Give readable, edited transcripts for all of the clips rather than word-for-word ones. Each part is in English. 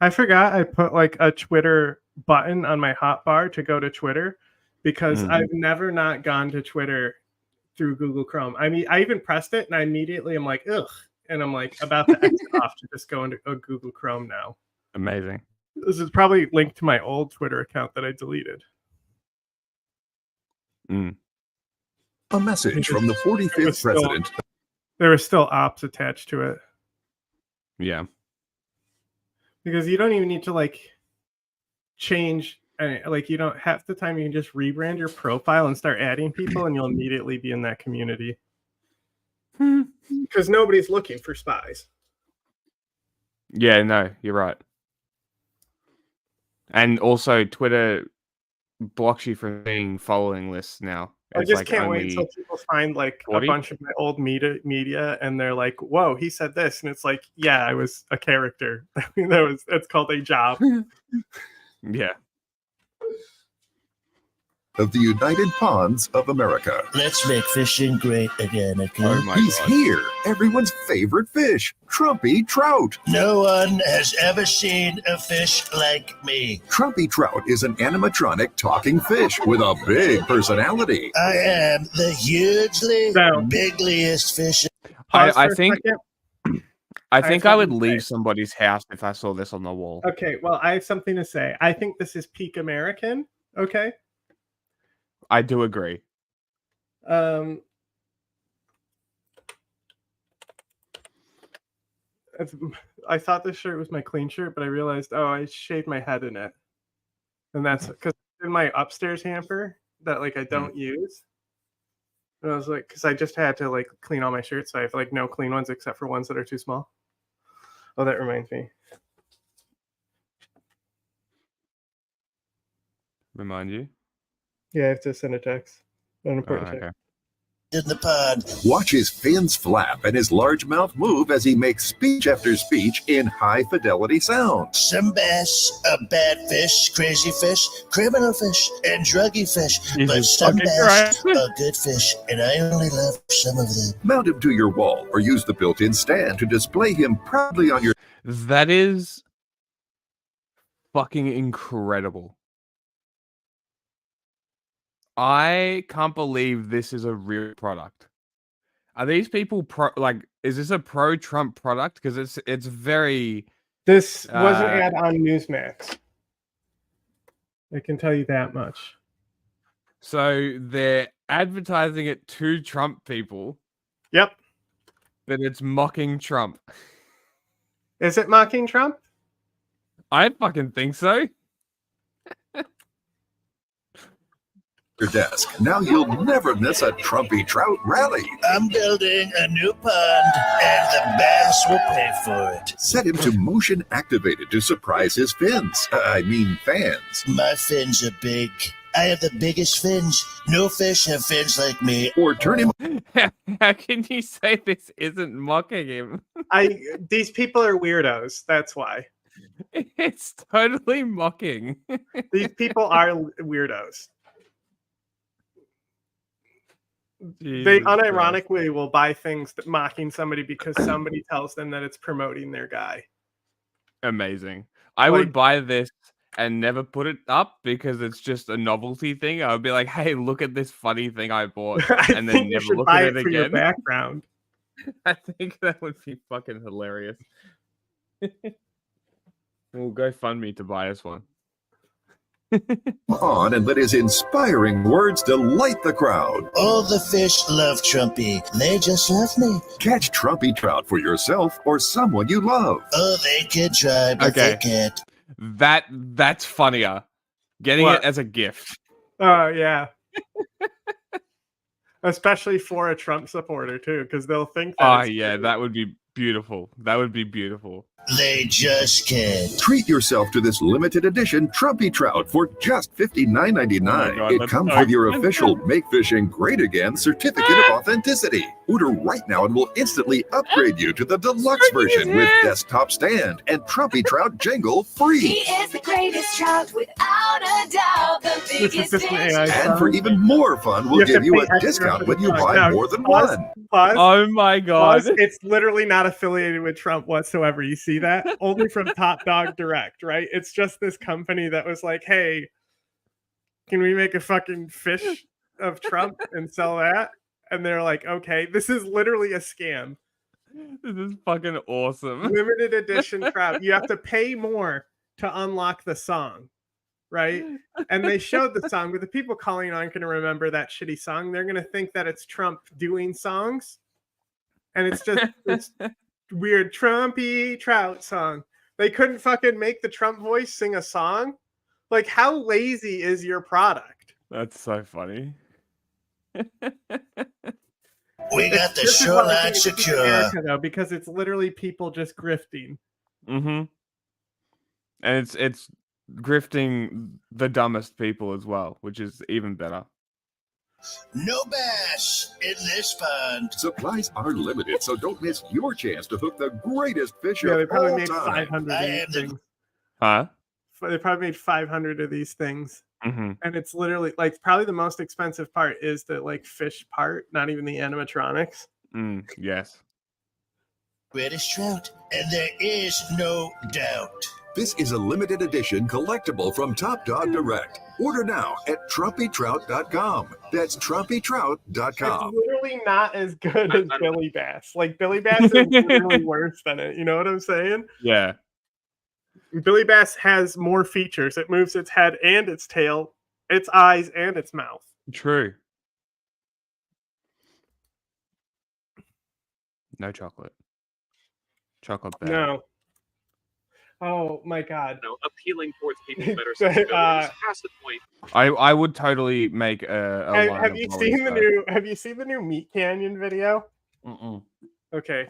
I forgot I put like a Twitter button on my hotbar to go to Twitter because I've never not gone to Twitter through Google Chrome. I mean, I even pressed it and I immediately am like, ugh. And I'm like about to exit off to just go into a Google Chrome now. Amazing. This is probably linked to my old Twitter account that I deleted. A message from the 45th president. There were still ops attached to it. Yeah. Because you don't even need to like change, like you don't, half the time you can just rebrand your profile and start adding people and you'll immediately be in that community. Because nobody's looking for spies. Yeah, no, you're right. And also Twitter blocks you from being following lists now. I just can't wait until people find like 40? A bunch of my old media and they're like, whoa, he said this. And it's like, yeah, I was a character. It's called a job. Yeah. Of the United Ponds of America. Let's make fishing great again, Hakim. Oh He's here, everyone's favorite fish, Trumpy Trout. No one has ever seen a fish like me. Trumpy Trout is an animatronic talking fish with a big personality. I am the hugely bigliest fish. I think I would leave somebody's house if I saw this on the wall. Okay, well, I have something to say. I think this is peak American, okay? I do agree. I thought this shirt was my clean shirt, but I realized, oh, I shaved my head in it. And that's because in my upstairs hamper that like I don't use. And I was like, because I just had to like clean all my shirts, so I have like no clean ones except for ones that are too small. Oh, that reminds me. Remind you? Yeah, I have to send a text. An important text. Okay. In the pond. Watch his fins flap and his large mouth move as he makes speech after speech in high-fidelity sound. Some bass, a bad fish, crazy fish, criminal fish, and druggy fish. But some bass are good fish, and I only love some of them. Mount him to your wall or use the built-in stand to display him proudly on your... That is fucking incredible. I can't believe this is a real product. Are these people is this a pro-Trump product? Because it's very... This was an ad on Newsmax. I can tell you that much. So they're advertising it to Trump people. Yep. That it's mocking Trump. Is it mocking Trump? I fucking think so. Your desk. Now you'll never miss a Trumpy Trout rally. I'm building a new pond, and the bass will pay for it. Set him to motion activated to surprise his fans. My fins are big. I have the biggest fins. No fish have fins like me. Or turn him... How can you say this isn't mocking him? These people are weirdos. That's why. It's totally mocking. These people are weirdos. Jesus they unironically will buy things mocking somebody because somebody tells them that it's promoting their guy. Amazing. I would buy this and never put it up because it's just a novelty thing. I would be like, hey, look at this funny thing I bought. And then never look at it again. Your background. I think that would be fucking hilarious. We'll go fund me to buy us one. On and let his inspiring words delight the crowd. All the fish love Trumpy. They just love me. Catch Trumpy Trout for yourself or someone you love. Oh, they can try, but they can't. That's funnier. Getting it as a gift. Oh, yeah. Especially for a Trump supporter, too, because they'll think that. Oh, yeah, that would be beautiful. That would be beautiful. They just can't. Treat yourself to this limited edition Trumpy Trout for just $59.99. It comes with your official Make Fishing Great Again certificate of authenticity. Order right now and we'll instantly upgrade you to the deluxe version with desktop stand and Trumpy Trout jingle free. He is the greatest trout without a doubt. The biggest fish. And for even more fun, we'll give you a discount when you buy more than one. Pause. Oh my God. Pause. It's literally not affiliated with Trump whatsoever. You see see that? Only from Top Dog Direct, right? It's just this company that was like, hey, can we make a fucking fish of Trump and sell that? And they're like, okay, this is literally a scam. This is fucking awesome. Limited edition Trout. You have to pay more to unlock the song, right? And they showed the song, but the people calling aren't going to remember that shitty song. They're going to think that it's Trump doing songs. And it's just this weird Trumpy Trout song. They couldn't fucking make the Trump voice sing a song. Like, how lazy is your product? That's so funny. We got the This is why I shoreline think it's secure. America, though, because it's literally people just grifting. Mm-hmm. And it's grifting the dumbest people as well, which is even better. No bass in this pond. Supplies are limited, so don't miss your chance to hook the greatest fish Yeah, they of probably all made time. 500 I of am these the- things. Huh? They probably made 500 of these things. Mm-hmm. And it's literally like probably the most expensive part is the like fish part, not even the animatronics. Yes. Greatest trout. And there is no doubt. This is a limited edition collectible from Top Dog Direct. Order now at TrumpyTrout.com. That's TrumpyTrout.com. It's literally not as good as Billy Bass. Like Billy Bass is literally worse than it. You know what I'm saying? Yeah. Billy Bass has more features. It moves its head and its tail, its eyes and its mouth. True. No chocolate. Chocolate bad. No. Oh my god. No, appealing towards people's better sensibilities past the point. I would totally make a line Have of you lollies, seen the though. new Meat Canyon video? Mm-mm. Okay.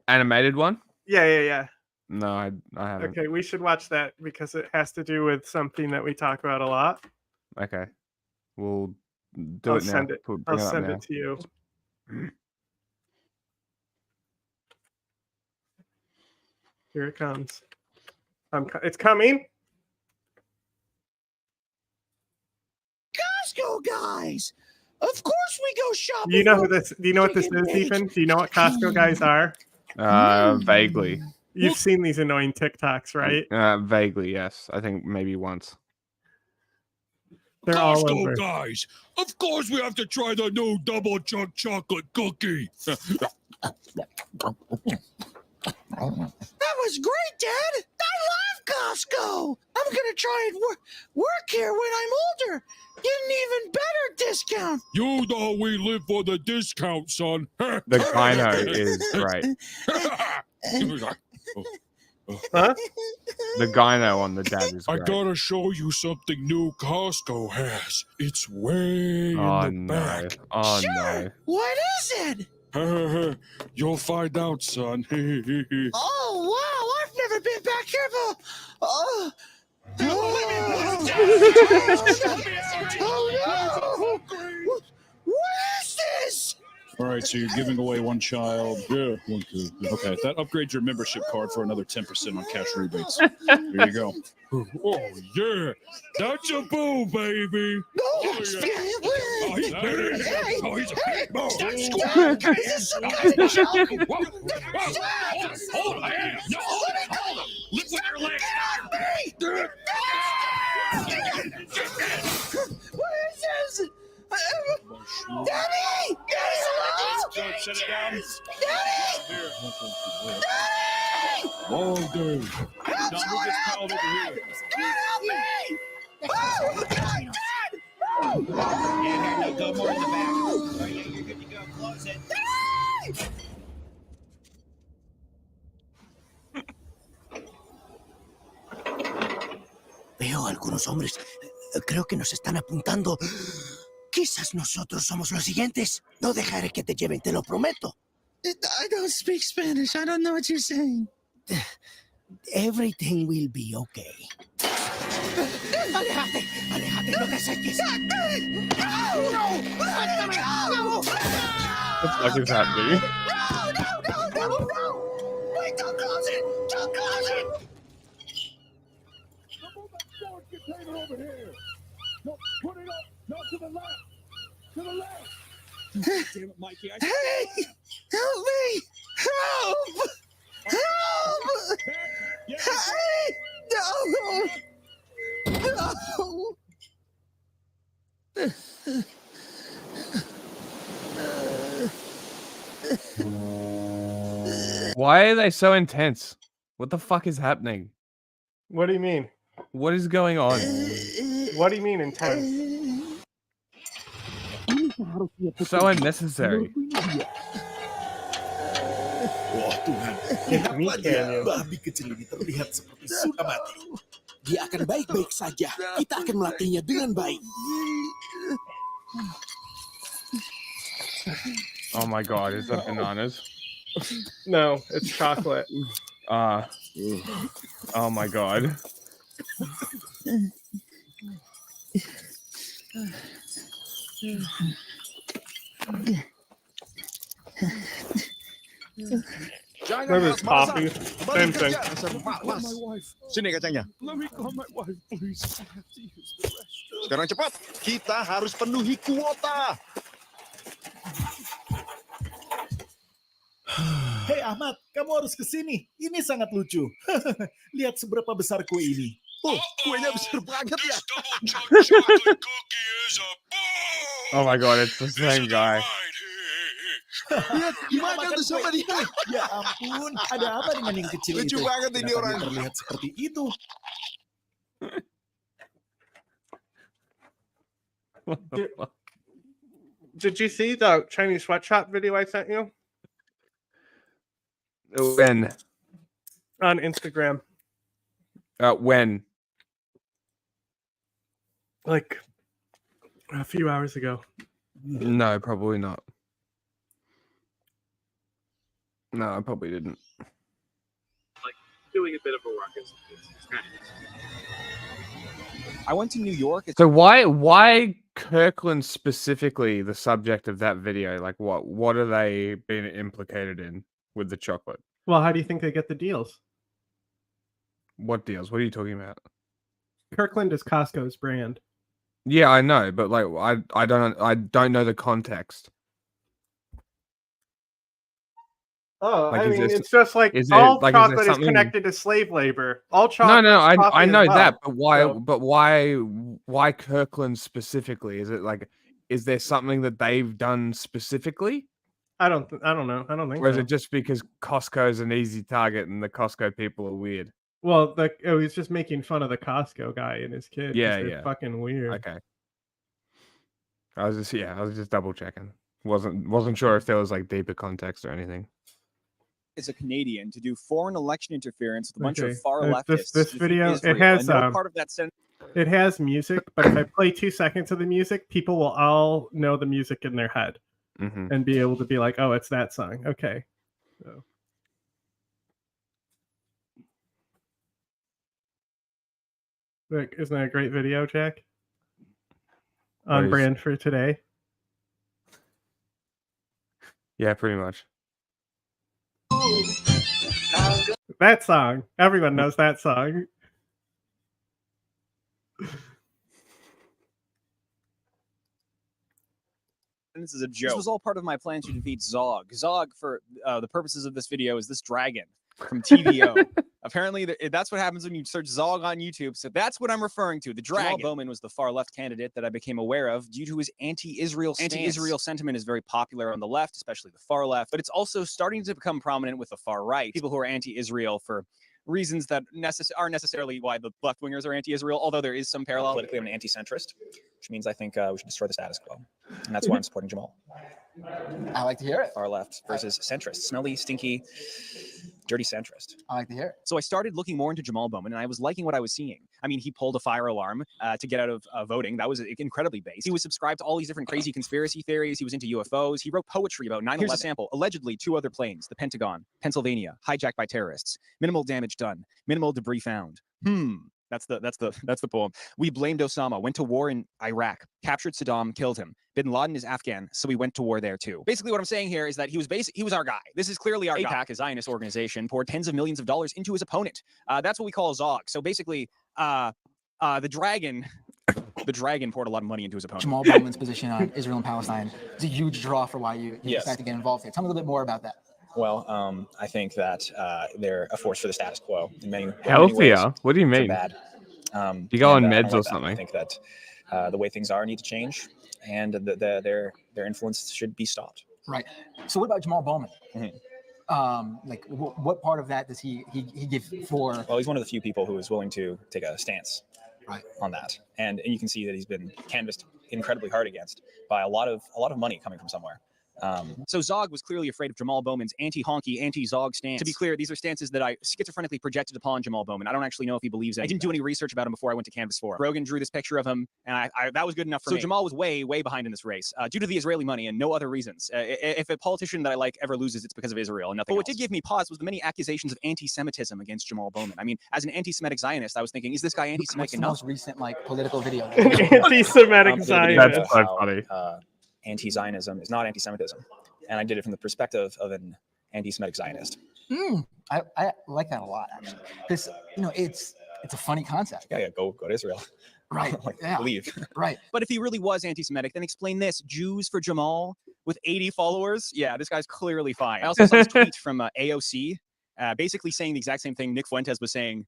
Animated one? Yeah. No, I haven't. Okay, we should watch that because it has to do with something that we talk about a lot. Okay. We'll do I'll it now. send it. Bring I'll up send now. it to you. Here it comes. It's coming. Costco guys. Of course we go shopping. Do you know who this? Do you know what this Chicken is, eggs. Ethan? Do you know what Costco guys are? Vaguely. You've seen these annoying TikToks, right? Vaguely, yes. I think maybe once. They're all over. Guys, of course we have to try the new double chunk chocolate cookie. That was great, Dad. I love Costco. I'm gonna try and work here when I'm older. Get an even better discount. You know we live for the discount, son. The gyno is great. Huh? The gyno on the dad is I great. gotta show you something new Costco has. It's way Oh in the no. back. Oh Sure. no. What is it? You'll find out, son. Oh wow! I've never been back here before. Oh. Oh no! What is this? All right, so you're giving away one child. Yeah, one kid. Okay, that upgrades your membership card for another 10% on cash rebates. Here you go. Oh, yeah. That's a boo, baby. Oh, he's big. Oh, he's a big boo. That's cool. Is this some kind of joke? Hold on. No, hold him. Lift with your legs. What is this? Daddy! Daddy, hello! Good, set it down. Daddy! Long day. Help, Now move this pile over here. Dad, help me! Oh, God, Dad! Yeah, go more in the back. Oh, yeah, you're good to go. Close it. Veo a algunos hombres. Creo que nos están apuntando. Quizás nosotros somos los siguientes. No dejaré que te lleven, te lo prometo. I don't speak Spanish. I don't know what you're saying. Everything will be okay. ¡Aléjate! ¡Aléjate! ¡No te acerques! ¡No! ¡Suéltame! ¡No! What the fuck is happening? No! Wait, don't close it! Don't close it! Container over here. No, put it up. No, to the left. To the left. Damn it, Mikey. Hey! Help me! Help! Help! Hey! Why are they so intense? What the fuck is happening? What do you mean? What is going on? What do you mean intense? So unnecessary. Oh Tuhan, lihatlah dia, babi kecil ini terlihat seperti sudah mati. Dia akan baik-baik saja. Kita akan melatihnya dengan baik. Oh my god, is that bananas? No, it's chocolate. Oh my god. That was coffee. Same thing. Sini kacangnya. Let me call my wife, please. I have to use the restroom. Sekarang cepat. Kita harus penuhi kuota. Hei Ahmad, kamu harus ke sini. Ini sangat lucu. Lihat seberapa besar kue ini. Oh, kuenya besar banget ya. Oh my god, it's the same guy. Lihat, gimana tuh sama dia? Ya ampun, ada apa dengan yang kecil Lucu itu? banget ini Kenapa orang. dia terlihat seperti itu? Did you see the Chinese sweatshop video I sent you? When? On Instagram. When? Like a few hours ago. No, probably not. No, I probably didn't. Like doing a bit of a ruckus. It's kind of I went to New York. So why Kirkland specifically the subject of that video? Like what are they being implicated in with the chocolate? Well, how do you think they get the deals? What deals? What are you talking about? Kirkland is Costco's brand. Yeah, I know, but like I don't know the context. Oh, Like, I is mean, this- it's just like is it- all like, is there chocolate is something- connected to slave labor. All No, chocolate. no, is coffee I as know well. that, but why? So- But why Kirkland specifically? Is it like, is there something that they've done specifically, I don't know. I don't think or is so. it just because Costco is an easy target and the Costco people are weird? Well, he's just making fun of the Costco guy and his kid. 'cause Yeah, they're yeah. fucking weird. Okay. I was just double checking. Wasn't sure if there was like deeper context or anything. As a Canadian to do foreign election interference with a bunch Okay. of far This leftists. this to defeat video it Israel, has and no part of that it has music, but if I play 2 seconds of the music, people will all know the music in their head Mm-hmm. and be able to be like, "Oh, it's that song." Okay. So. Look, isn't that a great video, Jack? On Nice. brand for today. Yeah, pretty much. That song. Everyone knows that song. This is a joke. This was all part of my plan to defeat Zog. Zog, for the purposes of this video, is this dragon from TVO. Apparently, that's what happens when you search Zog on YouTube. So that's what I'm referring to. The dragon. Jamal Bowman was the far left candidate that I became aware of due to his anti-Israel stance. Anti-Israel sentiment is very popular on the left, especially the far left, but it's also starting to become prominent with the far right. People who are anti-Israel for reasons that aren't necessarily why the left-wingers are anti-Israel, although there is some parallel. Politically, I'm an anti-centrist, which means I think we should destroy the status quo. And that's why I'm supporting Jamal. I like to hear it. Far left versus centrist. Smelly, stinky, dirty centrist. I like to hear it. So I started looking more into Jamal Bowman, and I was liking what I was seeing. I mean, he pulled a fire alarm to get out of voting. That was incredibly base. He was subscribed to all these different crazy conspiracy theories. He was into UFOs. He wrote poetry about 9/11. Here's a sample. Allegedly, 2 other planes, the Pentagon, Pennsylvania, hijacked by terrorists. Minimal damage done. Minimal debris found. That's the poem. We blamed Osama, went to war in Iraq, captured Saddam, killed him. Bin Laden is Afghan, so we went to war there too. Basically, what I'm saying here is that he was our guy. This is clearly our guy. AIPAC, a Zionist organization, poured tens of millions of dollars into his opponent. That's what we call a Zog. So basically, the dragon poured a lot of money into his opponent. Jamal Bowman's position on Israel and Palestine is a huge draw for why you decide to get involved here. Tell me a little bit more about that. Well, I think that they're a force for the status quo in many ways. Healthier? What do you mean? Bad. You go on I meds don't or like that. something? I think that the way things are need to change, and their influence should be stopped. Right. So what about Jamal Bowman? Mm-hmm. Like, what part of that does he give for? Well, he's one of the few people who is willing to take a stance right on that, and you can see that he's been canvassed incredibly hard against by a lot of money coming from somewhere. So Zog was clearly afraid of Jamal Bowman's anti-honky, anti-Zog stance. To be clear, these are stances that I schizophrenically projected upon Jamal Bowman. I don't actually know if he believes it. I didn't do any research about him before I went to Canvas 4. Rogan drew this picture of him, and that was good enough for me. So Jamal was way behind in this race due to the Israeli money and no other reasons. If a politician that I like ever loses, it's because of Israel and nothing else. What did give me pause was the many accusations of anti-Semitism against Jamal Bowman. I mean, as an anti-Semitic Zionist, I was thinking, is this guy anti-Semitic enough? What's the most recent political video? Anti-Semitic Zionist. That's so funny. Anti-Zionism is not anti-Semitism. And I did it from the perspective of an anti-Semitic Zionist. I like that a lot, actually. Because it's a funny concept. Yeah, go to Israel. Right. Leave. Right. But if he really was anti-Semitic, then explain this: Jews for Jamal with 80 followers. Yeah, this guy's clearly fine. I also saw this tweet from AOC, basically saying the exact same thing Nick Fuentes was saying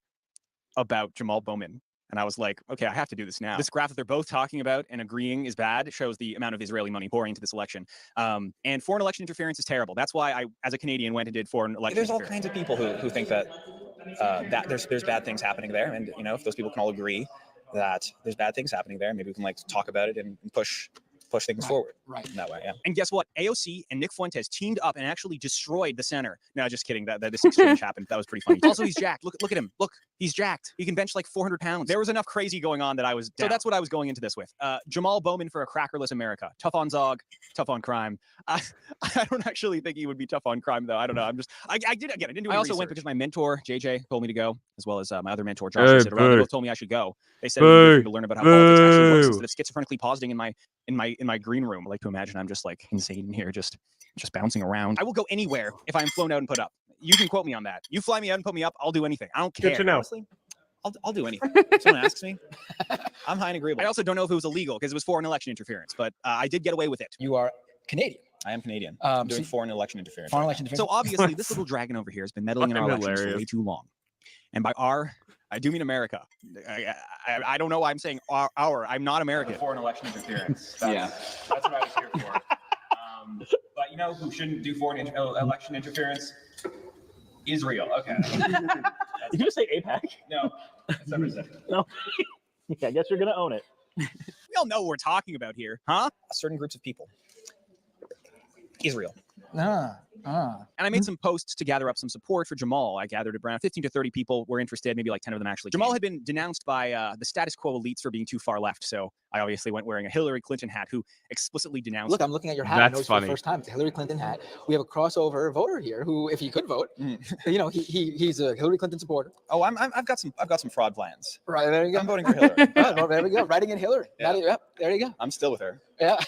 about Jamal Bowman. And I was like, okay, I have to do this now. This graph that they're both talking about and agreeing is bad. It shows the amount of Israeli money pouring into this election. And foreign election interference is terrible. That's why I, as a Canadian, went and did foreign election There's all interference. kinds of people who think that there's bad things happening there. And, if those people can all agree that there's bad things happening there, maybe we can talk about it and push things forward. Right. In that way, yeah. And guess what? AOC and Nick Fuentes teamed up and actually destroyed the center. No, just kidding. That this exchange happened. That was pretty funny. Also, he's jacked. Look at him. Look, he's jacked. He can bench like 400 pounds. There was enough crazy going on that I was down. So that's what I was going into this with. Jamal Bowman for a crackerless America. Tough on Zog, tough on crime. I don't actually think he would be tough on crime, though. I don't know. I didn't do any research. Went because my mentor, JJ, told me to go, as well as my other mentor, Josh. They both told me I should go. They said to learn about how politics actually works instead of schizophrenically pausing in my green room. I like to imagine I'm just insane in here, just bouncing around. I will go anywhere if I'm flown out and put up. You can quote me on that. You fly me out and put me up, I'll do anything. I don't care. Good to know. Honestly, I'll do anything. If someone asks me, I'm high and agreeable. I also don't know if it was illegal because it was foreign election interference, but I did get away with it. You are Canadian. I am Canadian. I'm doing foreign election interference. Foreign election interference. So obviously, this little dragon over here has been meddling in our elections for way too long. And by our, I do mean America. I don't know why I'm saying our. I'm not American. Foreign election interference. That's what I was here for. But you know who shouldn't do foreign election interference? Israel. Okay. Did you say APAC? No. That's not what I said. No. Yeah, I guess you're gonna own it. We all know what we're talking about here, huh? Certain groups of people. Israel. And I made some posts to gather up some support for Jamal. I gathered around 15 to 30 people were interested, maybe like 10 of them actually. Jamal had been denounced by the status quo elites for being too far left, so I obviously went wearing a Hillary Clinton hat who explicitly denounced. Look, I'm looking at your hat. That's funny. For the first time. It's a Hillary Clinton hat. We have a crossover voter here who, if he could vote, he's a Hillary Clinton supporter. Oh, I've got some fraud plans. Right, there you go. I'm voting for Hillary. Well, there we go. Writing in Hillary. Yeah. There you go. I'm still with her. Yeah.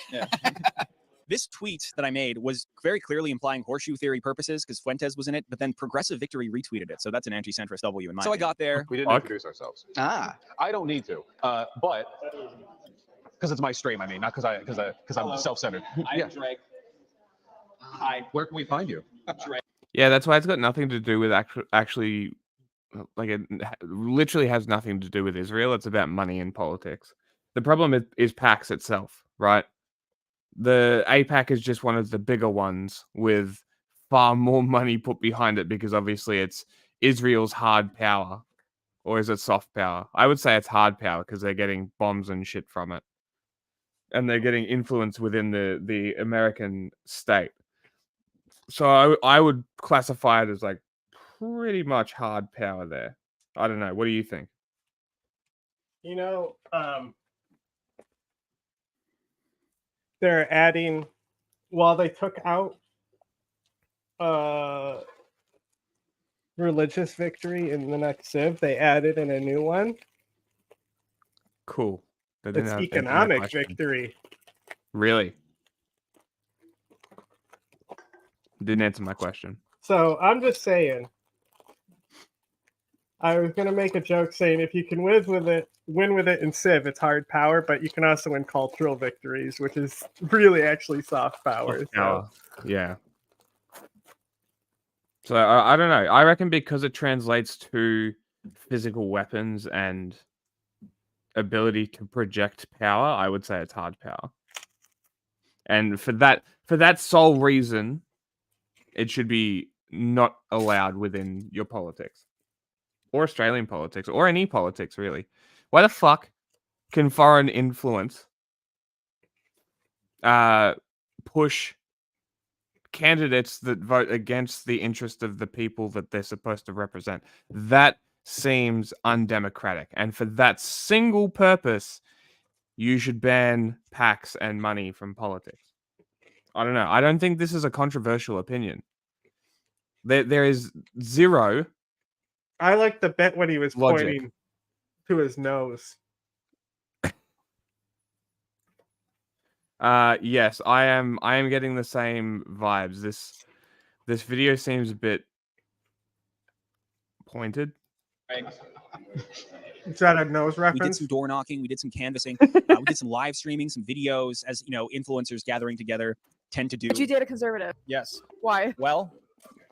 This tweet that I made was very clearly implying horseshoe theory purposes because Fuentes was in it, but then Progressive Victory retweeted it. So that's an anti-centrist W in my opinion. I got there. We didn't introduce ourselves. I don't need to, but because it's my stream. I mean, not because I'm self-centered. I'm Drake. Hi. Where can we find you? Drake. Yeah, that's why it's got nothing to do with actually, like it literally has nothing to do with Israel. It's about money and politics. The problem is PAX itself, right? The APAC is just one of the bigger ones with far more money put behind it because obviously it's Israel's hard power. Or is it soft power? I would say it's hard power because they're getting bombs and shit from it. And they're getting influence within the American state. So I would classify it as like pretty much hard power there. I don't know. What do you think? They're adding, while they took out religious victory in the next civ, they added in a new one. Cool. It's economic victory. Really? Didn't answer my question. So I'm just saying, I was gonna make a joke saying if you can win with it in Civ, it's hard power, but you can also win cultural victories, which is really actually soft power. So. Yeah. So I don't know. I reckon because it translates to physical weapons and ability to project power, I would say it's hard power. And for that sole reason, it should be not allowed within your politics. Or Australian politics. Or any politics, really. Why the fuck can foreign influence push candidates that vote against the interest of the people that they're supposed to represent? That seems undemocratic. And for that single purpose, you should ban PACs and money from politics. I don't know. I don't think this is a controversial opinion. There is zero. I like the bit when he was logic. pointing to his nose. Yes, I am getting the same vibes. This video seems a bit pointed. Is that a nose We did reference? some door knocking. We did some canvassing. We did some live streaming, some videos, as you know, influencers gathering together tend to do. Would you date a conservative? Yes. Why? Well,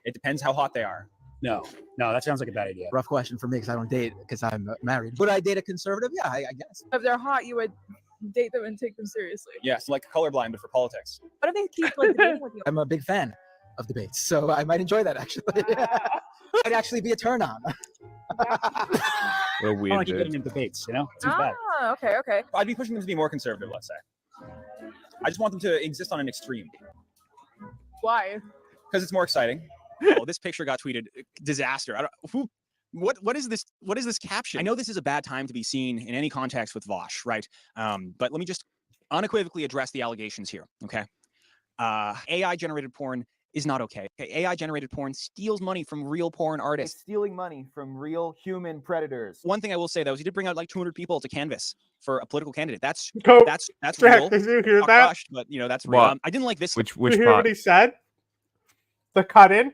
it depends how hot they are. No, that sounds like a bad idea. Rough question for me because I don't date because I'm married. Would I date a conservative? Yeah, I guess. If they're hot, you would date them and take them seriously. Yes, like colorblind, but for politics. What if they keep like debating with you? I'm a big fan of debates, so I might enjoy that actually. Might actually be a turn on. We're I weird. don't like you getting in debates, you know? It's bad. Okay. I'd be pushing them to be more conservative, let's say. I just want them to exist on an extreme. Why? Because it's more exciting. Oh, this picture got tweeted. Disaster. What is this? What is this caption? I know this is a bad time to be seen in any context with Vosh, right? But let me just unequivocally address the allegations here, okay? AI-generated porn is not okay. AI-generated porn steals money from real porn artists. It's stealing money from real human predators. One thing I will say though is he did bring out like 200 people to canvass for a political candidate. That's Jack, real. did you hear Not that? crushed, but you know that's real. What? I didn't like this. Which Did you hear part? what he said? The cut in?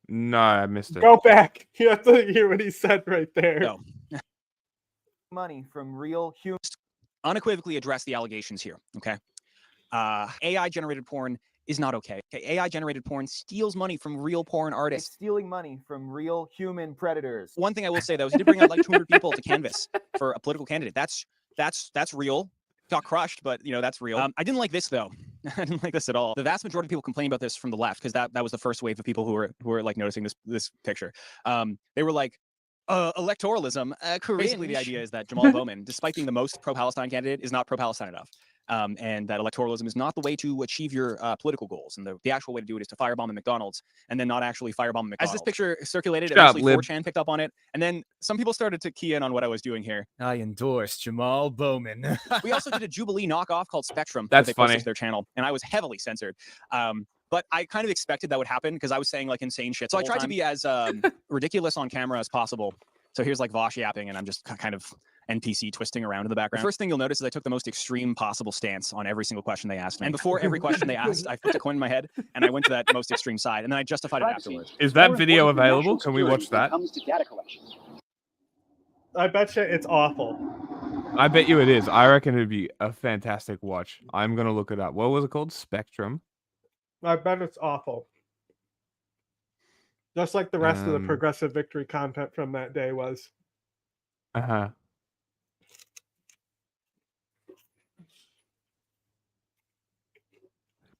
No, I missed it. Go back. You have to hear what he said right there. No. Money from real human. Unequivocally address the allegations here, okay? AI-generated porn is not okay. AI-generated porn steals money from real porn artists. It's stealing money from real human predators. One thing I will say though is he did bring out like 200 people to canvass for a political candidate. That's real. Got crushed, but you know that's real. I didn't like this though. I didn't like this at all. The vast majority of people complaining about this from the left because that was the first wave of people who were like noticing this picture. They were like, electoralism. Basically, the idea is that Jamal Bowman, despite being the most pro-Palestine candidate, is not pro-Palestine enough. And that electoralism is not the way to achieve your political goals. And the actual way to do it is to firebomb a McDonald's and then not actually firebomb a McDonald's. As this picture circulated, eventually 4chan picked up on it. And then some people started to key in on what I was doing here. I endorse Jamal Bowman. We also did a Jubilee knockoff called Spectrum. That's that they posted funny. to their channel. And I was heavily censored. But I kind of expected that would happen because I was saying like insane shit. So I tried to be as ridiculous on camera as possible. So here's like Vosh yapping and I'm just kind of NPC twisting around in the background. The first thing you'll notice is I took the most extreme possible stance on every single question they asked me. And before every question they asked, I put a coin in my head and I went to that most extreme side and then I justified it afterwards. Is that video available? Can we watch that? Comes to data collection. I bet you it's awful. I bet you it is. I reckon it'd be a fantastic watch. I'm gonna look it up. What was it called? Spectrum. I bet it's awful. Just like the rest of the Progressive Victory content from that day was. Uh-huh.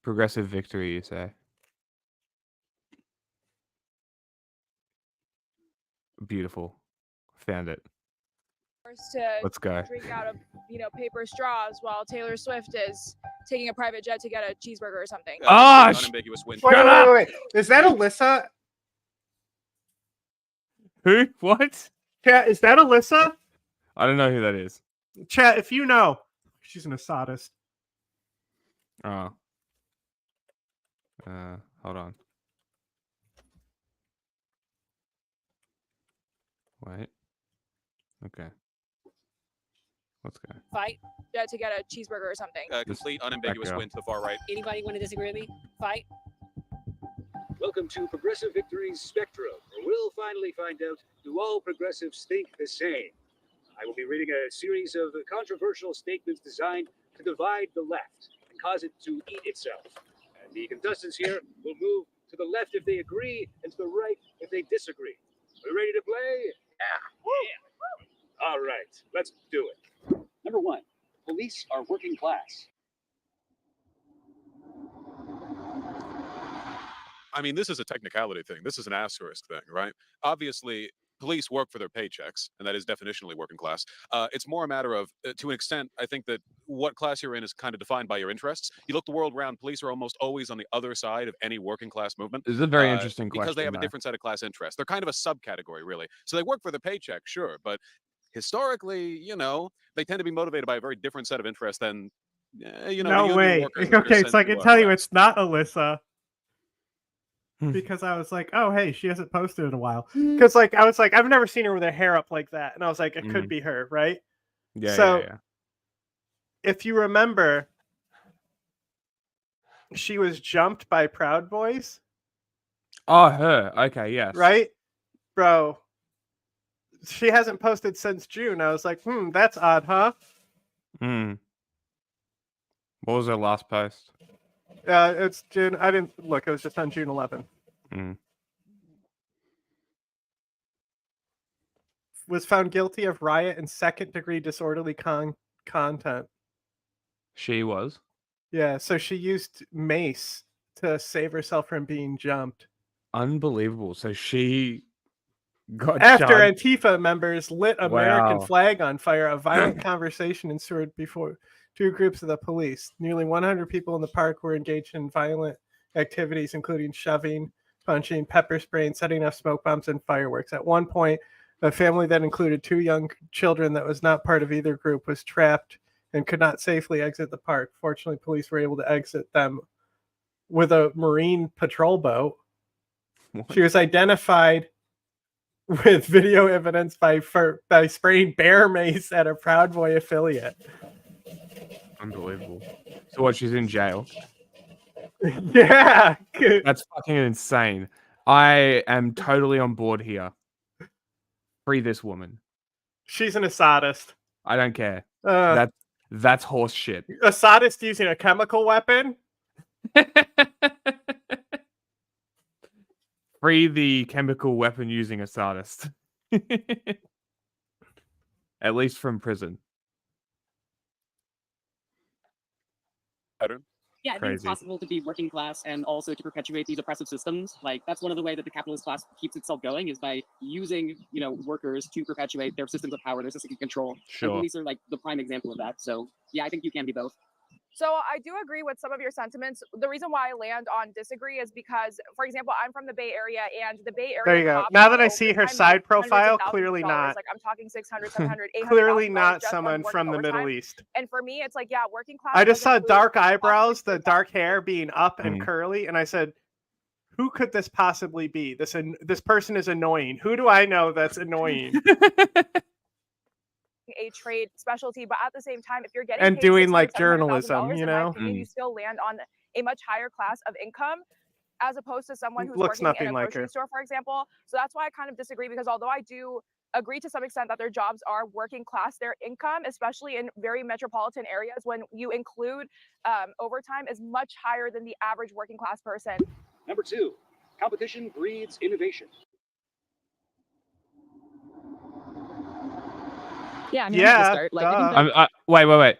Progressive Victory, you say? Beautiful. Found it. To Let's go. drink out of paper straws while Taylor Swift is taking a private jet to get a cheeseburger or something. Unambiguous win. Wait. Is that Alyssa? Who? What? Chat, is that Alyssa? I don't know who that is. Chat, if you know. She's an Assadist. Oh. Hold on. Wait. Okay. Let's go. Fight jet to get a cheeseburger or something. Complete unambiguous win to the far right. Anybody want to disagree with me? Fight. Welcome to Progressive Victory's Spectrum, where we'll finally find out, do all progressives think the same? I will be reading a series of controversial statements designed to divide the left and cause it to eat itself. And the contestants here will move to the left if they agree, and to the right if they disagree. Are we ready to play? Yeah. All right, let's do it. Number 1, police are working class. I mean, this is a technicality thing. This is an asterisk thing, right? Obviously, police work for their paychecks, and that is definitionally working class. It's more a matter of, to an extent, I think that what class you're in is kind of defined by your interests. You look the world around, police are almost always on the other side of any working class movement. This is a very interesting because they question, have a though. different set of class interests. They're kind of a subcategory, really. So they work for the paycheck, sure, but historically, you know, they tend to be motivated by a very different set of interests than, you know, the No union way. workers that are Okay, sent so I to, can tell you harass. it's not Alyssa. Because I was like, oh, hey, she hasn't posted in a while. Because like I was like, I've never seen her with her hair up like that. And I was like, it could be her, right? Yeah, So yeah. if you remember, she was jumped by Proud Boys. Oh, her. Okay, yes. Right? Bro. She hasn't posted since June. I was like, that's odd, huh? Hmm. What was her last post? It's June. I didn't look. It was just on June 11th. Was found guilty of riot and second-degree disorderly content. She was. Yeah, so she used mace to save herself from being jumped. Unbelievable. So she got After charged. Antifa members lit American Wow. flag on fire, a violent conversation ensued before two groups of the police. Nearly 100 people in the park were engaged in violent activities, including shoving, punching, pepper spray, and setting off smoke bombs and fireworks. At one point, a family that included 2 young children that was not part of either group was trapped and could not safely exit the park. Fortunately, police were able to exit them with a Marine patrol boat. She was identified with video evidence by spraying bear mace at a Proud Boy affiliate. Unbelievable. So what? She's in jail. Yeah. That's fucking insane. I am totally on board here. Free this woman. She's an Assadist. I don't care. That's horse shit. Assadist using a chemical weapon? Free the chemical weapon using Assadist. At least from prison. Yeah, I think it's possible to be working class and also to perpetuate these oppressive systems. Like, that's one of the ways that the capitalist class keeps itself going, is by using, you know, workers to perpetuate their systems of power, their systems of control. Sure. And police are like the prime example of that. So yeah, I think you can be both. So I do agree with some of your sentiments. The reason why I land on disagree is because, for example, I'm from the Bay Area, and the Bay Area. There you go. cops Now that are I see her overtime side hundreds of profile, thousands of clearly dollars. not. Like, I'm talking 600, 700, 800. Clearly not someone from the Middle East. And for me, it's like, yeah, working class. I just saw doesn't dark include eyebrows, the dark hair being up and curly, and I said, who could this possibly be? This person is annoying. Who do I know that's annoying? a trade specialty, but at the same time, if you're getting And paid doing, $600,000, like, journalism, $700,000, you in my know? opinion, you still land on a much higher class of income as opposed to someone who's Looks working nothing in a like grocery her. store, for example. So that's why I kind of disagree, because although I do agree to some extent that their jobs are working class, their income, especially in very metropolitan areas, when you include overtime, is much higher than the average working class person. Number 2, competition breeds innovation. Yeah, I mean, I'm happy to start. Like, I think that- Wait.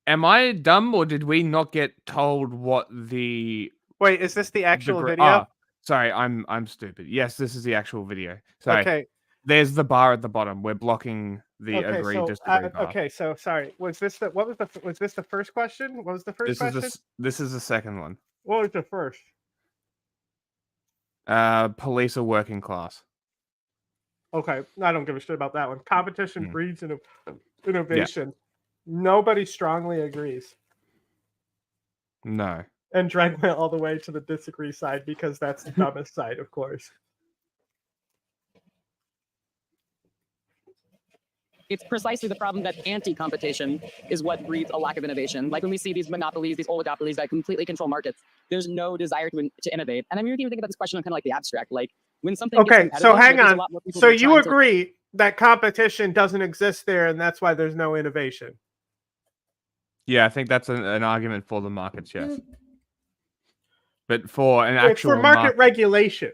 Am I dumb, or did we not get told what the... Wait, is this the actual video? Ah, sorry, I'm stupid. Yes, this is the actual video. Sorry. Okay. There's the bar at the bottom. We're blocking the agree disagree bar. Okay, so sorry. Was this the first question? What was the first question? This is the second one. What was the first? Police are working class. Okay, I don't give a shit about that one. Competition breeds innovation. Nobody strongly agrees. No. And Dreg went all the way to the disagree side because that's the dumbest side, of course. It's precisely the problem that anti-competition is what breeds a lack of innovation. Like when we see these monopolies, these oligopolies that completely control markets, there's no desire to innovate. And I mean, we can even think about this question on kind of like the abstract. Like when something Okay, gets so competitive, hang there's a on. lot more people So that are you trying to- agree that competition doesn't exist there, and that's why there's no innovation? Yeah, I think that's an argument for the markets, yes. But for an It's actual for market regulation.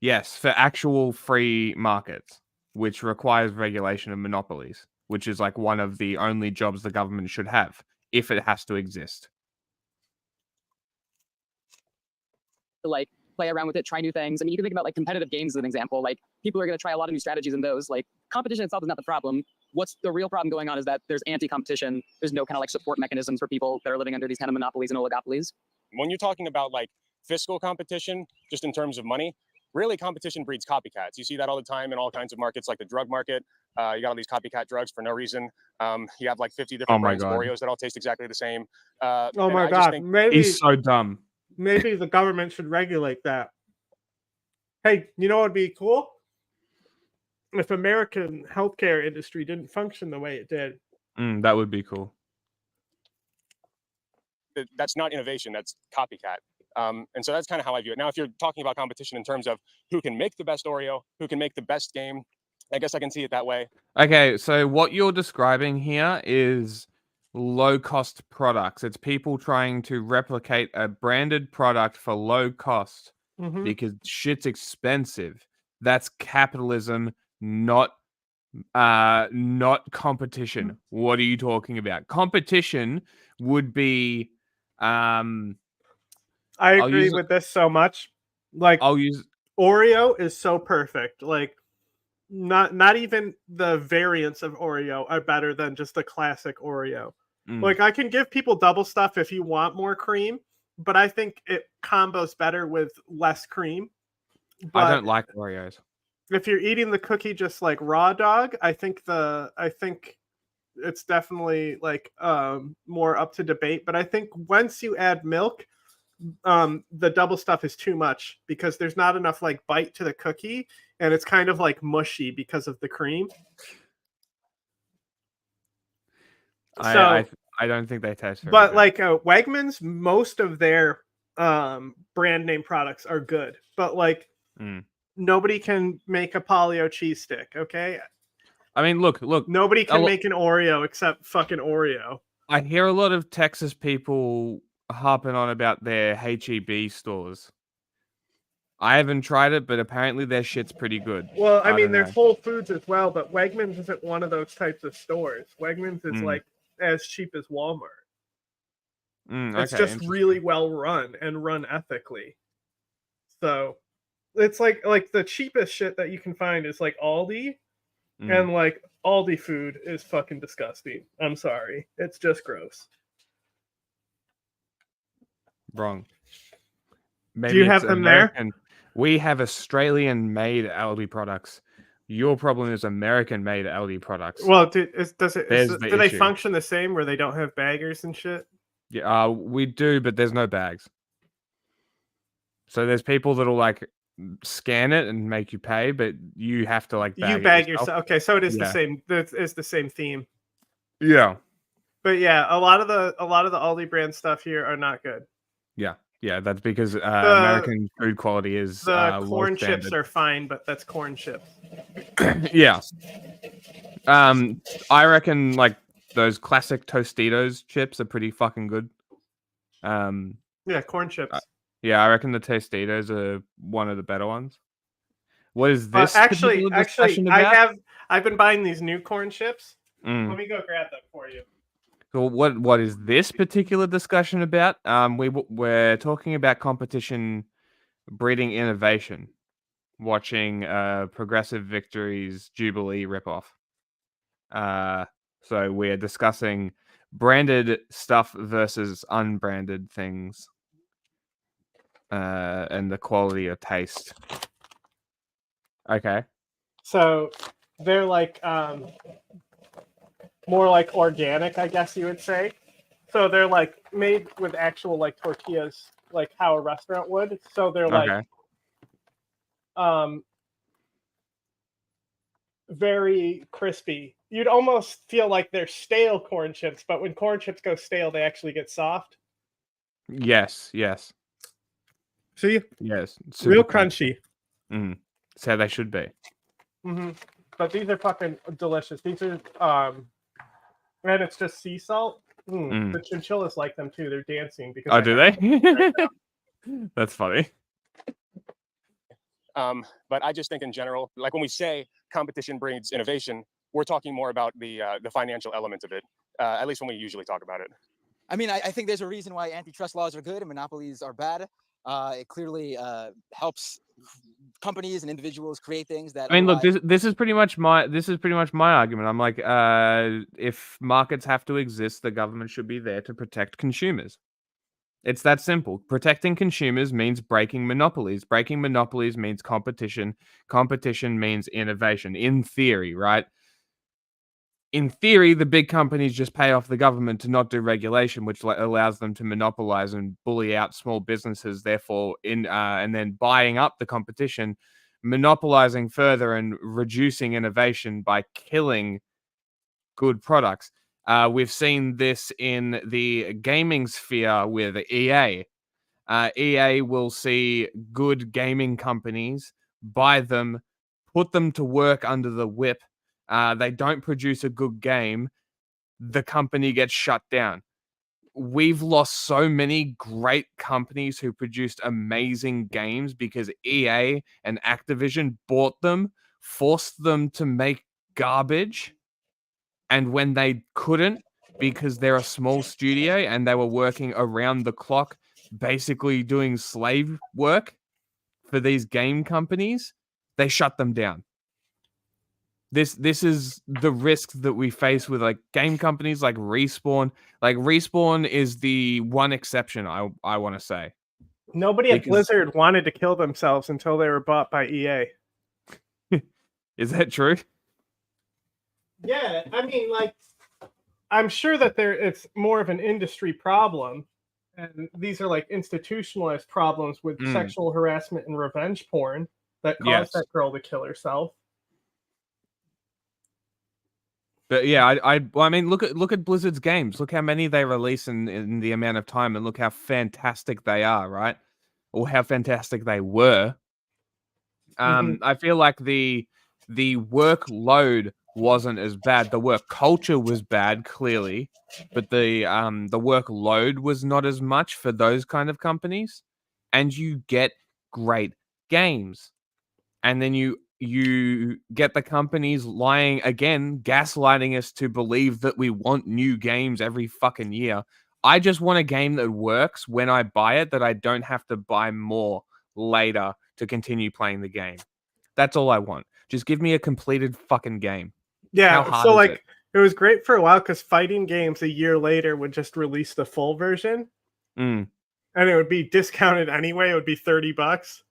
Yes, for actual free markets, which requires regulation of monopolies, which is like one of the only jobs the government should have if it has to exist. To like play around with it, try new things. I mean, you can think about like competitive games as an example. Like people are going to try a lot of new strategies in those. Like competition itself is not the problem. What's the real problem going on is that there's anti-competition. There's no kind of like support mechanisms for people that are living under these kind of monopolies and oligopolies. When you're talking about like fiscal competition, just in terms of money, really competition breeds copycats. You see that all the time in all kinds of markets, like the drug market. You got all these copycat drugs for no reason. You have like 50 different brands of Oreos that all taste exactly the same. Oh my God, maybe he's so dumb. Maybe the government should regulate that. Hey, you know what would be cool? If American healthcare industry didn't function the way it did. That would be cool. That's not innovation, that's copycat. And so that's kind of how I view it. Now, if you're talking about competition in terms of who can make the best Oreo, who can make the best game, I guess I can see it that way. Okay, so what you're describing here is low-cost products. It's people trying to replicate a branded product for low cost because shit's expensive. That's capitalism, not competition. What are you talking about? Competition would be I agree with this so much. Like I'll use Oreo is so perfect. Like not even the variants of Oreo are better than just the classic Oreo. Like I can give people double stuff if you want more cream, but I think it combos better with less cream. I don't like Oreos. If you're eating the cookie just like raw dog, I think it's definitely like more up to debate. But I think once you add milk, the double stuff is too much because there's not enough like bite to the cookie, and it's kind of like mushy because of the cream. I don't think they taste very but good. like Wegmans, most of their brand name products are good, but like nobody can make a Polly-O cheese stick. Okay, I mean, look. Nobody can make an Oreo except fucking Oreo. I hear a lot of Texas people harping on about their HEB stores. I haven't tried it, but apparently their shit's pretty good. Well, I mean, don't there's know. Whole Foods as well, but Wegmans isn't one of those types of stores. Wegmans is like as cheap as Walmart. It's Okay, just really well run and run ethically. So it's like the cheapest shit that you can find is like Aldi, and like Aldi food is fucking disgusting. I'm sorry, it's just Wrong. Do you have them there? We have Australian-made Aldi products. Your problem is American-made Aldi products. Well, do they issue. function the same where they don't have baggers and shit? Yeah, we do, but there's no bags. So there's people that'll like scan it and make you pay, but you have to like bag You bag yourself. yourself. Okay, so it is the Yeah. same. It's the same theme. Yeah. But yeah, a lot of the Aldi brand stuff here are not good. Yeah, that's because American food quality is The low corn chips standard. are fine, but that's corn chips. Yeah. I reckon like those classic Tostitos chips are pretty fucking good. Yeah, corn chips. Yeah, I reckon the Tostitos are one of the better ones. What is this Actually, particular discussion about? I've been buying these new corn chips. Mm. Let me go grab them for you. So what is this particular discussion about? We're talking about competition breeding innovation, watching Progressive Victory's Jubilee ripoff. So we're discussing branded stuff versus unbranded things, and the quality of taste. Okay. So they're like more like organic, I guess you would say. So they're like made with actual like tortillas, like how a restaurant would. So they're like very crispy. You'd almost feel like they're stale corn chips, but when corn chips go stale, they actually get soft. Yes. See? Yes. Real crunchy. So they should be. But these are fucking delicious. These are and it's just sea salt. The chinchillas like them too. They're dancing because Oh, do they? That's funny. But I just think in general, like when we say competition breeds innovation, we're talking more about the financial element of it, at least when we usually talk about it. I mean, I think there's a reason why antitrust laws are good and monopolies are bad. It clearly helps companies and individuals create things that. I mean, look, otherwise- this is pretty much my argument. I'm like, if markets have to exist, the government should be there to protect consumers. It's that simple. Protecting consumers means breaking monopolies. Breaking monopolies means competition. Competition means innovation. In theory, right? In theory, the big companies just pay off the government to not do regulation, which allows them to monopolize and bully out small businesses. Therefore, and then buying up the competition, monopolizing further and reducing innovation by killing good products. We've seen this in the gaming sphere with EA. EA will see good gaming companies, buy them, put them to work under the whip. They don't produce a good game. The company gets shut down. We've lost so many great companies who produced amazing games because EA and Activision bought them, forced them to make garbage. And when they couldn't, because they're a small studio and they were working around the clock, basically doing slave work for these game companies, they shut them down. This is the risk that we face with like game companies like Respawn. Like Respawn is the one exception I want to say. Nobody at Blizzard wanted to kill themselves until they were bought by EA. Is that true? Yeah, I mean, like, I'm sure that it's more of an industry problem, and these are like institutionalized problems with sexual harassment and revenge porn that caused that girl to kill herself. But yeah, I mean, look at Blizzard's games. Look how many they release in the amount of time, and look how fantastic they are, right? Or how fantastic they were. I feel like the workload wasn't as bad. The work culture was bad, clearly, but the workload was not as much for those kind of companies, and you get great games, and then you get the companies lying again, gaslighting us to believe that we want new games every fucking year. I just want a game that works when I buy it, that I don't have to buy more later to continue playing the game. That's all I want. Just give me a completed fucking game. Yeah, How hard so is like it? it was great for a while because fighting games a year later would just release the full version, and it would be discounted anyway. It would be $30.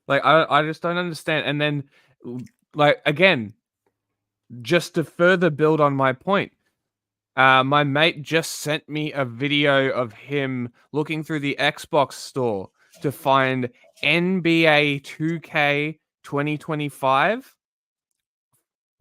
Like I just don't understand. And then, like again, just to further build on my point, my mate just sent me a video of him looking through the Xbox store to find NBA 2K 2025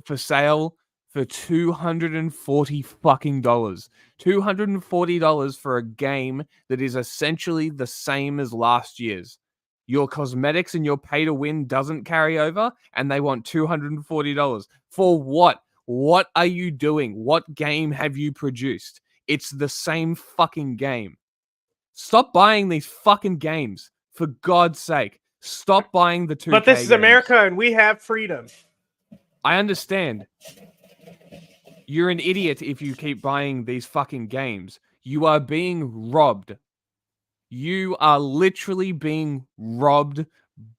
for sale for $240 fucking dollars. $240 for a game that is essentially the same as last year's. Your cosmetics and your pay to win doesn't carry over, and they want $240. For what? What are you doing? What game have you produced? It's the same fucking game. Stop buying these fucking games. For God's sake. Stop buying the 2K But this is games. America, and we have freedom. I understand. You're an idiot if you keep buying these fucking games. You are being robbed. You are literally being robbed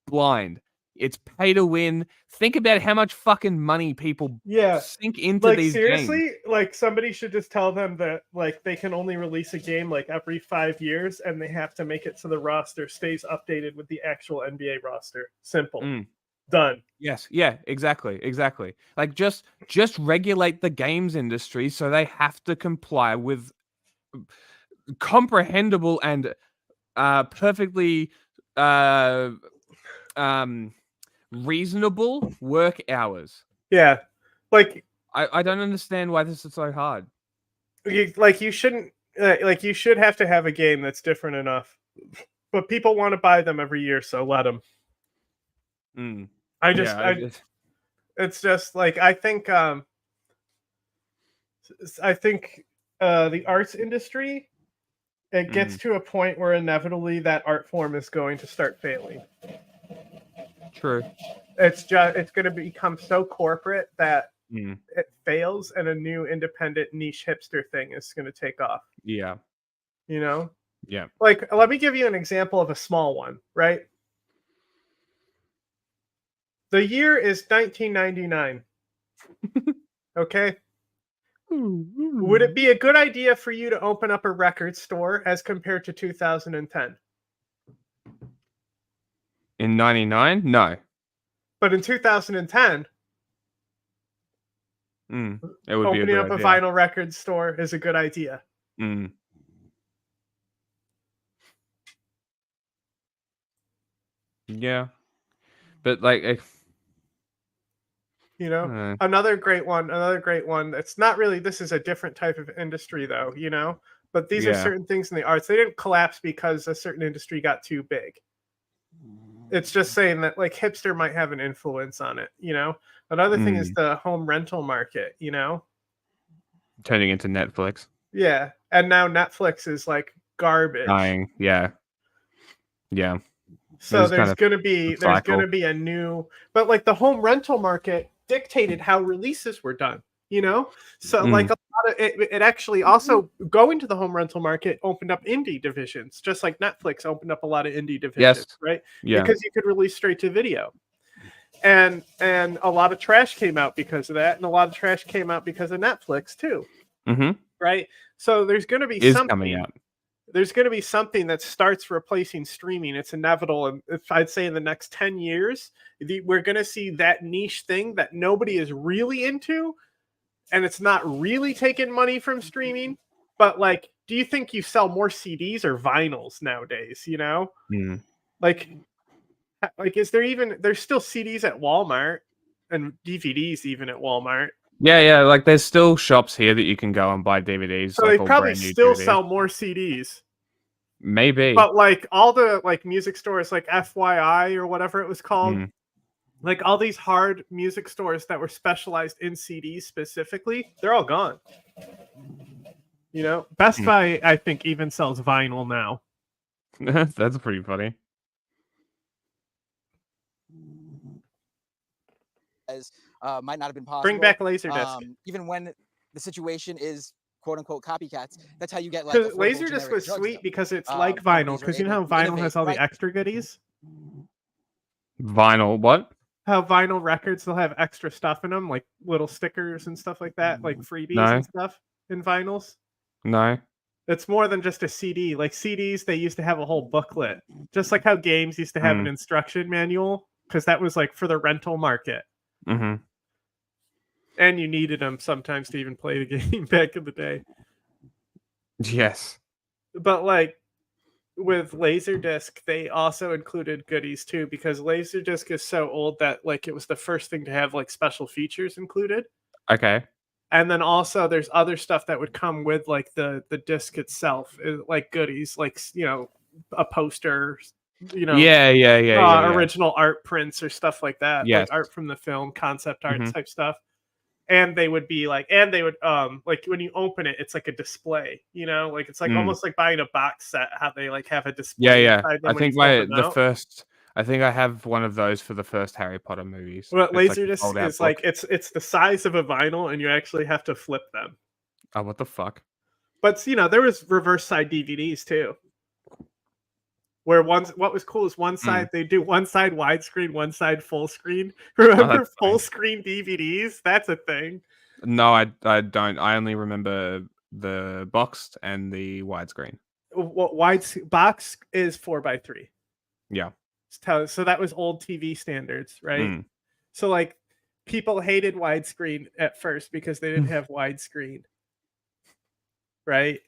blind. It's pay to win. Think about how much fucking money people sink into like these seriously, games. like somebody should just tell them that like they can only release a game like every 5 years, and they have to make it so the roster stays updated with the actual NBA roster. Simple. Done. Yes, yeah, exactly. Like just regulate the games industry so they have to comply with comprehensible and perfectly reasonable work hours. Yeah, like I don't understand why this is so hard. you shouldn't like you should have to have a game that's different enough, but people want to buy them every year, so let them. It's just like I think the arts industry it gets to a point where inevitably that art form is going to start failing. True. It's going to become so corporate that it fails, and a new independent niche hipster thing is going to take off. Yeah. You know? Yeah. Like, let me give you an example of a small one, right? The year is 1999. Okay? Would it be a good idea for you to open up a record store as compared to 2010? In 99? No. But in 2010, It would be a opening good up a idea. vinyl record store is a good idea. Yeah. But like You know, another great one. It's not really, this is a different type of industry though, you know, but these are certain things in the arts. They didn't collapse because a certain industry got too big. It's just saying that like hipster might have an influence on it, you know. Another thing is the home rental market, you know, turning into Netflix. Yeah, and now Netflix is like garbage. Dying. Yeah. So there's gonna be a new, but like the home rental market dictated how releases were done, you know. So like a lot of it actually also going to the home rental market opened up indie divisions, just like Netflix opened up a lot of indie divisions, right? Yeah. Because you could release straight to video, and a lot of trash came out because of that, and a lot of trash came out because of Netflix too, right? So there's gonna be something coming out. There's going to be something that starts replacing streaming. It's inevitable. And if I'd say in the next 10 years, we're going to see that niche thing that nobody is really into, and it's not really taking money from streaming. But like, do you think you sell more CDs or vinyls nowadays? You know, like is there's still CDs at Walmart and DVDs even at Walmart. Yeah. Like there's still shops here that you can go and buy DVDs. So like, they probably brand new still DVDs. sell more CDs. Maybe. But like all the like music stores like FYI or whatever it was called, like all these hard music stores that were specialized in CDs specifically, they're all gone. You know, Best Buy I think even sells vinyl now. That's pretty funny. Might not have been possible. Bring back Laserdisc. Even when the situation is quote unquote copycats. That's how you get like Laserdisc was sweet because it's like vinyl. Because you know how vinyl has all the extra goodies. Vinyl, what? How vinyl records they'll have extra stuff in them, like little stickers and stuff like that, like freebies and stuff in vinyls. No. It's more than just a CD. Like CDs, they used to have a whole booklet, just like how games used to have an instruction manual, because that was like for the rental market. And you needed them sometimes to even play the game back in the day. Yes. But like with Laserdisc, they also included goodies too, because Laserdisc is so old that like it was the first thing to have like special features included. Okay. And then also there's other stuff that would come with like the disc itself, like goodies, like, you know, a poster, you know, original art prints or stuff like that, like art from the film, concept art type stuff. And they would be like, like when you open it, it's like a display, you know, like it's like almost like buying a box set, how they like have a display. I think I think I have one of those for the first Harry Potter movies. Well, Laserdisc is like it's the size of a vinyl, and you actually have to flip them. Oh, what the fuck! But you know, there was reverse side DVDs too, where what was cool is one side they do one side widescreen, one side full screen. Remember full screen DVDs? That's a thing. No, I don't. I only remember the boxed and the widescreen. Box is 4:3. Yeah. So that was old TV standards, right? So like people hated widescreen at first because they didn't have widescreen, right?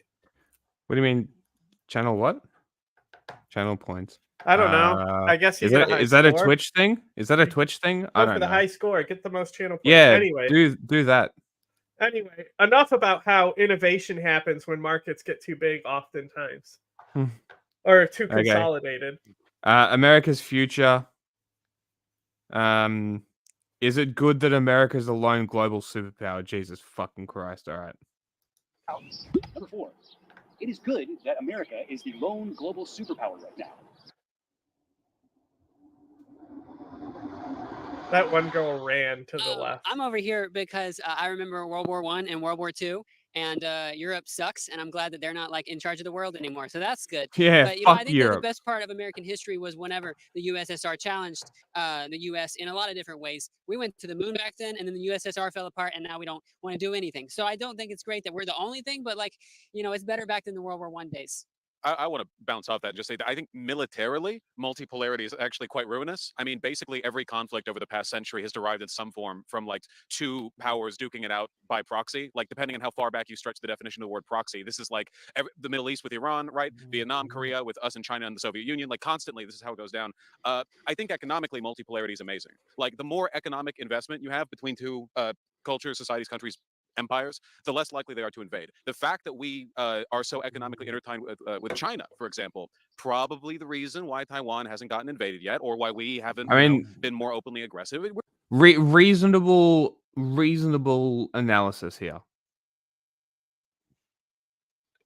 What do you mean? Channel what? Channel points. I don't know. I guess is that a Twitch thing? Is that a Twitch thing? I don't know. For the high score, get the most channel points. Yeah. Anyway, do that. Anyway, enough about how innovation happens when markets get too big, oftentimes, or too consolidated. America's future. Is it good that America's the lone global superpower? Jesus fucking Christ! All right. Number 4. It is good that America is the lone global superpower right now. That one girl ran to the left. I'm over here because I remember World War I and World War II, and Europe sucks, and I'm glad that they're not like in charge of the world anymore. So that's good. Yeah, But you know, I fuck think that the Europe. best part of American history was whenever the USSR challenged the US in a lot of different ways. We went to the moon back then, and then the USSR fell apart, and now we don't want to do anything. So I don't think it's great that we're the only thing, but like, you know, it's better back than the World War I days. I want to bounce off that and just say that I think militarily, multipolarity is actually quite ruinous. I mean, basically every conflict over the past century has derived in some form from like two powers duking it out by proxy. Like depending on how far back you stretch the definition of the word proxy, this is like the Middle East with Iran, right? Vietnam, Korea with us and China and the Soviet Union. Like constantly, this is how it goes down. I think economically, multipolarity is amazing. Like the more economic investment you have between two cultures, societies, countries, empires, the less likely they are to invade. The fact that we are so economically intertwined with China, for example, probably the reason why Taiwan hasn't gotten invaded yet, or why we haven't been more openly aggressive. Reasonable analysis here.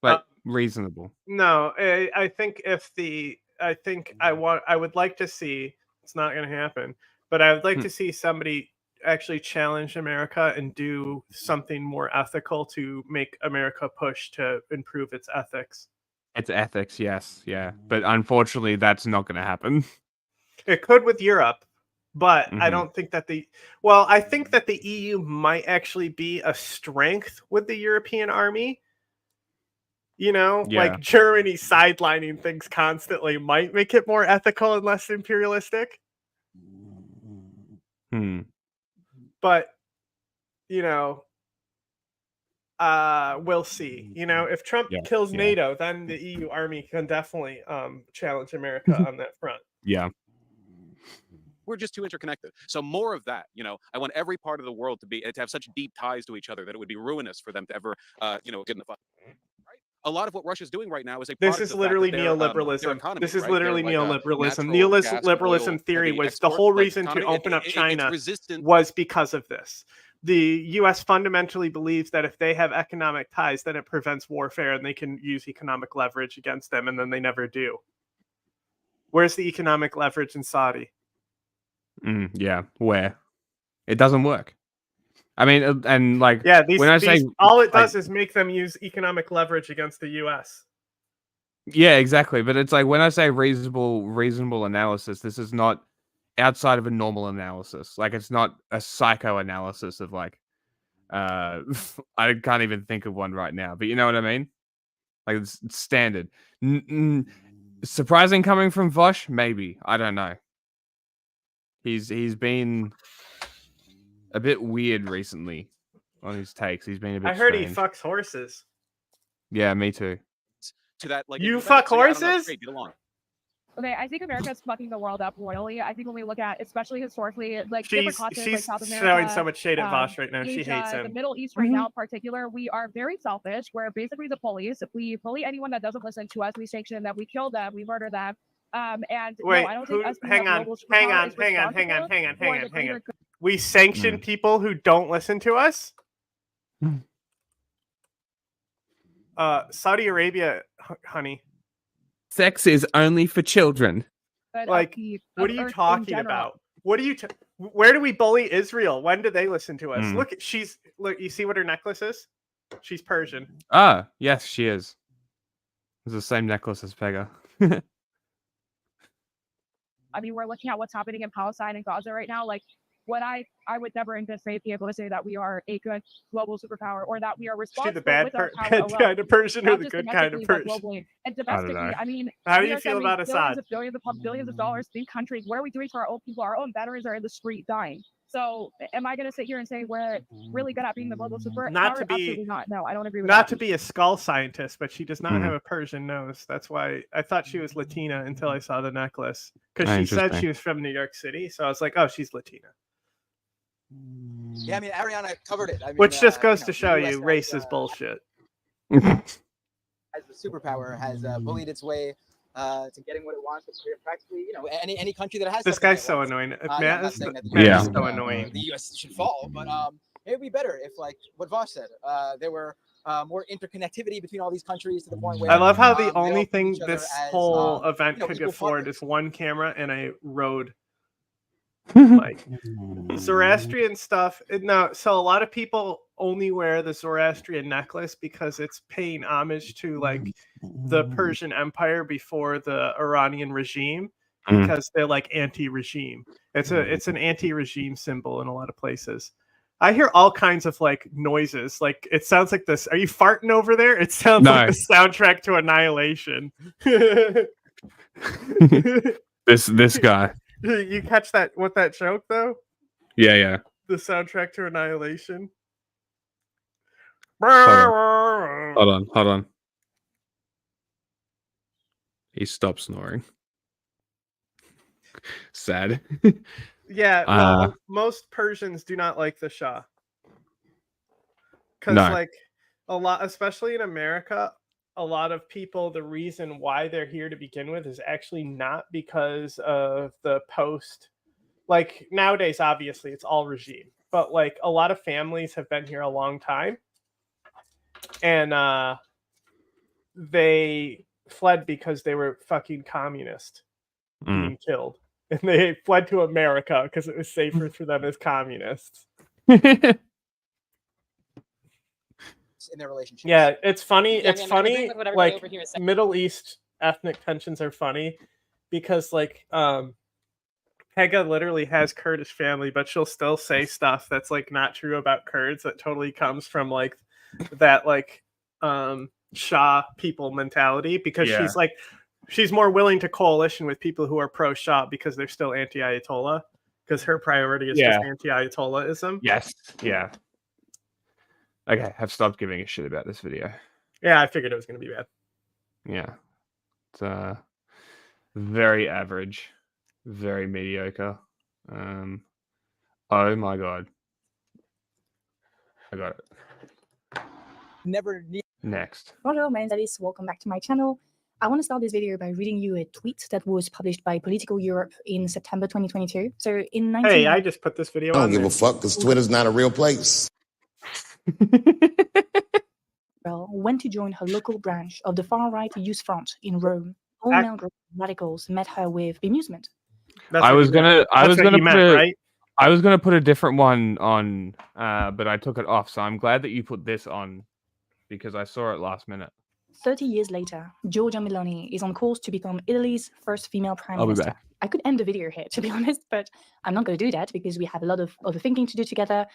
Like reasonable. No, I think I would like to see. It's not going to happen, but I would like to see somebody actually challenge America and do something more ethical to make America push to improve its ethics. It's ethics, yes, yeah, but unfortunately, that's not going to happen. It could with Europe, but I don't think that I think that the EU might actually be a strength with the European army. You know, like Germany sidelining things constantly might make it more ethical and less imperialistic. But, you know, we'll see. You know, if Trump kills NATO, then the EU army can definitely challenge America on that front. Yeah. We're just too interconnected. So more of that, you know, I want every part of the world to have such deep ties to each other that it would be ruinous for them to ever, get in the fight. Right? A lot of what Russia's doing right now is This is literally neoliberalism. This is literally neoliberalism. Neoliberalism theory was the whole reason to open up China was because of this. The U.S. fundamentally believes that if they have economic ties, then it prevents warfare and they can use economic leverage against them, and then they never do. Where's the economic leverage in Saudi? Yeah, where? It doesn't work. I mean, and like, all it does is make them use economic leverage against the U.S. Yeah, exactly. But it's like when I say reasonable analysis, this is not outside of a normal analysis. Like it's not a psychoanalysis of like, I can't even think of one right now. But you know what I mean? Like it's standard. Surprising coming from Vosh? Maybe. I don't know. He's been a bit weird recently on his takes. He's been a bit. I heard strange. he fucks horses. Yeah, me too. To that, like you fuck horses? Great, get along. Okay, I think America's fucking the world up royally. I think when we look at, especially historically, like different continents like South America, throwing so much shade at Vosh right now. Asia, she hates him. The Middle East right now in particular, we are very selfish. We're basically the police. If we bully anyone that doesn't listen to us, we sanction them, we kill them, we murder them. And wait, no, I don't think us hang on. We sanction people who don't listen to us? Saudi Arabia, honey. Sex is only for children. Like, what are you talking about? What are you? Where do we bully Israel? When do they listen to us? Look, look. You see what her necklace is? She's Persian. Ah, yes, she is. It's the same necklace as Pega. I mean, we're looking at what's happening in Palestine and Gaza right now. Like, what I would never in good faith be able to say that we are a good global superpower or that we are responsible. Is she the bad kind of Persian or the good kind of Persian? And domestically, I mean, how do you feel about Assad? Billions of dollars in countries. What are we doing for our own people? Our own veterans are in the street dying. So, am I going to sit here and say we're really good at being the global superpower? Absolutely not. No, I don't agree with that. Not to be a skull scientist, but she does not have a Persian nose. That's why I thought she was Latina until I saw the necklace. Because she said she was from New York City, so I was like, oh, she's Latina. Yeah, I mean, Ariana covered it. I mean, which just goes to show you, race is bullshit. As the superpower has bullied its way to getting what it wants. Practically, you know, any country that has this guy's so annoying. Matt is so annoying. The U.S. should fall, but it would be better if, like what Vosh said, there were more interconnectivity between all these countries to the point where I love how the they all only see thing each other this as, whole event you know, could equal afford partners. is one camera and a Rode mic. Zoroastrian stuff. No, so a lot of people only wear the Zoroastrian necklace because it's paying homage to like the Persian Empire before the Iranian regime, because they're like anti-regime. It's an anti-regime symbol in a lot of places. I hear all kinds of like noises. Like it sounds like this. Are you farting over there? It sounds like the soundtrack to Annihilation. This guy. You catch that? What that joke though? Yeah. The soundtrack to Annihilation. Hold on. He stopped snoring. Sad. Yeah, well, most Persians do not like the Shah. Because, like, a lot, especially in America, a lot of people, the reason why they're here to begin with is actually not because of the post. Like, nowadays, obviously, it's all regime. But, like, a lot of families have been here a long time. And they fled because they were fucking communist being killed. And they fled to America because it was safer for them as communists. In their relationship. Yeah, it's funny. Yeah, It's I mean, funny. agreeing with what everybody Like over here is saying. Middle East ethnic tensions are funny because, like, Pega literally has Kurdish family, but she'll still say stuff that's like not true about Kurds that totally comes from like that like Shah people mentality, because she's more willing to coalition with people who are pro Shah because they're still anti-Ayatollah, because her priority is just anti-Ayatollahism. Yes. Yeah. Okay, I've stopped giving a shit about this video. Yeah, I figured it was going to be bad. Yeah. It's very average, very mediocre. Oh my god. I got it. Never need. Next. Bonjour, my name is Alice. Welcome back to my channel. I want to start this video by reading you a tweet that was published by Political Europe in September 2022. So in 19... Hey, I just put this video on. I don't give a fuck because Twitter's not a real place. Went to join her local branch of the far-right Youth Front in Rome. All male group of radicals met her with bemusement. I was gonna put a different one on, but I took it off. So I'm glad that you put this on because I saw it last minute. 30 years later, Giorgia Meloni is on course to become Italy's first female prime minister. back. I could end the video here, to be honest, but I'm not going to do that because we have a lot of other thinking to do together.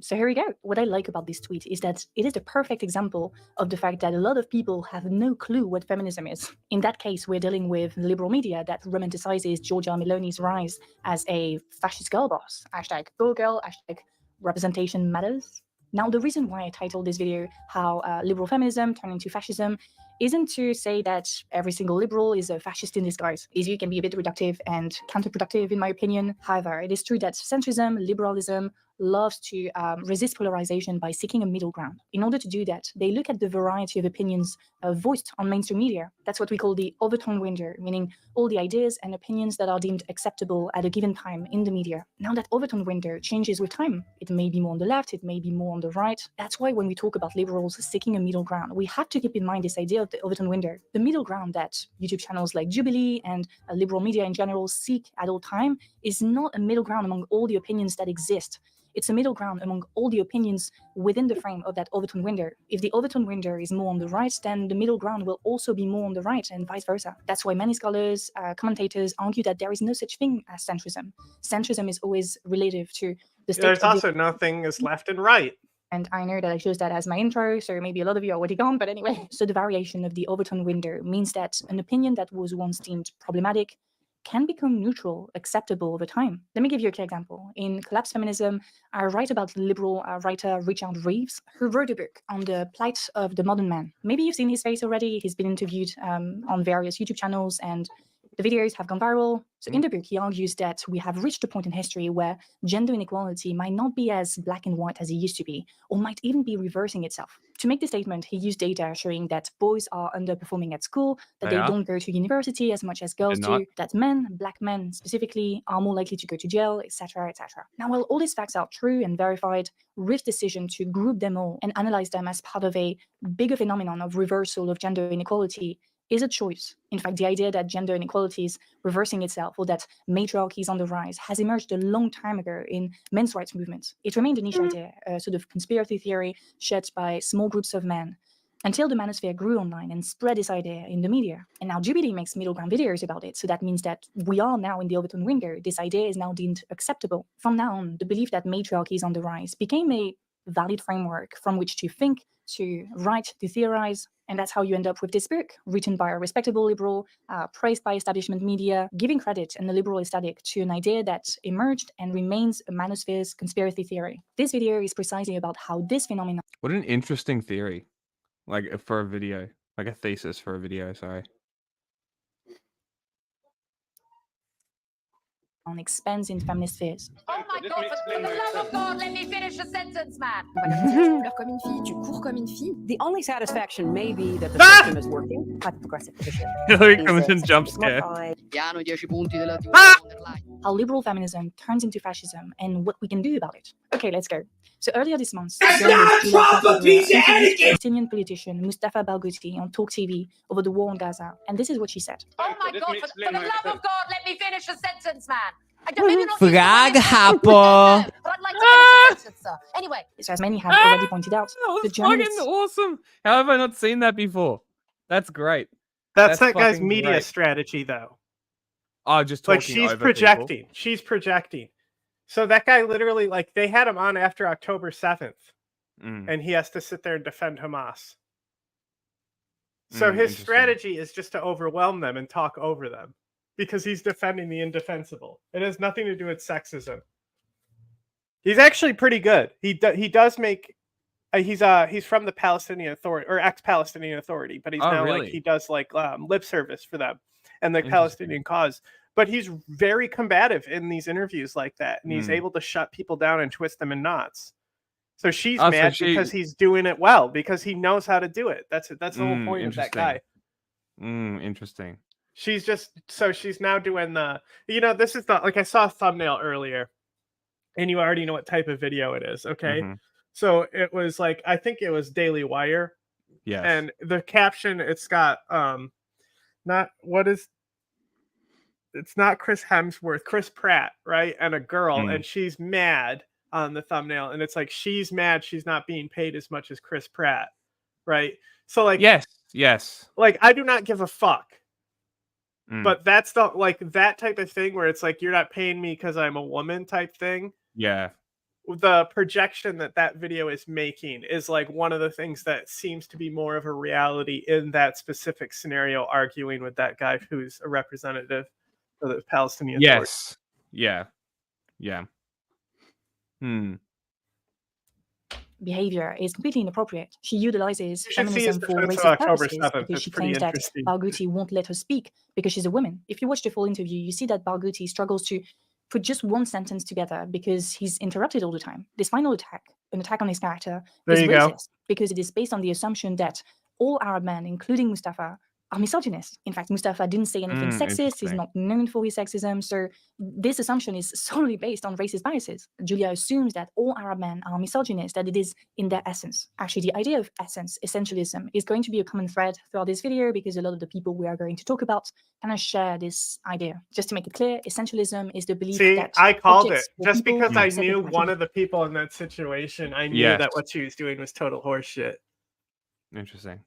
So here we go. What I like about this tweet is that it is the perfect example of the fact that a lot of people have no clue what feminism is. In that case, we're dealing with liberal media that romanticizes Giorgia Meloni's rise as a fascist girl boss. Hashtag go girl, hashtag representation matters. Now, the reason why I titled this video how liberal feminism turned into fascism isn't to say that every single liberal is a fascist in disguise. It can be a bit reductive and counterproductive in my opinion. However, it is true that centrism, liberalism, loves to resist polarization by seeking a middle ground. In order to do that, they look at the variety of opinions voiced on mainstream media. That's what we call the overtone window, meaning all the ideas and opinions that are deemed acceptable at a given time in the media. Now that overtone window changes with time. It may be more on the left, it may be more on the right. That's why when we talk about liberals seeking a middle ground, we have to keep in mind this idea of the overtone window. The middle ground that YouTube channels like Jubilee and liberal media in general seek at all time is not a middle ground among all the opinions that exist. It's a middle ground among all the opinions within the frame of that overtone window. If the overtone window is more on the right, then the middle ground will also be more on the right and vice versa. That's why many scholars, commentators argue that there is no such thing as centrism. Centrism is always relative to the state. There's also nothing as left and right. And I know that I chose that as my intro, so maybe a lot of you are already gone, but anyway. So the variation of the overtone window means that an opinion that was once deemed problematic can become neutral, acceptable over time. Let me give you a clear example. In Collapse Feminism, I write about liberal writer Richard Reeves, who wrote a book on the plight of the modern man. Maybe you've seen his face already. He's been interviewed on various YouTube channels, and The videos have gone viral. So in the book, he argues that we have reached a point in history where gender inequality might not be as black and white as it used to be, or might even be reversing itself. To make the statement, he used data showing that boys are underperforming at school, that they don't go to university as much as girls do, that men, black men specifically, are more likely to go to jail, etc., etc. Now, while all these facts are true and verified, Riff's decision to group them all and analyze them as part of a bigger phenomenon of reversal of gender inequality is a choice. In fact, the idea that gender inequality is reversing itself or that matriarchy is on the rise has emerged a long time ago in men's rights movements. It remained a niche idea, a sort of conspiracy theory shared by small groups of men, until the manosphere grew online and spread this idea in the media. And now Jubilee makes middle ground videos about it, so that means that we are now in the Overton window. This idea is now deemed acceptable. From now on, the belief that matriarchy is on the rise became a valid framework from which to think, to write, to theorize, and that's how you end up with this book, written by a respectable liberal, praised by establishment media, giving credit and a liberal aesthetic to an idea that emerged and remains a manosphere's conspiracy theory. This video is precisely about how this phenomenon... What an interesting theory. Like, for a video. Like a thesis for a video, sorry. expands in feminist spheres. Oh my God, for the love of God, let me finish the sentence, man. Tu pleures comme une fille, tu cours comme une fille. The only satisfaction may be that the system is working. Type of progressive position. Hillary Clinton jump scare. How liberal feminism turns into fascism and what we can do about it. Okay, let's go. So earlier this month, Palestinian politician Mustafa Barghouti on Talk TV over the war on Gaza, and this is what she said. Oh my God, for the love of God, let me finish the sentence, man. I don't maybe not Frag Hapo. but I'd like to finish the sentence, sir. Anyway. So as many have already pointed out, that was fucking awesome. How have I not seen that before? That's great. That's that guy's media strategy, though. Oh, just talking like she's over projecting. people. She's projecting. So that guy literally, like, they had him on after October 7th, and he has to sit there and defend Hamas. So his strategy is just to overwhelm them and talk over them, because he's defending the indefensible. It has nothing to do with sexism. He's actually pretty good. He does make. He's from the Palestinian Authority or ex-Palestinian Authority, but he's now like he does like lip service for them and the Palestinian cause. But he's very combative in these interviews like that, and he's able to shut people down and twist them in knots. So she's mad because he's doing it well, because he knows how to do it. That's the whole point of that guy. Interesting. She's now doing the, this is like I saw a thumbnail earlier, and you already know what type of video it is. Okay. So it was like, I think it was Daily Wire. Yeah. And the caption, it's got, it's not Chris Hemsworth, Chris Pratt, right? And a girl, and she's mad on the thumbnail. And it's like, she's mad she's not being paid as much as Chris Pratt, right? So like, yes. Like, I do not give a fuck. But that's the, like, that type of thing where it's like, you're not paying me because I'm a woman type thing. Yeah. The projection that video is making is like one of the things that seems to be more of a reality in that specific scenario, arguing with that guy who's a representative of the Palestinian Authority. Yes. Yeah. Behavior is completely inappropriate. She utilizes feminism for racist purposes because she claims that Barghouti won't let her speak because she's a woman. If you watch the full interview, you see that Barghouti struggles to put just one sentence together because he's interrupted all the time. This final attack, an attack on his character, is racist because it is based on the assumption that all Arab men, including Mustafa, are misogynist. In fact, Mustafa didn't say anything sexist. He's not known for his sexism. So this assumption is solely based on racist biases. Julia assumes that all Arab men are misogynist, that it is in their essence. Actually, the idea of essence, essentialism, is going to be a common thread throughout this video because a lot of the people we are going to talk about kind of share this idea. Just to make it clear, essentialism is the belief that I called it. Just because I knew one of the people in that situation, I knew that what she was doing was total horseshit. Interesting.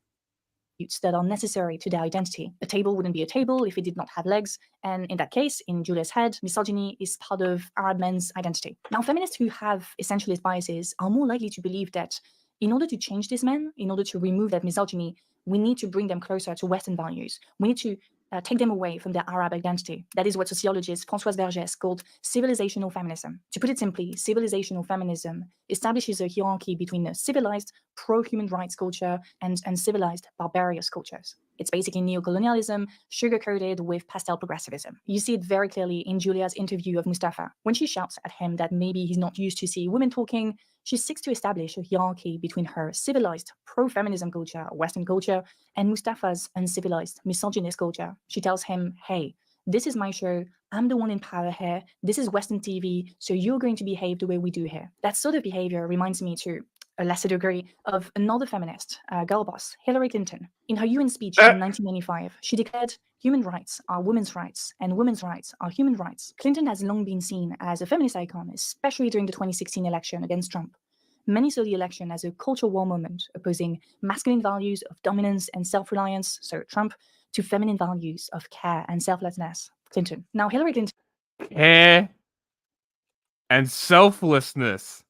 That are necessary to their identity. A table wouldn't be a table if it did not have legs, and in that case, in Julia's head, misogyny is part of Arab men's identity. Now, feminists who have essentialist biases are more likely to believe that in order to change these men, in order to remove that misogyny, we need to bring them closer to Western values. We need to take them away from their Arab identity. That is what sociologist Françoise Vergès called civilizational feminism. To put it simply, civilizational feminism establishes a hierarchy between a civilized pro-human rights culture and civilized barbarous cultures. It's basically neocolonialism, sugar-coated with pastel progressivism. You see it very clearly in Julia's interview of Mustafa. When she shouts at him that maybe he's not used to see women talking, she seeks to establish a hierarchy between her civilized, pro-feminism culture, Western culture, and Mustafa's uncivilized, misogynist culture. She tells him, hey, this is my show, I'm the one in power here, this is Western TV, so you're going to behave the way we do here. That sort of behavior reminds me to a lesser degree of another feminist, girl boss, Hillary Clinton. In her UN speech in 1995, she declared, human rights are women's rights, and women's rights are human rights. Clinton has long been seen as a feminist icon, especially during the 2016 election against Trump. Many saw the election as a culture war moment, opposing masculine values of dominance and self-reliance, so Trump, to feminine values of care and selflessness, Clinton. Now, Hillary Clinton... Care and selflessness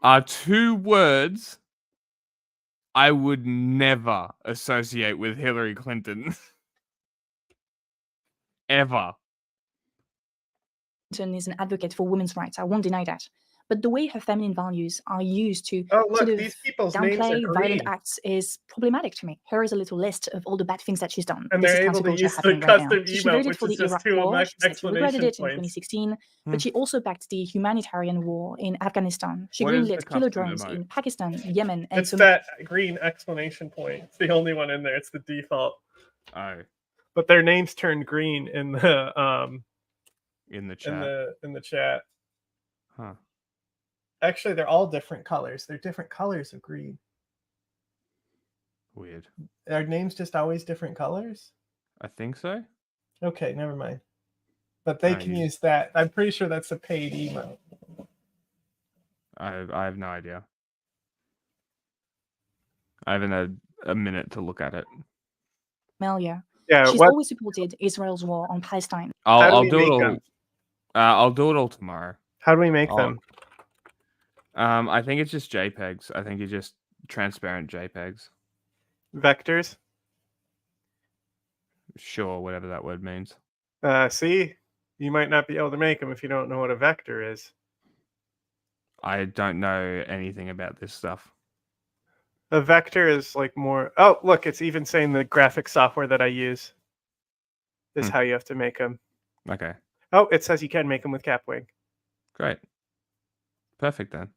are two words I would never associate with Hillary Clinton. Ever. Clinton is an advocate for women's rights. I won't deny that. But the way her feminine values are used to sort of these people's names are downplay violent green. acts is problematic to me. Here is a little list of all the bad things that she's done. And This is they're able to counterculture use the happening right now. custom So she emote, voted which for is the just Iraq two War. She said she regretted it in exclamation points. 2016, but she also backed the humanitarian war in Afghanistan. She What is the greenlit custom killer drones emote? in Pakistan, Yemen, and It's Somalia. that green exclamation point. It's the only one in there. It's the default. Oh. But their names turned green in the chat. in the chat. Huh. Actually, they're all different colors. They're different colors of green. Weird. Are names just always different colors? I think so. Okay, never mind. But they can use that. I'm pretty sure that's a paid emote. I have no idea. I haven't had a minute to look at it. Yeah, she's what- always supported Israel's war on Palestine. I'll do it all. I'll do it all tomorrow. How do we make them? I think it's just JPEGs. I think it's just transparent JPEGs. Vectors? Sure, whatever that word means. See? You might not be able to make them if you don't know what a vector is. I don't know anything about this stuff. A vector is like more... Oh, look, it's even saying the graphic software that I use is how you have to make them. Okay. Oh, it says you can make them with Capwing. Great. Perfect then.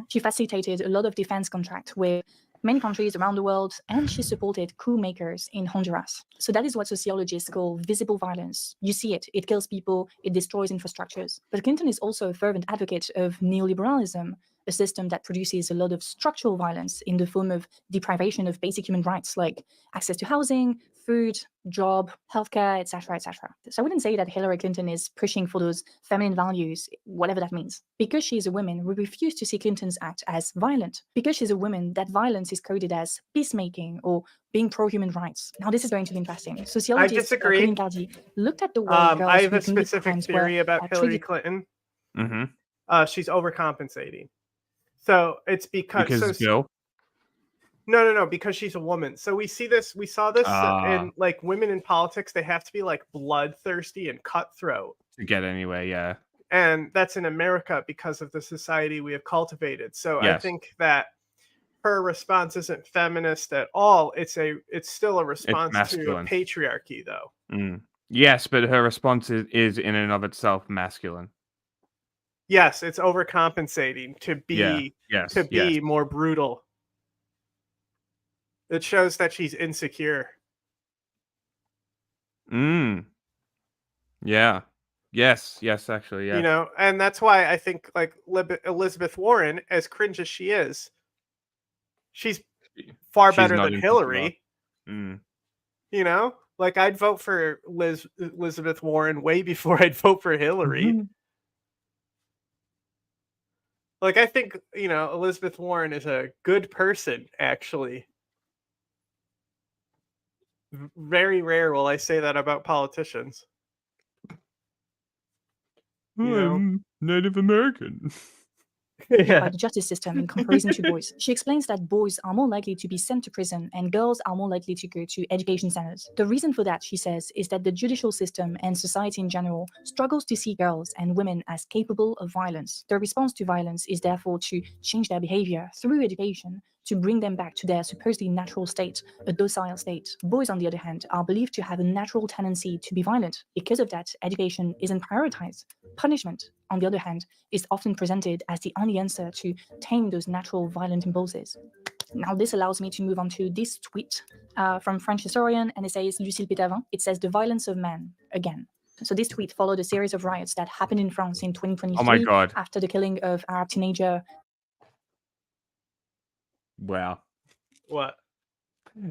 She facilitated a lot of defense contracts with many countries around the world, and she supported coup makers in Honduras. So that is what sociologists call visible violence. You see it. It kills people. It destroys infrastructures. But Clinton is also a fervent advocate of neoliberalism, a system that produces a lot of structural violence in the form of deprivation of basic human rights like access to housing, food, job, healthcare, etc., etc. So I wouldn't say that Hillary Clinton is pushing for those feminine values, whatever that means. Because she is a woman, we refuse to see Clinton's act as violent. Because she's a woman, that violence is coded as peacemaking or being pro-human rights. Now, this is going to be interesting. Sociologist disagree. Colleen Gardy looked at the way girls I have who a commit specific crimes theory were about Hillary treated- Clinton. Mm-hmm. She's overcompensating. So it's because Bill? No, because she's a woman. So we saw this in like women in politics. They have to be like bloodthirsty and cutthroat To get anywhere, yeah. and that's in America because of the society we have cultivated. So I Yes. think that her response isn't feminist at all. It's still a response to a masculine. patriarchy, though. Mm. Yes, but her response is in and of itself masculine. Yes, it's overcompensating to be more brutal. It shows that she's insecure. Yeah. Yes, actually, yeah. You know, and that's why I think like Elizabeth Warren, as cringe as she is, she's far better not than insecure. Hillary. Mm. You know, like I'd vote for Elizabeth Warren way before I'd vote for Hillary. Like I think, you know, Elizabeth Warren is a good person, actually. Very rare will I say that about politicians. You know? I'm Native American. by the justice system in comparison to boys. She explains that boys are more likely to be sent to prison and girls are more likely to go to education centers. The reason for that, she says, is that the judicial system and society in general struggles to see girls and women as capable of violence. The response to violence is therefore to change their behavior through education to bring them back to their supposedly natural state, a docile state. Boys, on the other hand, are believed to have a natural tendency to be violent. Because of that, education isn't prioritized. Punishment, on the other hand, is often presented as the only answer to tame those natural violent impulses. Now, this allows me to move on to this tweet from French historian, and it says, Lucille Pétavin. It says, the violence of man, again. So this tweet followed a series of riots that happened in France in 2023 Oh my God. after the killing of Arab teenager. Wow. What?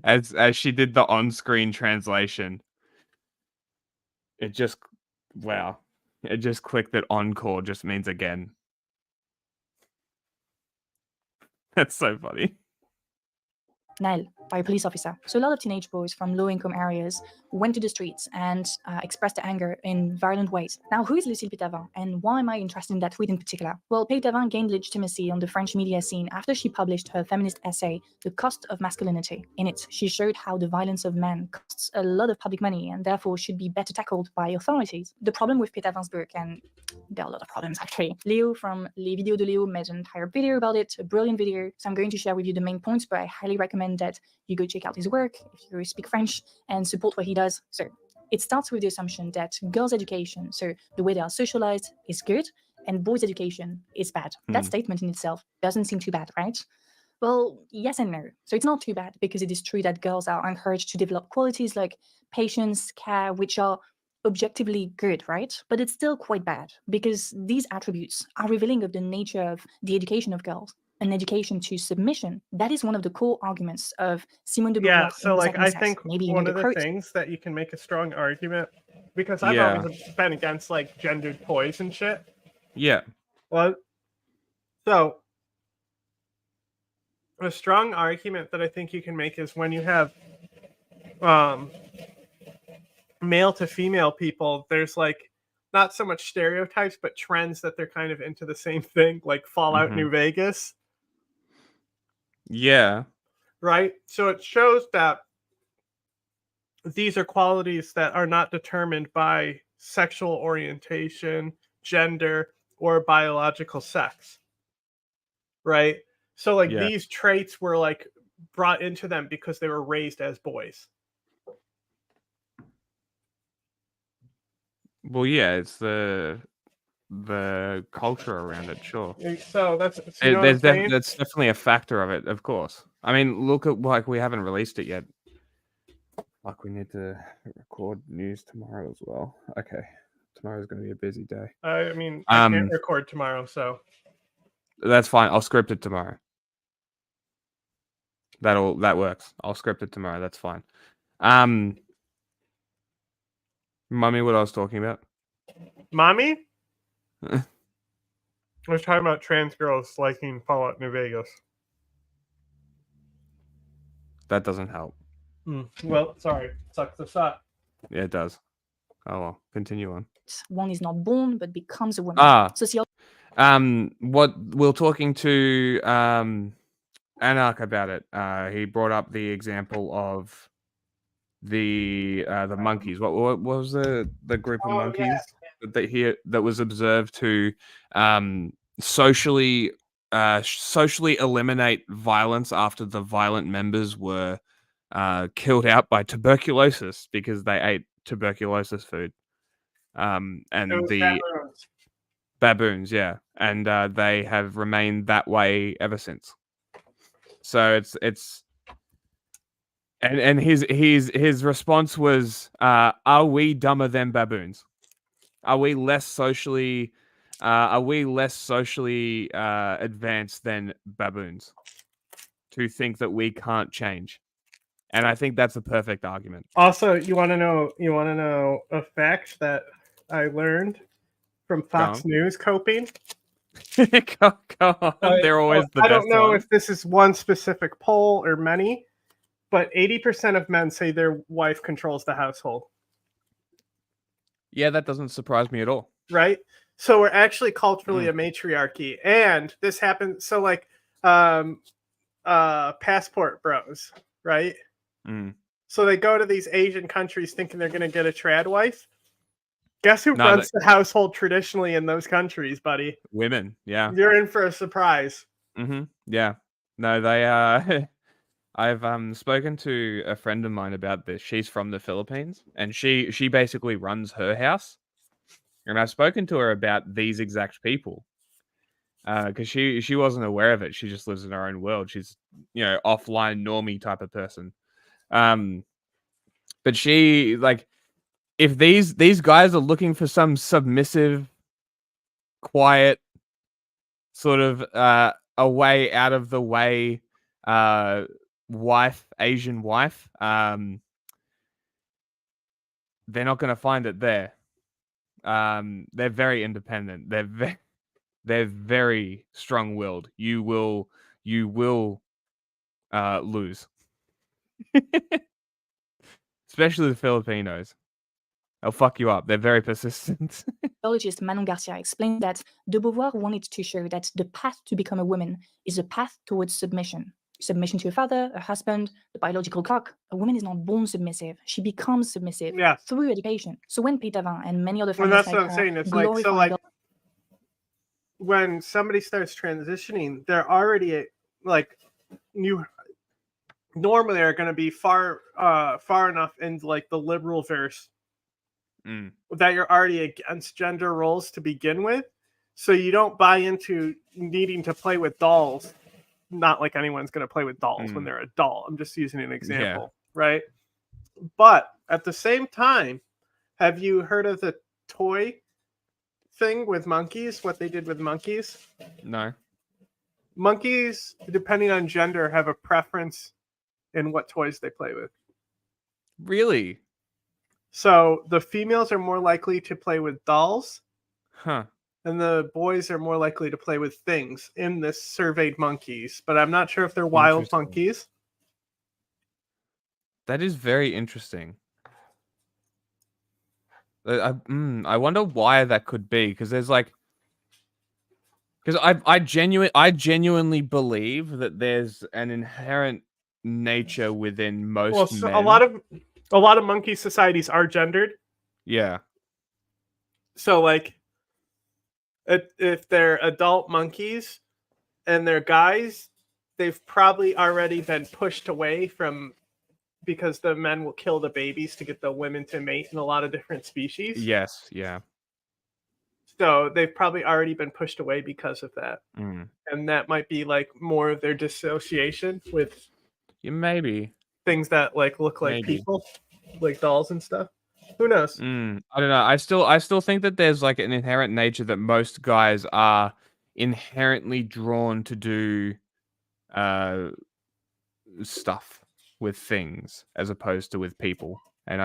As she did the on-screen translation, it just clicked that encore just means again. That's so funny. Nail by a police officer. So a lot of teenage boys from low-income areas went to the streets and expressed their anger in violent ways. Now, who is Lucille Pétavin, and why am I interested in that tweet in particular? Well, Pétavin gained legitimacy on the French media scene after she published her feminist essay, The Cost of Masculinity. In it, she showed how the violence of men costs a lot of public money and therefore should be better tackled by authorities. The problem with Pétavin's book, and there are a lot of problems actually. Leo from Les Vidéos de Leo made an entire video about it, a brilliant video. So I'm going to share with you the main points, but I highly recommend that you go check out his work if you speak French and support what he does. So it starts with the assumption that girls' education, so the way they are socialized, is good, and boys' education is bad. That statement in itself doesn't seem too bad, right? Well, yes and no. So it's not too bad because it is true that girls are encouraged to develop qualities like patience, care, which are objectively good, right? But it's still quite bad because these attributes are revealing of the nature of the education of girls. An education to submission. That is one of the core arguments of Simone de Beauvoir. Yeah, so in like Second I Sex. think Maybe you one know of the the quote. things that you can make a strong argument, because I've Yeah. always been against like gendered toys and shit. Yeah. Well, so a strong argument that I think you can make is when you have male to female people, there's like not so much stereotypes, but trends that they're kind of into the same thing, like Fallout New Vegas. Yeah. Right? So it shows that these are qualities that are not determined by sexual orientation, gender, or biological sex. Right? So like Yeah. these traits were like brought into them because they were raised as boys. Well, yeah, it's the culture around it, sure. So that's you know what I'm There's saying? that's definitely a factor of it, of course. I mean, look at like we haven't released it yet. Like we need to record news tomorrow as well. Okay, tomorrow's going to be a busy day. I mean, I can't record tomorrow, so That's fine. I'll script it tomorrow. That works. I'll script it tomorrow. That's fine. Remind me what I was talking about. Mommy? I was talking about trans girls liking Fallout New Vegas. That doesn't help. Well, sorry. Sucks to suck. Yeah, it does. Oh well. Continue on. One is not born but becomes a woman. What we're talking to Anarch about it. He brought up the example of the monkeys. What was the group of monkeys that was observed to socially eliminate violence after the violent members were killed out by tuberculosis because they ate tuberculosis food. And the baboons, yeah, and they have remained that way ever since. So it's and his response was, "Are we dumber than baboons? Are we less socially advanced than baboons to think that we can't change?" And I think that's a perfect argument. Also, you want to know a fact that I learned from Fox News coping? Go on. They're always the best. I don't know ones. if this is one specific poll or many, but 80% of men say their wife controls the household. Yeah, that doesn't surprise me at all. Right? So we're actually culturally a matriarchy. And this happens, so like passport bros, right? So they go to these Asian countries thinking they're going to get a trad wife. Guess who runs the household traditionally in those countries, buddy? Women, yeah. You're in for a surprise. Yeah. No, they I've spoken to a friend of mine about this. She's from the Philippines, and she basically runs her house. And I've spoken to her about these exact people, because she wasn't aware of it. She just lives in her own world. She's offline normie type of person. But she like if these guys are looking for some submissive, quiet sort of a way out of the way Asian wife, they're not going to find it there. They're very independent. They're very strong-willed. You will lose. Especially the Filipinos. They'll fuck you up. They're very persistent. Biologist Manon Garcia explained that de Beauvoir wanted to show that the path to become a woman is a path towards submission. Submission to a father, a husband, the biological clock. A woman is not born submissive. She becomes submissive through education. So when Pétavin and many other Well, that's feminists what I'm saying. It's like, so like when somebody starts transitioning, they're already like normally are going to be far enough into like the liberal verse that you're already against gender roles to begin with, so you don't buy into needing to play with dolls. Not like anyone's going to play with dolls when they're a doll. I'm just using an example, right? But at the same time, have you heard of the toy thing with monkeys? What they did with monkeys? No. Monkeys, depending on gender, have a preference in what toys they play with. Really? So the females are more likely to play with dolls. Huh. And the boys are more likely to play with things in this surveyed monkeys. But I'm not sure if they're wild monkeys. That is very interesting. I wonder why that could be, because there's like, because I genuinely believe that there's an inherent nature within most men. A lot of monkey societies are gendered. Yeah. So like, if they're adult monkeys and they're guys, they've probably already been pushed away from, because the men will kill the babies to get the women to mate in a lot of different species. Yes, yeah. So they've probably already been pushed away because of that. And that might be like more of their dissociation with maybe things that like look like people, like dolls and stuff. Who knows? I don't know. I still think that there's like an inherent nature that most guys are inherently drawn to do stuff with things as opposed to with people, and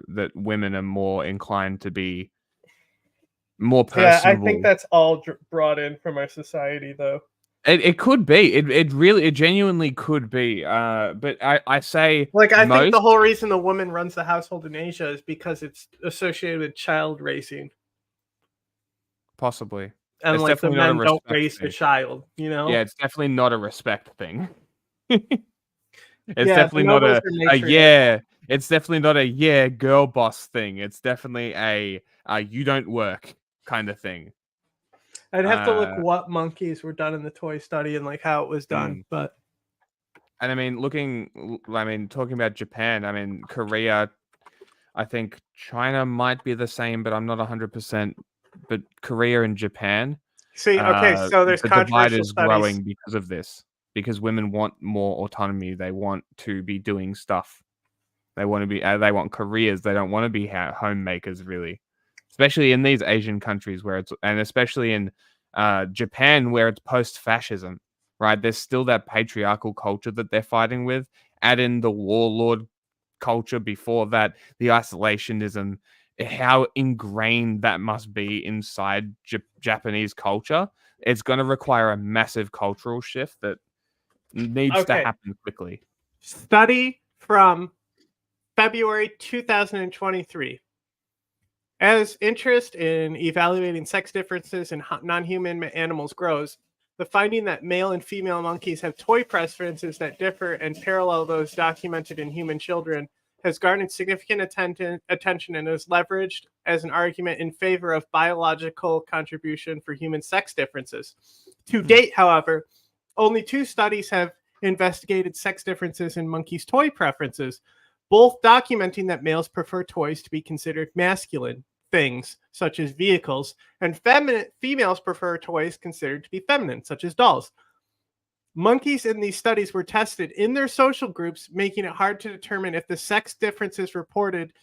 that women are more inclined to be more personable. Yeah, I think that's all brought in from our society, though. It could be. It genuinely could be. But I say, like, I think the whole reason the woman runs the household in Asia is because it's associated with child raising. Possibly. And it's like the men don't raise thing. the child, you know? Yeah, it's definitely not a respect thing. It's definitely not it's definitely not a girl boss thing. It's definitely a you don't work kind of thing. I'd have to look what monkeys were done in the toy study and like how it was done, but and I mean talking about Japan, I mean Korea, I think China might be the same, but I'm not 100%. But Korea and Japan, see, okay, so there's the divide controversial is studies growing because of this. Because women want more autonomy, they want to be doing stuff. They want to be. They want careers. They don't want to be homemakers, really. Especially in these Asian countries where it's, and especially in Japan where it's post-fascism, right? There's still that patriarchal culture that they're fighting with. Add in the warlord culture before that, the isolationism, how ingrained that must be inside Japanese culture. It's going to require a massive cultural shift that needs to happen quickly. Study from February 2023. As interest in evaluating sex differences in non-human animals grows, the finding that male and female monkeys have toy preferences that differ and parallel those documented in human children has garnered significant attention and is leveraged as an argument in favor of biological contribution for human sex differences. To date, however, Only 2 studies have investigated sex differences in monkeys' toy preferences, both documenting that males prefer toys to be considered masculine things, such as vehicles, and females prefer toys considered to be feminine, such as dolls. Monkeys in these studies were tested in their social groups, making it hard to determine if the sex differences reported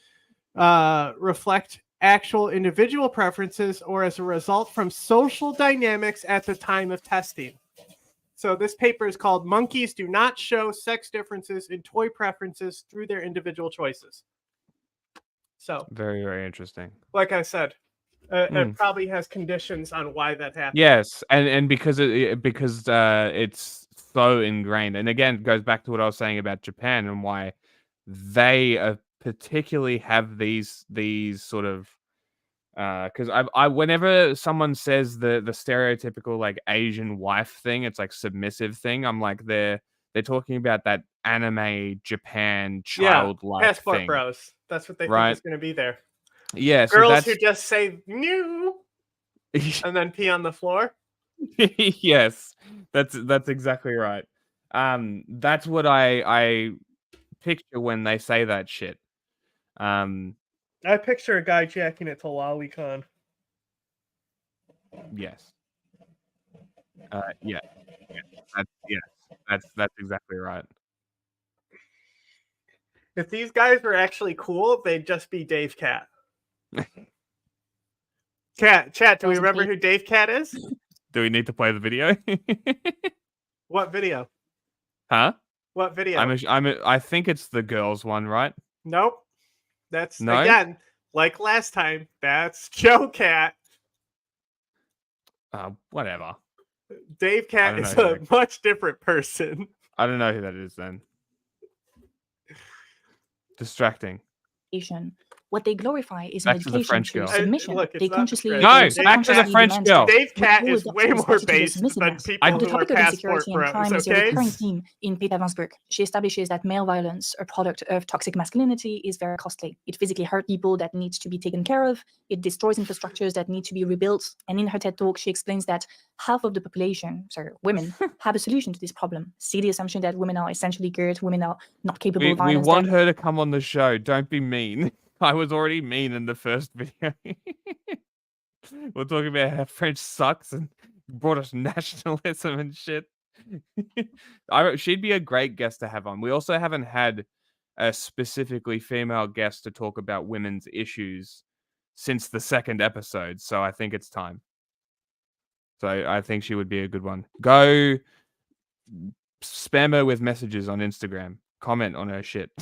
reflect actual individual preferences or as a result from social dynamics at the time of testing. So this paper is called "Monkeys Do Not Show Sex Differences in Toy Preferences Through Their Individual Choices." So Very, very interesting. like I said, it probably has conditions on why that happened. Yes, and because it's so ingrained, and again, it goes back to what I was saying about Japan and why they particularly have these sort of because I whenever someone says the stereotypical like Asian wife thing, it's like submissive thing. I'm like they're talking about that anime Japan childlike passport thing, bros. That's what they right? think is going to be there. Yeah, so Girls that's who just say "new" and then pee on the floor. yes, that's exactly right. That's what I picture when they say that shit. I picture a guy jacking it to lolicon. Yes. Yeah. That's exactly right. If these guys were actually cool, they'd just be Dave Cat. Chat, do we remember who Dave Cat is? Do we need to play the video? What video? Huh? What video? I think it's the girls one, right? Nope. That's No? again, like last time, that's Joe Cat. Whatever. Dave Cat don't is know a much different person. I don't know who that is then. Distracting. What they glorify is Back an to the education French to girl. submission. Look, it's They not consciously distracting. No, back to the French demand girl. Dave Cat with is all way the more attitude of based than submissiveness. people On the who are topic of passport insecurity and crime bros, is a okay? recurring theme in Peter Vansberg. She establishes that male violence, a product of toxic masculinity, is very costly. It physically hurts people that need to be taken care of. It destroys infrastructures that need to be rebuilt. And in her TED Talk, she explains that half of the population, women, have a solution to this problem. See the assumption that women are essentially good, women are not capable of We violence. want her to come on the show. Don't be mean. I was already mean in the first video. We're talking about how French sucks and brought us nationalism and shit. She'd be a great guest to have on. We also haven't had a specifically female guest to talk about women's issues since the second episode, so I think it's time. So I think she would be a good one. Go spam her with messages on Instagram. Comment on her shit.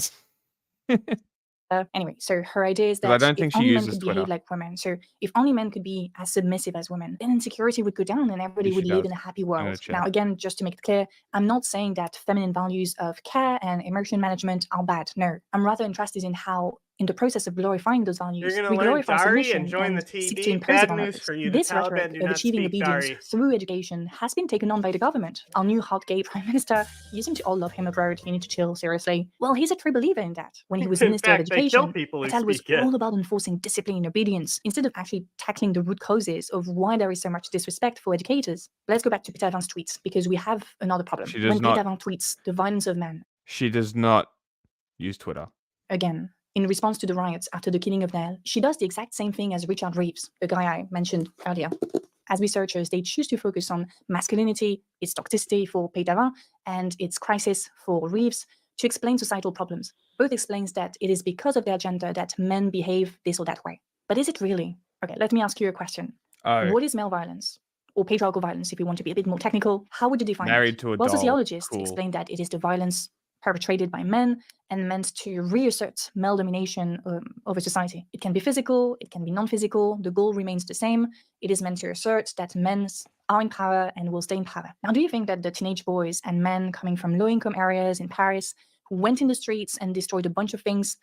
Anyway, so her idea is 'Cause I that don't think if she only men uses could Twitter. behave like women, so if only men could be as submissive as women, then insecurity would go down and everybody She would live does. in a happy I'm gonna world. check. Now, again, just to make it clear, I'm not saying that feminine values of care and emotion management are bad. No, I'm rather interested in how, in the process of glorifying those values, You're going we to learn glorify Dari submission and join the seek to TV. impose Bad it on news others. for you. The This rhetoric Taliban do of not achieving speak obedience Dari. through education has been taken on by the government. Our new hot gay prime minister, you seem to all love him abroad. You need to chill, seriously. Well, he's a true believer in that. When he was In Minister of fact, they kill Education, people who Patel was speak it. all about enforcing discipline and obedience instead of actually tackling the root causes of why there is so much disrespect for educators. Let's go back to Peter Van's tweets because we have another problem. She does When not. Peter Van tweets the violence of men, She does not use Twitter. again, in response to the riots after the killing of Nell, she does the exact same thing as Richard Reeves, the guy I mentioned earlier. As researchers, they choose to focus on masculinity, its toxicity for Peter Van, and its crisis for Reeves to explain societal problems. Both explains that it is because of their gender that men behave this or that way. But is it really? Okay, let me ask you a question. Oh. What is male violence? Or patriarchal violence, if you want to be a bit more technical? How would you define Married it? to a Well, doll. sociologists Cool. explain that it is the violence perpetrated by men and meant to reassert male domination over society. It can be physical, it can be non-physical. The goal remains the same. It is meant to assert that men are in power and will stay in power. Now, do you think that the teenage boys and men coming from low-income areas in Paris who went in the streets and destroyed a bunch of things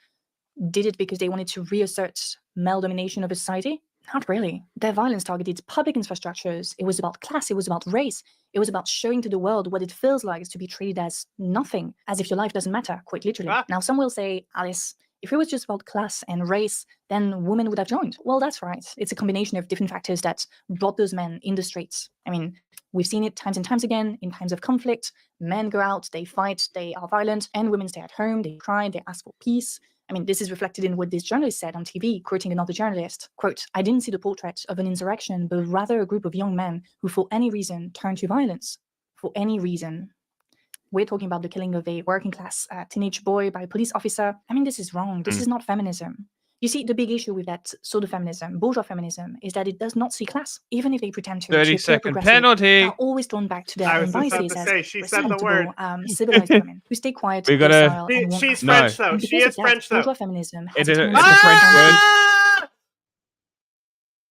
did it because they wanted to reassert male domination over society? Not really. Their violence targeted public infrastructures. It was about class. It was about race. It was about showing to the world what it feels like to be treated as nothing, as if your life doesn't matter, quite literally. Now, some will say, Alice, if it was just about class and race, then women would have joined. Well, that's right. It's a combination of different factors that brought those men in the streets. I mean, We've seen it times and times again in times of conflict. Men go out, they fight, they are violent, and women stay at home, they cry, they ask for peace. I mean, this is reflected in what this journalist said on TV, quoting another journalist. Quote, "I didn't see the portrait of an insurrection, but rather a group of young men who for any reason turned to violence." For any reason. We're talking about the killing of a working class teenage boy by a police officer. I mean, this is wrong. This is not feminism. You see, the big issue with that sort of feminism, bourgeois feminism, is that it does not see class. Even if they pretend to. 30-second penalty. Are always drawn back to their own biases as she said the word. Civilized women who stay quiet, We gotta- docile, and won't She's ask. French, though. And She because is of that, French, though. bourgeois feminism has It's a turned French word.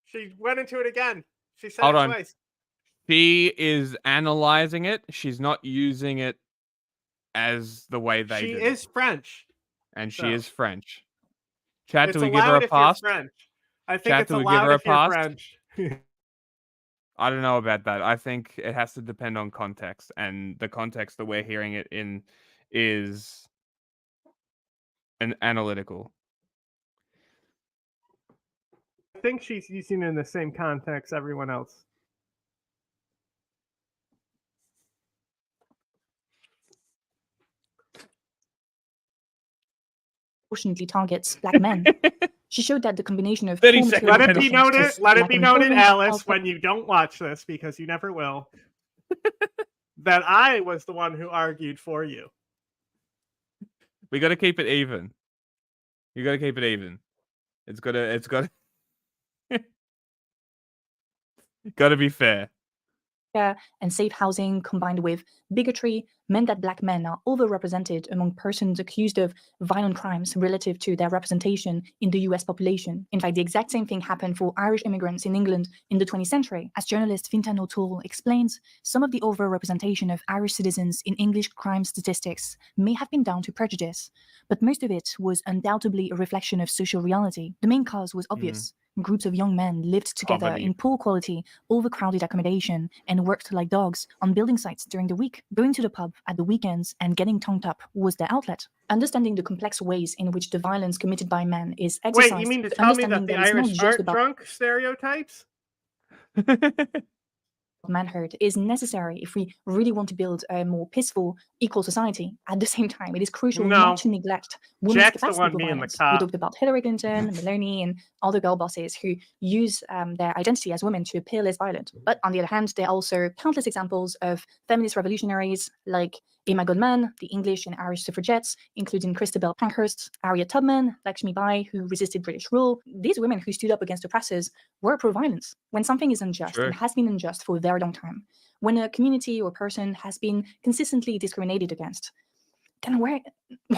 She went into it again. She said Hold it on. twice. She is analyzing it. She's not using it as the way they She do. is French. And she so. is French. Chat, It's do we give her allowed a if you're pass? French. I think Chat, it's do we give allowed her a if you're pass? French. I don't know about that. I think it has to depend on context, and the context that we're hearing it in is an analytical. I think she's using it in the same context everyone else. Proportionately targets black men. She showed that the combination of 30 poor seconds. material Let it be conditions noted, plus let it lack be of noted, employment, Alice, health- when you don't watch this, because you never will, that I was the one who argued for you. We got to keep it even. You got to keep it even. It's got to got to be fair. and safe housing combined with bigotry meant that black men are overrepresented among persons accused of violent crimes relative to their representation in the US population. In fact, the exact same thing happened for Irish immigrants in England in the 20th century. As journalist Fintan O'Toole explains, some of the overrepresentation of Irish citizens in English crime statistics may have been down to prejudice, but most of it was undoubtedly a reflection of social reality. The main cause was obvious. Groups of young men lived together Poverty. in poor quality, overcrowded accommodation, and worked like dogs on building sites during the week. Going to the pub at the weekends and getting tongued up was their outlet. Understanding the complex ways in which the violence committed by men is exercised. Wait, you mean to but tell me that understanding the it's not Irish just aren't about drunk stereotypes? manhood is necessary if we really want to build a more peaceful, equal society. At the same time, it is crucial No. not to neglect women's Jack's the capacity one for being the violence. We cop. talked about Hillary Clinton, Meloni, and other girl bosses who use their identity as women to appear less violent. But on the other hand, there are also countless examples of feminist revolutionaries like Emma Goldman, the English and Irish suffragettes, including Christabel Pankhurst, Harriet Tubman, Lakshmi Bai, who resisted British rule. These women who stood up against oppressors were pro-violence. When something is unjust and has been unjust for a very long time, when a community or person has been consistently discriminated against, then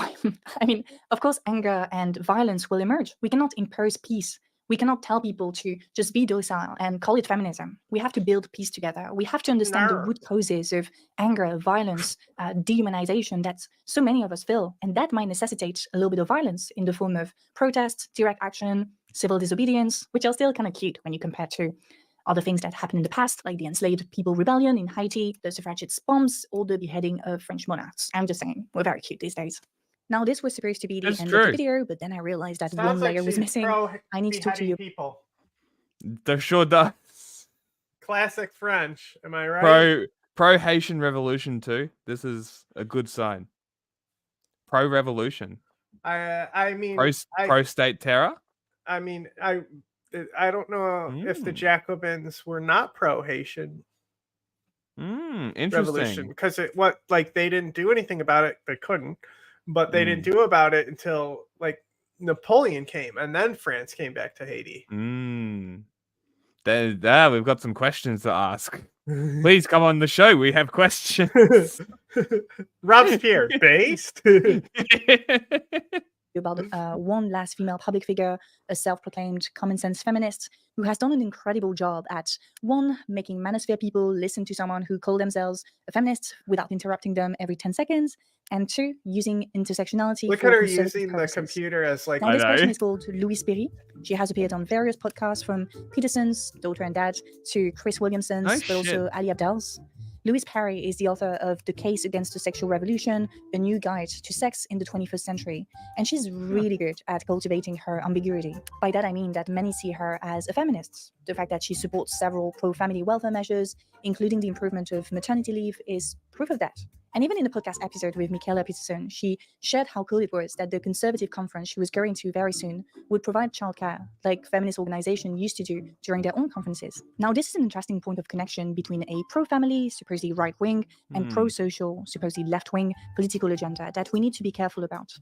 I mean, of course, anger and violence will emerge. We cannot impose peace. We cannot tell people to just be docile and call it feminism. We have to build peace together. We have to understand the root causes of anger, violence, dehumanization that so many of us feel. And that might necessitate a little bit of violence in the form of protest, direct action, civil disobedience, which are still kind of cute when you compare to other things that happened in the past, like the enslaved people rebellion in Haiti, the suffragettes' bombs, or the beheading of French monarchs. I'm just saying, we're very cute these days. Now, this was supposed to be the end of the video, but then I realized that one layer was missing. I need to talk to you. People. That sure does. Classic French, am I right? Pro Haitian Revolution too. This is a good sign. Pro Revolution. I mean, pro state terror. I mean, I don't know if the Jacobins were not pro Haitian. Interesting. Revolution, because they didn't do anything about it. They couldn't, but they didn't do about it until like Napoleon came, and then France came back to Haiti. There, we've got some questions to ask. Please come on the show. We have questions. Robespierre based. About one last female public figure, a self-proclaimed common sense feminist who has done an incredible job at, one, making manosphere people listen to someone who call themselves a feminist without interrupting them every 10 seconds, and two, using intersectionality. Look for at her conservative using purposes. the computer as like. Now, this person is called Louise Perry. She has appeared on various podcasts, from Peterson's Daughter and Dad to Chris Williamson's, but also Ali Abdal's. Louise Perry is the author of The Case Against the Sexual Revolution, A New Guide to Sex in the 21st Century, and she's really good at cultivating her ambiguity. By that I mean that many see her as a feminist. The fact that she supports several pro-family welfare measures, including the improvement of maternity leave, is proof of that. And even in the podcast episode with Michaela Peterson, she shared how cool it was that the conservative conference she was going to very soon would provide childcare, like feminist organizations used to do during their own conferences. Now, this is an interesting point of connection between a pro-family, supposedly right-wing, and pro-social, supposedly left-wing political agenda that we need to be careful about.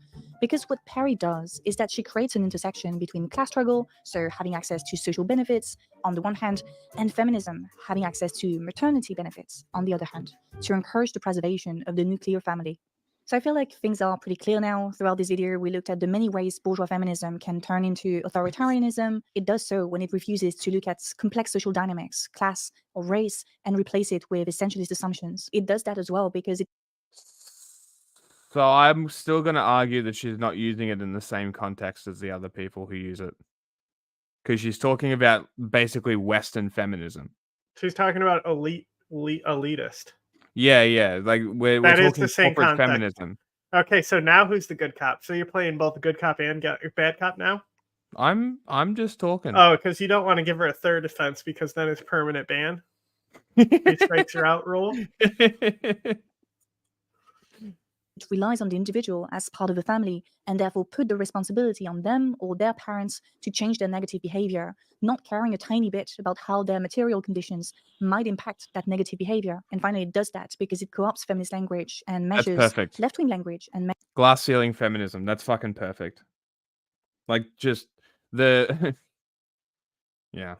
Because what Perry does is that she creates an intersection between class struggle, so having access to social benefits, on the one hand, and feminism, having access to maternity benefits, on the other hand, to encourage the preservation of the nuclear family. So I feel like things are pretty clear now. Throughout this video, we looked at the many ways bourgeois feminism can turn into authoritarianism. It does so when it refuses to look at complex social dynamics, class or race, and replace it with essentialist assumptions. It does that as well because it... So I'm still going to argue that she's not using it in the same context as the other people who use it. Because she's talking about basically Western feminism. She's talking about elitist. Yeah. Like we're talking corporate feminism. Okay, so now who's the good cop? So you're playing both the good cop and bad cop now? I'm just talking. Oh, because you don't want to give her a third offense because then it's permanent ban. Three strikes you're out rule. It relies on the individual as part of the family and therefore put the responsibility on them or their parents to change their negative behavior, not caring a tiny bit about how their material conditions might impact that negative behavior. And finally, it does that because it co-opts feminist language and measures left-wing language and glass ceiling feminism. That's fucking perfect. Like just the yeah.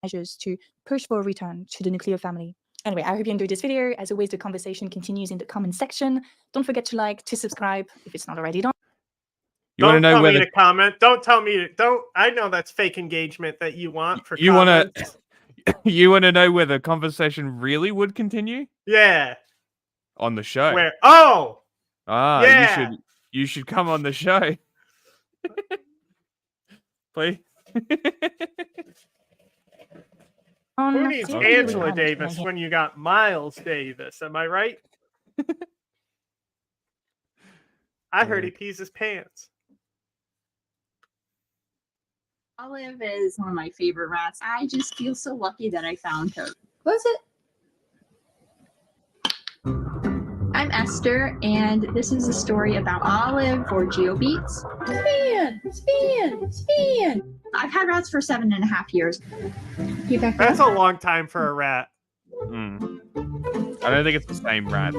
measures to push for a return to the nuclear family. Anyway, I hope you enjoyed this video. As always, the conversation continues in the comment section. Don't forget to like, to subscribe if it's not already done. You want to know where the comment? Don't tell me. Don't. I know that's fake engagement that you want for. You want to. You want to know where the conversation really would continue? Yeah. On the show. Where? Oh. Ah, yeah. You should come on the show. Please. Who needs Angela Davis when you got Miles Davis? Am I right? I heard he pees his pants. Olive is one of my favorite rats. I just feel so lucky that I found her. Was it? I'm Esther, and this is a story about Olive or GeoBeats. Spin! I've had rats for 7.5 years. That's a long time for a rat. I don't think it's the same rat.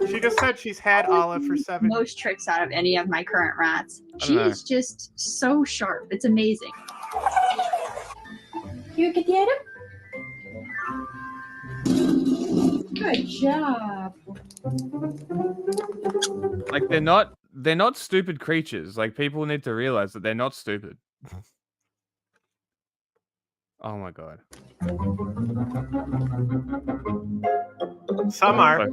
She just said she's had Olive for 7. Most tricks out of any of my current rats. She is just so sharp. It's amazing. You can get him? Good job. Like they're not stupid creatures. Like people need to realize that they're not stupid. Oh my god. Some are.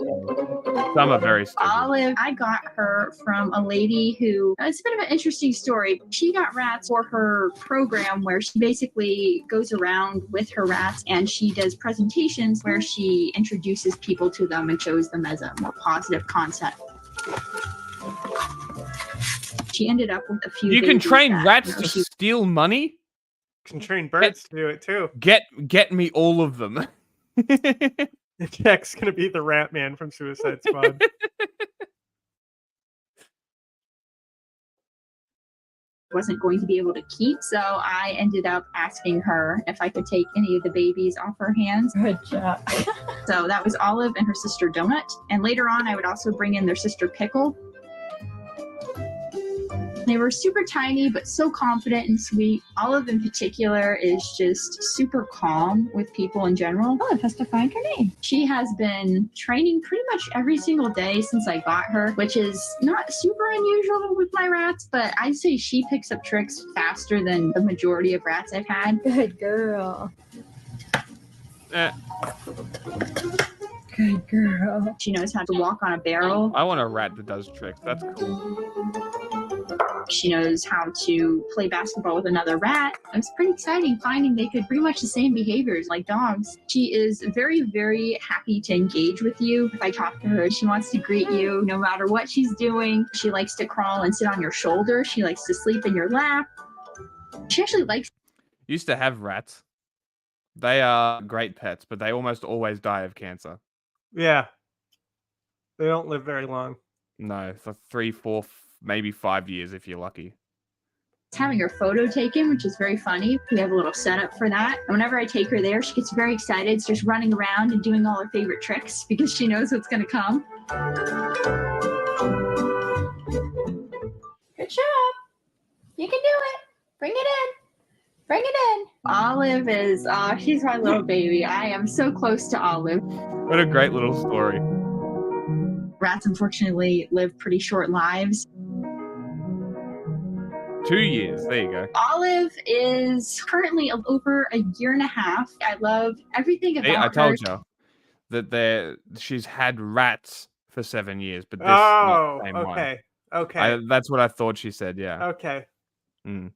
Some are very stupid. Olive, I got her from a lady who, it's a bit of an interesting story. She got rats for her program where she basically goes around with her rats and she does presentations where she introduces people to them and shows them as a more positive concept. She ended up with a few. You can train rats to steal money? You can train birds to do it too. Get me all of them. Jack's gonna be the rat man from Suicide Squad. Wasn't going to be able to keep, so I ended up asking her if I could take any of the babies off her hands. Good job. So that was Olive and her sister Donut, and later on I would also bring in their sister Pickle. They were super tiny, but so confident and sweet. Olive in particular is just super calm with people in general. Olive has to find her name. She has been training pretty much every single day since I got her, which is not super unusual with my rats, but I'd say she picks up tricks faster than the majority of rats I've had. Good girl. Good girl. She knows how to walk on a barrel. I want a rat that does tricks. That's cool. She knows how to play basketball with another rat. It was pretty exciting finding they could pretty much the same behaviors like dogs. She is very, very happy to engage with you. If I talk to her, she wants to greet you no matter what she's doing. She likes to crawl and sit on your shoulder. She likes to sleep in your lap. She actually likes... Used to have rats. They are great pets, but they almost always die of cancer. Yeah. They don't live very long. No, for 3, 4, maybe 5 years if you're lucky. having her photo taken, which is very funny. We have a little setup for that. And whenever I take her there, she gets very excited, starts running around and doing all her favorite tricks because she knows what's going to come. Good job. You can do it. Bring it in. Bring it in. Olive is, she's my little baby. I am so close to Olive. What a great little story. Rats, unfortunately, live pretty short lives. 2 years. There you go. Olive is currently over a year and a half. I love everything about her. I told you that she's had rats for 7 years, but this is not the same one. Okay. Okay. That's what I thought she said, yeah. Okay. Mm.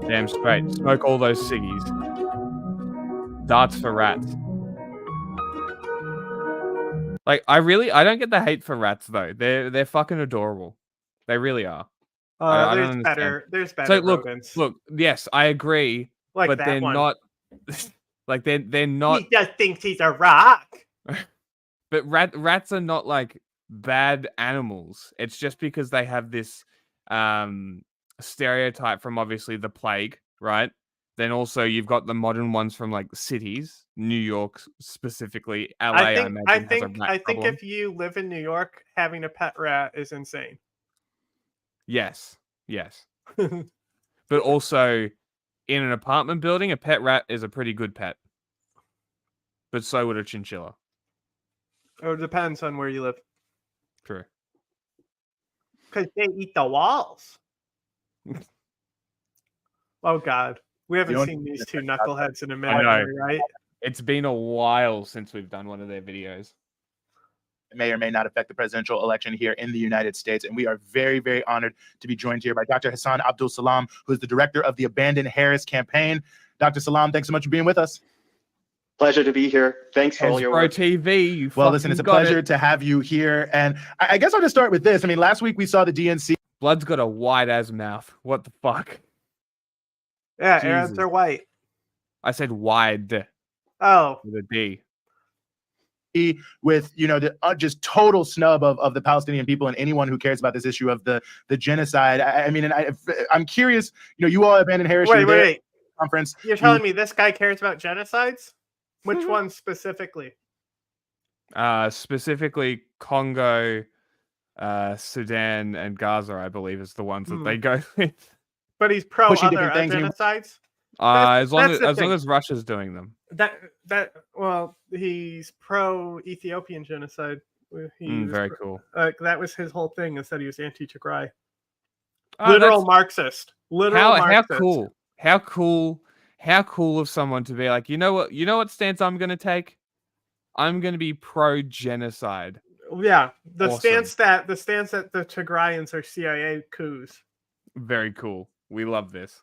Damn straight. Smoke all those ciggies. Darts for rats. Like, I don't get the hate for rats though. They're fucking adorable. They really are. I don't understand. There's better So rodents. look, yes, I agree, Like but that they're one. not like they're not. He just thinks he's a rock. But rats are not like bad animals. It's just because they have this stereotype from obviously the plague, right? Then also you've got the modern ones from like cities, New York specifically, LA. I think if you live in New York, having a pet rat is insane. Yes. But also in an apartment building, a pet rat is a pretty good pet. But so would a chinchilla. Oh, it depends on where you live. True. Because they eat the walls. Oh, God. We haven't seen these two knuckleheads in a minute, right? It's been a while since we've done one of their videos. It may or may not affect the presidential election here in the United States. And we are very, very honored to be joined here by Dr. Hassan Abdul Salam, who is the director of the Abandon Harris campaign. Dr. Salam, thanks so much for being with us. Pleasure to be here. Thanks for all your work. TV. Well, listen, it's a pleasure to have you here. And I guess I'll just start with this. I mean, last week we saw the DNC. Blood's got a wide-ass mouth. What the fuck? Yeah, Arabs are white. I said wide. Oh. With a D. With, the just total snub of the Palestinian people and anyone who cares about this issue of the genocide. I'm curious, you all Abandon Harris. Wait. Conference. You're telling me this guy cares about genocides? Which one specifically? Specifically Congo, Sudan, and Gaza, I believe, is the ones that they go with. But he's pro other genocides? As long as Russia's doing them. He's pro Ethiopian genocide. Very cool. That was his whole thing, is that he was anti-Tigray. Literal Marxist. Marxist. How cool of someone to be like, you know what stance I'm gonna take? I'm gonna be pro genocide. Yeah. The stance that the Tigrayans are CIA coups. Very cool. We love this.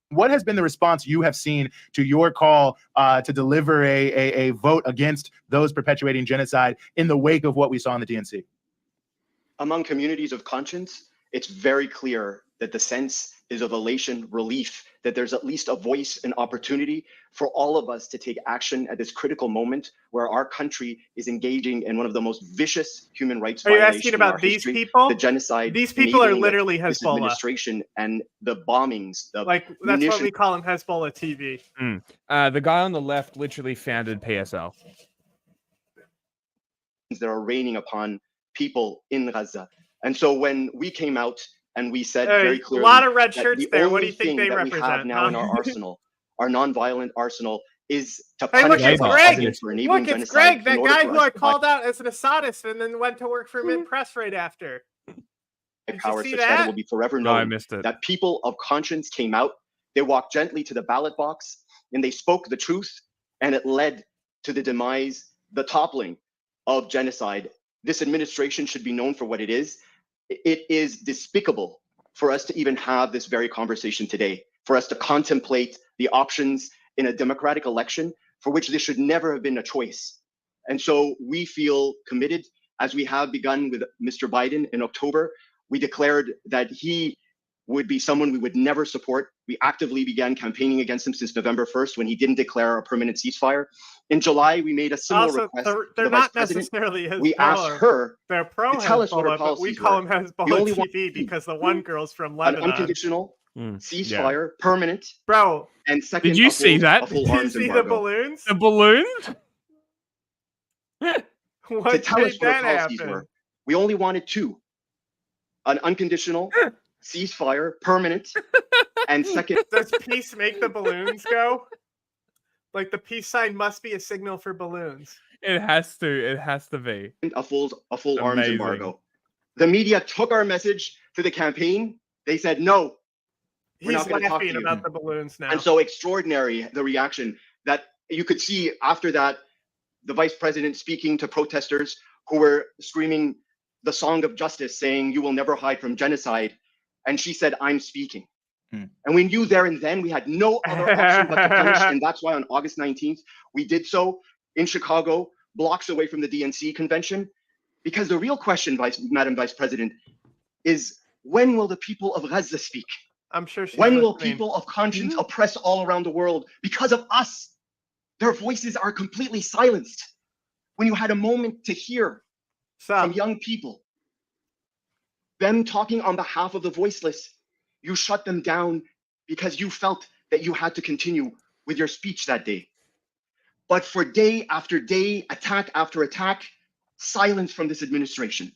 What has been the response you have seen to your call to deliver a vote against those perpetuating genocide in the wake of what we saw in the DNC? Among communities of conscience, it's very clear that the sense is of elation, relief, that there's at least a voice and opportunity for all of us to take action at this critical moment where our country is engaging in one of the most vicious human rights violations. Are you asking about these people? The genocide. These people are literally this Hezbollah. Administration and the bombings. That's what we call him, Hezbollah TV. The guy on the left literally founded PSL. That are raining upon people in Gaza. And so when we came out and we said very clearly, a lot of red shirts there. What do you think they represent? We have now in our arsenal, our nonviolent arsenal, is to Hey, punish look, it's Greg. for enabling Look, it's genocide. Greg, that guy who I called out as an Assadist and then went to work for Mid-Press right after. Power such that it will be forever known I missed it. that people of conscience came out. They walked gently to the ballot box and they spoke the truth, and it led to the demise, the toppling of genocide. This administration should be known for what it is. It is despicable for us to even have this very conversation today, for us to contemplate the options in a democratic election for which this should never have been a choice. And so we feel committed, as we have begun with Mr. Biden in October. We declared that he would be someone we would never support. We actively began campaigning against him since November 1st when he didn't declare a permanent ceasefire. In July, we made a similar Also, request they're to the not Vice President. necessarily Hezbollah. We asked her They're pro to tell us what her Hezbollah, but we policies call were. them We only Hezbollah want TV because the one girl's from an Lebanon. unconditional Yeah. ceasefire, permanent, Bro, and second, Did you see uphold that? a full did you arms see the embargo. balloons? The balloons? What To tell made us what her that policies happen? were. We only wanted two: an unconditional ceasefire, permanent, and second. Does peace make the balloons go? Like the peace sign must be a signal for balloons. It has to. It has to be. A full arms Amazing. embargo. The media took our message to the campaign. They said, no, we're He's not going to talk to laughing you. about the balloons now. And so extraordinary, the reaction that you could see after that, the vice president speaking to protesters who were screaming the song of justice, saying, you will never hide from genocide. And she said, I'm speaking. And we knew there and then we had no other option but to punish. And that's why on August 19th, we did so in Chicago, blocks away from the DNC convention. Because the real question, Madam Vice President, is when will the people of Gaza speak? I'm sure she's When will listening. people of conscience oppress all around the world because of us? Their voices are completely silenced. When you had a moment to hear from young people, them talking on behalf of the voiceless, you shut them down because you felt that you had to continue with your speech that day. But for day after day, attack after attack, silence from this administration.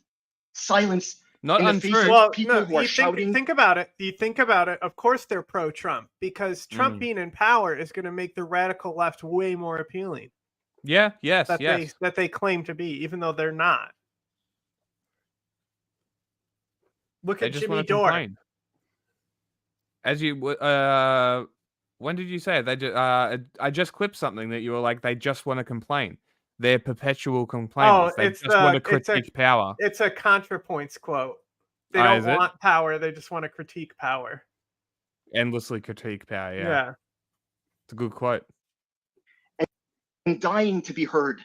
Silence Not in the untrue. face of Well, people no, who are you shouting. think about it. You think about it. Of course, they're pro-Trump because Trump being in power is going to make the radical left way more appealing. Yeah. Yes. That Yes. they claim to be, even though they're not. Look They at just Jimmy want to Dore. complain. As you when did you say it? I just clipped something that you were like, they just want to complain. They're perpetual complainers. They just want to critique power. It's a ContraPoints quote. They Oh, don't is it? want power. They just want to critique power. Endlessly critique power. Yeah. Yeah. It's a good quote. And dying to be heard.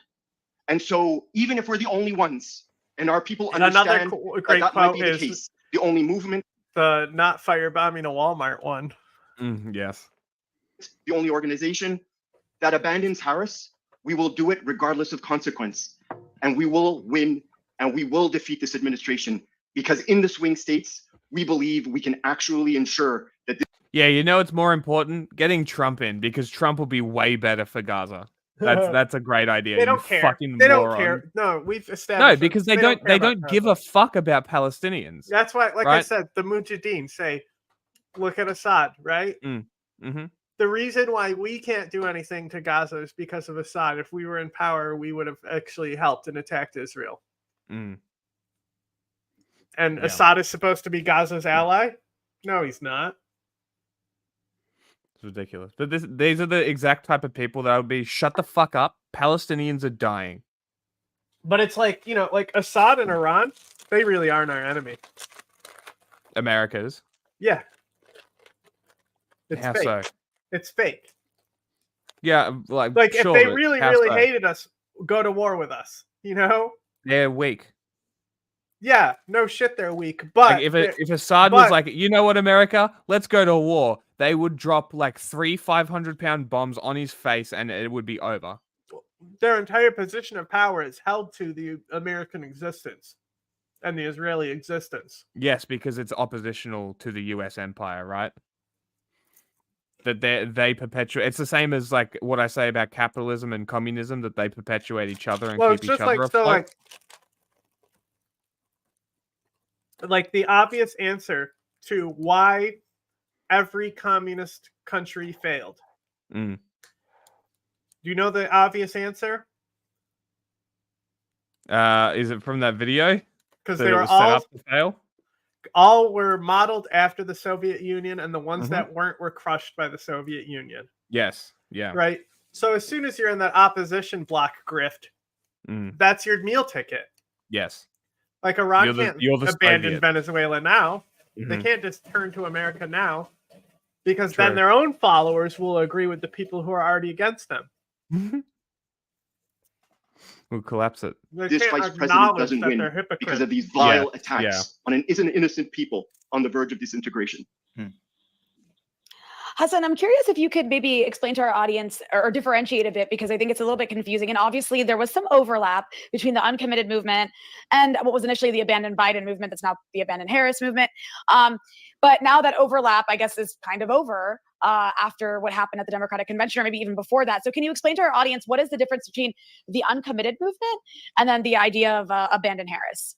And so even if we're the only ones and our people And another understand great that might quote be the is case, the only movement, the not firebombing a Walmart one. Yes. the only organization that abandons Harris, we will do it regardless of consequence. And we will win and we will defeat this administration because in the swing states, we believe we can actually ensure that this Yeah, you know it's more important getting Trump in because Trump will be way better for Gaza. That's a great idea. They don't you care. Fucking They don't moron. care. No, we've established. No, that because they care don't about give Gaza. a fuck about Palestinians. That's why, like I right? said, the Mujahideen say, "Look at Assad." Right. Mm-hmm. The reason why we can't do anything to Gaza is because of Assad. If we were in power, we would have actually helped and attacked Israel. Mm. And Yeah. Assad is supposed to be Gaza's ally? No, he's not. It's ridiculous. But these are the exact type of people that would be shut the fuck up. Palestinians are dying. But it's like, like Assad and Iran, they really aren't our enemy. America's. Yeah. It's How fake. so? It's fake. Yeah, like if sure, they but really, how really so? hated us, go to war with us. They're weak. Yeah, no shit, they're weak. But Like if Assad was like, you know what, America, let's go to war, they would drop like 3 500-pound bombs on his face and it would be over. their entire position of power is held to the American existence and the Israeli existence. Yes, because it's oppositional to the US empire, right? That they perpetuate. It's the same as like what I say about capitalism and communism, that they perpetuate each other and Well, keep it's each just other like so afloat. like the obvious answer to why every communist country failed. Mm. Do you know the obvious answer? Is it from that video? Because That they it were was set up to fail? all were modeled after the Soviet Union, and the ones Mhm. that weren't were crushed by the Soviet Union. Yes. Yeah. Right. So as soon as you're in that opposition block grift, that's your meal ticket. Yes. Like Iran can't you're the abandon Soviet. Venezuela now. They Mhm. can't just turn to America now, because True. then their own followers will agree with the people who are already against them. We'll collapse it. They This can't vice president acknowledge doesn't that win they're hypocrites. because of these vile Yeah, attacks yeah. on an innocent people on the verge of disintegration. Hassan, I'm curious if you could maybe explain to our audience or differentiate a bit, because I think it's a little bit confusing. And obviously, there was some overlap between the uncommitted movement and what was initially the abandoned Biden movement. That's now the abandoned Harris movement. But now that overlap, I guess, is kind of over after what happened at the Democratic Convention, or maybe even before that. So can you explain to our audience what is the difference between the uncommitted movement and then the idea of abandoned Harris?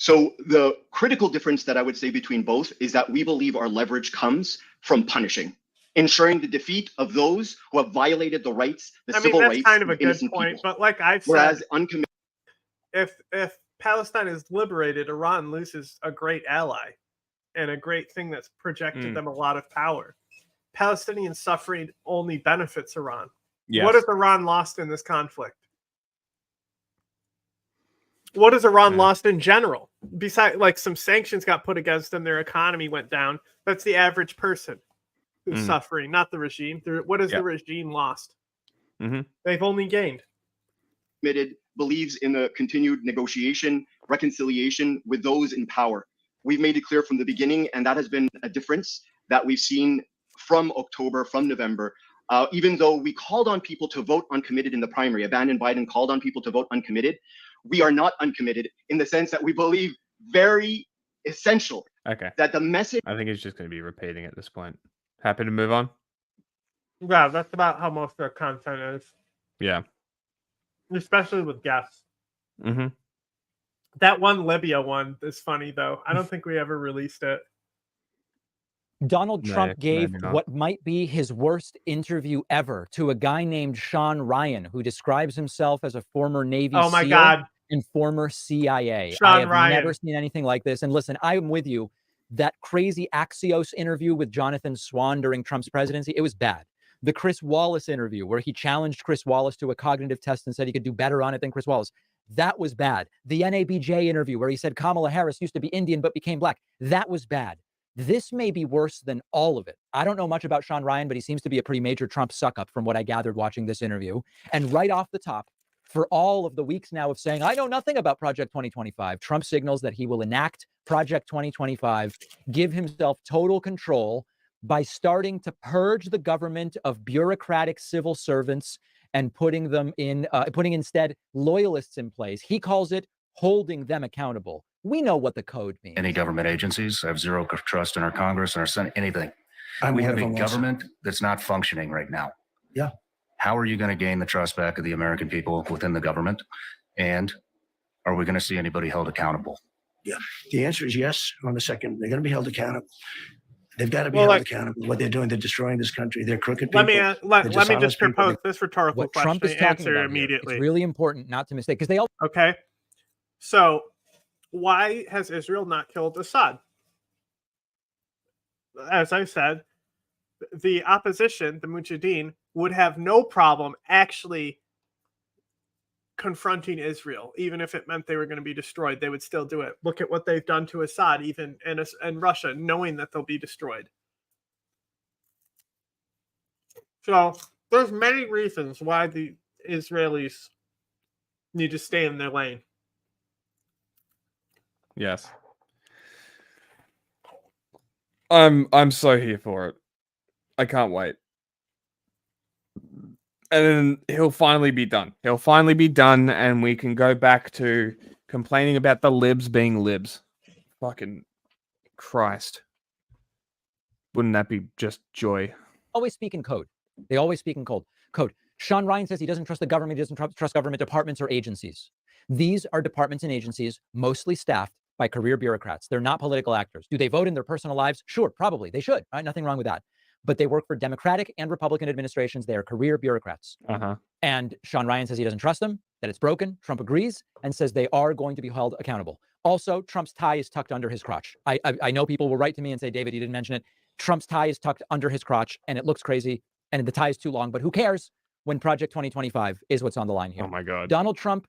So the critical difference that I would say between both is that we believe our leverage comes from punishing, ensuring the defeat of those who have violated the rights, the civil that's rights kind of a of good innocent point. people. But like I've Whereas said, uncommitted, if Palestine is liberated, Iran loses a great ally and a great thing that's projected them a lot of power. Palestinian suffering only benefits Iran. Yes. What has Iran lost in this conflict? What has Iran lost in general? Besides, like, some sanctions got put against them, their economy went down. That's the average person who's suffering, not the regime. What has the regime lost? They've only gained. believes in the continued negotiation, reconciliation with those in power. We've made it clear from the beginning, and that has been a difference that we've seen from October, from November. Even though we called on people to vote uncommitted in the primary, abandoned Biden called on people to vote uncommitted, we are not uncommitted in the sense that we believe very essential Okay. that the message. I think he's just going to be repeating at this point. Happy to move on? Yeah, that's about how most of their content is, Yeah. especially with guests. Mm-hmm. That one Libya one is funny, though. I don't think we ever released it. Donald No, Trump gave maybe not. what might be his worst interview ever to a guy named Sean Ryan, who describes himself as a former Navy Oh my SEAL God. and former CIA. Sean I have Ryan. never seen anything like this. And listen, I'm with you. That crazy Axios interview with Jonathan Swan during Trump's presidency, it was bad. The Chris Wallace interview, where he challenged Chris Wallace to a cognitive test and said he could do better on it than Chris Wallace, that was bad. The NABJ interview, where he said Kamala Harris used to be Indian but became black, that was bad. This may be worse than all of it. I don't know much about Sean Ryan, but he seems to be a pretty major Trump suck-up from what I gathered watching this interview. And right off the top, for all of the weeks now of saying, I know nothing about Project 2025, Trump signals that he will enact Project 2025, give himself total control by starting to purge the government of bureaucratic civil servants and putting them in, putting instead loyalists in place. He calls it holding them accountable. We know what the code means. Any government agencies. I have zero trust in our Congress and our Senate, anything. We have a government that's not functioning right now. Yeah. How are you going to gain the trust back of the American people within the government? And are we going to see anybody held accountable? Yeah. The answer is yes on the second. They're going to be held accountable. They've got to be Well, held like- accountable. What they're doing, they're destroying this country. They're crooked people. Let me They're just dishonest people. propose this rhetorical What question. Trump is talking Answer about here, immediately. it's really important not to mistake, because they all Okay. So, why has Israel not killed Assad? As I said, the opposition, the Mujahideen, would have no problem actually confronting Israel, even if it meant they were going to be destroyed. They would still do it. Look at what they've done to Assad, even in Russia, knowing that they'll be destroyed. So, there's many reasons why the Israelis need to stay in their lane. Yes. I'm so here for it. I can't wait. And then he'll finally be done. He'll finally be done, and we can go back to complaining about the libs being libs. Fucking Christ. Wouldn't that be just joy? always speak in code. They always speak in code. Sean Ryan says he doesn't trust the government. He doesn't trust government departments or agencies. These are departments and agencies mostly staffed by career bureaucrats. They're not political actors. Do they vote in their personal lives? Sure, probably. They should. Right? Nothing wrong with that. But they work for Democratic and Republican administrations. They are career bureaucrats. And Sean Ryan says he doesn't trust them, that it's broken. Trump agrees and says they are going to be held accountable. Also, Trump's tie is tucked under his crotch. I know people will write to me and say, David, you didn't mention it. Trump's tie is tucked under his crotch, and it looks crazy. and the tie is too long, but who cares when Project 2025 is what's on the line here. Oh my God. Donald Trump,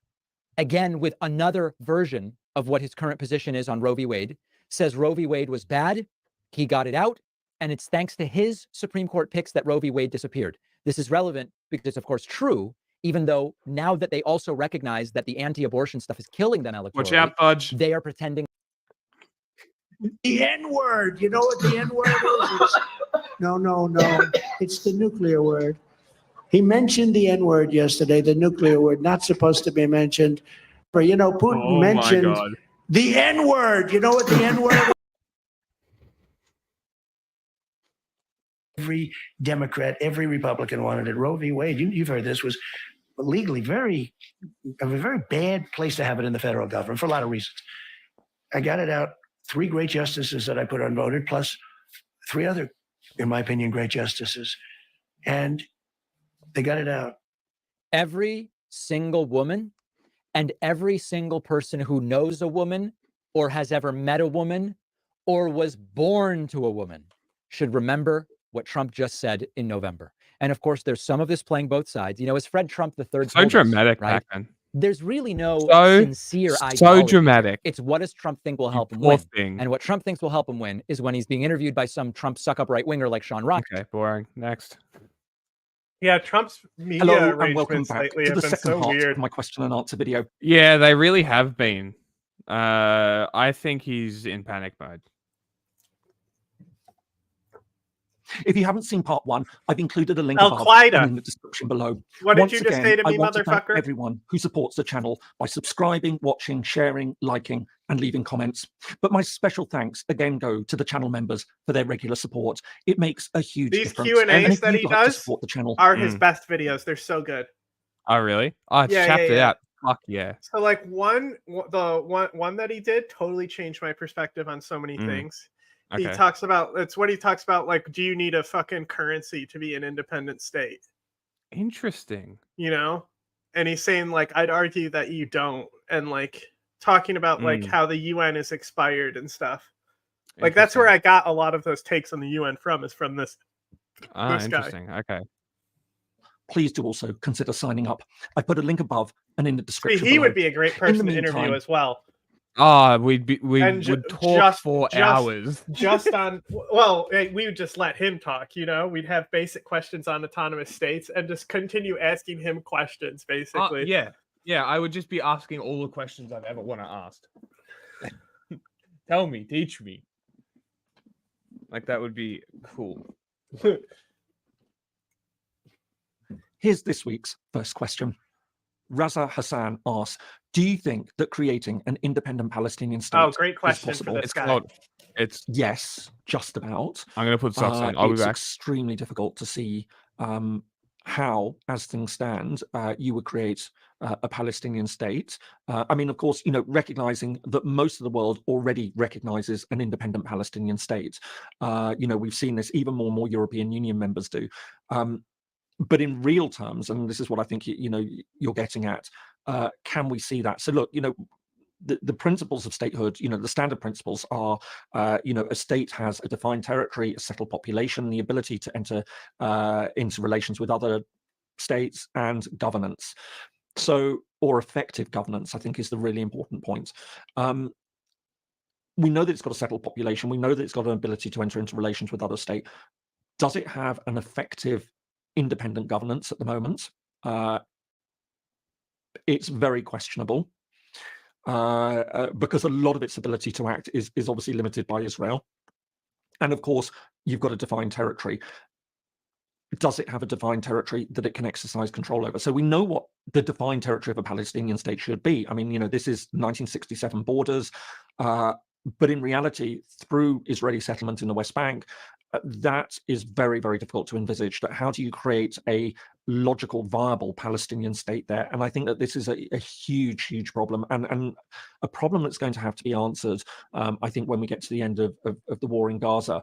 again, with another version of what his current position is on Roe v. Wade, says Roe v. Wade was bad. He got it out. And it's thanks to his Supreme Court picks that Roe v. Wade disappeared. This is relevant because it's, of course, true, even though now that they also recognize that the anti-abortion stuff is killing them electorally, Watch out, Fudge. they are pretending. The N-word. You know what the N-word is? No. It's the nuclear word. He mentioned the N-word yesterday, the nuclear word, not supposed to be mentioned. But, you know, Putin mentioned the N-word. You know what the N-word is? Every Democrat, every Republican wanted it. Roe v. Wade, you've heard this, was legally a very bad place to have it in the federal government for a lot of reasons. I got it out. 3 great justices that I put on voted, plus 3 other, in my opinion, great justices. And they got it out. Every single woman and every single person who knows a woman or has ever met a woman or was born to a woman should remember what Trump just said in November. And of course, there's some of this playing both sides. You know, as Fred Trump III So dramatic right? back then. There's really no So sincere ideology. dramatic. It's what does Trump think will help him poor win? thing. And what Trump thinks will help him win is when he's being interviewed by some Trump suck-up right-winger like Sean Rock. Okay, boring. Next. Yeah, Trump's media Hello and welcome arrangements back lately to have the been second so part weird. of my question and answer video. Yeah, they really have been. I think he's in panic mode. If you haven't seen part 1, I've included a link Al-qeada. above and in the description below. What did Once you just again, say to I me, want to thank motherfucker? everyone who supports the channel by subscribing, watching, sharing, liking, and leaving comments. But my special thanks again go to the channel members for their regular support. It makes a huge These difference. Q&As And if that you'd he like to does support the channel, are his best videos. They're so good. Oh, really? Oh, it's chapped it out. Fuck yeah. So like one that he did totally changed my perspective on so many things. He Okay. talks about, it's what he talks about, like, do you need a fucking currency to be an independent state? Interesting. You know? And he's saying, like, I'd argue that you don't. And like talking about like how the UN is expired and stuff. Like that's where I got a lot of those takes on the UN from, is from this guy. Interesting. Okay. please do also consider signing up. I put a link above and in the See, description he below. would be a great person to interview meantime- as well. Ah, we And would talk for hours. Just on, well, we would just let him talk, you know? We'd have basic questions on autonomous states and just continue asking him questions, basically. Yeah, I would just be asking all the questions I've ever want to ask. Tell me, teach me. Like, that would be cool. Here's this week's first question. Raza Hassan asks, do you think that creating an independent Palestinian state Oh, great is question possible? for this guy. It's yes, just about. I'm going to put socks on. I'll be it's back. extremely difficult to see how, as things stand, you would create a Palestinian state. I mean, of course, you know, recognizing that most of the world already recognizes an independent Palestinian state. You know, we've seen this, even more and more European Union members do. But in real terms, and this is what I think you're getting at, can we see that? So look, you know, the principles of statehood, you know, the standard principles are, you know, a state has a defined territory, a settled population, the ability to enter into relations with other states, and governance. So, or effective governance, I think, is the really important point. We know that it's got a settled population. We know that it's got an ability to enter into relations with other states. Does it have an effective independent governance at the moment? It's very questionable because a lot of its ability to act is obviously limited by Israel. And of course, you've got a defined territory. Does it have a defined territory that it can exercise control over? So we know what the defined territory of a Palestinian state should be. I mean, you know, this is 1967 borders, but in reality, through Israeli settlement in the West Bank, that is very, very difficult to envisage. That how do you create a logical, viable Palestinian state there? And I think that this is a huge, huge problem, and a problem that's going to have to be answered, I think, when we get to the end of the war in Gaza.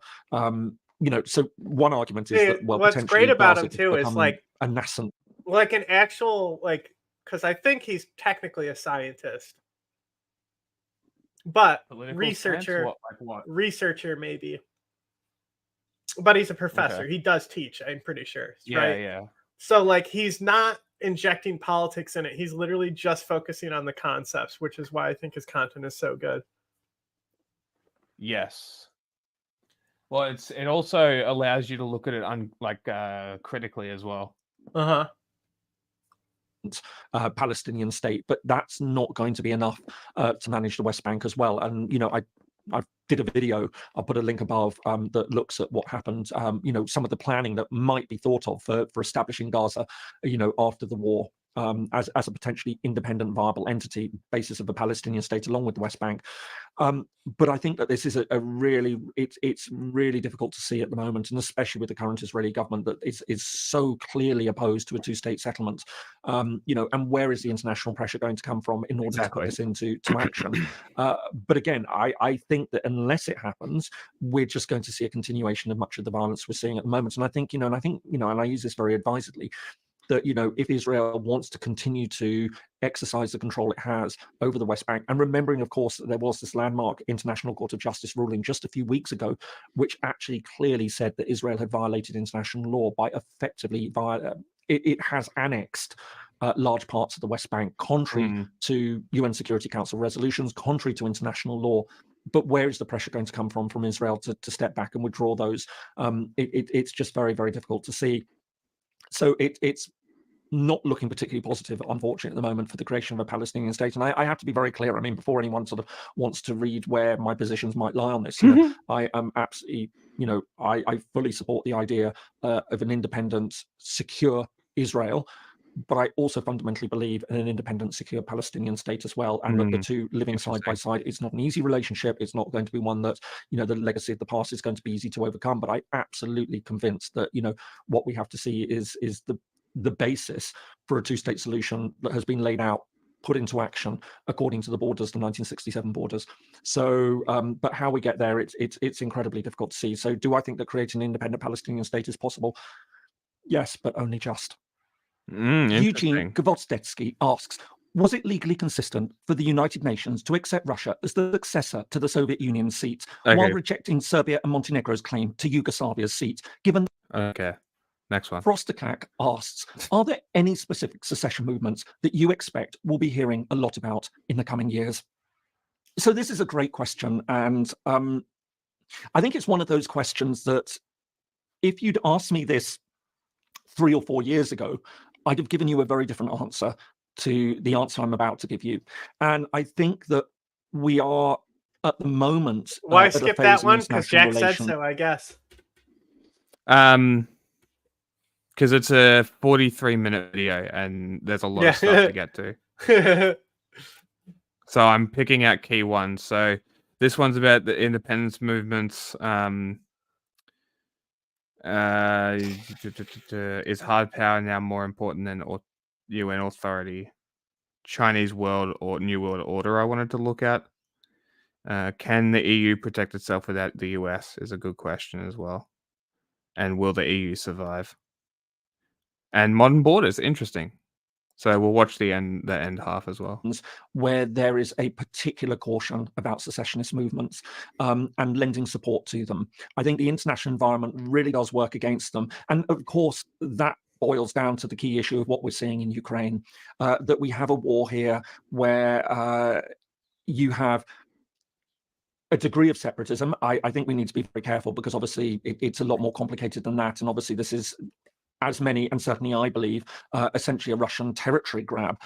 You know, so one argument is that, well, what's great about him too is like a nascent, like an actual, like, because I think he's technically a scientist, but Political researcher, stance? What? Like what? researcher maybe. but he's a professor. He does teach, I'm pretty sure. Yeah, right? yeah. So like he's not injecting politics in it. He's literally just focusing on the concepts, which is why I think his content is so good. Yes. Well, it also allows you to look at it critically as well. Palestinian state, but that's not going to be enough to manage the West Bank as well. And I did a video, I'll put a link above, that looks at what happened, some of the planning that might be thought of for establishing Gaza, after the war, as a potentially independent, viable entity, basis of a Palestinian state along with the West Bank. But I think that this is it's really difficult to see at the moment, and especially with the current Israeli government that is so clearly opposed to a two-state settlement. And where is the international pressure going to come from in order to put this into action? But again, I think that unless it happens, we're just going to see a continuation of much of the violence we're seeing at the moment. And I think, and I use this very advisedly, that if Israel wants to continue to exercise the control it has over the West Bank, and remembering, of course, that there was this landmark International Court of Justice ruling just a few weeks ago, which actually clearly said that Israel had violated international law by effectively it has annexed large parts of the West Bank, contrary to UN Security Council resolutions, contrary to international law. But where is the pressure going to come from Israel to step back and withdraw those? It's just very, very difficult to see. So it's not looking particularly positive, unfortunately, at the moment for the creation of a Palestinian state. And I have to be very clear. I mean, before anyone sort of wants to read where my positions might lie on this, I am absolutely, I fully support the idea of an independent, secure Israel. But I also fundamentally believe in an independent, secure Palestinian state as well, and that the two living side by side. It's not an easy relationship. It's not going to be one that, the legacy of the past is going to be easy to overcome. But I'm absolutely convinced that, what we have to see is the basis for a two-state solution that has been laid out, put into action according to the borders, the 1967 borders. So, but how we get there, it's incredibly difficult to see. So, do I think that creating an independent Palestinian state is possible? Yes, but only just. Eugene Gvozdetsky asks, was it legally consistent for the United Nations to accept Russia as the successor to the Soviet Union's seat, while rejecting Serbia and Montenegro's claim to Yugoslavia's seat, given... Okay, next one. Frostakak asks, are there any specific secession movements that you expect we'll be hearing a lot about in the coming years? So this is a great question, and I think it's one of those questions that if you'd asked me this 3 or 4 years ago, I'd have given you a very different answer to the answer I'm about to give you. And I think that we are at the moment... Why skip that one? Because Jack said so, I guess. Because it's a 43-minute video and there's a lot of stuff to get to. So I'm picking out key ones. So this one's about the independence movements. Is hard power now more important than UN authority? Chinese world or New World Order I wanted to look at. Can the EU protect itself without the US is a good question as well. And will the EU survive? And modern borders, interesting. So we'll watch the end half as well. Where there is a particular caution about secessionist movements and lending support to them. I think the international environment really does work against them. And of course, that boils down to the key issue of what we're seeing in Ukraine, that we have a war here where you have a degree of separatism. I think we need to be very careful because obviously it's a lot more complicated than that. And obviously this is, as many, and certainly I believe, essentially a Russian territory grab.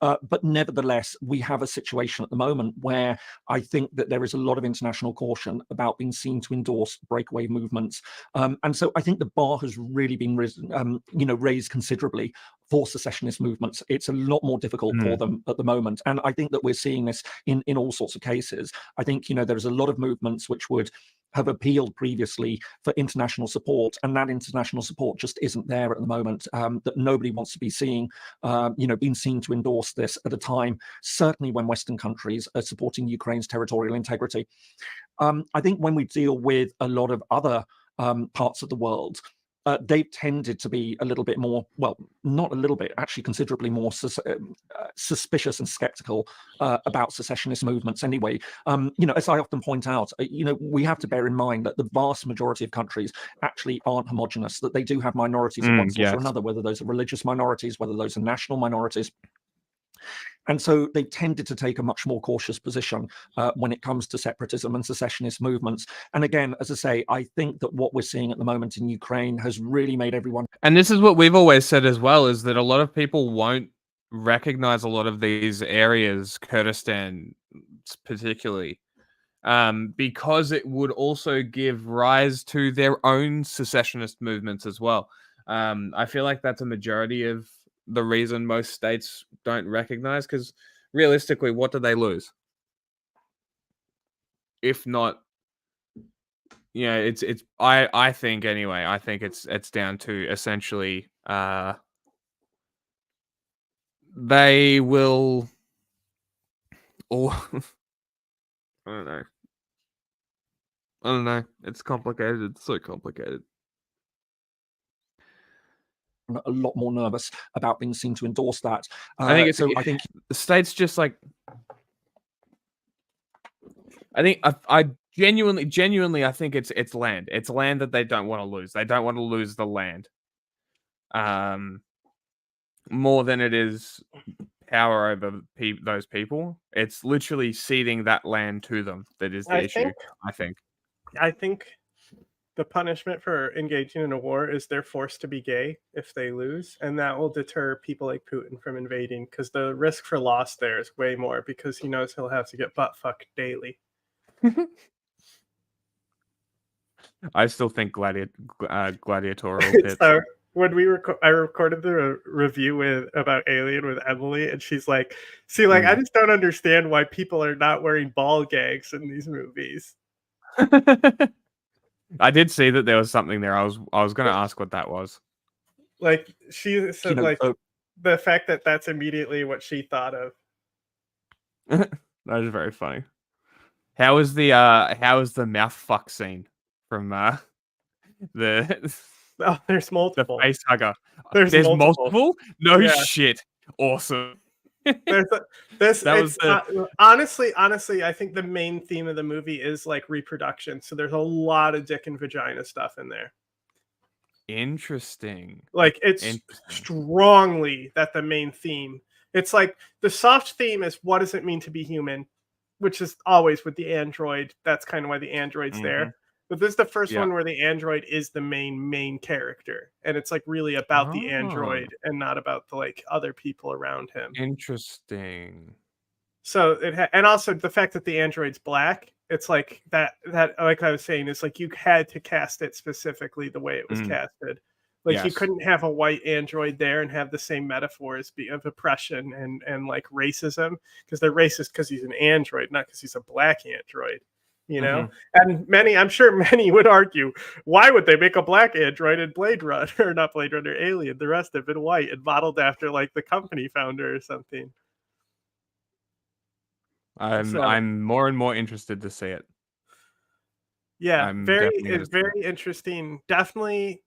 But nevertheless, we have a situation at the moment where I think that there is a lot of international caution about being seen to endorse breakaway movements. And so I think the bar has really been raised considerably for secessionist movements. It's a lot more difficult for them at the moment. And I think that we're seeing this in all sorts of cases. I think, there's a lot of movements which would have appealed previously for international support, and that international support just isn't there at the moment, that nobody wants to be seeing, being seen to endorse this at a time, certainly when Western countries are supporting Ukraine's territorial integrity. I think when we deal with a lot of other parts of the world, they've tended to be a little bit more, well, not a little bit, actually considerably more suspicious and skeptical about secessionist movements anyway. As I often point out, we have to bear in mind that the vast majority of countries actually aren't homogenous, that they do have minorities of one sort or another, whether those are religious minorities, whether those are national minorities. And so they tended to take a much more cautious position when it comes to separatism and secessionist movements. And again, as I say, I think that what we're seeing at the moment in Ukraine has really made everyone. And this is what we've always said as well, is that a lot of people won't recognize a lot of these areas, Kurdistan particularly, because it would also give rise to their own secessionist movements as well. I feel like that's a majority of the reason most states don't recognize, because realistically, what do they lose? If not, it's I think anyway, I think it's down to essentially they will or I don't know. It's complicated. It's so complicated. A lot more nervous about being seen to endorse that. I think I think the states just like. I think I genuinely I think it's land. It's land that they don't want to lose. They don't want to lose the land. More than it is power over those people. It's literally ceding that land to them that is the issue. I think the punishment for engaging in a war is they're forced to be gay if they lose, and that will deter people like Putin from invading, because the risk for loss there is way more, because he knows he'll have to get butt fucked daily. I still think gladiatorial bits. So when I recorded the review about Alien with Emily, and she's like, "See, like I just don't understand why people are not wearing ball gags in these movies." I did see that there was something there. I was going to ask what that was. Like she said, the fact that that's immediately what she thought of. That is very funny. How is the mouth fuck scene from the? Oh, there's multiple. The face hugger. There's multiple. No Yeah. shit. Awesome. Honestly, I think the main theme of the movie is like reproduction. So there's a lot of dick and vagina stuff in there. Interesting. Like it's strongly that the main theme. It's like the soft theme is what does it mean to be human, which is always with the android. That's kind of why the android's there. But this is the first one where the android is the main character, and it's like really about the android and not about the like other people around him. Interesting. So and also the fact that the android's black, it's like that like I was saying, it's like you had to cast it specifically the way it was casted. Like you couldn't have a white android there and have the same metaphors of oppression and like racism, because they're racist because he's an android, not because he's a black android. You know, and I'm sure many would argue, why would they make a black android in Blade Runner, or not Blade Runner, Alien? The rest have been white and modeled after like the company founder or something. I'm more and more interested to see it. Yeah, it's very interesting. Definitely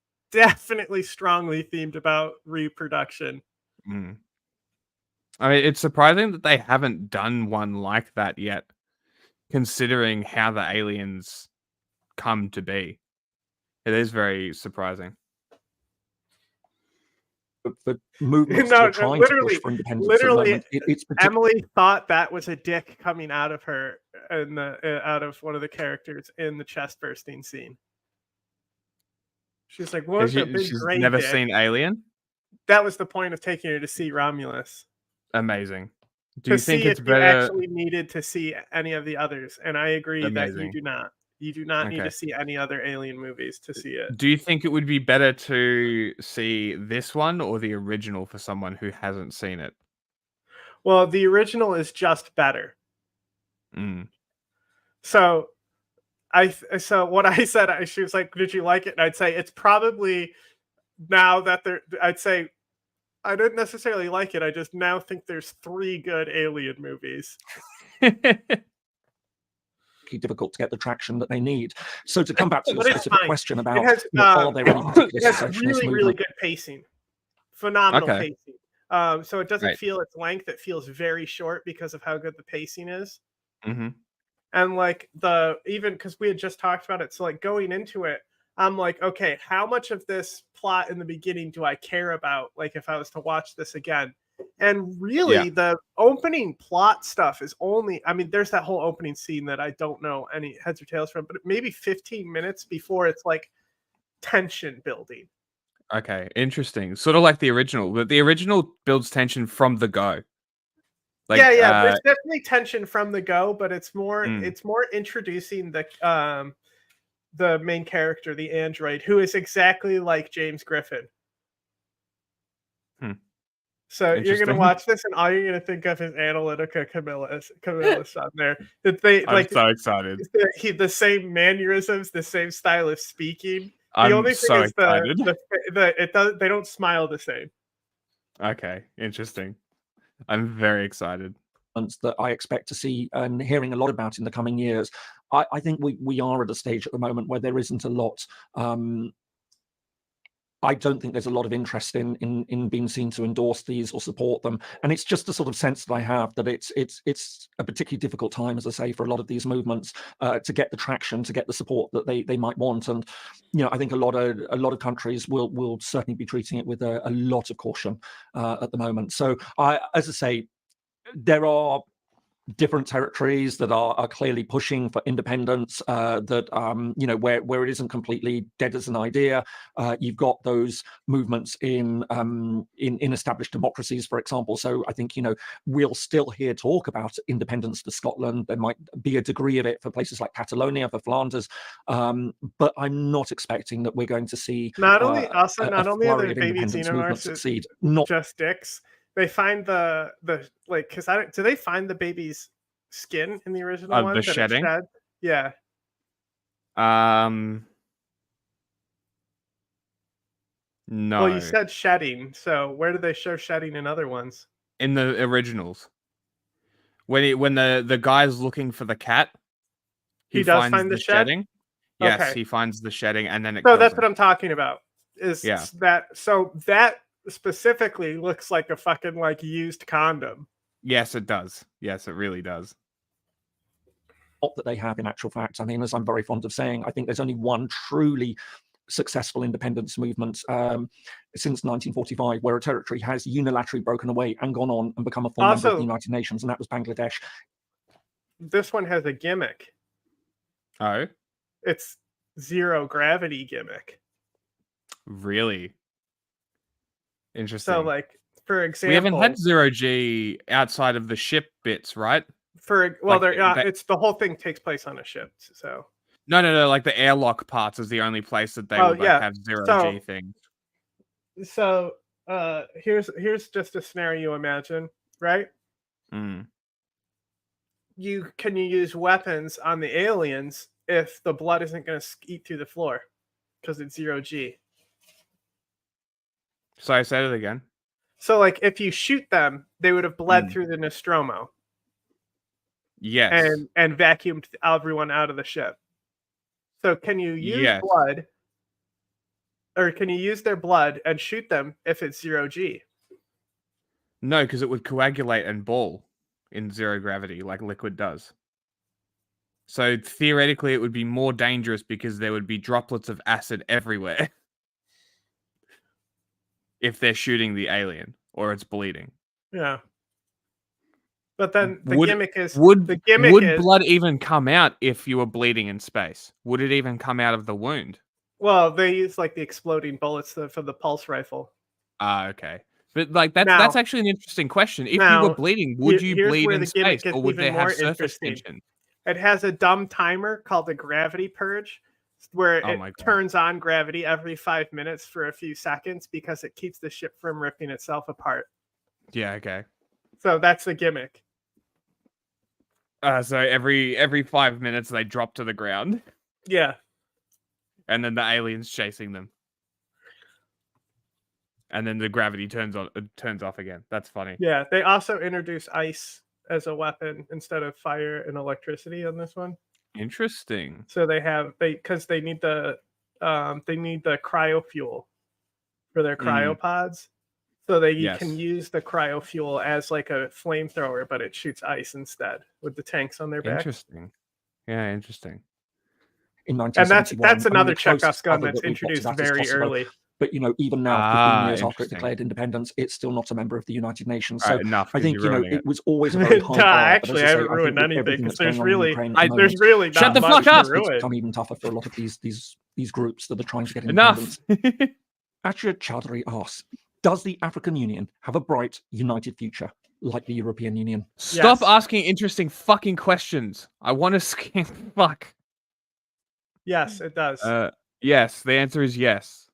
strongly themed about reproduction. I mean, it's surprising that they haven't done one like that yet, considering how the aliens come to be. It is very surprising. The movements that are trying to push for independence at the moment, Emily thought that was a dick coming out of her and out of one of the characters in the chest bursting scene. She's like, "What a big She's gray never dick." seen Alien? That was the point of taking her to see Romulus. Amazing. Do you think it's if better? You actually needed to see any of the others, and I agree that you do not. You do not need to see any other Alien movies to see it. Do you think it would be better to see this one or the original for someone who hasn't seen it? Well, the original is just better. So what I said, she was like, "Did you like it?" And I'd say it's probably now that I'd say I didn't necessarily like it. I just now think there's 3 good Alien movies. particularly difficult to get the traction that they need. So to come back to your But it's specific fine. question It about has, are there any particular it has secessionist really, really movements? good pacing. Phenomenal Okay. pacing. So it doesn't Right. feel its length. It feels very short because of how good the pacing is. Mm-hmm. And like even because we had just talked about it, so like going into it, I'm like, okay, how much of this plot in the beginning do I care about? Like if I was to watch this again. And really, the opening plot stuff is only, I mean, there's that whole opening scene that I don't know any heads or tails from, but maybe 15 minutes before it's like tension building. Okay, interesting. Sort of like the original, but the original builds tension from the go. Like, yeah, there's definitely tension from the go, but it's more Mm. introducing the main character, the android, who is exactly like James Griffin. So you're gonna Interesting. watch this, and all you're gonna think of is Analytica Camillus on there. That they I'm like so excited. the same mannerisms, the same style of speaking. The I'm only so thing is excited. they don't smile the same. Okay, interesting. I'm very excited. That I expect to see and hearing a lot about in the coming years. I think we are at a stage at the moment where there isn't a lot. I don't think there's a lot of interest in being seen to endorse these or support them, and it's just a sort of sense that I have that it's a particularly difficult time, as I say, for a lot of these movements to get the traction, to get the support that they might want. And I think a lot of countries will certainly be treating it with a lot of caution at the moment. So as I say, there are different territories that are clearly pushing for independence, where it isn't completely dead as an idea. You've got those movements in established democracies, for example. So I think we'll still hear talk about independence for Scotland. There might be a degree of it for places like Catalonia, for Flanders, but I'm not expecting that we're going to see Not only are flurry the of baby independence movements xenomorphs succeed. Not just dicks. They find the like because do they find the baby's skin in the original one? The that it shedding? shed? Yeah. No. Well, you said shedding, so where do they show shedding in other ones? In the originals. When the guy's looking for the cat, He does finds find the the shed? shedding. Yes, Okay. he finds the shedding and then it So kills that's him. what I'm talking about. Yeah. That specifically looks like a fucking like used condom. Yes, it does. Yes, it really does. That they have in actual fact. I mean, as I'm very fond of saying, I think there's only one truly successful independence movement since 1945 where a territory has unilaterally broken away and gone on and become a full member of the United Nations, and that was Bangladesh. This one has a gimmick. Oh? It's zero gravity gimmick. Really? Interesting. So like, for example, we haven't had 0G outside of the ship bits, right? It's the whole thing takes place on a ship. So no, like the airlock parts is the only place that they would have 0G things. So here's just a scenario you imagine, right? Mm. You use weapons on the aliens if the blood isn't going to eat through the floor because it's 0G. So I said it again. So like if you shoot them, they would have bled through the Nostromo. Yes. And vacuumed everyone out of the ship. So can you use blood, or can you use their blood and shoot them if it's 0G? No, because it would coagulate and ball in zero gravity like liquid does. So theoretically, it would be more dangerous because there would be droplets of acid everywhere if they're shooting the alien or it's bleeding. Yeah. But then the gimmick is would blood even come out if you were bleeding in space? Would it even come out of the wound? Well, they use like the exploding bullets for the pulse rifle. Ah, okay. But like that's actually an interesting question. If you were bleeding, would you bleed in space, or would they have surface tension? It has a dumb timer called the gravity purge, where it turns on gravity every 5 minutes for a few seconds because it keeps the ship from ripping itself apart. Yeah, okay. So that's the gimmick. So every 5 minutes they drop to the ground. Yeah. And then the alien's chasing them. And then the gravity turns off again. That's funny. Yeah, they also introduce ice as a weapon instead of fire and electricity on this one. Interesting. So they need the cryofuel for their cryopods. So they can use the cryofuel as like a flamethrower, but it shoots ice instead with the tanks on their back. Interesting. Yeah, interesting. In And 1971, that's another the closest Chekhov's gun other that's that we've got to introduced that is very Kosovo. early. But even now, 15 years after it declared independence, it's still not a member of the United Nations. So enough, I 'cause think you're ruining it was always a very high Nah, bar. But actually, as I I say, haven't I think ruined with anything everything because that's there's going on in really Ukraine at the there's moment, really not much to ruin. it's become even tougher for a lot of these groups that are trying to get independence. Achia Chowdhury asks, does the African Union have a bright, united future like the European Union? Stop asking interesting fucking questions. I want to scan. Fuck. Yes, it does. Yes, the answer is yes.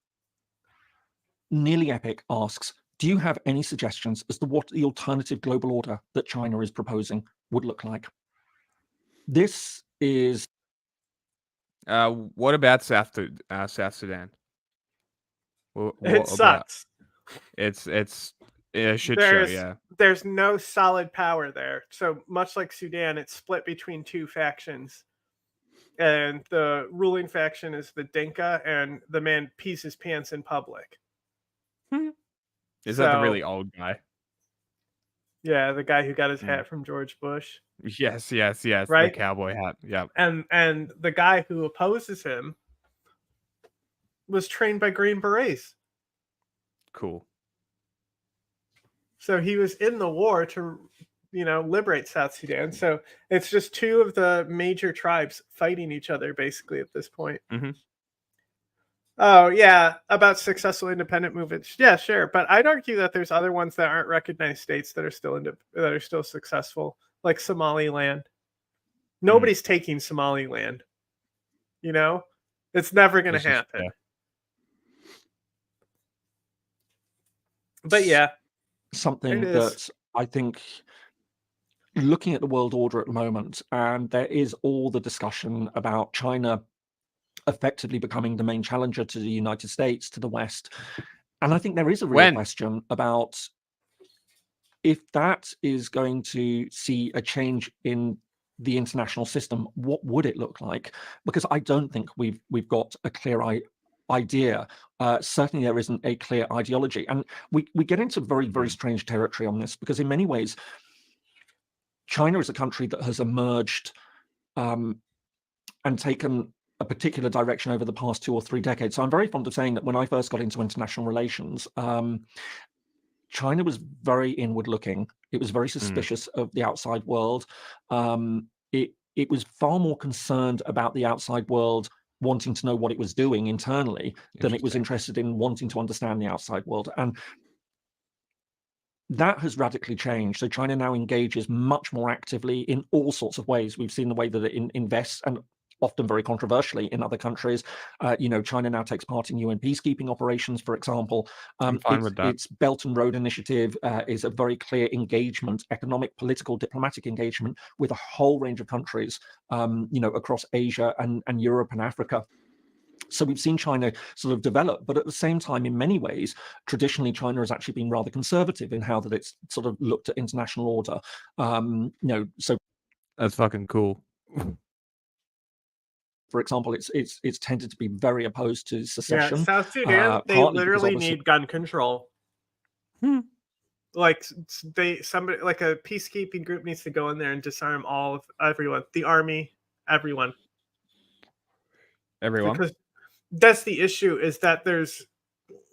Nearly Epic asks, do you have any suggestions as to what the alternative global order that China is proposing would look like? This is... What about South Sudan? It sucks. It's a shit show, yeah. There's no solid power there. So much like Sudan, it's split between two factions. And the ruling faction is the Dinka, and the man pees his pants in public. Is that the really old guy? Yeah, the guy who got his hat from George Bush. Yes. Right? The cowboy hat. Yeah. And the guy who opposes him was trained by Green Berets. Cool. So he was in the war to, liberate South Sudan. So it's just two of the major tribes fighting each other, basically, at this point. Mm-hmm. Oh, yeah, about successful independent movements. Yeah, sure. But I'd argue that there's other ones that aren't recognized states that are still successful, like Somaliland. Nobody's taking Somaliland. It's never going to happen. Yeah. But yeah. Something that I think, looking at the world order at the moment, and there is all the discussion about China effectively becoming the main challenger to the United States, to the West. And I think there is a real question about if that is going to see a change in the international system, what would it look like? Because I don't think we've got a clear idea. Certainly there isn't a clear ideology. And we get into very, very strange territory on this, because in many ways, China is a country that has emerged and taken a particular direction over the past 2 or 3 decades. So I'm very fond of saying that when I first got into international relations, China was very inward looking. It was very suspicious of the outside world. It was far more concerned about the outside world wanting to know what it was doing internally than it was interested in wanting to understand the outside world. And that has radically changed. So China now engages much more actively in all sorts of ways. We've seen the way that it invests, and often very controversially, in other countries. China now takes part in UN peacekeeping operations, for example. I'm fine with that. Its Belt and Road Initiative is a very clear engagement, economic, political, diplomatic engagement with a whole range of countries, across Asia and Europe and Africa. So we've seen China sort of develop, but at the same time, in many ways, traditionally, China has actually been rather conservative in how that it's sort of looked at international order. So that's fucking cool. For example, it's tended to be very opposed to secession. Yeah, South Sudan, they literally need gun control. Like somebody like a peacekeeping group needs to go in there and disarm everyone, the army, everyone. Because that's the issue, is that there's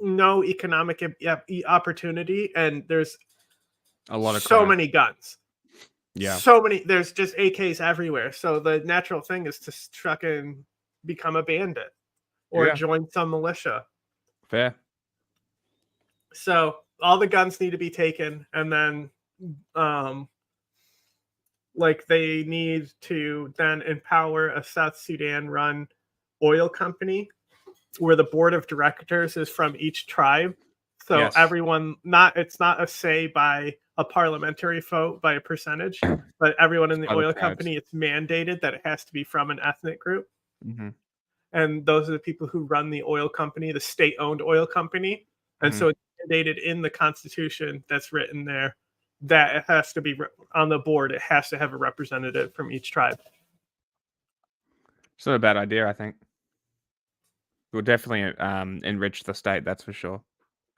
no economic opportunity, and there's a lot of so many guns. Yeah. So many, there's just AKs everywhere. So the natural thing is to fucking become a bandit or join some militia. Fair. So all the guns need to be taken, and then they need to then empower a South Sudan run oil company where the board of directors is from each tribe. So everyone, it's not a say by a parliamentary vote by a percentage, but everyone in the oil company, it's mandated that it has to be from an ethnic group. Mm-hmm. And those are the people who run the oil company, the state-owned oil company. And so it's mandated in the Constitution that's written there that it has to be on the board. It has to have a representative from each tribe. It's not a bad idea, I think. It will definitely enrich the state, that's for sure.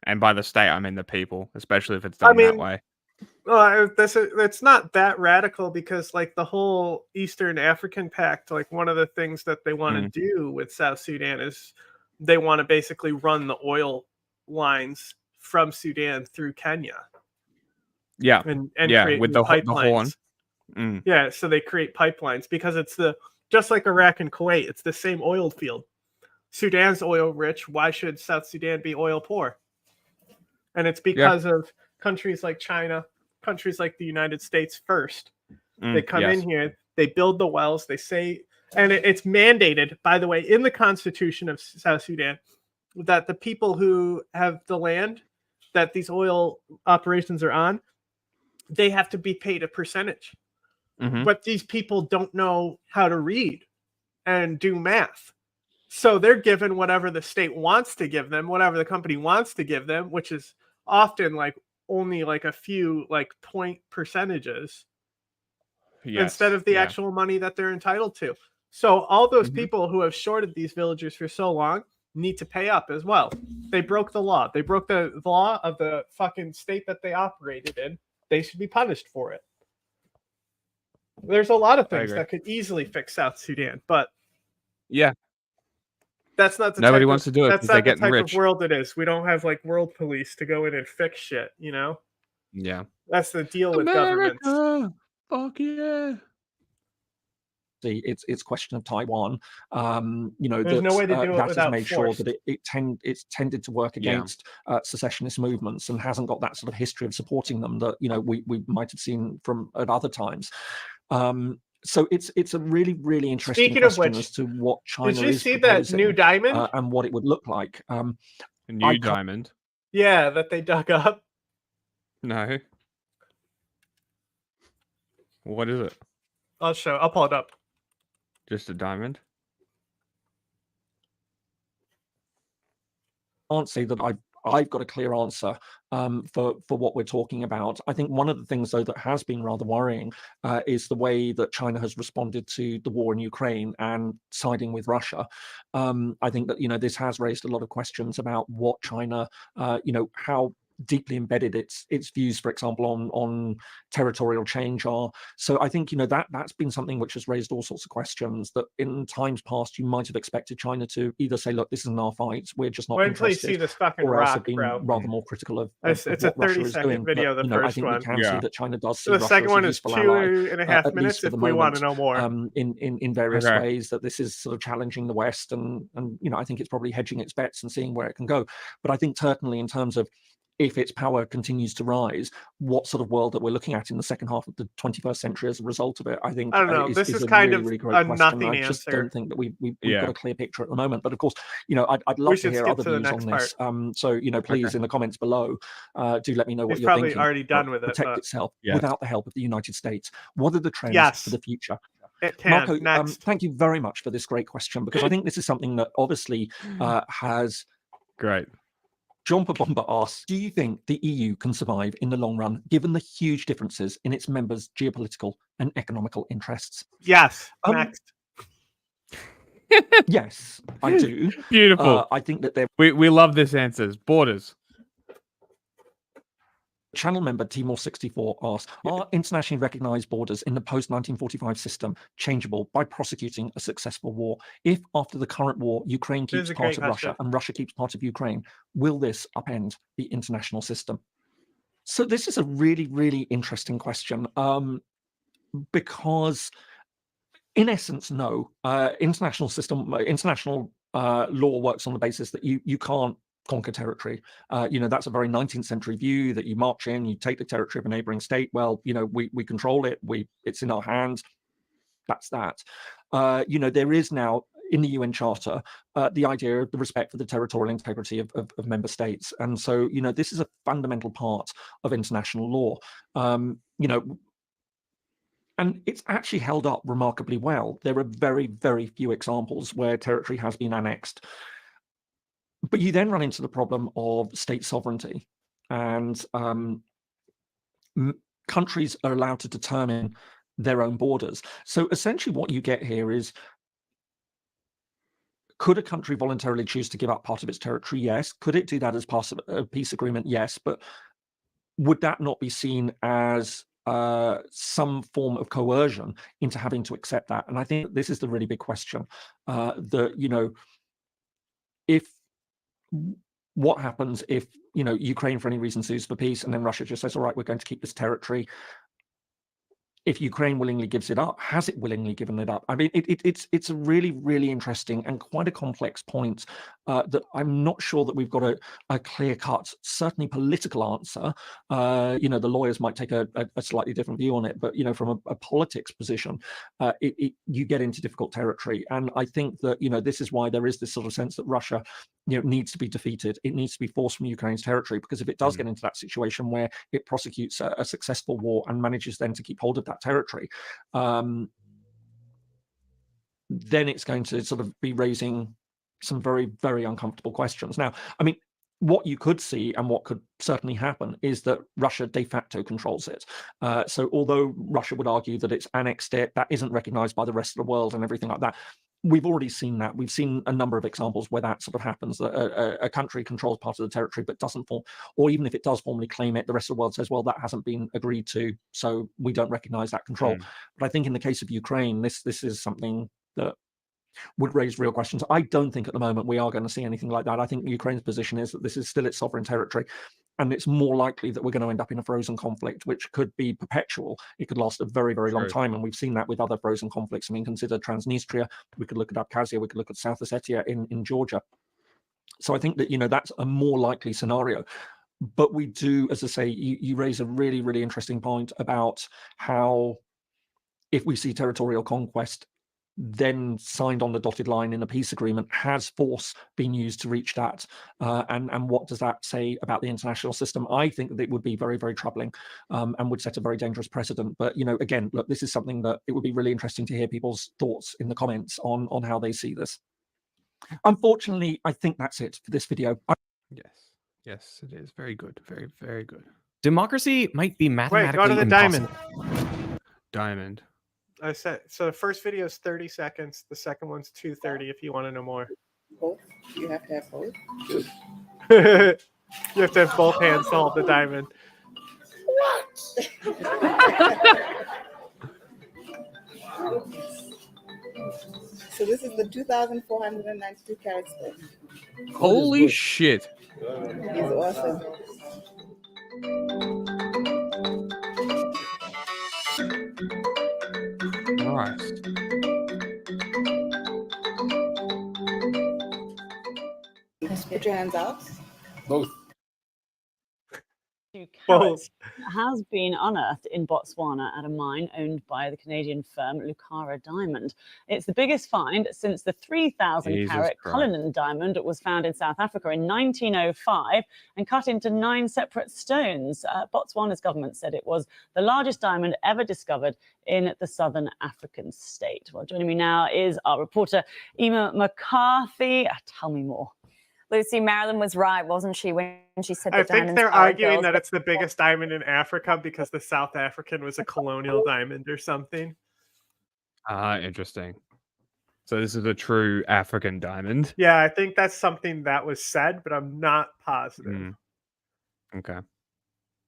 And by the state, I mean the people, especially if it's done that way. Well, it's not that radical because, like, the whole Eastern African Pact, like, one of the things that they want to do with South Sudan is they want to basically run the oil lines from Sudan through Kenya. Yeah, and yeah, create with new the horn. pipelines. Yeah, so they create pipelines because it's just like Iraq and Kuwait, it's the same oil field. Sudan's oil rich. Why should South Sudan be oil poor? And it's because of countries like China, countries like the United States first. They come in here, they build the wells, they say, and it's mandated, by the way, in the Constitution of South Sudan, that the people who have the land that these oil operations are on, they have to be paid a percentage. But these people don't know how to read and do math. So they're given whatever the state wants to give them, whatever the company wants to give them, which is often like only like a few like point percentages instead of the actual money that they're entitled to. So all those people who have shorted these villagers for so long need to pay up as well. They broke the law. They broke the law of the fucking state that they operated in. They should be punished for it. There's a lot of things that could easily fix South Sudan, but that's not the Nobody type wants of, to do it that's because they're not the getting type rich. of world it is. We don't have like world police to go in and fix shit, you know? Yeah. That's the deal with governments. America! Fuck yeah. It's question of Taiwan. There's no way to do it that has without made force. sure that it's tended to work against secessionist movements and hasn't got that sort of history of supporting them that we might have seen from at other times. So it's a really, really interesting Speaking of question which, as to what China did you is see that proposing, new diamond? and what it would look like. A new diamond? Yeah, that they dug up. No. What is it? I'll pull it up. Just a diamond? Can't say that I've got a clear answer for what we're talking about. I think one of the things, though, that has been rather worrying is the way that China has responded to the war in Ukraine and siding with Russia. I think that this has raised a lot of questions about what China, how deeply embedded its views, for example, on territorial change are. So I think that's been something which has raised all sorts of questions that in times past you might have expected China to either say, look, this isn't our fight, we're just not Wait until you interested, see this fucking or else have rock, been bro. rather more critical of It's a what Russia is 30-second doing. video, But, the I first think one. we can see that China does see The Russia second as a one is useful ally, 2.5 at least minutes for if the we want to moment, know more. in various ways, that this is sort of challenging the West, and I think it's probably hedging its bets and seeing where it can go. But I think certainly in terms of if its power continues to rise, what sort of world that we're looking at in the second half of the 21st century as a result of it, I think I don't know. This is is a kind really, of really great a question. nothing I just answer. don't think that we've got a clear picture at the moment. But of course, I'd We love to should hear skip other to the views on next this. part. So please, in the comments below, do let me know what He's you're probably thinking. already done with it, Protect but- itself Yes. without the help of the United States. What are the trends Yes. for the future? It can. Marco, Next. thank you very much for this great question, because I think this is something that obviously has. Great. John Pabomba asks, do you think the EU can survive in the long run, given the huge differences in its members' geopolitical and economical interests? Yes. Next. Yes, I do. Beautiful. I think that we love this answers. Borders. Channel member Timor64 asks, are internationally recognized borders in the post-1945 system changeable by prosecuting a successful war? If after the current war, Ukraine This is keeps a part great of Russia question. and Russia keeps part of Ukraine, will this upend the international system? So this is a really, really interesting question, because in essence, no. International law works on the basis that you can't conquer territory. That's a very 19th century view, that you march in, you take the territory of a neighboring state. Well, we control it. It's in our hands. That's that. There is now in the UN Charter the idea of the respect for the territorial integrity of member states, and so this is a fundamental part of international law. And it's actually held up remarkably well. There are very, very few examples where territory has been annexed. But you then run into the problem of state sovereignty, and countries are allowed to determine their own borders. So essentially what you get here is Could a country voluntarily choose to give up part of its territory? Yes. Could it do that as part of a peace agreement? Yes. But would that not be seen as some form of coercion into having to accept that? And I think this is the really big question. What happens if Ukraine for any reason sues for peace, and then Russia just says, all right, we're going to keep this territory? If Ukraine willingly gives it up, has it willingly given it up? I mean, it's a really, really interesting and quite a complex point that I'm not sure that we've got a clear-cut, certainly political answer. The lawyers might take a slightly different view on it, but from a politics position, you get into difficult territory. And I think that this is why there is this sort of sense that Russia needs to be defeated. It needs to be forced from Ukraine's territory, because if it does get into that situation where it prosecutes a successful war and manages then to keep hold of that territory, then it's going to sort of be raising some very, very uncomfortable questions. Now, I mean, what you could see and what could certainly happen is that Russia de facto controls it. So although Russia would argue that it's annexed it, that isn't recognized by the rest of the world and everything like that. We've already seen that. We've seen a number of examples where that sort of happens, that a country controls part of the territory but doesn't form, or even if it does formally claim it, the rest of the world says, well, that hasn't been agreed to, so we don't recognize that control. But I think in the case of Ukraine, this is something that would raise real questions. I don't think at the moment we are going to see anything like that. I think Ukraine's position is that this is still its sovereign territory, and it's more likely that we're going to end up in a frozen conflict, which could be perpetual. It could last a very, very long time, and we've seen that with other frozen conflicts. I mean, consider Transnistria. We could look at Abkhazia. We could look at South Ossetia in Georgia. So I think that that's a more likely scenario. But we do, as I say, you raise a really, really interesting point about how, if we see territorial conquest then signed on the dotted line in a peace agreement, has force been used to reach that? And what does that say about the international system? I think that it would be very, very troubling and would set a very dangerous precedent. But, again, look, this is something that it would be really interesting to hear people's thoughts in the comments on how they see this. Unfortunately, I think that's it for this video. Yes, it is. Very good. Very, very good. Democracy might be mathematically Wait, go to the impossible. Diamond. I said so. The first video is 30 seconds. The second one's 2:30. If you want to know more, both. You have to have both. You have to have both hands to hold the diamond. What? So this is the 2,492 carats. Holy shit! He's awesome. Nice. Put your hands out. Both. Carats has been unearthed in Botswana at a mine owned by the Canadian firm Lucara Diamond. It's the biggest find since the 3,000-carat Cullinan diamond was found in South Africa in 1905 and cut into 9 separate stones. Botswana's government said it was the largest diamond ever discovered in the southern African state. Well, joining me now is our reporter, Emma McCarthy. Tell me more. Lucy, Marilyn was right, wasn't she, when she said I that think diamonds they're are arguing girls' that it's the biggest diamond in Africa because the South African was a colonial diamond or something. Interesting. So this is a true African diamond. Yeah, I think that's something that was said, but I'm not positive. Okay.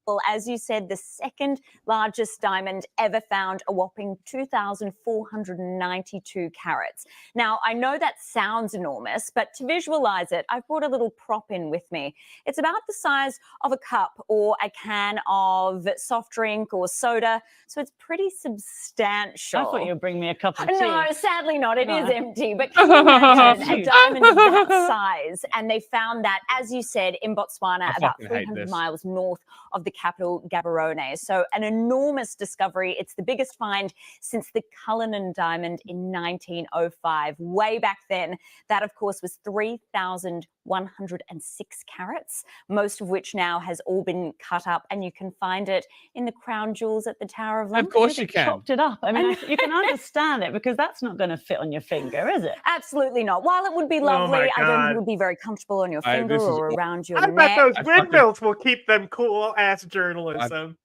Well, as you said, the second largest diamond ever found, a whopping 2,492 carats. Now, I know that sounds enormous, but to visualize it, I've brought a little prop in with me. It's about the size of a cup or a can of soft drink or soda, so it's pretty substantial. I thought you would bring me a cup of tea. No, sadly not. It is No. empty. But can you imagine a diamond of that size? And they found that, as you said, in Botswana, about 300 miles north of the capital, Gaborone. So an enormous discovery. It's the biggest find since the Cullinan diamond in 1905. Way back then, that, of course, was 3,106 carats, most of which now has all been cut up, and you can find it in the crown jewels at the Tower of London. Of course you can. Chopped it up. I mean, you can understand it because that's not going to fit on your finger, is it? Absolutely not. While it would be Oh lovely, my I don't think God. it would be very comfortable on your finger this is- or around your I neck. bet those windmills will keep them cool-ass journalism.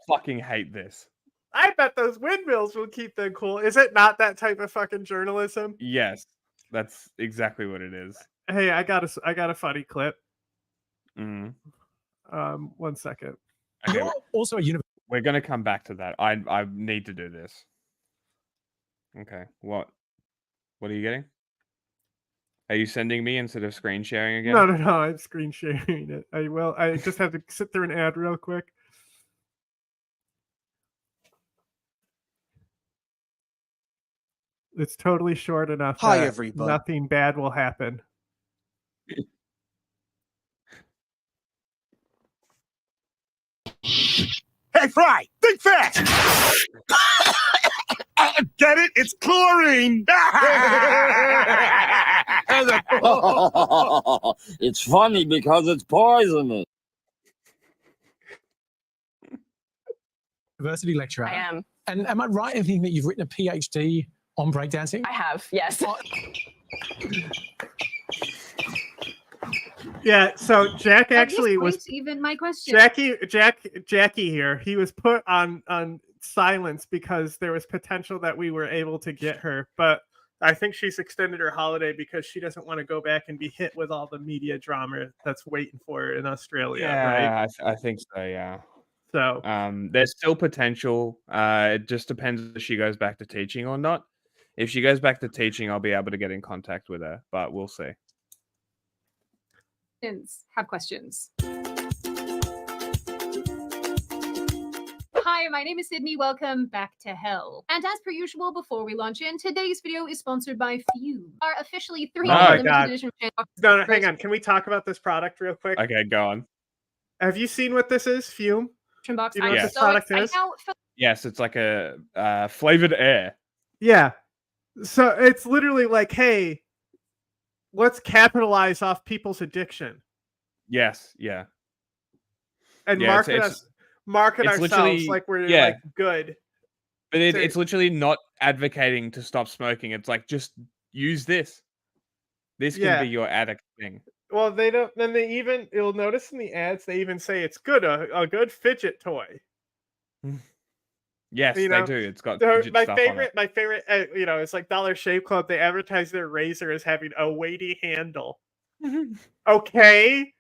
Fucking hate this. I bet those windmills will keep them cool. Is it not that type of fucking journalism? Yes. That's exactly what it is. Hey, I got a funny clip. Mm. 1 second. Okay, You're also a university. we're gonna come back to that. I need to do this. Okay, what are you getting? Are you sending me instead of screen sharing again? No, I'm screen sharing it. I just have to sit through an ad real quick. It's totally short enough Hi, that everybody. nothing bad will happen. Hey, Fry, think fast. Get it? It's chlorine. It's funny because it's poisonous. University lecturer. I am. And am I right in thinking that you've written a PhD on breakdancing? I have, yes. Yeah, so Jack actually was even my question. Jackie here. He was put on silence because there was potential that we were able to get her, but I think she's extended her holiday because she doesn't want to go back and be hit with all the media drama that's waiting for her in Australia, right? Yeah, I think so. Yeah. So there's still potential. It just depends if she goes back to teaching or not. If she goes back to teaching, I'll be able to get in contact with her, but we'll see. Have questions. Hi, my name is Sydney. Welcome back to hell. And as per usual, before we launch in, today's video is sponsored by Fume, our officially limited edition. No, hang on. Can we talk about this product real quick? Okay, go on. Have you seen what this is, Fume? Box. You know I'm what this so product excited is? now. Yes, it's like a flavored air. Yeah. So it's literally like, hey, let's capitalize off people's addiction Yes, yeah. and Yeah, market it's ourselves literally- like we're yeah. like good. But it's literally not advocating to stop smoking. It's like, just use this. This can Yeah. be your addict thing. Well, they don't. Then you'll notice in the ads they even say it's good, a good fidget toy. Yes, You they know, do. It's got So fidget my stuff on it. favorite, it's like Dollar Shave Club. They advertise their razor as having a weighty handle. Okay,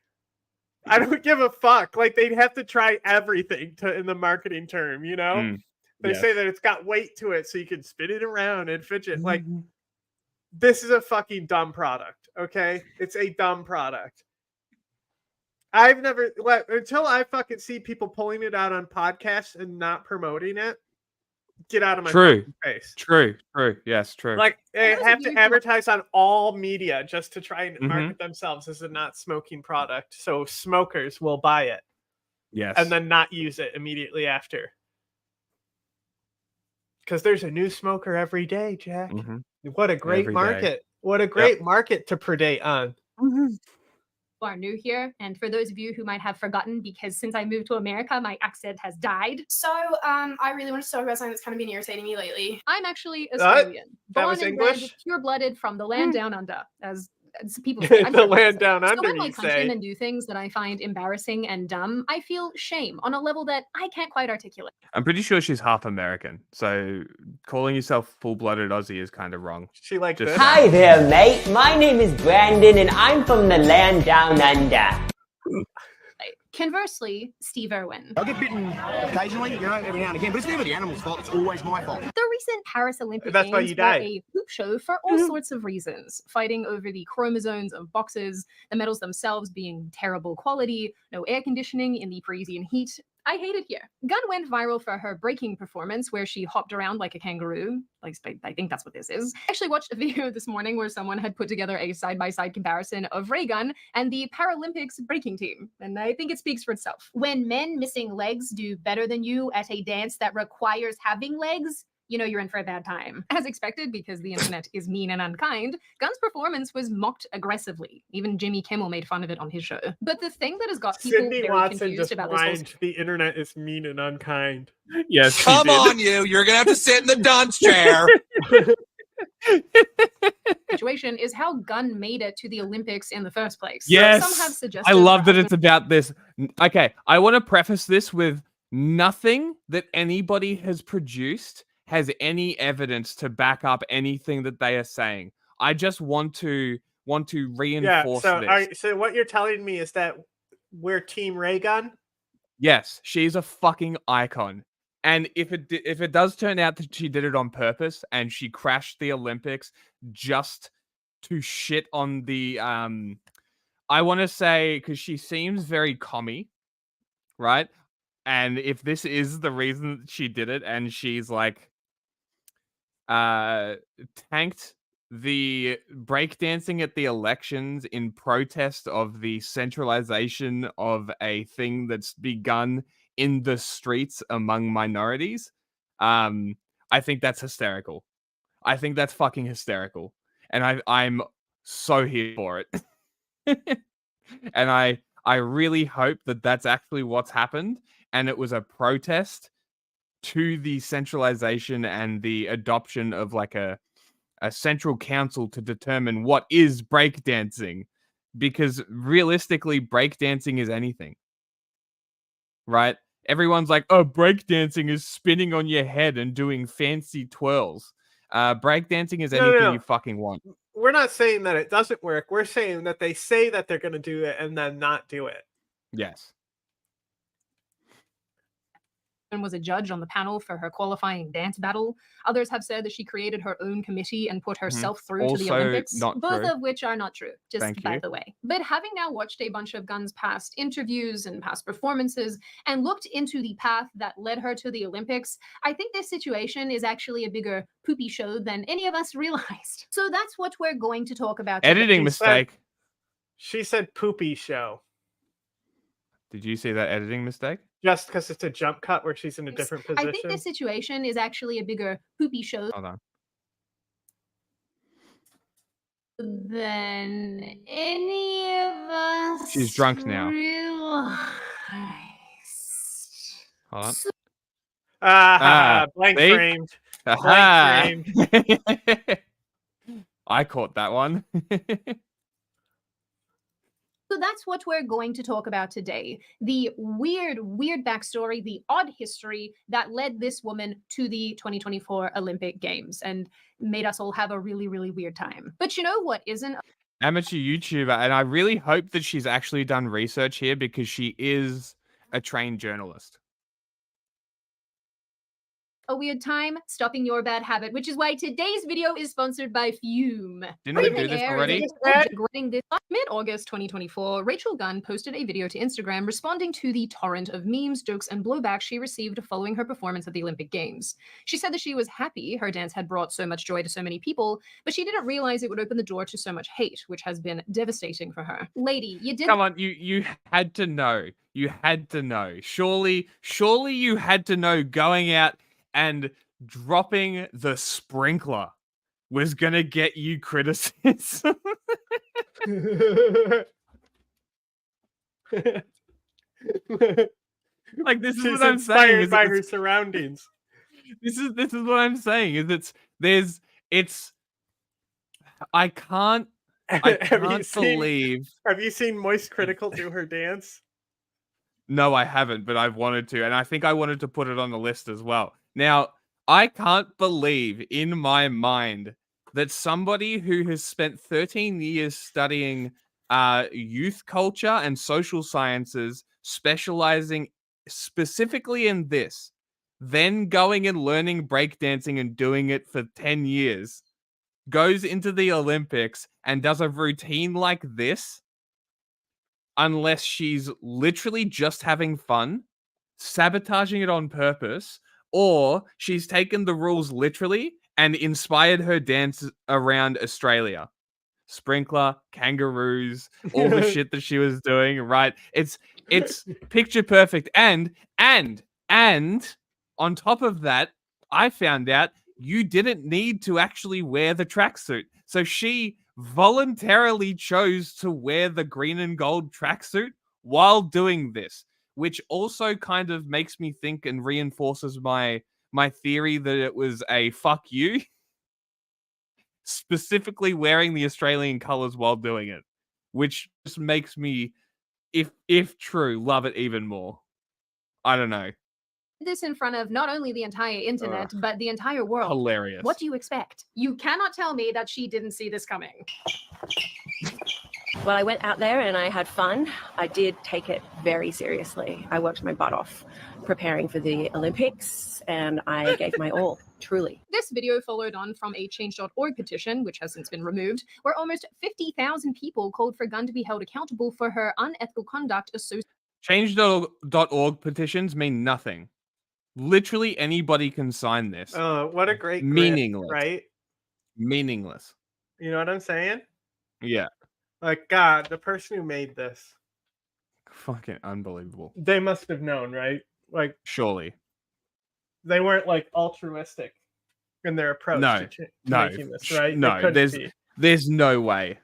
I don't give a fuck. Like they'd have to try everything in the marketing term. You know, they say yes. that it's got weight to it, so you can spin it around and fidget. Like this is a fucking dumb product. Okay, it's a dumb product. I've never until I fucking see people pulling it out on podcasts and not promoting it. Get out of my True. fucking face. True. Yes, true. Like they have to advertise on all media just to try and Mhm. market themselves as a not smoking product, so smokers will buy it yes. and then not use it immediately after. Because there's a new smoker every day, Jack. Mhm. What a great Every day. market! What a great market to predate on. Are new here, and for those of you who might have forgotten, because since I moved to America, my accent has died. So, I really want to talk about something that's kind of been irritating me lately. I'm actually Australian, That born was and bred, English? pure-blooded from the land down under, as people say. I'm The sure land people say. down So under, when my you say. countrymen do things that I find embarrassing and dumb, I feel shame on a level that I can't quite articulate. I'm pretty sure she's half American, so calling yourself full-blooded Aussie is kind of wrong. She like Just this. Hi there, mate. My name is Brandon, and I'm from the land down under. Conversely, Steve Irwin. I'll get bitten occasionally, every now and again, but it's never the animal's fault. It's always my fault. The recent Paris Olympic That's why Games you were died. a hoop show for all sorts of reasons, fighting over the chromosomes of boxers, the medals themselves being terrible quality, no air conditioning in the Parisian heat. I hate it here. Gunn went viral for her breaking performance where she hopped around like a kangaroo. Like, I think that's what this is. I actually watched a video this morning where someone had put together a side-by-side comparison of RayGun and the Paralympics breaking team, and I think it speaks for itself. When men missing legs do better than you at a dance that requires having legs, you know you're in for a bad time. As expected, because the internet is mean and unkind, Gunn's performance was mocked aggressively. Even Jimmy Kimmel made fun of it on his show. But the thing that has got people Sydney very Watson confused just about this whole whined, the internet is mean and unkind. Yes, Come on, you're gonna have to sit in the dunce chair. situation is how Gunn made it to the Olympics in the first place. Yes, Some have suggested I love that it's about this. Okay, I want to preface this with nothing that anybody has produced has any evidence to back up anything that they are saying. I just want to Yeah. reinforce So, this. so what you're telling me is that we're Team RayGun? Yes, she's a fucking icon. And if it does turn out that she did it on purpose and she crashed the Olympics just to shit on the I want to say, because she seems very commie, right? And if this is the reason she did it, and she's like tanked the breakdancing at the elections in protest of the centralization of a thing that's begun in the streets among minorities, I think that's hysterical. I think that's fucking hysterical. And I'm so here for it. And I really hope that that's actually what's happened, and it was a protest to the centralization and the adoption of like a central council to determine what is breakdancing, because realistically breakdancing is anything, right? Everyone's like, oh, breakdancing is spinning on your head and doing fancy twirls. Breakdancing is anything you fucking want. We're not saying that it doesn't work. We're saying that they say that they're going to do it and then not do it. Yes. And was a judge on the panel for her qualifying dance battle. Others have said that she created her own committee and put herself through to the Also Olympics, not both true. of which are not true, just Thank by you. the way. But having now watched a bunch of Gunn's past interviews and past performances and looked into the path that led her to the Olympics, I think this situation is actually a bigger poopy show than any of us realized. So that's what we're going to talk about today. Editing mistake. She said poopy show. Did you see that editing mistake? Just because it's a jump cut where she's in a different position. I think this situation is actually a bigger poopy show Hold on. than any of us. She's drunk now. realized. Hold on. Blank see? framed. Aha. Blank framed. I caught that one. So that's what we're going to talk about today. The weird backstory, the odd history that led this woman to the 2024 Olympic Games and made us all have a really, really weird time. But you know what isn't? Amateur YouTuber, and I really hope that she's actually done research here, because she is a trained journalist. A weird time, stopping your bad habit, which is why today's video is sponsored by Fume. Didn't we do this already? Mid-August 2024, Rachel Gunn posted a video to Instagram responding to the torrent of memes, jokes, and blowback she received following her performance at the Olympic Games. She said that she was happy her dance had brought so much joy to so many people, but she didn't realize it would open the door to so much hate, which has been devastating for her. Lady, you did— Come on, you had to know. You had to know. Surely you had to know going out and dropping the sprinkler was gonna get you criticism. Like, this is She's what I'm saying. inspired by her surroundings. This is what I'm saying. I can't believe. Have you seen Moist Critical do her dance? No, I haven't, but I've wanted to, and I think I wanted to put it on the list as well. Now, I can't believe in my mind that somebody who has spent 13 years studying youth culture and social sciences, specializing specifically in this, then going and learning breakdancing and doing it for 10 years, goes into the Olympics and does a routine like this, unless she's literally just having fun, sabotaging it on purpose, or she's taken the rules literally and inspired her dance around Australia. Sprinkler, kangaroos, all the shit that she was doing, right? It's picture perfect. And on top of that, I found out you didn't need to actually wear the tracksuit. So she voluntarily chose to wear the green and gold tracksuit while doing this, which also kind of makes me think and reinforces my theory that it was a fuck you, specifically wearing the Australian colors while doing it, which just makes me, if true, love it even more. I don't know. this in front of not only the entire internet, but the entire world. Hilarious. What do you expect? You cannot tell me that she didn't see this coming. Well, I went out there and I had fun. I did take it very seriously. I worked my butt off preparing for the Olympics, and I gave my all, truly. This video followed on from a change.org petition, which has since been removed, where almost 50,000 people called for Gunn to be held accountable for her unethical conduct associated. Change.org petitions mean nothing. Literally anybody can sign this. Oh, what a great grip, meaningless, right? Meaningless. You know what I'm saying? Yeah. Like, God, the person who made this, Fucking unbelievable. they must have known, right? Like, Surely. they weren't like altruistic in their approach to making this, right? No, there's no way.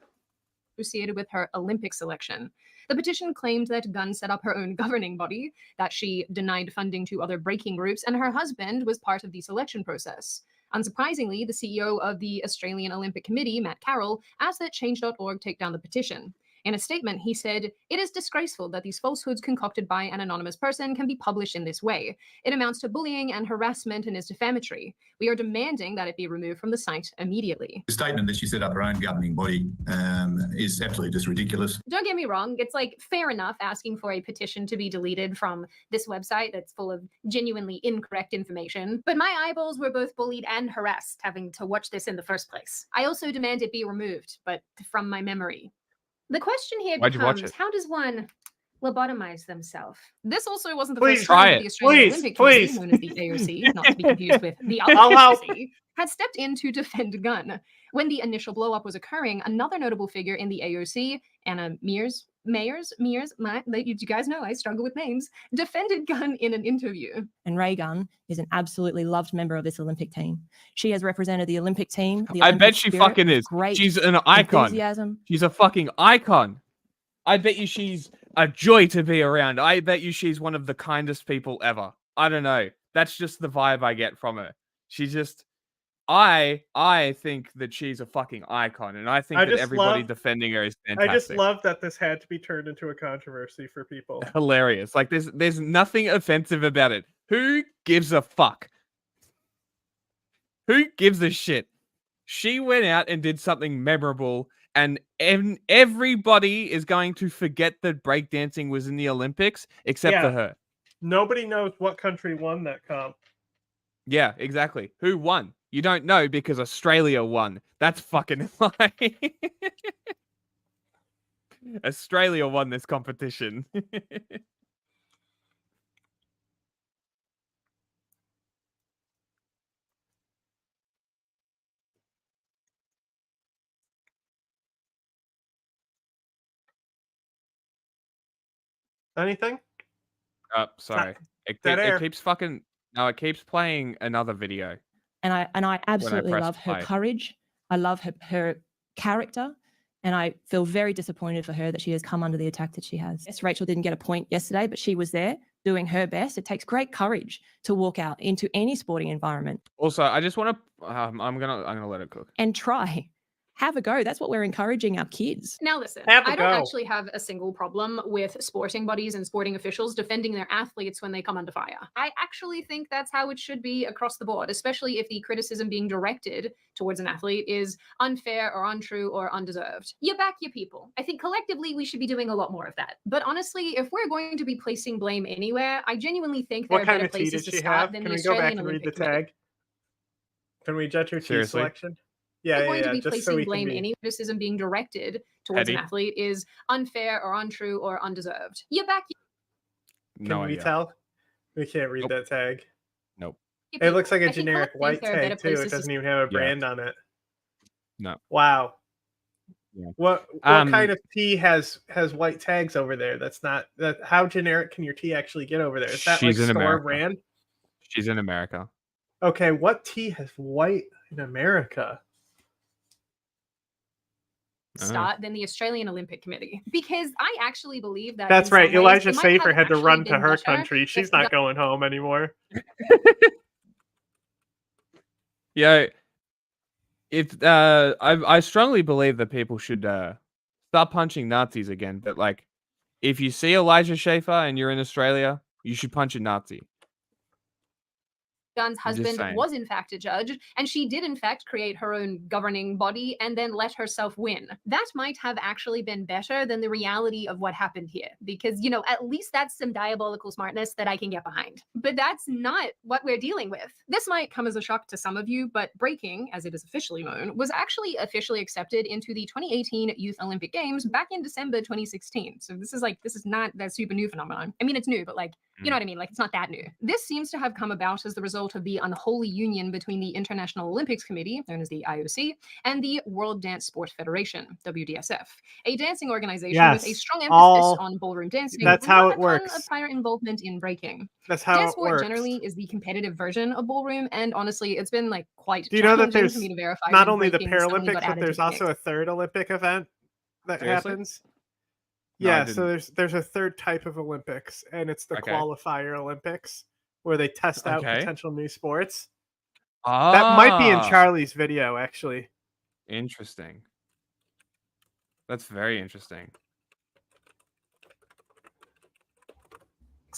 Associated with her Olympic selection. The petition claimed that Gunn set up her own governing body, that she denied funding to other breaking groups, and her husband was part of the selection process. Unsurprisingly, the CEO of the Australian Olympic Committee, Matt Carroll, asked that Change.org take down the petition. In a statement, he said, "It is disgraceful that these falsehoods concocted by an anonymous person can be published in this way. It amounts to bullying and harassment and is defamatory. We are demanding that it be removed from the site immediately." The statement that she set up her own governing body is absolutely just ridiculous. Don't get me wrong, it's like fair enough asking for a petition to be deleted from this website that's full of genuinely incorrect information. But my eyeballs were both bullied and harassed having to watch this in the first place. I also demand it be removed, but from my memory. The question here becomes, how does one lobotomize themselves? This also wasn't the first time the Australian Olympic Committee, known as the AOC, not to be confused with the AOC, had stepped in to defend Gunn. When the initial blow-up was occurring, another notable figure in the AOC, Anna Mears, you guys know I struggle with names, defended Gunn in an interview. And RayGun is an absolutely loved member of this Olympic team. She has represented the Olympic team. I bet she fucking is. She's an icon. Enthusiasm. She's a fucking icon. I bet you she's a joy to be around. I bet you she's one of the kindest people ever. I don't know. That's just the vibe I get from her. She's just... I think that she's a fucking icon, and I think that everybody defending her is fantastic. I just love that this had to be turned into a controversy for people. Hilarious. Like there's nothing offensive about it. Who gives a fuck? Who gives a shit? She went out and did something memorable, and everybody is going to forget that breakdancing was in the Olympics except for her. Nobody knows what country won that comp. Yeah, exactly. Who won? You don't know because Australia won. That's fucking lie. Australia won this competition. Anything? Oh, sorry. It keeps fucking... No, it keeps playing another video. And I absolutely love her play. courage. I love her character. And I feel very disappointed for her that she has come under the attack that she has. Yes, Rachel didn't get a point yesterday, but she was there doing her best. It takes great courage to walk out into any sporting environment. Also, I just want to... I'm gonna let it cook. And try. Have a go. That's what we're encouraging our kids. Now listen, I don't actually have a single problem with sporting bodies and sporting officials defending their athletes when they come under fire. I actually think that's how it should be across the board, especially if the criticism being directed towards an athlete is unfair or untrue or undeserved. You back your people. I think collectively we should be doing a lot more of that. But honestly, if we're going to be placing blame anywhere, I genuinely think there are better places to start than the Australian Olympic Committee. Can we judge her team selection? Yeah, going to be placing blame any criticism being directed towards an athlete is unfair or untrue or undeserved. You back. Can we tell? We can't read that tag. Nope. It looks like a generic white tag too. It doesn't even have a brand on it. No. Wow. Yeah. What kind of tea has white tags over there? That's not that. How generic can your tea actually get over there? Is that like store brand? She's in America. Okay, what tea has white in America? Start than the Australian Olympic Committee, because I actually believe that that's right. Elijah Safer had to run to her country. She's not going home anymore. Yeah, I strongly believe that people should stop punching Nazis again. But like, if you see Elijah Schaffer and you're in Australia, you should punch a Nazi. Gun's just husband saying. was in fact a judge, and she did in fact create her own governing body and then let herself win. That might have actually been better than the reality of what happened here, because, you know, at least that's some diabolical smartness that I can get behind. But that's not what we're dealing with. This might come as a shock to some of you, but breaking, as it is officially known, was actually officially accepted into the 2018 Youth Olympic Games back in December 2016. So this is not that super new phenomenon. I mean, it's new, but like, you know what I mean? Like, it's not that new. This seems to have come about as the result of the unholy union between the International Olympics Committee, known as the IOC, and the World Dance Sport Federation, WDSF, a dancing organization with a strong emphasis on ballroom dancing. That's how it a ton works. of prior involvement in breaking. That's how Dance it sport works. generally is the competitive version of ballroom, and honestly, it's been like quite Do you know that challenging there's for me to verify not when only the breaking suddenly Paralympics, got but added to there's the also mix. a third Olympic event that Seriously? happens? No, I Yeah, so didn't. there's a third type of Olympics, and it's the Okay. qualifier Olympics, where they test out Okay. potential new sports. That might be in Ah, Charlie's video, actually. interesting. That's very interesting.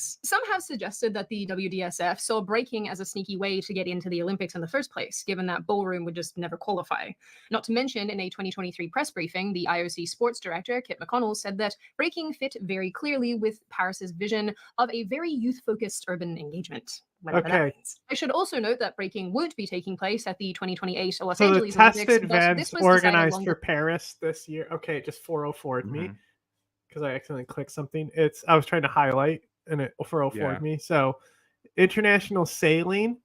Some have suggested that the WDSF saw breaking as a sneaky way to get into the Olympics in the first place, given that ballroom would just never qualify. Not to mention, in a 2023 press briefing, the IOC sports director, Kit McConnell, said that breaking fit very clearly with Paris's vision of a very youth-focused urban engagement. Whatever that Okay. means. I should also note that breaking won't be taking place at the 2028 Los So the Angeles Olympics, tested but events this was decided organized long for Paris this year. Okay, it just 404'd me because I accidentally clicked something. I was trying to highlight and it 404'd Yeah. me. So international sailing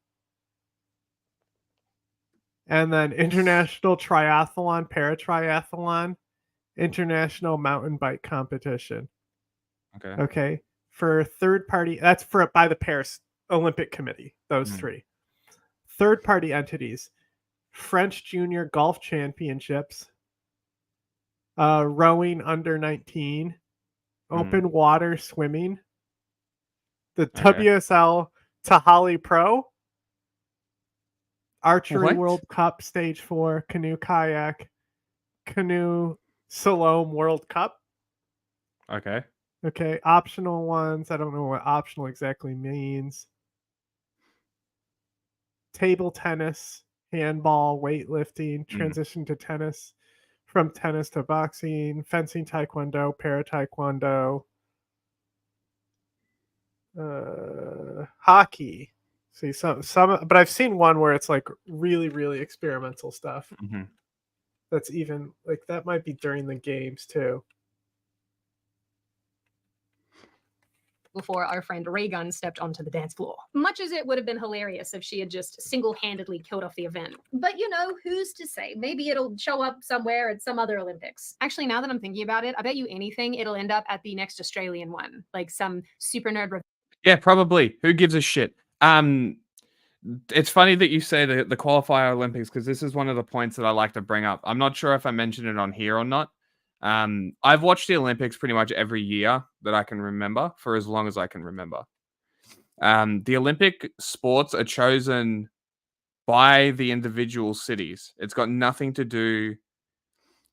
and then international triathlon, paratriathlon, international mountain bike competition. Okay. Okay. For third party, that's by the Paris Olympic Committee, those three. Third party entities, French Junior Golf Championships, rowing under 19, open water swimming, the WSL Tahali Pro, Archery What? World Cup Stage 4, Canoe Kayak, Canoe Slalom World Cup. Okay. Okay, optional ones. I don't know what optional exactly means. Table tennis, handball, weightlifting, transition to tennis, from tennis to boxing, fencing, taekwondo, para-taekwondo, hockey. See some, but I've seen one where it's like really, really experimental stuff. That's even like that might be during the games too. Before our friend RayGun's stepped onto the dance floor. Much as it would have been hilarious if she had just single-handedly killed off the event. But you know, who's to say? Maybe it'll show up somewhere at some other Olympics. Actually, now that I'm thinking about it, I bet you anything it'll end up at the next Australian one. Like some super nerd... Yeah, probably. Who gives a shit? It's funny that you say the qualifier Olympics, because this is one of the points that I like to bring up. I'm not sure if I mentioned it on here or not. I've watched the Olympics pretty much every year that I can remember for as long as I can remember. The Olympic sports are chosen by the individual cities. It's got nothing to do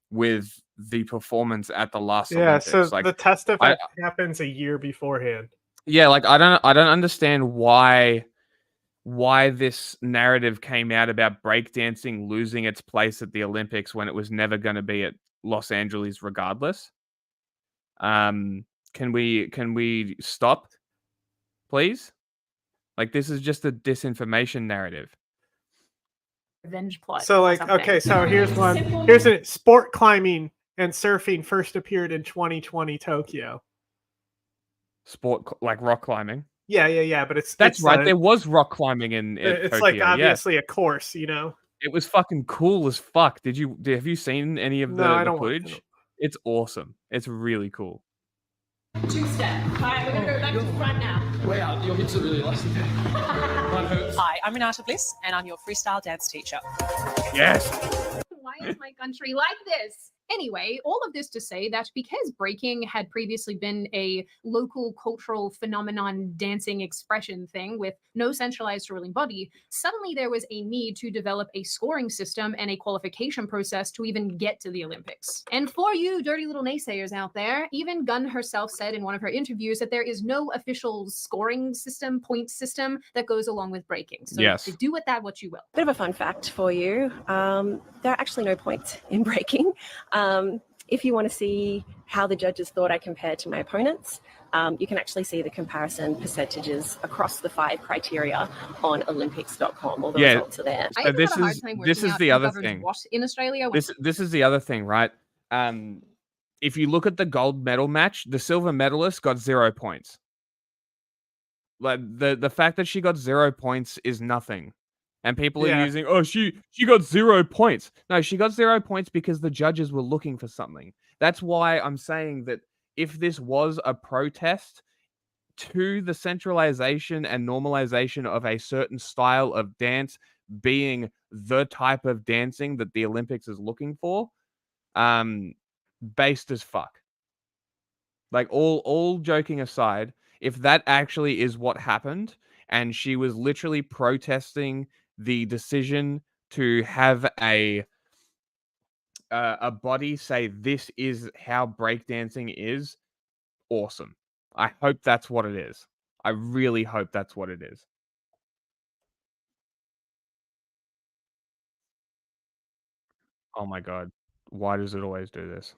with the performance at the last Olympics. So like the test event happens a year beforehand. Yeah, like I don't understand why this narrative came out about breakdancing losing its place at the Olympics when it was never going to be at Los Angeles regardless. Can we stop, please? Like, this is just a disinformation narrative. Revenge plot. So like, okay, so here's one. Here's a sport climbing and surfing first appeared in 2020 Tokyo. Sport like rock climbing. Yeah, but that's right. There was rock climbing in it's Tokyo, like obviously a course, you know. It was fucking cool as fuck. Have you seen any of the footage? It's awesome. It's really cool. Two-step. All right, we're gonna go back to the front now. Wow, your hips are really elastic. Hi, I'm Renata Bliss, and I'm your freestyle dance teacher. Yes. Why is my country like this? Anyway, all of this to say that because breaking had previously been a local cultural phenomenon dancing expression thing with no centralized ruling body, suddenly there was a need to develop a scoring system and a qualification process to even get to the Olympics. And for you dirty little naysayers out there, even Gunn herself said in one of her interviews that there is no official scoring system, point system that goes along with breaking. So Yes. do with that what you will. Bit of a fun fact for you. There are actually no points in breaking. If you want to see how the judges thought I compared to my opponents, you can actually see the comparison percentages across the 5 criteria on Olympics.com. All the results are there. So this is the other thing. What in Australia? This is the other thing, right? If you look at the gold medal match, the silver medalist got 0 points. Like the fact that she got 0 points is nothing. And people are using, oh, she got 0 points. No, she got 0 points because the judges were looking for something. That's why I'm saying that if this was a protest to the centralization and normalization of a certain style of dance being the type of dancing that the Olympics is looking for, based as fuck. Like all joking aside, if that actually is what happened and she was literally protesting the decision to have a body say this is how breakdancing is, awesome. I hope that's what it is. I really hope that's what it is. Oh my god. Why does it always do this?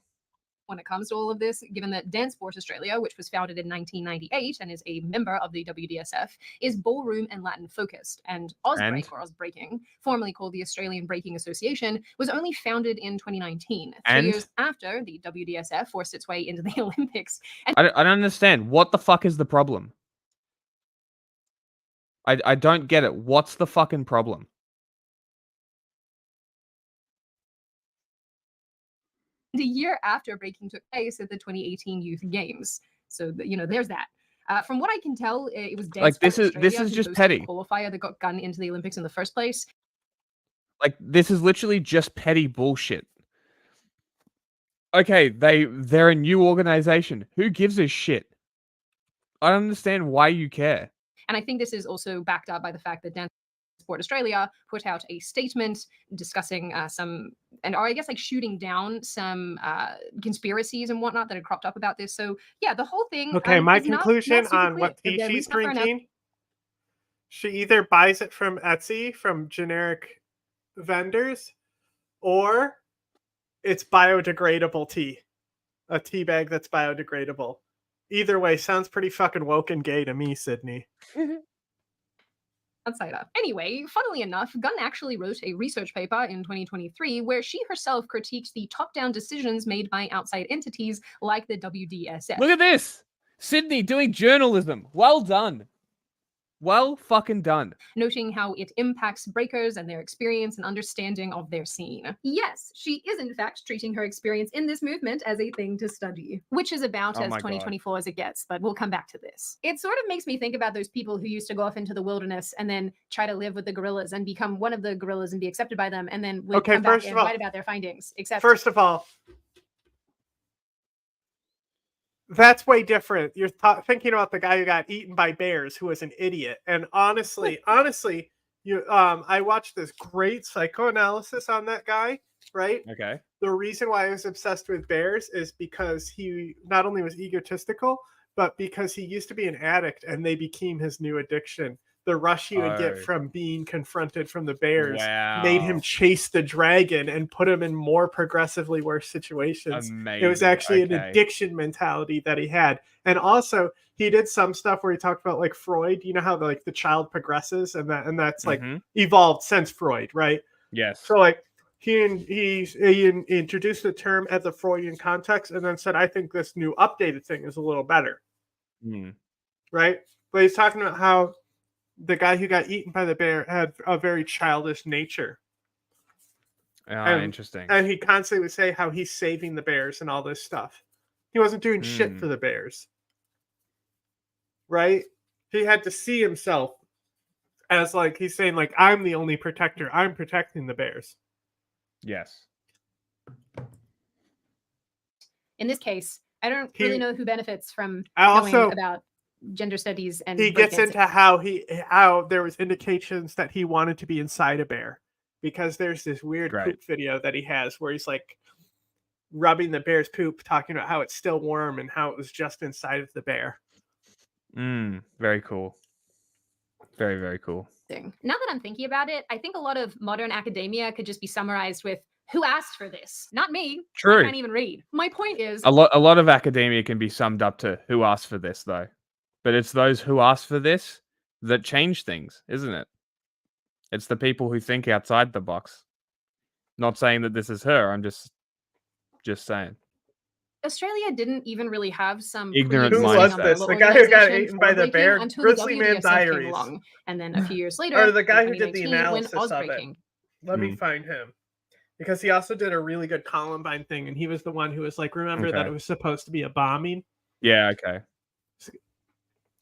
When it comes to all of this, given that Dance Force Australia, which was founded in 1998 and is a member of the WDSF, is ballroom and Latin focused, and Ozbreak, or Ozbreaking, formerly called the Australian Breaking Association, was only founded in 2019, 3 years after the WDSF forced its way into the Olympics. And I don't understand. What the fuck is the problem? I don't get it. What's the fucking problem? a year after breaking took place at the 2018 Youth Games. So, there's that. From what I can tell, it was Dance Like, Force this is who just hosted petty. the qualifier that got Gunn into the Olympics in the first place. Like, this is literally just petty bullshit. Okay, they're a new organization. Who gives a shit? I don't understand why you care. And I think this is also backed up by the fact that Dance Sport Australia put out a statement discussing shooting down some conspiracies and whatnot that had cropped up about this. So yeah, the whole thing. Okay, my is not conclusion super on clear. what tea Again, she's it's not fair enough. drinking, she either buys it from Etsy, from generic vendors, or it's biodegradable tea. A tea bag that's biodegradable. Either way, sounds pretty fucking woke and gay to me, Sydney. Outsider. Anyway, funnily enough, Gunn actually wrote a research paper in 2023 where she herself critiqued the top-down decisions made by outside entities like the WDSF. Look at this! Sydney doing journalism. Well done. Well fucking done. Noting how it impacts breakers and their experience and understanding of their scene. Yes, she is in fact treating her experience in this movement as a thing to study, which is about as 2024 as it gets, but we'll come back to this. It sort of makes me think about those people who used to go off into the wilderness and then try to live with the gorillas and become one of the gorillas and be accepted by them, and then would come back and write about their findings. First of all, that's way different. You're thinking about the guy who got eaten by bears, who was an idiot. And honestly, I watched this great psychoanalysis on that guy, right? Okay. The reason why I was obsessed with bears is because he not only was egotistical, but because he used to be an addict and they became his new addiction. The rush he would get from being confronted from the bears made him chase the dragon and put him in more progressively worse situations. It was actually an addiction mentality that he had. And also, he did some stuff where he talked about like Freud. You know how the child progresses and that's like evolved since Freud, right? Yes. So like he introduced the term at the Freudian context and then said, I think this new updated thing is a little better. Right? But he's talking about how the guy who got eaten by the bear had a very childish nature. Interesting. And he constantly would say how he's saving the bears and all this stuff. He wasn't doing shit for the bears. Right? He had to see himself as like, he's saying like, I'm the only protector. I'm protecting the bears. Yes. in this case, I don't really know who benefits from also, knowing about gender studies and he gets breakdancing. into how there was indications that he wanted to be inside a bear, because there's this weird poop video that he has where he's like rubbing the bear's poop, talking about how it's still warm and how it was just inside of the bear. Very cool. Very, very cool. Now that I'm thinking about it, I think a lot of modern academia could just be summarized with who asked for this? Not me. True. I can't even read. My point is A lot of academia can be summed up to who asked for this, though. But it's those who asked for this that change things, isn't it? It's the people who think outside the box. Not saying that this is her. I'm just saying. Australia didn't even really have some Ignorant Who was this? The guy who got eaten by the bear? Grizzly Man Diaries. Along. And then a few years later, or the guy who did the analysis of it. Breaking. Let me find him. Because he also did a really good Columbine thing, and he was the one who was like, remember that it was supposed to be a bombing? Yeah, okay.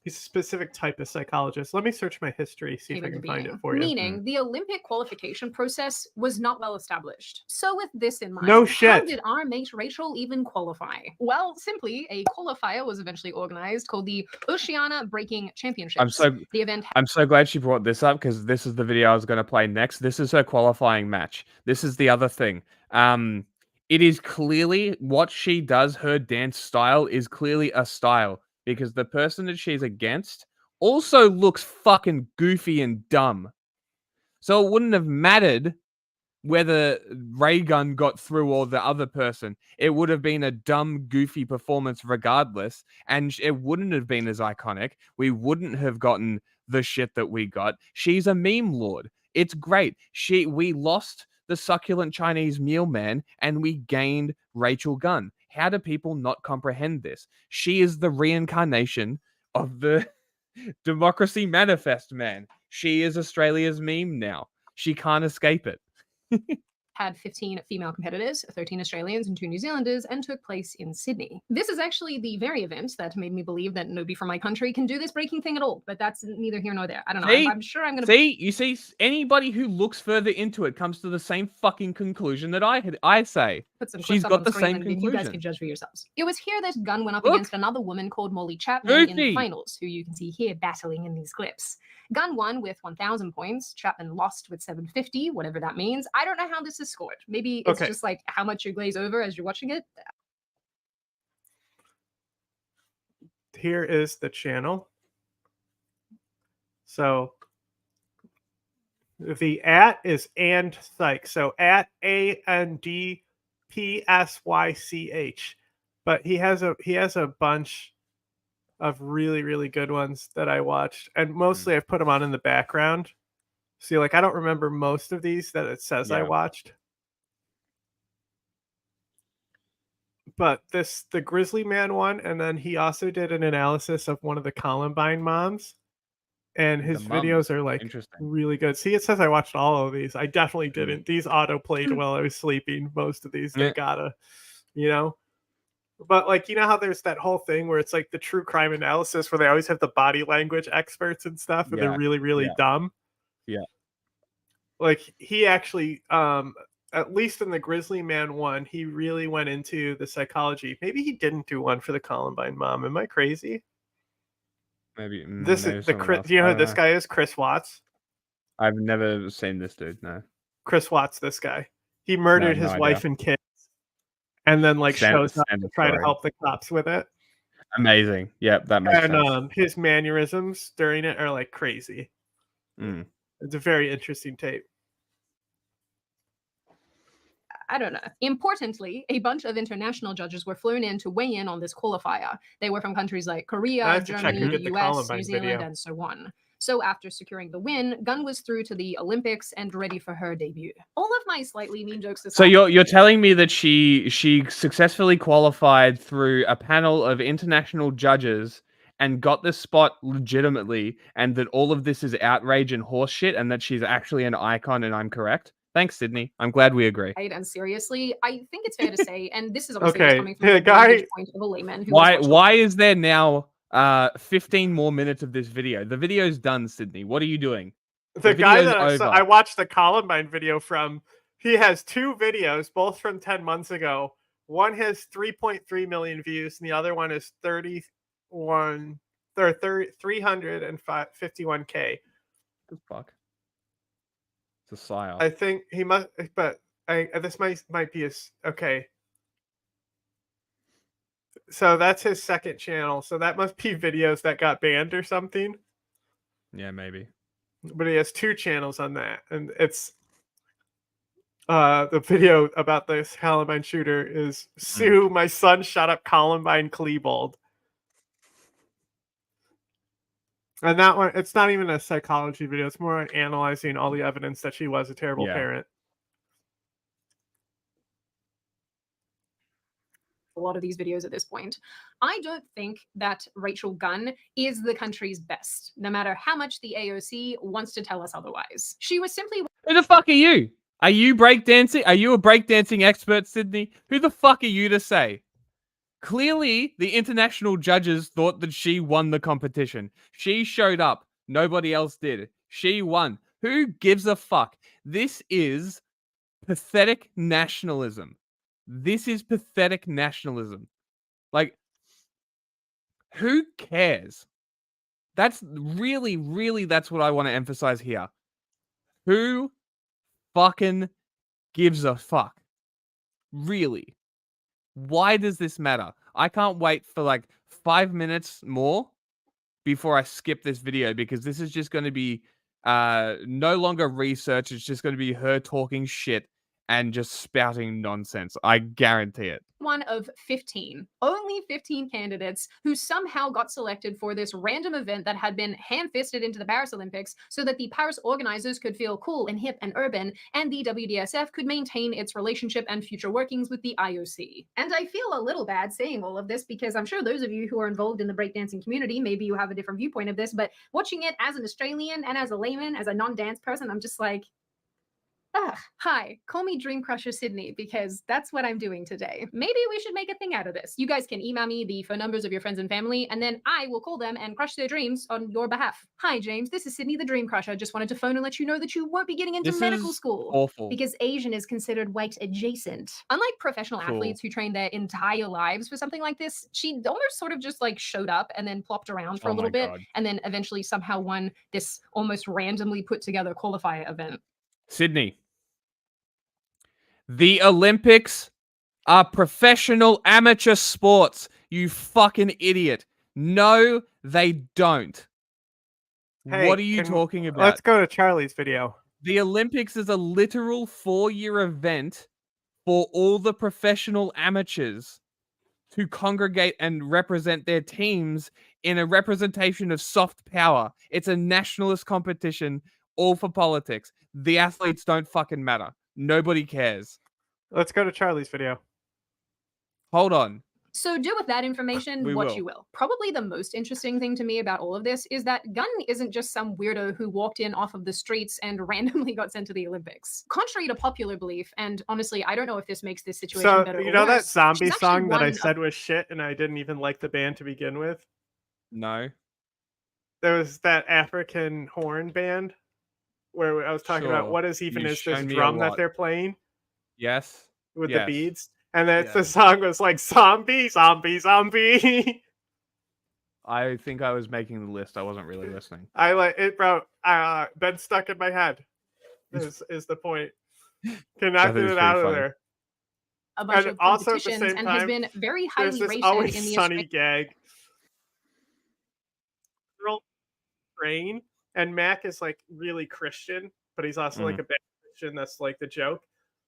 He's a specific type of psychologist. Let me search my history, see if I can find it for you. Meaning, the Olympic qualification process was not well established. So with this in mind, no how shit. did our mate Rachel even qualify? Well, simply, a qualifier was eventually organized called the Oceania Breaking Championships. I'm so glad she brought this up, because this is the video I was going to play next. This is her qualifying match. This is the other thing. It is clearly what she does. Her dance style is clearly a style, because the person that she's against also looks fucking goofy and dumb. So it wouldn't have mattered whether RayGun got through or the other person. It would have been a dumb, goofy performance regardless, and it wouldn't have been as iconic. We wouldn't have gotten the shit that we got. She's a meme lord. It's great. We lost the succulent Chinese meal man, and we gained Rachel Gunn. How do people not comprehend this? She is the reincarnation of the Democracy Manifest man. She is Australia's meme now. She can't escape it. Had 15 female competitors, 13 Australians and 2 New Zealanders, and took place in Sydney. This is actually the very event that made me believe that nobody from my country can do this breaking thing at all, but that's neither here nor there. I don't know. I'm sure I'm going to... You see, anybody who looks further into it comes to the same fucking conclusion that I say. She's got the same conclusion. You guys can judge for yourselves. It was here that Gunn went up against another woman called Molly Chapman in the finals, who you can see here battling in these clips. Gunn won with 1,000 points. Chapman lost with 750, whatever that means. I don't know how this is scored. Maybe it's just like how much you glaze over as you're watching it. Here is the channel. So the @ is and psych. So @ ANDPSYCH. But he has a bunch of really, really good ones that I watched, and mostly I've put them on in the background. See, like, I don't remember most of these that it says I watched. But the Grizzly Man one, and then he also did an analysis of one of the Columbine moms, and his videos are like really good. See, it says I watched all of these. I definitely didn't. These auto played while I was sleeping. Most of these, they gotta, But like, you know how there's that whole thing where it's like the true crime analysis where they always have the body language experts and stuff, and they're really, really dumb. Yeah. Like he actually, at least in the Grizzly Man one, he really went into the psychology. Maybe he didn't do one for the Columbine mom. Am I crazy? Maybe. This is the Chris. You know who this guy is? Chris Watts. I've never seen this dude. No. Chris Watts. This guy. He murdered his wife and kids, and then like shows up to try to help the cops with it. Amazing. Yep, that makes sense. And his mannerisms during it are like crazy. It's a very interesting tape. I don't know. Importantly, a bunch of international judges were flown in to weigh in on this qualifier. They were from countries like Korea, Germany, the US, New Zealand, and so on. So after securing the win, Gunn was through to the Olympics and ready for her debut. All of my slightly mean jokes aside. So you're telling me that she successfully qualified through a panel of international judges and got the spot legitimately, and that all of this is outrage and horseshit, and that she's actually an icon, and I'm correct? Thanks, Sydney. I'm glad we agree. And seriously, I think it's fair to say, and this is obviously coming from the point of a layman. Why is there now 15 more minutes of this video? The video's done, Sydney. What are you doing? The guy that I watched the Columbine video from, he has 2 videos, both from 10 months ago, One has 3.3 million views, and the other one is 351K. The fuck? It's a psyop. I think he must, but this might be his. Okay. So that's his second channel. So that must be videos that got banned or something. Yeah, maybe. But he has 2 channels on that, and it's the video about this Columbine shooter is Sue, my son shot up Columbine Klebold. And that one, it's not even a psychology video. It's more analyzing all the evidence that she was a terrible parent. A lot of these videos at this point. I don't think that Rachel Gunn is the country's best, no matter how much the AOC wants to tell us otherwise. She was simply... Who the fuck are you? Are you breakdancing? Are you a breakdancing expert, Sydney? Who the fuck are you to say? Clearly, the international judges thought that she won the competition. She showed up. Nobody else did. She won. Who gives a fuck? This is pathetic nationalism. This is pathetic nationalism. Like, who cares? That's really, really, that's what I want to emphasize here. Who fucking gives a fuck? Really? Why does this matter? I can't wait for like 5 minutes more before I skip this video, because this is just going to be no longer research. It's just going to be her talking shit and just spouting nonsense. I guarantee it. One of 15, only 15 candidates who somehow got selected for this random event that had been hand-fisted into the Paris Olympics so that the Paris organizers could feel cool and hip and urban, and the WDSF could maintain its relationship and future workings with the IOC. And I feel a little bad saying all of this, because I'm sure those of you who are involved in the breakdancing community, maybe you have a different viewpoint of this, but watching it as an Australian and as a layman, as a non-dance person, I'm just like, hi, call me Dream Crusher Sydney, because that's what I'm doing today. Maybe we should make a thing out of this. You guys can email me the phone numbers of your friends and family, and then I will call them and crush their dreams on your behalf. Hi, James. This is Sydney the Dream Crusher. Just wanted to phone and let you know that you won't be getting into medical school. Awful. Because Asian is considered white adjacent. Unlike professional athletes who train their entire lives for something like this, she almost sort of just like showed up and then plopped around for a little bit, and then eventually somehow won this almost randomly put together qualifier event. Sydney. The Olympics are professional amateur sports, you fucking idiot. No, they don't. Hey, what are you talking about? Let's go to Charlie's video. The Olympics is a literal 4-year event for all the professional amateurs to congregate and represent their teams in a representation of soft power. It's a nationalist competition, all for politics. The athletes don't fucking matter. Nobody cares. Let's go to Charlie's video. Hold on. So do with that information what you will. Probably the most interesting thing to me about all of this is that Gunn isn't just some weirdo who walked in off of the streets and randomly got sent to the Olympics. Contrary to popular belief, and honestly, I don't know if this makes this situation better or worse. You know that zombie song that I said was shit and I didn't even like the band to begin with? No. There was that African horn band where I was talking about what is even is this drum that they're playing? Yes. With the beads. And then the song was like, zombie, zombie, zombie. I think I was making the list. I wasn't really listening. I like it, bro. Been stuck in my head. Is the point? Connected it out of there. A bunch of competitions and has been very highly rated Always in the Sunny gag. Train, and Mac is like really Christian, but he's also like a bad Christian. That's like the joke.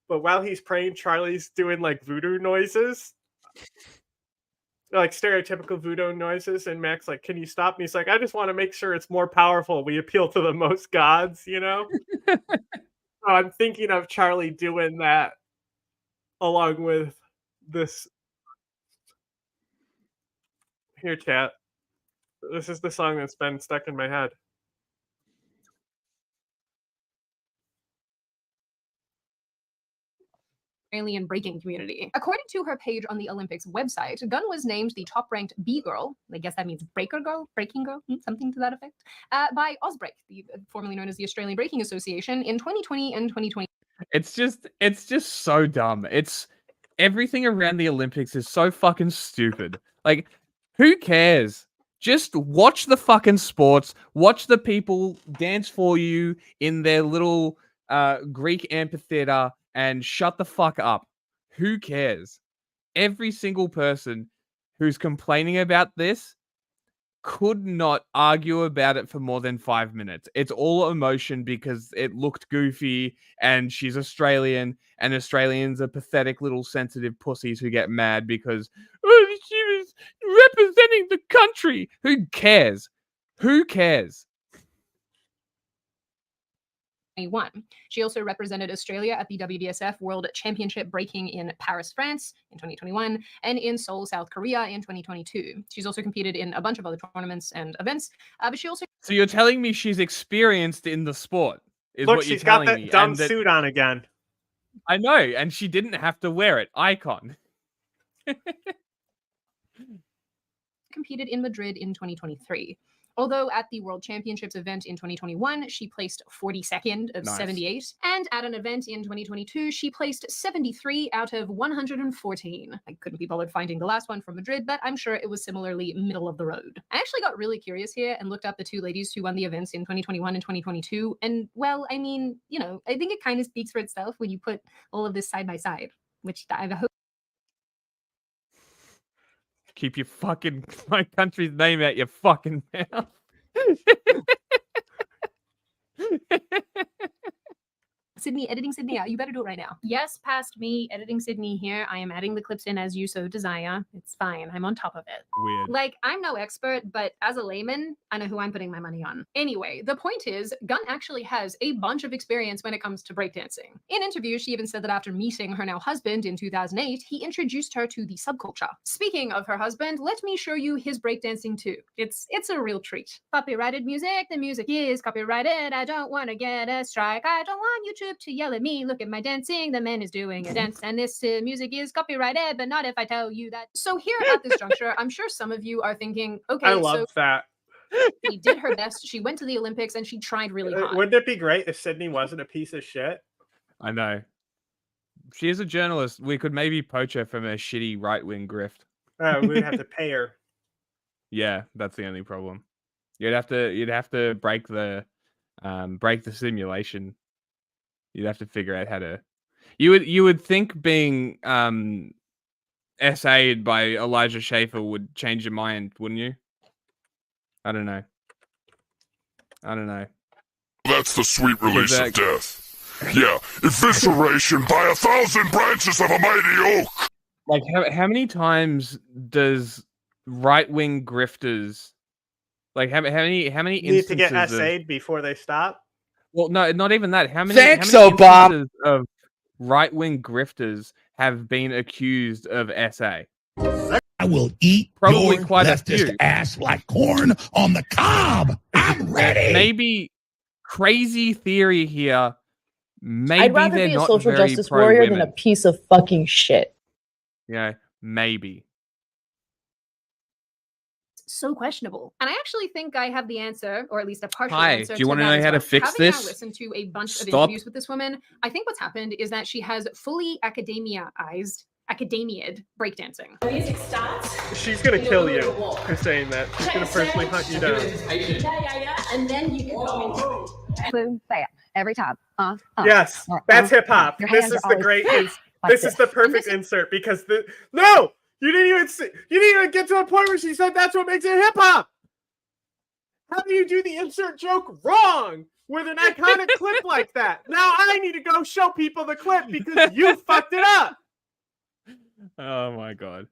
But while he's praying, Charlie's doing like voodoo noises, like stereotypical voodoo noises. And Mac's like, "Can you stop me?" He's like, "I just want to make sure it's more powerful. We appeal to the most gods, you know." So I'm thinking of Charlie doing that along with this. Here, chat. This is the song that's been stuck in my head. Australian breaking community. According to her page on the Olympics website, Gunn was named the top-ranked B-girl, I guess that means breaker girl, breaking girl, something to that effect, by Ausbreak, formerly known as the Australian Breaking Association, in 2020 and 2020. It's just so dumb. It's everything around the Olympics is so fucking stupid. Like, who cares? Just watch the fucking sports. Watch the people dance for you in their little Greek amphitheater and shut the fuck up. Who cares? Every single person who's complaining about this could not argue about it for more than 5 minutes. It's all emotion because it looked goofy and she's Australian and Australians are pathetic little sensitive pussies who get mad because she was representing the country. Who cares? Who cares? She also represented Australia at the WBSF World Championship breaking in Paris, France in 2021 and in Seoul, South Korea in 2022. She's also competed in a bunch of other tournaments and events, but she also... So you're telling me she's experienced in the sport, is Look, what you're she's got telling me. that dumb and that, suit on again. I know, and she didn't have to wear it. Icon. competed in Madrid in 2023. Although at the World Championships event in 2021, she placed 42nd of 78. And at an event in 2022, she placed 73 out of 114. I couldn't be bothered finding the last one from Madrid, but I'm sure it was similarly middle of the road. I actually got really curious here and looked up the two ladies who won the events in 2021 and 2022. And well, I mean, you know, I think it kind of speaks for itself when you put all of this side by side, which I hope. Keep your fucking my country's name out your fucking mouth. Sydney, editing Sydney out. You better do it right now. Yes, past me, editing Sydney here. I am adding the clips in as you so desire. It's fine. I'm on top of it. Weird. Like, I'm no expert, but as a layman, I know who I'm putting my money on. Anyway, the point is, Gunn actually has a bunch of experience when it comes to breakdancing. In interviews, she even said that after meeting her now husband in 2008, he introduced her to the subculture. Speaking of her husband, let me show you his breakdancing too. It's a real treat. Copyrighted music, the music is copyrighted. I don't want to get a strike. I don't want YouTube to yell at me. Look at my dancing. The man is doing a dance, and this music is copyrighted, but not if I tell you that. So here at this juncture, I'm sure some of you are thinking, okay, I love that. She did her best. She went to the Olympics and she tried really hard. Wouldn't it be great if Sydney wasn't a piece of shit? I know. She is a journalist. We could maybe poach her from a shitty right-wing grift. We'd have to pay her. Yeah, that's the only problem. You'd have to break the simulation. You'd have to figure out how to. You would think being essayed by Elijah Schaffer would change your mind, wouldn't you? I don't know. That's the sweet release of death. Yeah, evisceration by 1,000 branches of a mighty oak. Like, how many times does right-wing grifters, like how many Need instances to get essayed before they stop? Well, no, not even that. How many instances of right-wing grifters have been accused of SA? I will eat probably your quite a leftist few. ass like corn on the cob. I'm ready. Maybe crazy theory here. Maybe I'd rather they're be a not social very justice warrior than pro-women. a piece of fucking shit. Yeah, maybe. So questionable. And I actually think I have the answer, or at least a partial Hi, answer. do you want to know how to fix Having this? Now listened to a bunch of Stop. interviews with this woman, I think what's happened is that she has fully academiaed breakdancing. Music starts. She's gonna kill you for saying that. She's gonna personally hunt you down. Yeah. And then you can go Boom, bam, every time. Yes, that's hip hop. Your This hands is are the always great. like This is this. the perfect insert because no, you didn't even get to a point where she said that's what makes it hip hop. How do you do the insert joke wrong with an iconic clip like that? Now I need to go show people the clip because you fucked it up. Oh my god.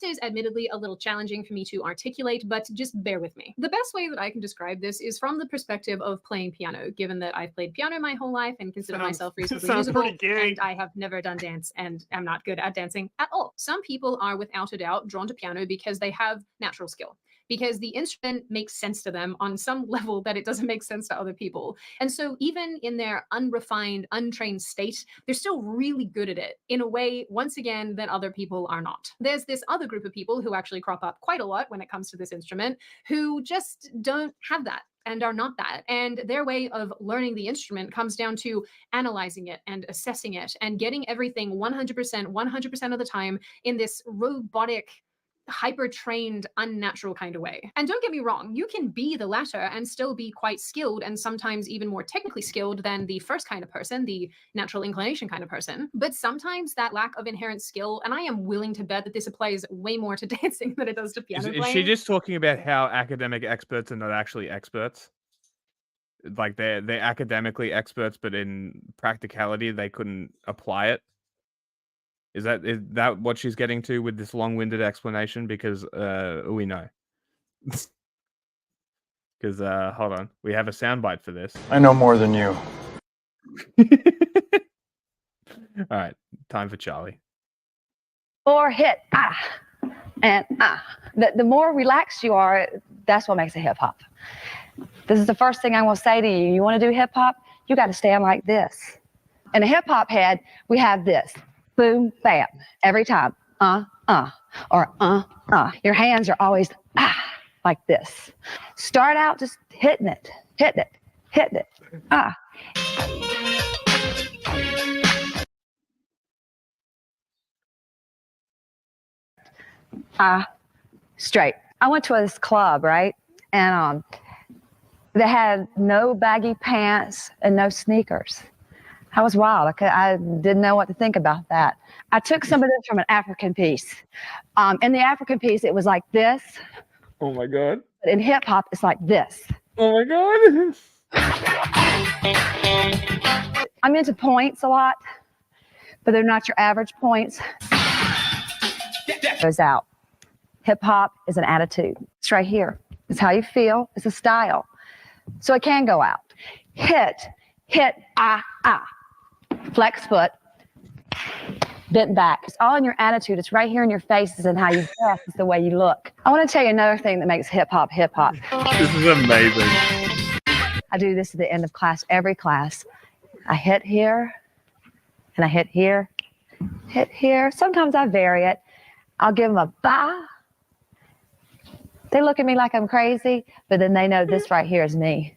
It is admittedly a little challenging for me to articulate, but just bear with me. The best way that I can describe this is from the perspective of playing piano, given that I've played piano my whole life and consider myself reasonably musical, and I have never done dance and am not good at dancing at all. Some people are without a doubt drawn to piano because they have natural skill, because the instrument makes sense to them on some level that it doesn't make sense to other people. And so even in their unrefined, untrained state, they're still really good at it in a way, once again, that other people are not. There's this other group of people who actually crop up quite a lot when it comes to this instrument, who just don't have that. and are not that. And their way of learning the instrument comes down to analyzing it and assessing it and getting everything 100% of the time in this robotic, hyper-trained, unnatural kind of way. And don't get me wrong, you can be the latter and still be quite skilled and sometimes even more technically skilled than the first kind of person, the natural inclination kind of person. But sometimes that lack of inherent skill, and I am willing to bet that this applies way more to dancing than it does to piano playing. Is she just talking about how academic experts are not actually experts? Like they're academically experts, but in practicality they couldn't apply it? Is that what she's getting to with this long-winded explanation? Because we know. Because hold on, we have a soundbite for this. I know more than you. All right, time for Charlie. Or hit and The more relaxed you are, that's what makes it hip hop. This is the first thing I want to say to you. You want to do hip hop? You got to stand like this. In a hip hop head, we have this. Boom, bam, every time. Or Your hands are always like this. Start out just hitting it. Straight. I went to this club, right? And they had no baggy pants and no sneakers. I was wild. I didn't know what to think about that. I took some of this from an African piece. In the African piece, it was like this. Oh my God. But in hip hop, it's like this. Oh my God. I'm into points a lot, but they're not your average points. Goes out. Hip hop is an attitude. It's right here. It's how you feel. It's a style. So it can go out. Hit, flex foot, bent back. It's all in your attitude. It's right here in your faces and how you dress. It's the way you look. I want to tell you another thing that makes hip hop hip hop. This is amazing. I do this at the end of class, every class. I hit here, and I hit here, hit here. Sometimes I vary it. I'll give them a ba. They look at me like I'm crazy, but then they know this right here is me.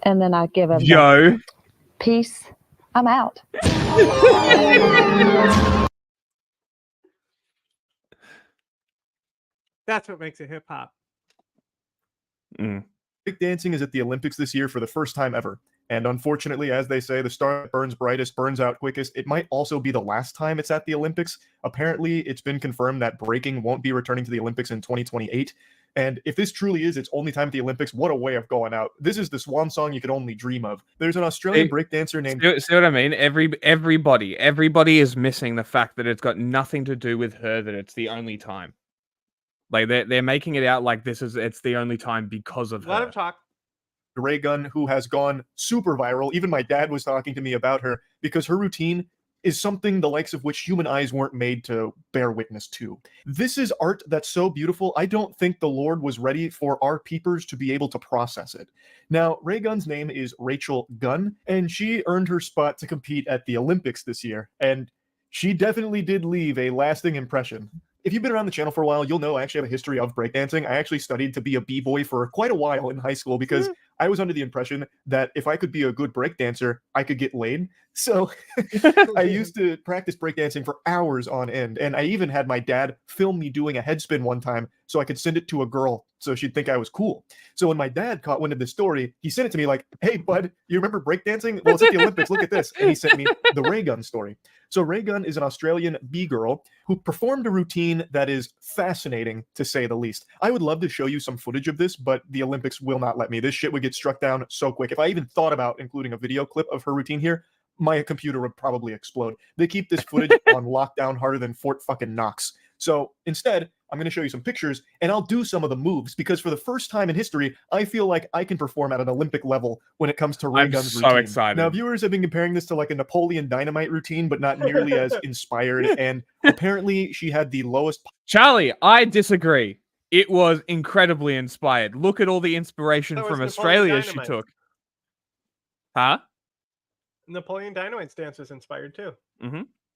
And then I give them Yo. Peace. I'm out. That's what makes it hip hop. Breakdancing is at the Olympics this year for the first time ever. And unfortunately, as they say, the star that burns brightest burns out quickest. It might also be the last time it's at the Olympics. Apparently, it's been confirmed that breaking won't be returning to the Olympics in 2028. And if this truly is its only time at the Olympics, what a way of going out. This is the swan song you could only dream of. There's an Australian breakdancer named... See what I mean? Everybody is missing the fact that it's got nothing to do with her, that it's the only time. Like, they're making it out like it's the only time because of her. Let him talk. RayGun, who has gone super viral. Even my dad was talking to me about her because her routine is something the likes of which human eyes weren't made to bear witness to. This is art that's so beautiful, I don't think the Lord was ready for our peepers to be able to process it. Now, RayGun's name is Rachel Gunn, and she earned her spot to compete at the Olympics this year, and she definitely did leave a lasting impression. If you've been around the channel for a while, you'll know I actually have a history of breakdancing. I actually studied to be a b-boy for quite a while in high school because I was under the impression that if I could be a good breakdancer, I could get laid. So I used to practice breakdancing for hours on end. And I even had my dad film me doing a headspin one time so I could send it to a girl so she'd think I was cool. So when my dad caught wind of this story, he sent it to me like, hey, bud, you remember breakdancing? Well, it's at the Olympics. Look at this. And he sent me the RayGun story. So RayGun is an Australian B-girl who performed a routine that is fascinating, to say the least. I would love to show you some footage of this, but the Olympics will not let me. This shit would get struck down so quick. If I even thought about including a video clip of her routine here, my computer would probably explode. They keep this footage on lockdown harder than Fort fucking Knox. So instead, I'm going to show you some pictures, and I'll do some of the moves, because for the first time in history, I feel like I can perform at an Olympic level when it comes to RayGun's routine. I'm so excited. Now, viewers have been comparing this to like a Napoleon Dynamite routine, but not nearly as inspired, and apparently she had the lowest... Charlie, I disagree. It was incredibly inspired. Look at all the inspiration from Australia she took. Huh? Napoleon Dynamite's dance was inspired too.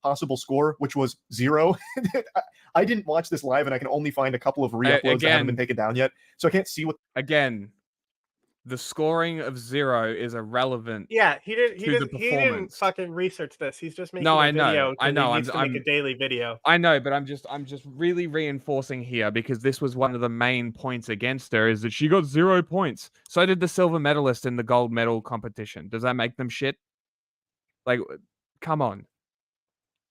Possible score, which was 0. I didn't watch this live, and I can only find a couple of re-uploads that haven't been taken down yet, so I can't see what... Again, the scoring of 0 is irrelevant. Yeah, he didn't performance. he didn't fucking research this. He's just making No, a I know. video I know. he needs to make a daily video. I know, but I'm just really reinforcing here because this was one of the main points against her is that she got 0 points. So did the silver medalist in the gold medal competition. Does that make them shit? Like, come on.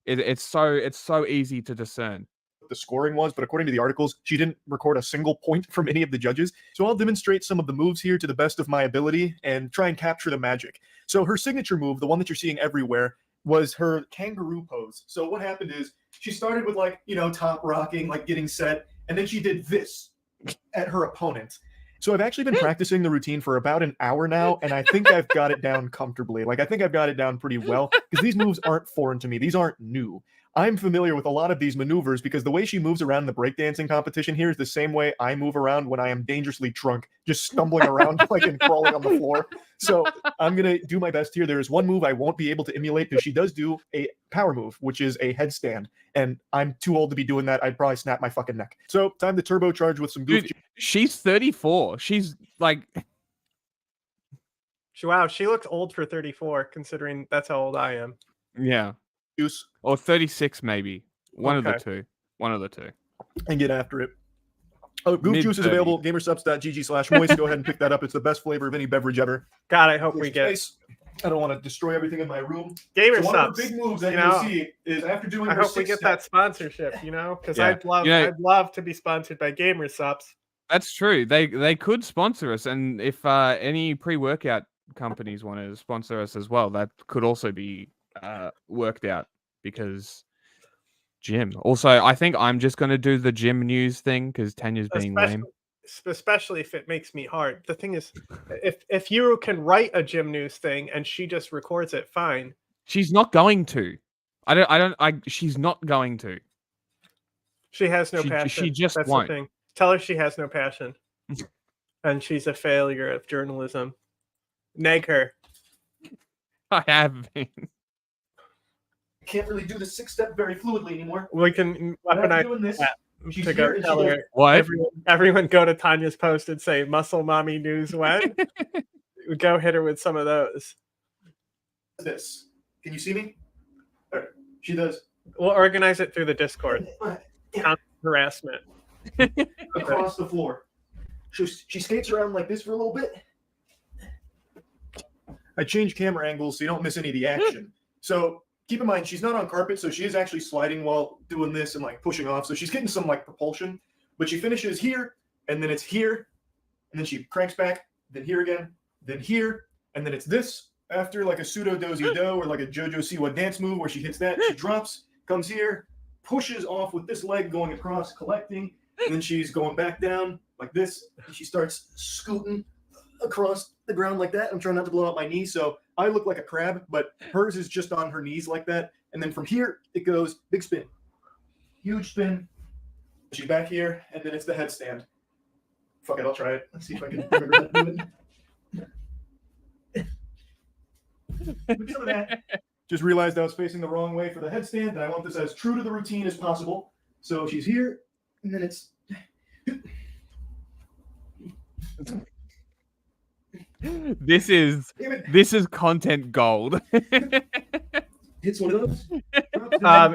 It's so easy to discern. The scoring was, but according to the articles, she didn't record a single point from any of the judges. So I'll demonstrate some of the moves here to the best of my ability and try and capture the magic. So her signature move, the one that you're seeing everywhere, was her kangaroo pose. So what happened is she started with like, top rocking, like getting set, and then she did this at her opponent. So I've actually been practicing the routine for about an hour now, and I think I've got it down comfortably. Like, I think I've got it down pretty well, because these moves aren't foreign to me. These aren't new. I'm familiar with a lot of these maneuvers because the way she moves around in the breakdancing competition here is the same way I move around when I am dangerously drunk, just stumbling around like and crawling on the floor. So I'm going to do my best here. There is one move I won't be able to emulate because she does do a power move, which is a headstand. And I'm too old to be doing that. I'd probably snap my fucking neck. So time to turbocharge with some goof. Dude, she's 34. She's like... Wow, she looks old for 34, considering that's how old I am. Yeah. Juice. Or 36 maybe. One of the two. And get after it. Oh, Goof Juice is available. Gamersubs.gg/moist. Go ahead and pick that up. It's the best flavor of any beverage ever. God, I hope we get. I don't want to destroy everything in my room. Gamersubs. So one of the big moves that you'll see is after doing. I hope we get that sponsorship. Because I'd love to be sponsored by Gamersubs. That's true. They could sponsor us, and if any pre-workout companies want to sponsor us as well, that could also be worked out because gym. Also, I think I'm just going to do the gym news thing because Tanya's being lame. Especially if it makes me hard. The thing is, if you can write a gym news thing and she just records it, fine. She's not going to. She's not going to. She has no passion. She just That's won't. The thing. Tell her she has no passion. And she's a failure of journalism. Nag her. I have been. Can't really do the 6-step very fluidly anymore. We can weaponize that to go tell her. What? Everyone go to Tanya's post and say "Muscle Mommy News" when. Go hit her with some of those. This. Can you see me? She does. We'll organize it through the Discord. Harassment. Across the floor. She skates around like this for a little bit. I change camera angles so you don't miss any of the action. So keep in mind, she's not on carpet, so she is actually sliding while doing this and like pushing off. So she's getting some like propulsion, but she finishes here, and then it's here, and then she cranks back, then here again, then here, and then it's this after like a pseudo dozy do or like a JoJo Siwa dance move where she hits that, she drops, comes here, pushes off with this leg going across, collecting, and then she's going back down like this, and she starts scooting across the ground like that. I'm trying not to blow out my knee, so I look like a crab, but hers is just on her knees like that. And then from here, it goes big spin, huge spin. She's back here, and then it's the headstand. Fuck it, I'll try it. Let's see if I can remember how to do it. With some of that, just realized I was facing the wrong way for the headstand, and I want this as true to the routine as possible. So she's here, and then it's. This is content gold. Hits one of those.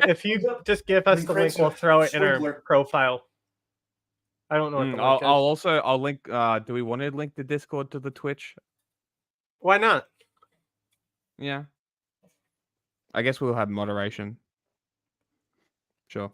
If you just give us the link, we'll throw it in our profile. I don't know what the link is. I'll link. Do we want to link the Discord to the Twitch? Why not? Yeah. I guess we'll have moderation. Sure.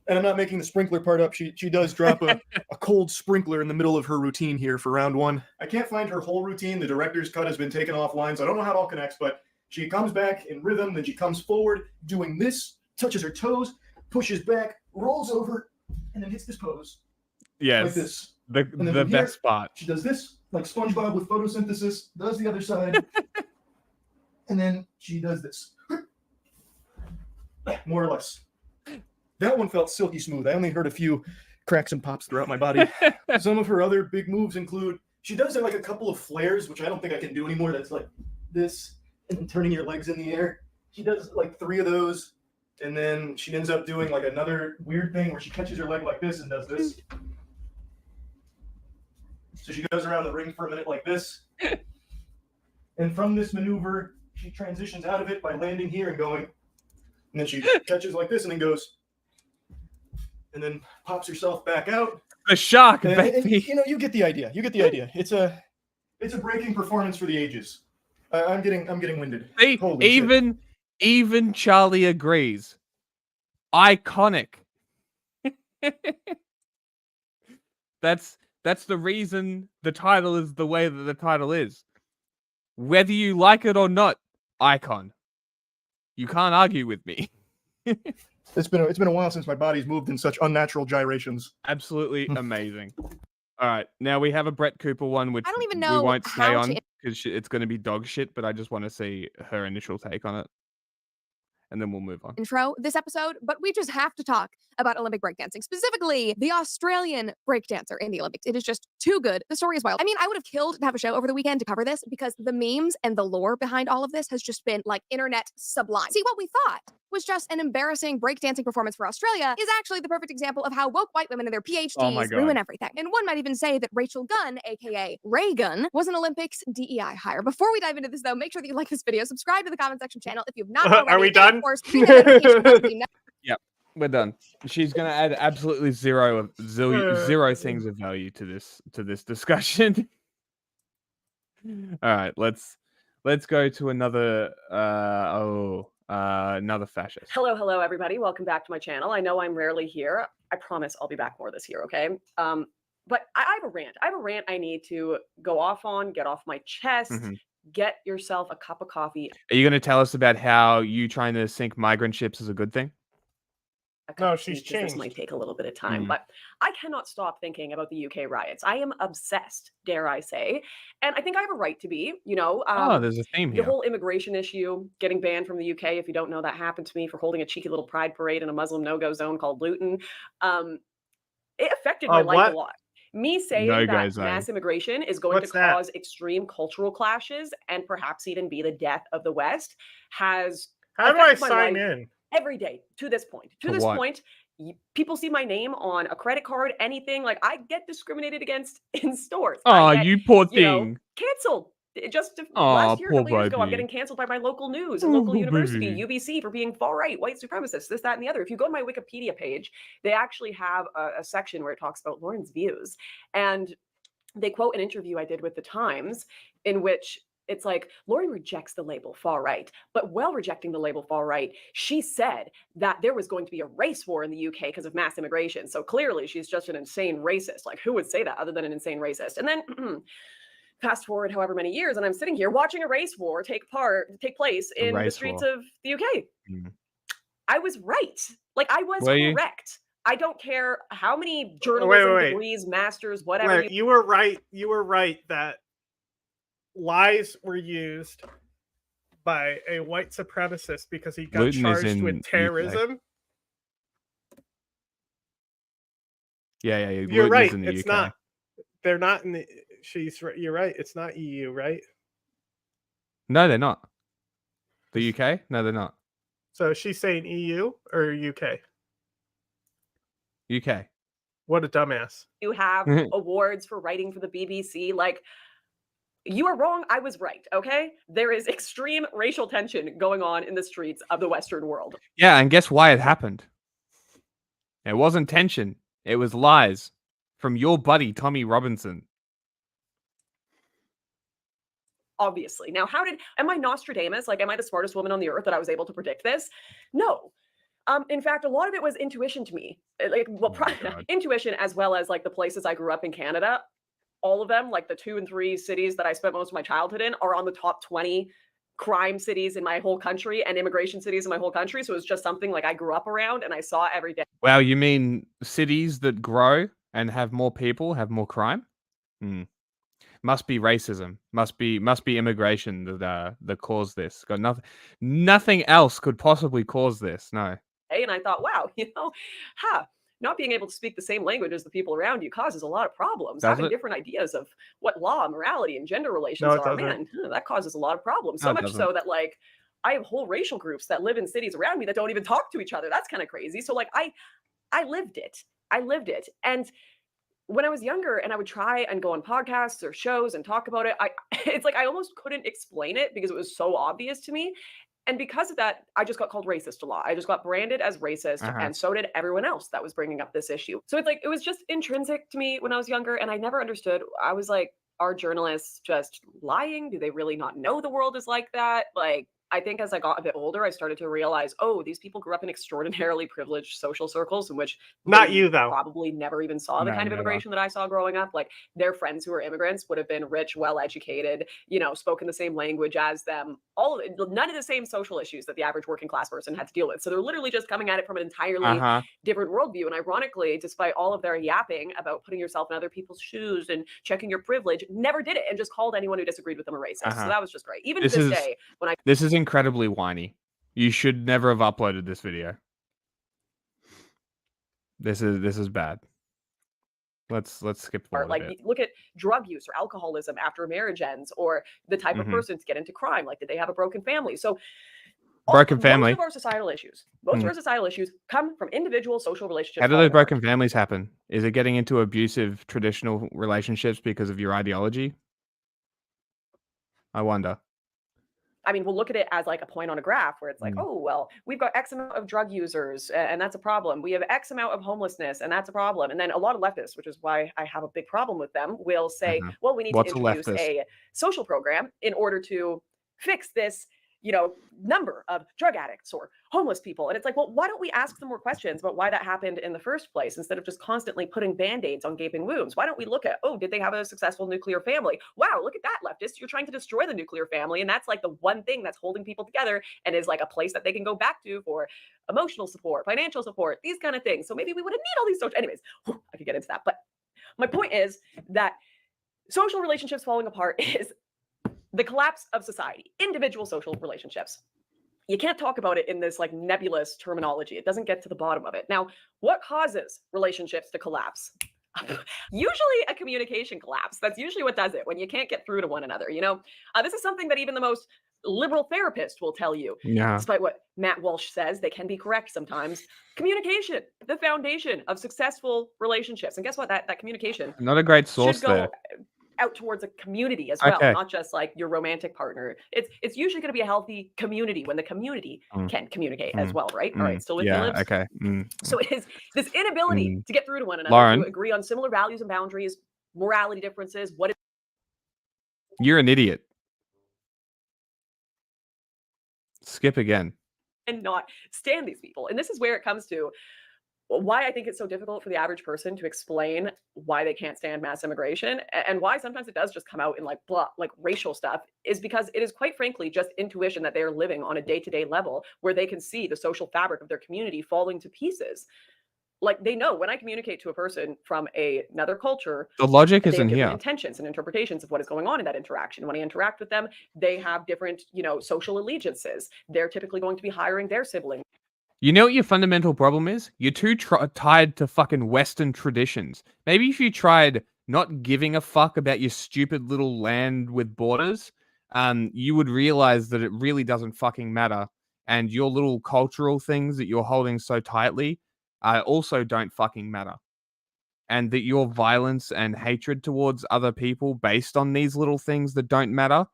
And I'm not making the sprinkler part up. She does drop a cold sprinkler in the middle of her routine here for round one. I can't find her whole routine. The director's cut has been taken offline, so I don't know how it all connects, but she comes back in rhythm, then she comes forward, doing this, touches her toes, pushes back, rolls over, and then hits this pose. Yes. Like this. The best spot. She does this, like SpongeBob with photosynthesis, does the other side, and then she does this. More or less. That one felt silky smooth. I only heard a few cracks and pops throughout my body. Some of her other big moves include, she does like a couple of flares, which I don't think I can do anymore. That's like this, and then turning your legs in the air. She does like 3 of those, and then she ends up doing like another weird thing where she catches her leg like this and does this. So she goes around the ring for a minute like this. And from this maneuver, she transitions out of it by landing here and going. And then she catches like this and then goes. And then pops herself back out. The shark, and, baby. you know, you get the idea. You get the idea. It's a breaking performance for the ages. I'm getting winded. See, even Charlie agrees. Iconic. That's the reason the title is the way that the title is. Whether you like it or not, icon. You can't argue with me. It's been a while since my body's moved in such unnatural gyrations. Absolutely amazing. All right, now we have a Brett Cooper one, which I don't even know we won't stay how on to- because it's going to be dog shit. But I just want to see her initial take on it, and then we'll move on. intro this episode, but we just have to talk about Olympic breakdancing, specifically the Australian breakdancer in the Olympics. It is just too good. The story is wild. I mean, I would have killed to have a show over the weekend to cover this because the memes and the lore behind all of this has just been like internet sublime. See, what we thought was just an embarrassing breakdancing performance for Australia is actually the perfect example of how woke white women and their PhDs ruin everything. And one might even say that Rachel Gunn, aka RayGun, was an Olympics DEI hire. Before we dive into this though, make sure that you like this video, subscribe to the comment section channel if you've not already. Are we and done? Of course, hit that notification bell so you never Yep, we're done. She's gonna add absolutely zero things of value to this discussion. All right, let's go to another another fascist. Hello, everybody. Welcome back to my channel. I know I'm rarely here. I promise I'll be back more this year, okay? But I have a rant. I have a rant I need to go off on, get off my chest. Get yourself a cup of coffee. Are you going to tell us about how you trying to sink migrant ships is a good thing? No, she's This changed. might take a little bit of time, but I cannot stop thinking about the UK riots. I am obsessed, dare I say, and I think I have a right to be. You know, there's a theme the here. whole immigration issue, getting banned from the UK. If you don't know, that happened to me for holding a cheeky little pride parade in a Muslim no-go zone called Luton. It affected my life a lot. Me saying that mass immigration is going to cause extreme cultural clashes and perhaps even be the death of the West has. How do I affected my sign life in? every day to this point? To this point, people see my name on a credit card, anything. Like, I get discriminated against in stores. Oh, I get, you poor you know, thing. canceled. Just Aw, last year, a poor couple years ago, I'm baby. getting canceled by my local news and local Poor university, baby. UBC, for being far right, white supremacists, this, that, and the other. If you go to my Wikipedia page, they actually have a section where it talks about Lauren's views. And they quote an interview I did with the Times in which it's like, Lauren rejects the label far right, but while rejecting the label far right, she said that there was going to be a race war in the UK because of mass immigration. So clearly she's just an insane racist. Like, who would say that other than an insane racist? And then fast forward however many years, and I'm sitting here watching a race war take place in the streets of the UK. I was right. Like, I was correct. I don't care how many journalism degrees, masters, whatever. You were right. You were right that lies were used by a white supremacist because he got Luton is charged in with terrorism. Yeah. You're Luton right. is in the It's UK. not. They're not in the. She's right. You're right. It's not EU, right? No, they're not. The UK? No, they're not. So she's saying EU or UK? UK. What a dumbass. You have awards for writing for the BBC. Like, you are wrong. I was right. Okay. There is extreme racial tension going on in the streets of the Western world. Yeah, and guess why it happened? It wasn't tension. It was lies from your buddy, Tommy Robinson. Obviously. Now, am I Nostradamus? Like, am I the smartest woman on the earth that I was able to predict this? No. In fact, a lot of it was intuition to me. Like, well, intuition, as well as like the places I grew up in Canada. All of them, like the 2 and 3 cities that I spent most of my childhood in, are on the top 20 crime cities in my whole country and immigration cities in my whole country. So it's just something like I grew up around and I saw every day. Wow, you mean cities that grow and have more people have more crime? Must be racism. Must be immigration that caused this. Got nothing else could possibly cause this. No. And I thought, wow, not being able to speak the same language as the people around you causes a lot of problems. Having different ideas of what law, morality, and gender relations are, man, that causes a lot of problems. So much so that, like, I have whole racial groups that live in cities around me that don't even talk to each other. That's kind of crazy. So, like, I lived it. And when I was younger and I would try and go on podcasts or shows and talk about it, it's like I almost couldn't explain it because it was so obvious to me. And because of that, I just got called racist a lot. I just got branded as racist, and so did everyone else that was bringing up this issue. So it's like, it was just intrinsic to me when I was younger, and I never understood. I was like, are journalists just lying? Do they really not know the world is like that? Like, I think as I got a bit older, I started to realize, oh, these people grew up in extraordinarily privileged social circles in which Not they you, though. probably never even saw the No, kind of never. immigration that I saw growing up. Like, their friends who were immigrants would have been rich, well-educated, you know, spoken the same language as them, none of the same social issues that the average working class person had to deal with. So they're literally just coming at it from an entirely different worldview. And ironically, despite all of their yapping about putting yourself in other people's shoes and checking your privilege, never did it and just called anyone who disagreed with them a racist. So that was just great. Even to this day, when This is incredibly whiny. You should never have uploaded this video. This is bad. Let's skip forward like a bit. look at drug use or alcoholism after a marriage ends, or the type of person to get into crime. Like, did they have a broken family? So Broken family. Most of our societal issues come from individual social relationships. How do those broken families happen? Is it getting into abusive traditional relationships because of your ideology? I wonder. I mean, we'll look at it as like a point on a graph where it's like, oh, well, we've got X amount of drug users and that's a problem. We have X amount of homelessness and that's a problem. And then a lot of leftists, which is why I have a big problem with them, will say, well, we need to introduce a social program in order to fix this, you know, number of drug addicts or homeless people. And it's like, well, why don't we ask them more questions about why that happened in the first place instead of just constantly putting band-aids on gaping wounds? Why don't we look at, oh, did they have a successful nuclear family? Wow, look at that, leftist. You're trying to destroy the nuclear family. And that's like the one thing that's holding people together and is like a place that they can go back to for emotional support, financial support, these kind of things. So maybe we wouldn't need all these social, anyways, I could get into that. But my point is that social relationships falling apart is the collapse of society, individual social relationships. You can't talk about it in this like nebulous terminology. It doesn't get to the bottom of it. Now, what causes relationships to collapse? Usually a communication collapse. That's usually what does it when you can't get through to one another. You know, this is something that even the most liberal therapist will tell you. Yeah. Despite what Matt Walsh says, they can be correct sometimes. Communication, the foundation of successful relationships. And guess what? That communication. Not a great source should go there. Out towards a community as well, not just like your romantic partner. It's usually going to be a healthy community when the community can communicate as well, right? All right, still with you, Libs? Okay. So it is this inability to get through to one another, to agree on similar values and boundaries, morality differences. What is You're an idiot. Skip again. And not stand these people. And this is where it comes to why I think it's so difficult for the average person to explain why they can't stand mass immigration, and why sometimes it does just come out in like racial stuff, is because it is quite frankly just intuition that they are living on a day-to-day level where they can see the social fabric of their community falling to pieces. Like, they know when I communicate to a person from another culture, The logic they have isn't different here. intentions and interpretations of what is going on in that interaction. When I interact with them, they have different, you know, social allegiances. They're typically going to be hiring their sibling. You know what your fundamental problem is? You're too tied to fucking Western traditions. Maybe if you tried not giving a fuck about your stupid little land with borders, you would realize that it really doesn't fucking matter. And your little cultural things that you're holding so tightly also don't fucking matter. And that your violence and hatred towards other people based on these little things that don't matter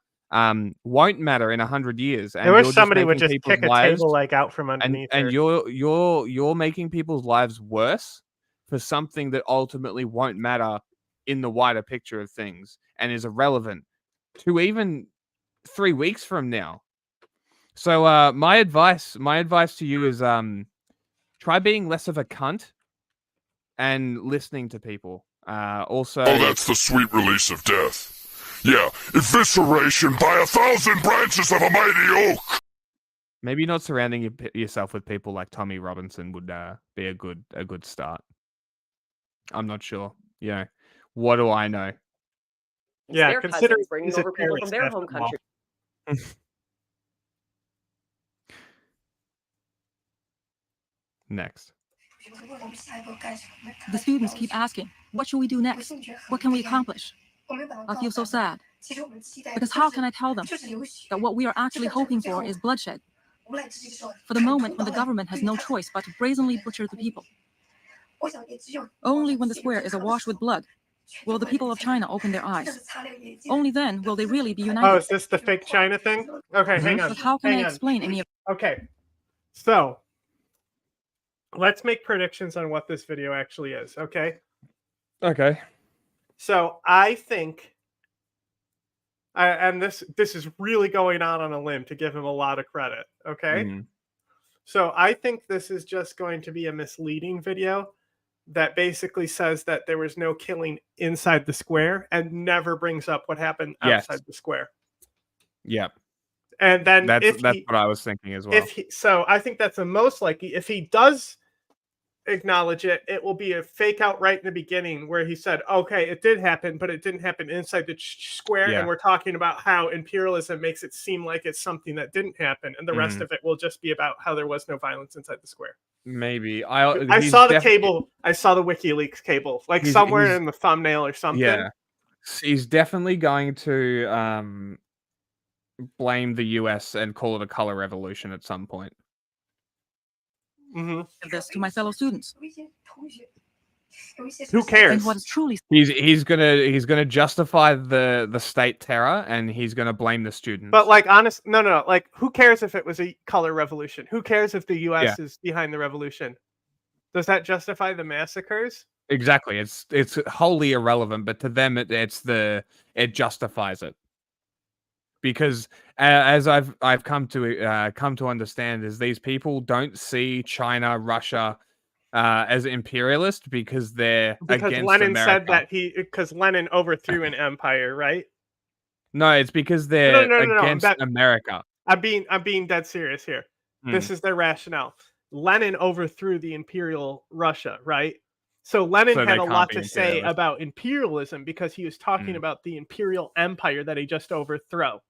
won't matter in 100 years. And I wish you're somebody would just people's kick a lives- table leg out from underneath and her. you're making people's lives worse for something that ultimately won't matter in the wider picture of things and is irrelevant to even 3 weeks from now. So my advice to you is try being less of a cunt and listening to people. Also, Oh, that's the sweet release of death. Yeah, evisceration by 1,000 branches of a mighty oak. maybe not surrounding yourself with people like Tommy Robinson would be a good start. I'm not sure. You know, what do I know? It's Yeah, their consider cousins bringing he's a over people from terrorist their after home all. country. Next. The students keep asking, what should we do next? What can we accomplish? I feel so sad. Because how can I tell them that what we are actually hoping for is bloodshed? For the moment when the government has no choice but to brazenly butcher the people. Only when the square is awash with blood will the people of China open their eyes. Only then will they really be united. Oh, is this the fake China thing? Okay, hang on. But how can hang I on. explain any of? Okay, so let's make predictions on what this video actually is. Okay. Okay. So I think, and this is really going out on a limb to give him a lot of credit. Okay. Mhm. So I think this is just going to be a misleading video that basically says that there was no killing inside the square and never brings up what happened Yes. outside the square. Yep. And then That's if what he, I was thinking as well. so I think that's the most likely. If he does acknowledge it, it will be a fake out right in the beginning where he said, okay, it did happen, but it didn't happen inside the square. Yeah. And we're talking about how imperialism makes it seem like it's something that didn't happen. And the rest of it will just be about how there was no violence inside the square. Maybe. I saw the cable. I saw the WikiLeaks cable, like somewhere in the thumbnail or something. Yeah. He's definitely going to blame the US and call it a color revolution at some point. This to my fellow students. Who cares? And what is truly He's gonna justify the state terror and he's gonna blame the students. But like no, like who cares if it was a color revolution? Who cares if the US is behind the revolution? Does that justify the massacres? Exactly. It's wholly irrelevant, but to them it justifies it. Because as I've come to understand is these people don't see China, Russia as imperialist because they're against Lenin America. said that because Lenin overthrew an empire, right? No, it's because they're against America. I'm being dead serious here. This is their rationale. Lenin overthrew the imperial Russia, right? So Lenin had a lot to say about imperialism because he was talking about the imperial empire that he just overthrew,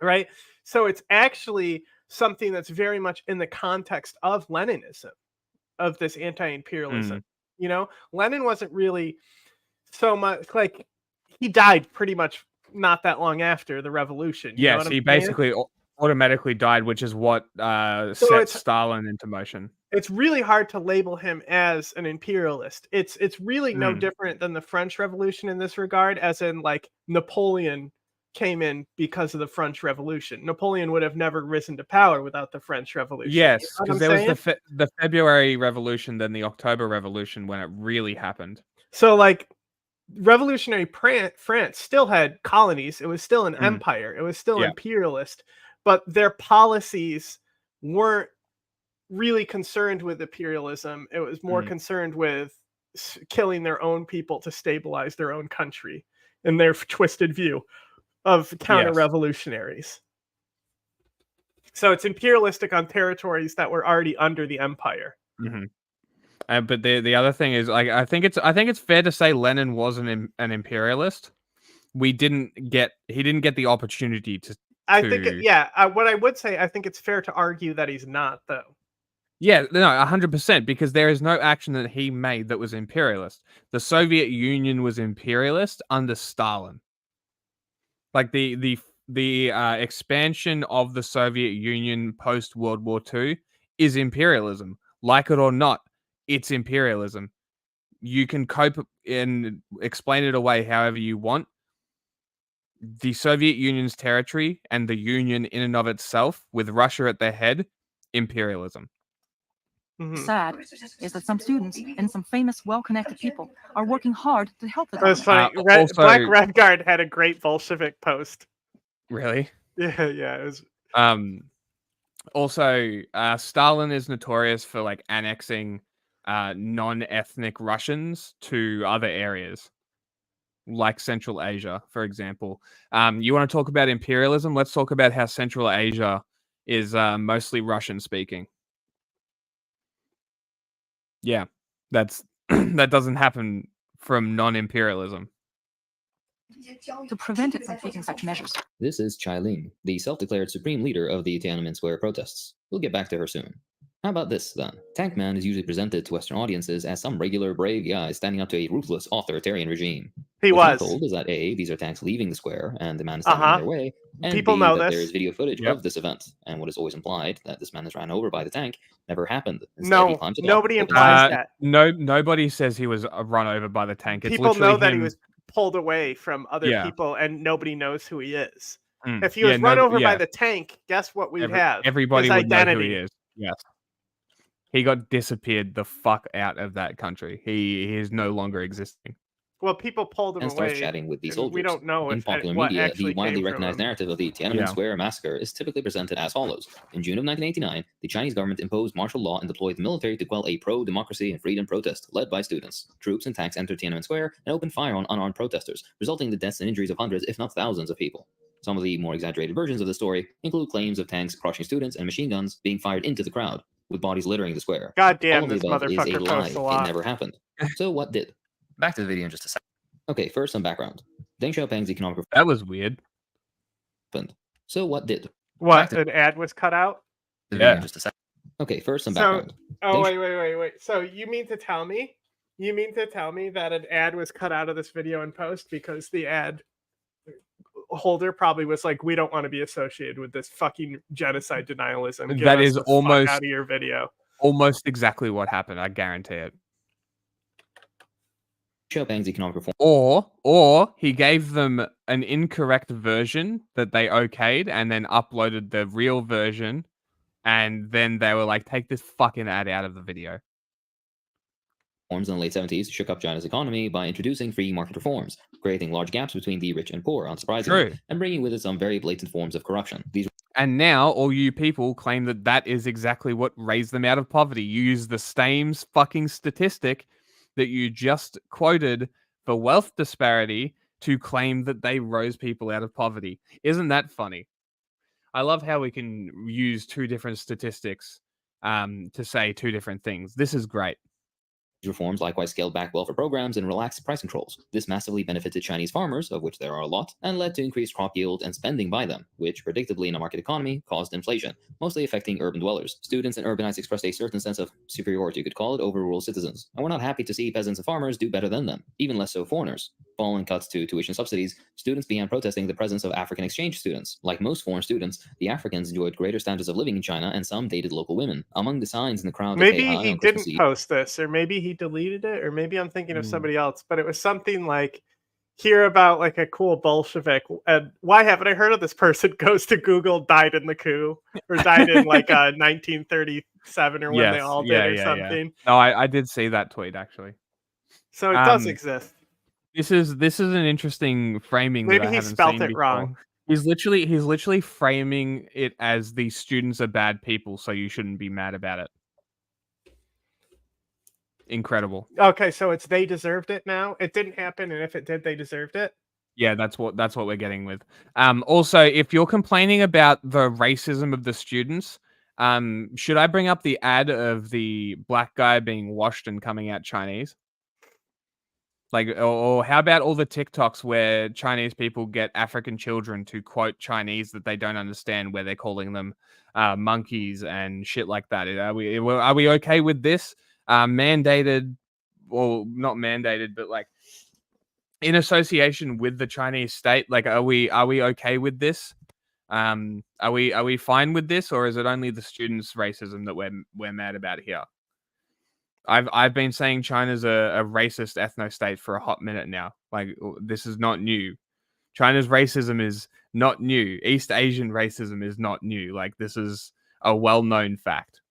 right? So it's actually something that's very much in the context of Leninism, of this anti-imperialism. You know, Lenin wasn't really so much like he died pretty much not that long after the revolution. You know what I'm he saying? basically automatically died, which is what set Stalin into motion. It's really hard to label him as an imperialist. It's really no different than the French Revolution in this regard, as in like Napoleon came in because of the French Revolution. Napoleon would have never risen to power without the French Revolution. Yes, because there was the February Revolution, then the October Revolution when it really happened. So like revolutionary France still had colonies. It was still an empire. It was still imperialist, but their policies weren't really concerned with imperialism. It was more concerned with killing their own people to stabilize their own country in their twisted view of counter-revolutionaries. So it's imperialistic on territories that were already under the empire. But the other thing is, like, I think it's fair to say Lenin was an imperialist. He didn't get the opportunity to. I think what I would say, I think it's fair to argue that he's not, though. Yeah, no, 100%, because there is no action that he made that was imperialist. The Soviet Union was imperialist under Stalin. Like the expansion of the Soviet Union post World War II is imperialism. Like it or not, it's imperialism. You can cope and explain it away however you want. The Soviet Union's territory and the Union in and of itself, with Russia at their head, imperialism. Sad is that some students and some famous, well-connected people are working hard to help the That's funny. Also, Black Redguard had a great Bolshevik post. Really? Yeah, it was. Also, Stalin is notorious for like annexing non-ethnic Russians to other areas, like Central Asia, for example. You want to talk about imperialism? Let's talk about how Central Asia is mostly Russian-speaking. Yeah, that doesn't happen from non-imperialism. To prevent it from taking such measures. This is Chai Ling, the self-declared supreme leader of the Tiananmen Square protests. We'll get back to her soon. How about this, then? Tank Man is usually presented to Western audiences as some regular brave guy standing up to a ruthless authoritarian regime. He what I'm was. told is that A, these are tanks leaving the square and the man is standing in their way, and People B, know that this. there is video footage Yep. of this event, and what is always implied that this man is ran over by the tank never happened. Instead, he No, climbs atop, nobody opens implies his- that. Nobody says he was run over by the tank. It's People literally know that him. he was pulled away from other Yeah. people, and nobody knows who he is. Mm. If he Yeah, was run no- over by yeah. the tank, guess what we'd have? Everybody His would know identity. who he is. Yes. He got disappeared the fuck out of that country. He is no longer existing. Well, people pulled him and starts away. chatting with the and soldiers. We don't know In if popular what media, the actually widely came from recognized him. narrative of the Tiananmen Yeah. Square massacre is typically presented as follows. In June of 1989, the Chinese government imposed martial law and deployed the military to quell a pro-democracy and freedom protest led by students. Troops and tanks entered Tiananmen Square and opened fire on unarmed protesters, resulting in the deaths and injuries of hundreds, if not thousands, of people. Some of the more exaggerated versions of the story include claims of tanks crushing students and machine guns being fired into the crowd, with bodies littering the square. God damn, All of the this above is a motherfucker lie. posts a It lot. never happened. So what did? Back to the video in just a second. Okay, first some background. Deng Xiaoping's economic That was weird. happened. So what did? What? An ad was cut out? The video in just a second. Okay, first some So, background. oh Deng wait. So you mean to tell me that an ad was cut out of this video and post because the ad holder probably was like, we don't want to be associated with this fucking genocide denialism. Get That us is the fuck almost out of your video. Almost exactly what happened. I guarantee it. Xiaoping's economic reform. Or he gave them an incorrect version that they okayed and then uploaded the real version, and then they were like, take this fucking ad out of the video. Reforms in the late 70s shook up China's economy by introducing free market reforms, creating large gaps between the rich and poor, unsurprisingly, True. and bringing with it some very blatant forms of corruption. These And now all you people claim that that is exactly what raised them out of poverty. You use the same fucking statistic that you just quoted for wealth disparity to claim that they rose people out of poverty. Isn't that funny? I love how we can use two different statistics to say two different things. This is great. reforms likewise scaled back welfare programs and relaxed price controls. This massively benefited Chinese farmers, of which there are a lot, and led to increased crop yield and spending by them, which, predictably in a market economy, caused inflation, mostly affecting urban dwellers. Students and urbanites expressed a certain sense of superiority, you could call it, over rural citizens, and were not happy to see peasants and farmers do better than them, even less so foreigners. Following cuts to tuition subsidies, students began protesting the presence of African exchange students. Like most foreign students, the Africans enjoyed greater standards of living in China, and some dated local women. Among the signs in the crowd that Maybe pay high he on Christmas didn't Eve, post this, or maybe he deleted it, or maybe I'm thinking of somebody else, but it was something like, hear about like a cool Bolshevik, and why haven't I heard of this person? Goes to Google, died in the coup, or died in like 1937, or when they all did, or something. No, I did see that tweet actually. So it does exist. This is an interesting framing. Maybe that I he haven't spelt seen it before. wrong. He's literally framing it as the students are bad people, so you shouldn't be mad about it. Incredible. Okay, so it's they deserved it now. It didn't happen, and if it did, they deserved it. Yeah, that's what we're getting with. Also, if you're complaining about the racism of the students, should I bring up the ad of the black guy being washed and coming out Chinese? Like, or how about all the TikToks where Chinese people get African children to quote Chinese that they don't understand, where they're calling them monkeys and shit like that? Are we okay with this? Mandated, or not mandated, but like in association with the Chinese state? Like, are we okay with this? Are we fine with this, or is it only the students' racism that we're mad about here? I've been saying China's a racist ethno state for a hot minute now. Like, this is not new. China's racism is not new. East Asian racism is not new. Like, this is a well-known fact.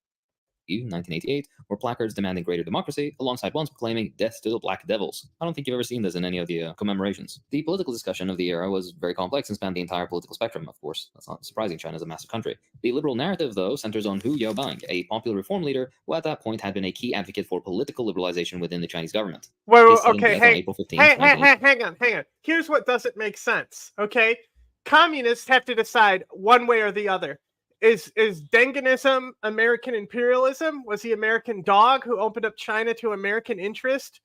1988, were placards demanding greater democracy, alongside ones proclaiming death to the Black Devils. I don't think you've ever seen this in any of the commemorations. The political discussion of the era was very complex and spanned the entire political spectrum, of course. That's not surprising, China is a massive country. The liberal narrative, though, centers on Hu Yaobang, a popular reform leader who at that point had been a key advocate for political liberalization within the Chinese government. Well, His sudden okay, death on hey, April 15th, hang on. Here's what doesn't make sense, okay? Communists have to decide one way or the other. Is Denganism American imperialism? Was he American dog who opened up China to American interest?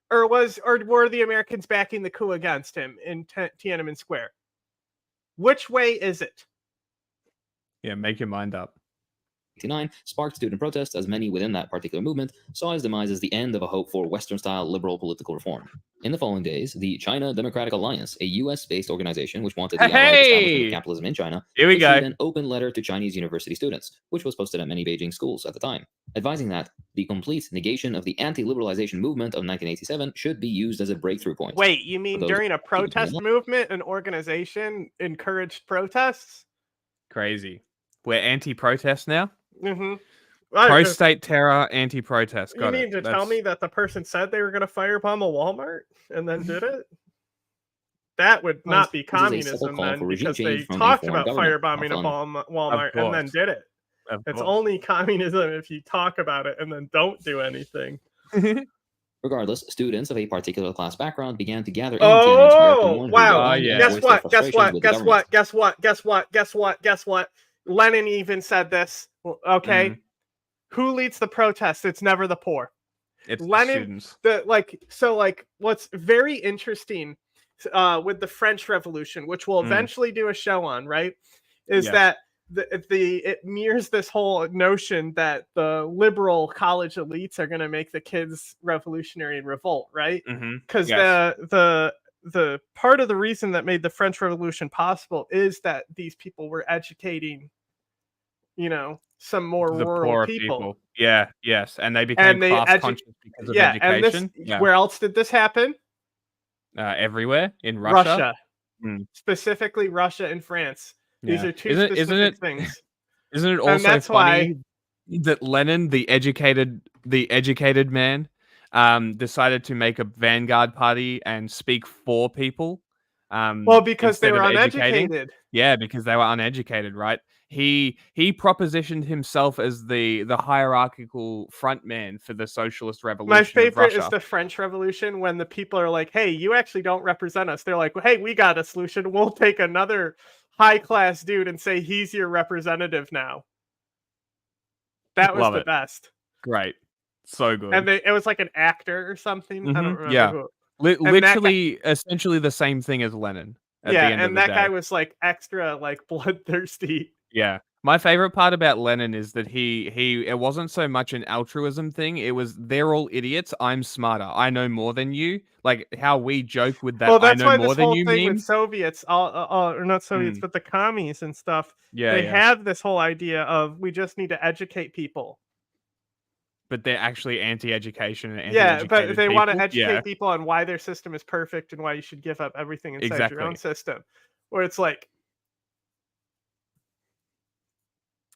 Or were the Americans backing the coup against him in Tiananmen Square? Which way is it? Yeah, make your mind up. sparked student protests, as many within that particular movement saw his demise as the end of a hope for Western-style liberal political reform. In the following days, the China Democratic Alliance, a U.S.-based organization which wanted the outright establishment of capitalism in China, Here we issued go. an open letter to Chinese university students, which was posted at many Beijing schools at the time, advising that the complete negation of the anti-liberalization movement of 1987 should be used as a breakthrough point. Wait, you mean those during a protest movement, an organization encouraged protests? Crazy. We're anti-protest now. Mm-hmm. Pro-state terror, anti-protest. You Got mean it. to tell me that the person said they were going to firebomb a Walmart and then did it? That would not be This is a simple communism call then, for regime because change they from a talked foreign about government, firebombing a Walmart and then course. did it. Of It's course. only communism if you talk about it and then don't do anything. Regardless, students of a particular class background began to gather in Tiananmen Square to Oh, warn wow. Hu Yaoan and Guess voice their what? frustrations with the government. Guess what? Lenin even said this. Okay. Who leads the protests? It's never the poor. It's the Lenin, students. what's very interesting with the French Revolution, which we'll eventually do a show on, right? Is that it mirrors this whole notion that the liberal college elites are going to make the kids revolutionary and revolt, right? Because the part of the reason that made the French Revolution possible is that these people were educating, some more The rural poorer people. Yeah, yes. And they became class conscious because of education. Where else did this happen? Everywhere in Russia. Specifically Russia and France. These are two specific things. Isn't it also that's funny that Lenin, the educated man, decided to make a vanguard party and speak for people? Because they were uneducated. Yeah, because they were uneducated, right? He propositioned himself as the hierarchical front man for the socialist revolution. My favorite of is the French Revolution, when the people are like, hey, you actually don't represent us. They're like, hey, we got a solution. We'll take another high-class dude and say he's your representative now. That was the best. Great. So good. And it was like an actor or something. I don't remember who. Literally, essentially the same thing as Lenin. At the end of the that day. guy was like extra bloodthirsty. Yeah. My favorite part about Lenin is that it wasn't so much an altruism thing. It was, they're all idiots. I'm smarter. I know more than you. Like how we joke with that. Well, that's I know why more this than whole you thing meme. with Soviets, or not Soviets, but the commies and stuff. They have this whole idea of we just need to educate people. But they're actually anti-education and anti-educated but they want to people. educate people on why their system is perfect and why you should give up everything inside your own system. Where it's like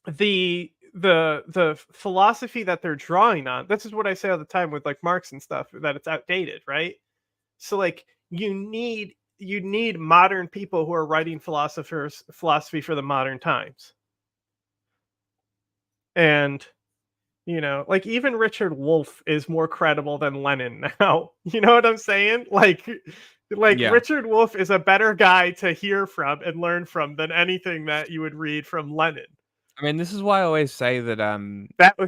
the philosophy that they're drawing on. This is what I say all the time with like Marx and stuff, that it's outdated, right? So like you need modern people who are writing philosophy for the modern times. And like even Richard Wolff is more credible than Lenin now. You know what I'm saying? Like Richard Wolff is a better guy to hear from and learn from than anything that you would read from Lenin. I mean, this is why I always say that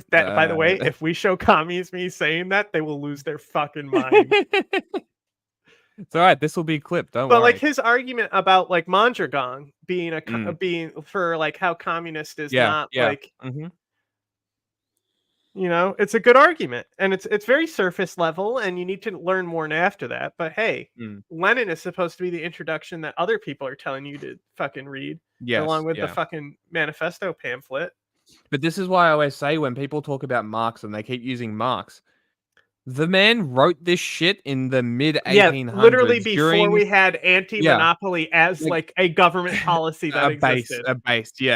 by the way, if we show commies me saying that, they will lose their fucking mind. It's all right. This will be clipped. Don't but worry. Like his argument about like Mondragon being being for like how communist is not like. It's a good argument, and it's very surface level, and you need to learn more after that. But hey, Lenin is supposed to be the introduction that other people are telling you to fucking read, along with the fucking manifesto pamphlet. But this is why I always say when people talk about Marx and they keep using Marx, the man wrote this shit in the mid-1800s. Literally before we had anti-monopoly as like a government policy that existed.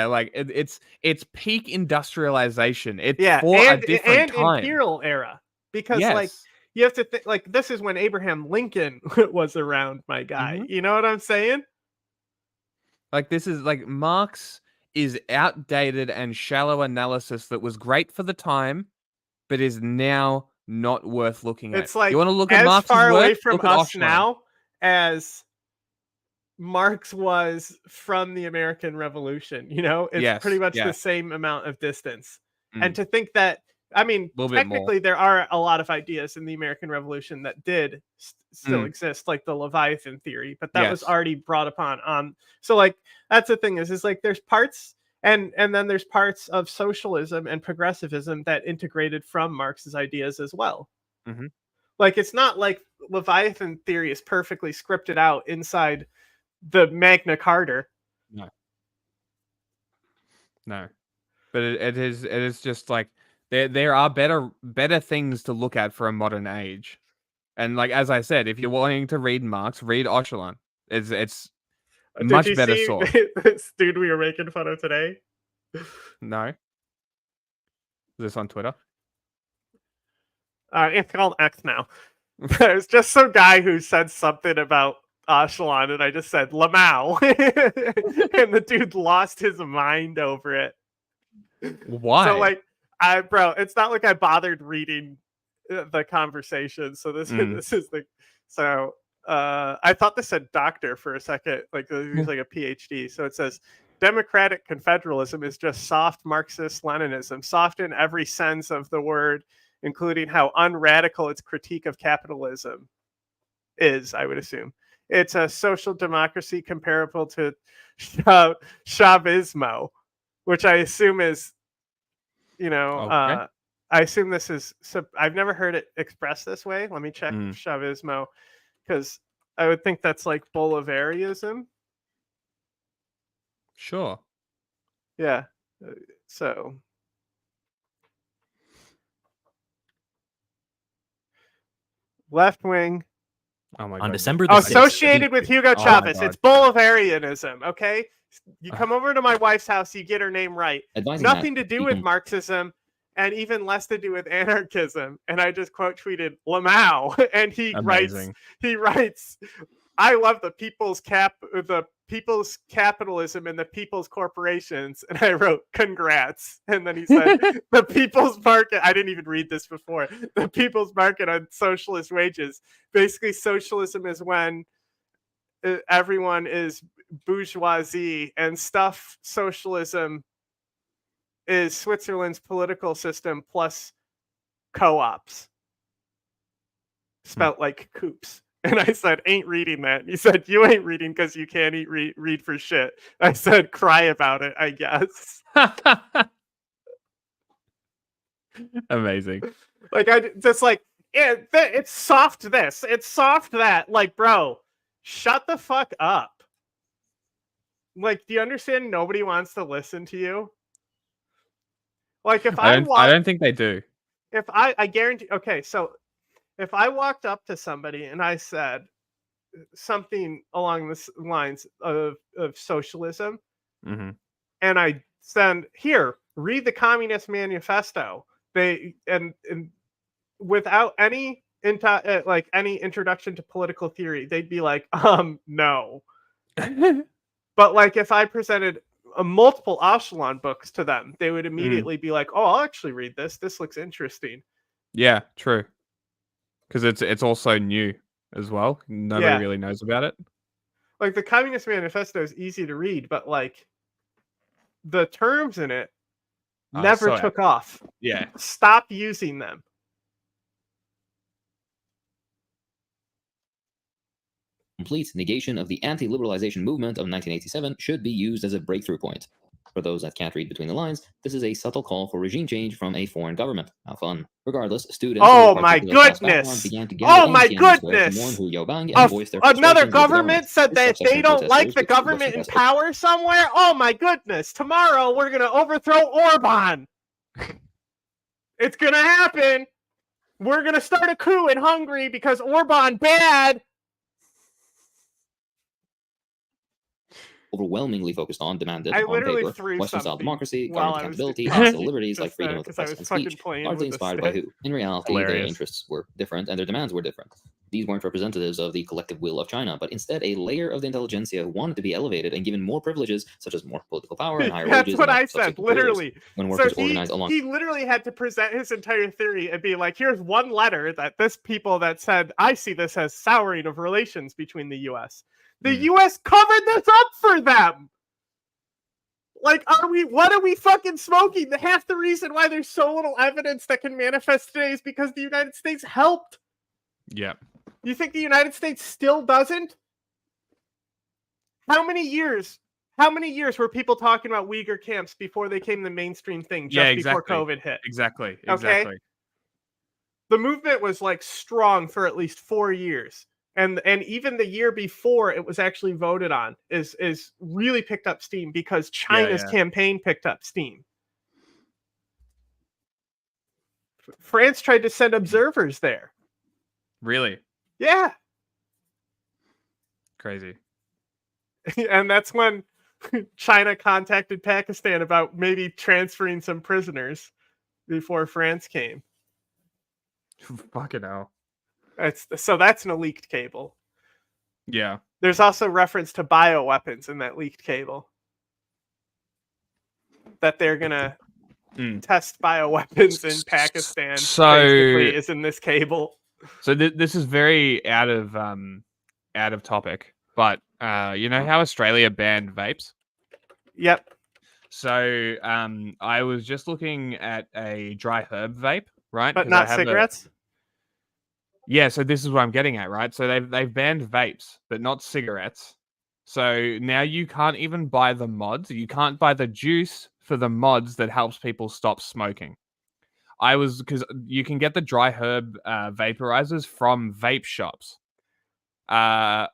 Like it's peak industrialization. It's for and, a different time. Imperial era. Because like you have to think like this is when Abraham Lincoln was around, my guy. You know what I'm saying? Like this is like Marx is outdated and shallow analysis that was great for the time, but is now not worth looking at. It's like you want to look at as Marx's far away work, from look at us Oshman. now as Marx was from the American Revolution. It's pretty much the same amount of distance. And to think that, I mean, technically there are a lot of ideas in the American Revolution that did still exist, like the Leviathan theory, but that was already brought upon. So like that's the thing is like there's parts And then there's parts of socialism and progressivism that integrated from Marx's ideas as well. Mm-hmm. Like, it's not like Leviathan theory is perfectly scripted out inside the Magna Carta. No, but it is just like there are better things to look at for a modern age, and like as I said, if you're wanting to read Marx, read Öcalan. It's much better source. This dude we were making fun of today? No, is this on Twitter? It's called X now. There's just some guy who said something about Öcalan, and I just said Lamau, and the dude lost his mind over it. Why? So like, it's not like I bothered reading the conversation. So this is the I thought this said doctor for a second, like it was like a PhD. So it says democratic confederalism is just soft Marxist Leninism, soft in every sense of the word, including how unradical its critique of capitalism is, I would assume. It's a social democracy comparable to Chavismo, which I assume is, I assume this is, I've never heard it expressed this way. Let me check Chavismo, because I would think that's like Bolivarianism. Sure. Yeah. So. Left wing. Oh my On God. December the associated 6th, with Hugo Chavez. It's Bolivarianism, okay? You come over to my wife's house, you get her name right. Nothing to do with Marxism, and even less to do with anarchism. And I just quote tweeted Lamau, and he writes, I love the people's capitalism and the people's corporations. And I wrote, congrats. And then he said, the people's market. I didn't even read this before. The people's market on socialist wages. Basically, socialism is when everyone is bourgeoisie, and stuff socialism is Switzerland's political system plus co-ops. Spelt like coops. And I said, ain't reading that. And he said, you ain't reading because you can't read for shit. I said, cry about it, I guess. Amazing. Like, I just like, it's soft this. It's soft that. Like, bro, shut the fuck up. Like, do you understand nobody wants to listen to you? Like, if I don't think they do. If I guarantee, okay, so if I walked up to somebody and I said something along the lines of socialism, mm-hmm. and I said, here, read the Communist Manifesto, and without any any introduction to political theory, they'd be like, no. But like, if I presented multiple Öcalan books to them, they would immediately be like, oh, I'll actually read this. This looks interesting. Yeah, true. Because it's also new as well. Nobody really knows about it. Like, the Communist Manifesto is easy to read, but like, the terms in it never took off. Yeah. Stop using them. Complete negation of the anti-liberalization movement of 1987 should be used as a breakthrough point. For those that can't read between the lines, this is a subtle call for regime change from a foreign government. How fun. Regardless, students... Oh my goodness! Oh my goodness! Another government said that they don't like the government in power somewhere? Oh my goodness! Tomorrow we're going to overthrow Orban! It's going to happen! We're going to start a coup in Hungary because Orban bad! Overwhelmingly focused on demanded on paper Western-style democracy, government accountability, and civil liberties like freedom of the press and speech, largely inspired by who? In reality, their interests were different and their demands were different. These weren't representatives of the collective will of China, but instead a layer of the intelligentsia who wanted to be elevated and given more privileges, such as more political power and higher wages. That's what I said, literally. When workers organized along... He literally had to present his entire theory and be like, here's one letter that this people that said, I see this as souring of relations between the U.S. The U.S. covered this up for them. Like, what are we fucking smoking? Half the reason why there's so little evidence that can manifest today is because the United States helped. Yeah. You think the United States still doesn't? How many years How many years were people talking about Uyghur camps before they became the mainstream thing? Just before COVID hit. Exactly. Okay? The movement was like strong for at least 4 years. And even the year before it was actually voted on is really picked up steam because China's campaign picked up steam. France tried to send observers there. Really? Yeah. Crazy. And that's when China contacted Pakistan about maybe transferring some prisoners before France came. Fucking hell. So that's in a leaked cable. Yeah. There's also reference to bioweapons in that leaked cable. That they're gonna test bioweapons in Pakistan. So basically, is in this cable. So this is very out of topic, but you know how Australia banned vapes? Yep. So I was just looking at a dry herb vape, right? But not cigarettes? Yeah, so this is what I'm getting at, right? So they've banned vapes, but not cigarettes. So now you can't even buy the mods. You can't buy the juice for the mods that helps people stop smoking. Because you can get the dry herb vaporizers from vape shops. I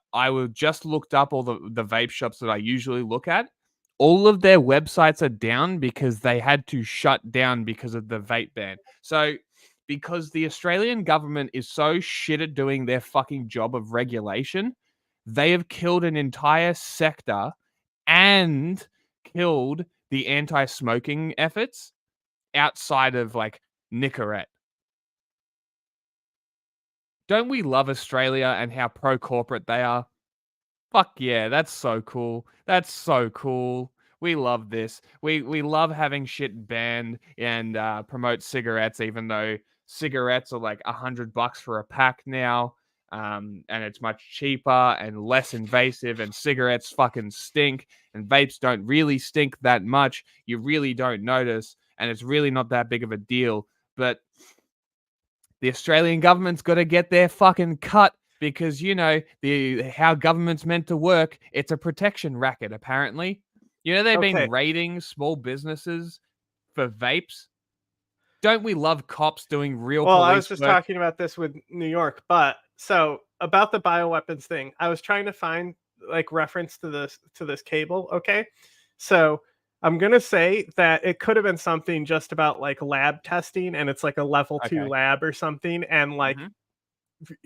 just looked up all the vape shops that I usually look at. All of their websites are down because they had to shut down because of the vape ban. So because the Australian government is so shit at doing their fucking job of regulation, they have killed an entire sector and killed the anti-smoking efforts outside of like Nicorette. Don't we love Australia and how pro-corporate they are? Fuck yeah, that's so cool. That's so cool. We love this. We love having shit banned and promote cigarettes, even though cigarettes are like $100 for a pack now. And it's much cheaper and less invasive, and cigarettes fucking stink, and vapes don't really stink that much. You really don't notice, and it's really not that big of a deal. But the Australian government's got to get their fucking cut because, you know, how government's meant to work. It's a protection racket, apparently. You know, they've been raiding small businesses for vapes. Don't we love cops doing real police work? Well, I was just talking about this with New York, but so about the bioweapons thing, I was trying to find like reference to this cable. Okay. So I'm going to say that it could have been something just about like lab testing, and it's like a level 2 lab or something. And like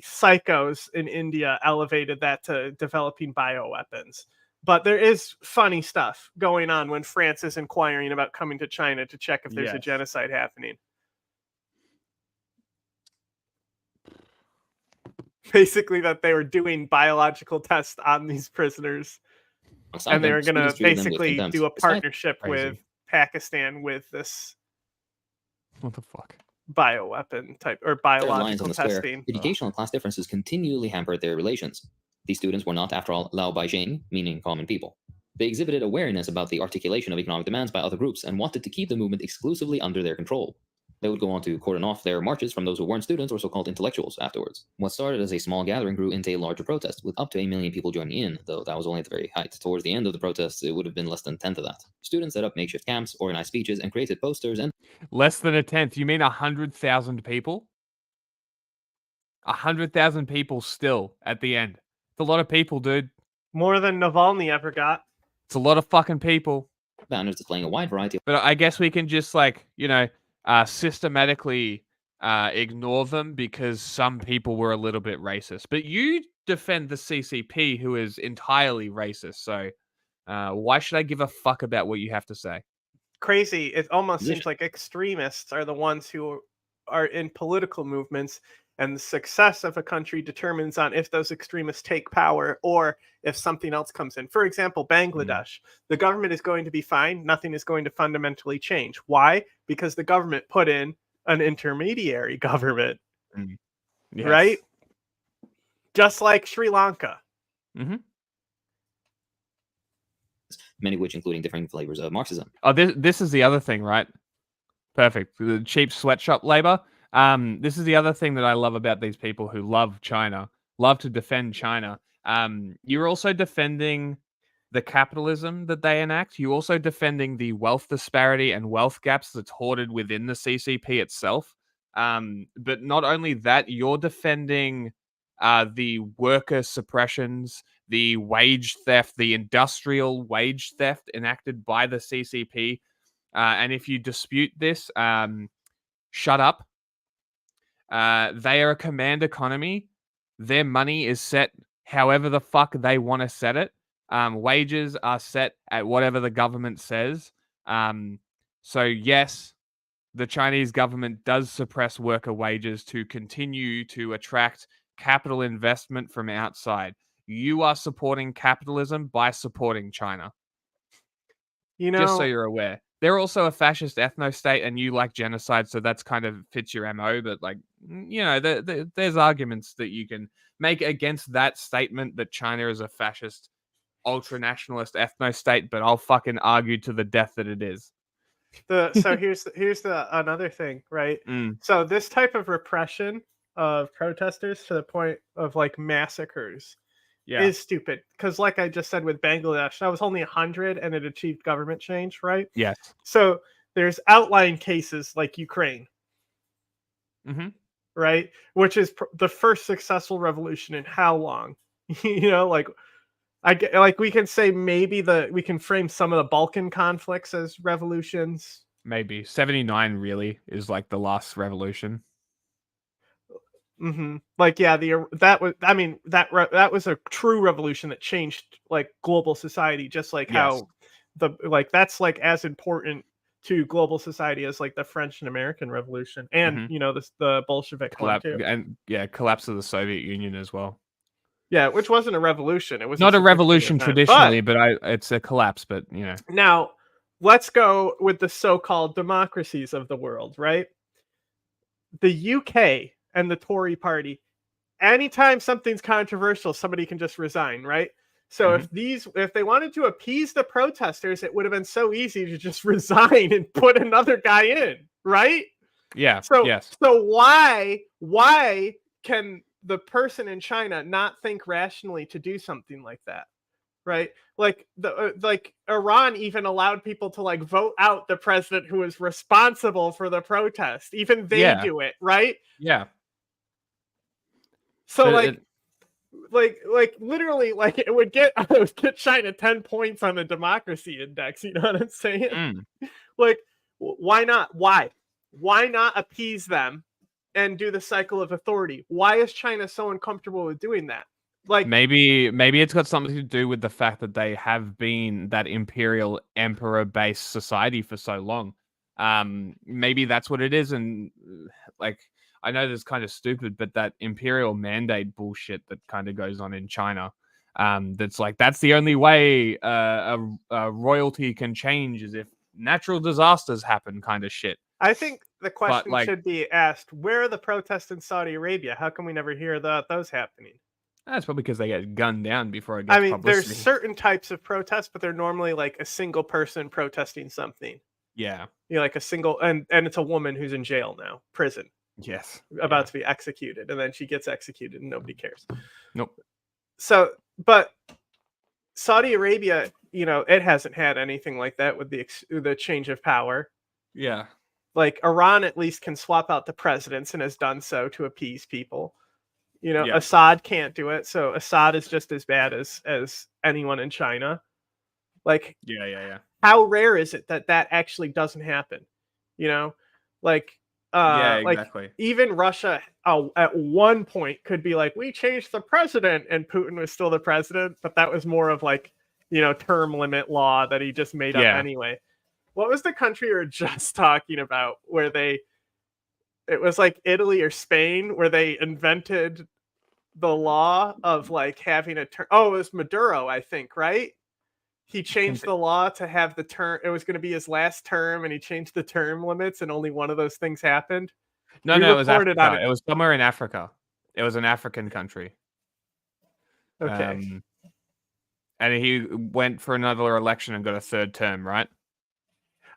psychos in India elevated that to developing bioweapons. But there is funny stuff going on when France is inquiring about coming to China to check if there's a genocide happening. Basically that they were doing biological tests on these prisoners. And they were going to basically do a partnership with Pakistan with this. What the fuck? Bioweapon type or biological testing. Educational class differences continually hampered their relations. These students were not, after all, Lao Baijing, meaning common people. They exhibited awareness about the articulation of economic demands by other groups and wanted to keep the movement exclusively under their control. They would go on to cordon off their marches from those who weren't students or so-called intellectuals afterwards. What started as a small gathering grew into a larger protest, with up to 1 million people joining in, though that was only at the very height. Towards the end of the protests, it would have been less than a tenth of that. Students set up makeshift camps, organized speeches, and created posters and... Less than a tenth? You mean 100,000 people? 100,000 people still at the end. It's a lot of people, dude. More than Navalny ever got. It's a lot of fucking people. Banners displaying a wide variety of... But I guess we can just, like, you know, systematically ignore them because some people were a little bit racist. But you defend the CCP, who is entirely racist. So why should I give a fuck about what you have to say? Crazy. It almost seems like extremists are the ones who are in political movements, and the success of a country determines on if those extremists take power or if something else comes in. For example, Bangladesh. The government is going to be fine. Nothing is going to fundamentally change. Why? Because the government put in an intermediary government. Yes. Right? Just like Sri Lanka. Many of which including different flavors of Marxism. Oh, this is the other thing, right? Perfect. The cheap sweatshop labor. This is the other thing that I love about these people who love China, love to defend China. You're also defending the capitalism that they enact, you're also defending the wealth disparity and wealth gaps that's hoarded within the CCP itself. But not only that, you're defending the worker suppressions, the wage theft, the industrial wage theft enacted by the CCP. And if you dispute this, shut up. They are a command economy. Their money is set however the fuck they want to set it. Wages are set at whatever the government says. So yes, the Chinese government does suppress worker wages to continue to attract capital investment from outside. You are supporting capitalism by supporting China. Just so you're aware. They're also a fascist ethno-state, and you like genocide, so that's kind of fits your MO. But like, there's arguments that you can make against that statement that China is a fascist, ultra-nationalist ethno-state. But I'll fucking argue to the death that it is. So here's the another thing, right? So this type of repression of protesters to the point of like massacres is stupid, because like I just said with Bangladesh, that was only 100 and it achieved government change, right? Yes. So there's outlying cases like Ukraine, right, which is the first successful revolution in how long? Like we can say maybe we can frame some of the Balkan conflicts as revolutions. Maybe 79 really is like the last revolution. Like that was a true revolution that changed like global society, just like how that's like as important to global society as like the French and American Revolution, and the Bolshevik one too. And collapse of the Soviet Union as well. Yeah, which wasn't a revolution. It was not a revolution traditionally, but it's a collapse. But now let's go with the so-called democracies of the world, right? The UK and the Tory party, anytime something's controversial, somebody can just resign, right? So if they wanted to appease the protesters, it would have been so easy to just resign and put another guy in, right? Yeah. So why can the person in China not think rationally to do something like that? Right? Like Iran even allowed people to like vote out the president who was responsible for the protest. Even they do it, right? Yeah. So like literally, like it would get China 10 points on the democracy index. You know what I'm saying? Like, why not? Why not appease them and do the cycle of authority? Why is China so uncomfortable with doing that? Like maybe it's got something to do with the fact that they have been that imperial emperor-based society for so long. Maybe that's what it is, and like. I know this is kind of stupid, but that imperial mandate bullshit that kind of goes on in China, that's like, that's the only way a royalty can change is if natural disasters happen kind of shit. I think the question should be asked, where are the protests in Saudi Arabia? How come we never hear those happening? That's probably because they get gunned down before it gets publicity. There's certain types of protests, but they're normally like a single person protesting something. Yeah. Like a single, and it's a woman who's in jail now, prison. Yes. About to be executed, and then she gets executed and nobody cares. Nope. So, but Saudi Arabia, it hasn't had anything like that with the change of power. Yeah. Like Iran at least can swap out the presidents and has done so to appease people. Assad can't do it. So Assad is just as bad as anyone in China. Like, yeah. How rare is it that actually doesn't happen? Like, exactly. Like even Russia at one point could be like, we changed the president, and Putin was still the president, but that was more of like, term limit law that he just made up anyway. What was the country we were just talking about where it was like Italy or Spain where they invented the law of like having a term? Oh, it was Maduro, I think, right? He changed the law to have the term. It was going to be his last term, and he changed the term limits, and only one of those things happened. No, it was Africa. It was somewhere in Africa. It was an African country. Okay. And he went for another election and got a third term, right?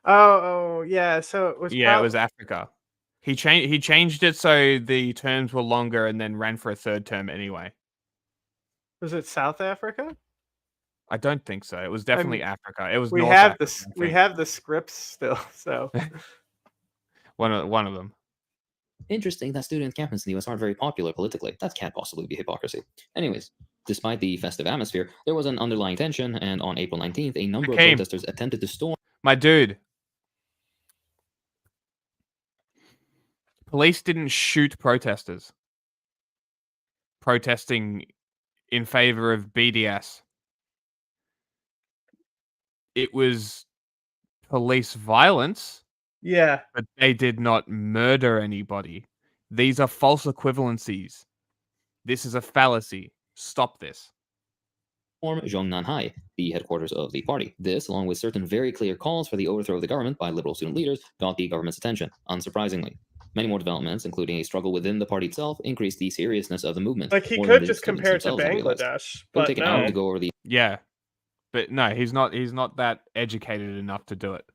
Oh, yeah. So it was. Yeah, it was Africa. He changed it so the terms were longer, and then ran for a third term anyway. Was it South Africa? I don't think so. It was definitely Africa. It was we North have Africa, this. I We think. have the scripts still. So one of them. Interesting that student encampments in the US aren't very popular politically. That can't possibly be hypocrisy. Anyways, despite the festive atmosphere, there was an underlying tension, and on April 19th, a number of Hakim. protesters attempted to storm. My dude. Police didn't shoot protesters protesting in favor of BDS. It was police violence. Yeah. But they did not murder anybody. These are false equivalencies. This is a fallacy. Stop this. Zhongnanhai, the headquarters of the party. This, along with certain very clear calls for the overthrow of the government by liberal student leaders, got the government's attention, unsurprisingly. Many more developments, including a struggle within the party itself, increased the seriousness of the movement. Like he more could than the just students compare it to themselves had realized. Bangladesh, It would but take a moment no. to go over the Yeah. But no, he's not that educated enough to do it.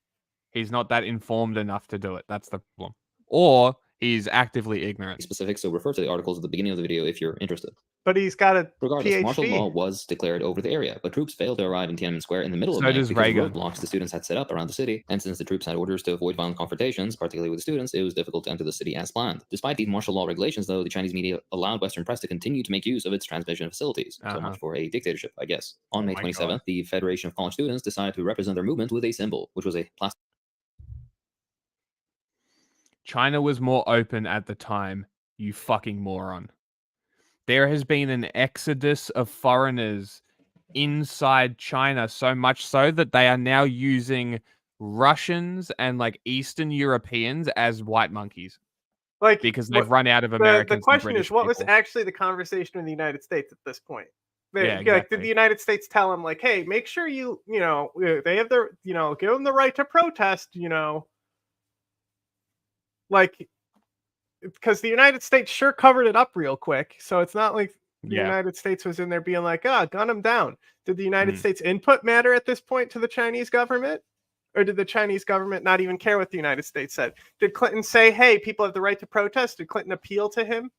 He's not that informed enough to do it. That's the problem. Or he's actively ignorant. specifics, so refer to the articles at the beginning of the video if you're interested. But he's got a Regardless, PhD. martial law was declared over the area, but troops failed to arrive in Tiananmen Square in the middle So of May does because of RayGun. roadblocks the students had set up around the city. And since the troops had orders to avoid violent confrontations, particularly with the students, it was difficult to enter the city as planned. Despite these martial law regulations, though, the Chinese media allowed Western press to continue to make use of its transmission facilities. So much for a dictatorship, I guess. On May my 27th, the Federation of College Students decided to represent their movement with a symbol, which was a plastic. China was more open at the time, you fucking moron. There has been an exodus of foreigners inside China, so much so that they are now using Russians and like Eastern Europeans as white monkeys. Like because they've what- run out of the Americans. question and is, British what was people. actually the conversation in the United States at this point? Yeah, Like, exactly. did the United States tell them, like, hey, make sure they have their, give them the right to protest, like, because the United States sure covered it up real quick. So it's not like the Yeah. United States was in there being like, gun them down. Did the United States input matter at this point to the Chinese government? Or did the Chinese government not even care what the United States said? Did Clinton say, hey, people have the right to protest? Did Clinton appeal to him?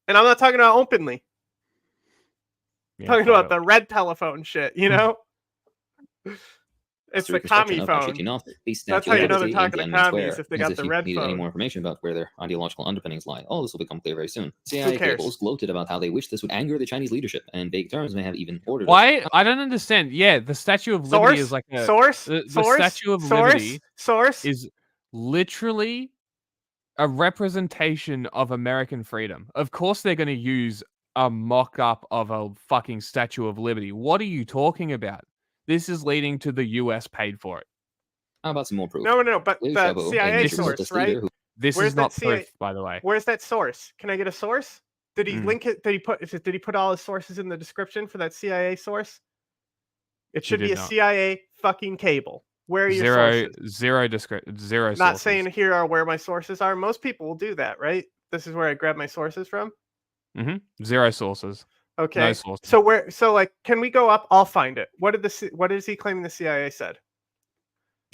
And I'm not talking about openly. I'm talking about the red telephone shit, It's the commie phone. That's how you know they're talking to commies, if they got the red needed any phone. more information about where their ideological underpinnings lie. All this will become clear very soon. CIA cares? cables gloated about how they wish this would anger the Chinese leadership, and in vague terms may have even ordered it. Why? I don't understand. Yeah, the Statue of Liberty is like a the Statue of Liberty is literally a representation of American freedom. Of course, they're going to use a mock-up of a fucking Statue of Liberty. What are you talking about? This is leading to the US paid for it. How about some more proof? No, but Liu the Xiaobo, a CIA major source, separatist right? leader who- This Where's is not that CIA proof, by the way. Where's that source? Can I get a source? Did he link it? Did he put all his sources in the description for that CIA source? It should He be a did not. CIA fucking cable. Where are your sources? Zero Not sources. saying here are where my sources are. Most people will do that, right? This is where I grab my sources from. Zero sources. Okay. No sources. So like, can we go up? I'll find it. What is he claiming the CIA said?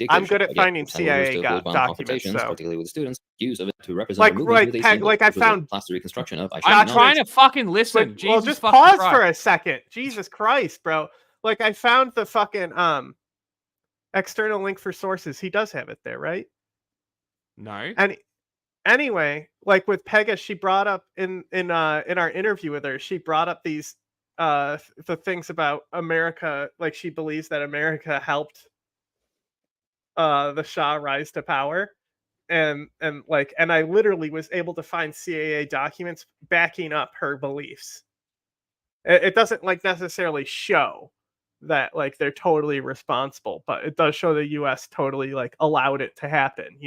I'm good at Dictatorship, finding yes, had orders CIA to avoid violent documents. confrontations, So particularly with students, use of it to represent Like, their movement with a Peg, symbol, like I which was a found- plaster reconstruction of I'm trying to fucking listen. Like, Jesus well, just fucking pause Christ. for a second. Jesus Christ, bro. Like I found the fucking external link for sources. He does have it there, right? No. And anyway, like with Pega, she brought up in our interview with her, she brought up these the things about America, like she believes that America helped the Shah rise to power. And I literally was able to find CIA documents backing up her beliefs. It doesn't like necessarily show that like they're totally responsible, but it does show the US totally like allowed it to happen,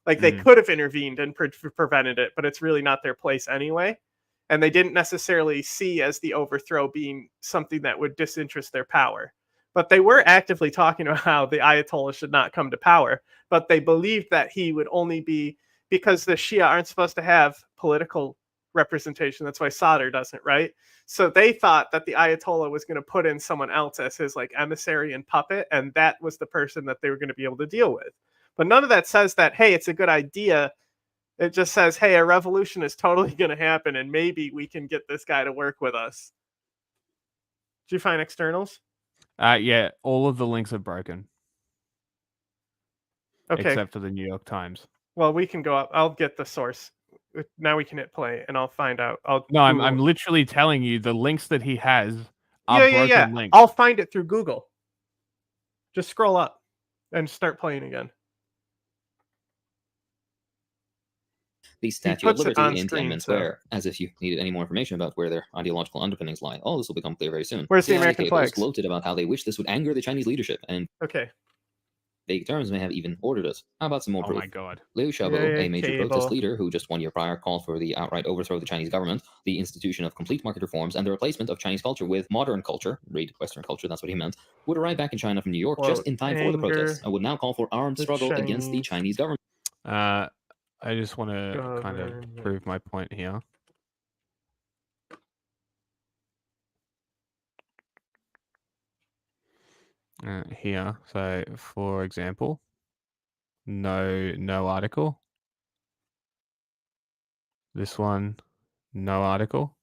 like they could have intervened and prevented it, but it's really not their place anyway. And they didn't necessarily see as the overthrow being something that would disinterest their power. But they were actively talking about how the Ayatollah should not come to power, but they believed that he would only be, because the Shia aren't supposed to have political representation. That's why Sadr doesn't, right? So they thought that the Ayatollah was going to put in someone else as his like emissary and puppet, and that was the person that they were going to be able to deal with. But none of that says that, hey, it's a good idea. It just says, hey, a revolution is totally going to happen, and maybe we can get this guy to work with us. Did you find externals? Yeah, all of the links are broken. Okay. Except for the New York Times. Well, we can go up. I'll get the source. Now we can hit play, and I'll find out. No, I'm literally telling you the links that he has are yeah. broken links. I'll find it through Google. Just scroll up and start playing again. The Statue of Liberty in Tiananmen Square, as if you needed any more information about where their ideological underpinnings lie. All this will become clear very soon. Where's the American cables flags? gloated about how they wish this would anger the Chinese leadership, and okay, vague terms may have even ordered it. How about some more proof? Oh my god. Liu Xiaobo, Yeah, a major cable. protest leader who just 1 year prior called for the outright overthrow of the Chinese government, the institution of complete market reforms, and the replacement of Chinese culture with modern culture, read Western culture, that's what he meant, would arrive back in China from New York Quote, just in time for the protests, and would now call for armed the struggle against the Chinese government. I just want to kind of prove my point here. Here, so for example, no article. This one, no article.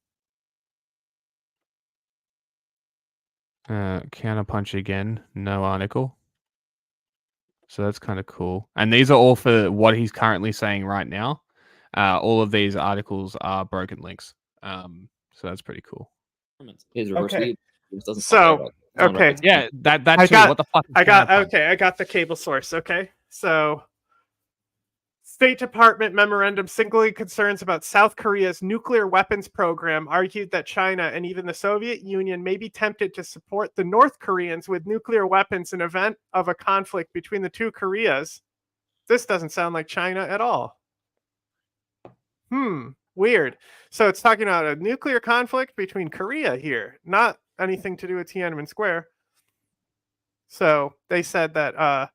Counterpunch again, no article. So that's kind of cool. And these are all for what he's currently saying right now. All of these articles are broken links. So that's pretty cool. Okay. So, okay. Yeah, that too. What the fuck? I got the cable source. Okay. So, State Department memorandum singly concerns about South Korea's nuclear weapons program argued that China and even the Soviet Union may be tempted to support the North Koreans with nuclear weapons in event of a conflict between the two Koreas. This doesn't sound like China at all. Weird. So it's talking about a nuclear conflict between Korea here, not anything to do with Tiananmen Square. So they said that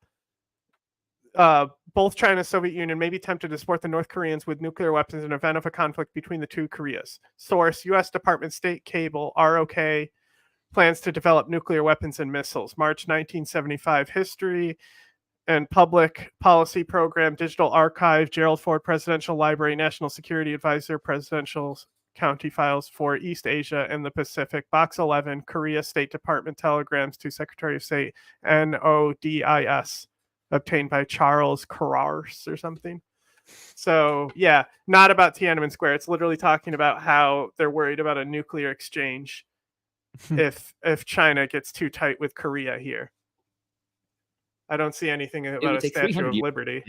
both China and Soviet Union may be tempted to support the North Koreans with nuclear weapons in event of a conflict between the two Koreas. Source, U.S. Department State Cable, ROK, plans to develop nuclear weapons and missiles. March 1975 history and public policy program, Digital Archive, Gerald Ford Presidential Library, National Security Advisor, Presidential County Files for East Asia and the Pacific, Box 11, Korea State Department telegrams to Secretary of State, NODIS, obtained by Charles Carrars or something. So, yeah, not about Tiananmen Square. It's literally talking about how they're worried about a nuclear exchange if China gets too tight with Korea here. I don't see anything about a Statue of Liberty.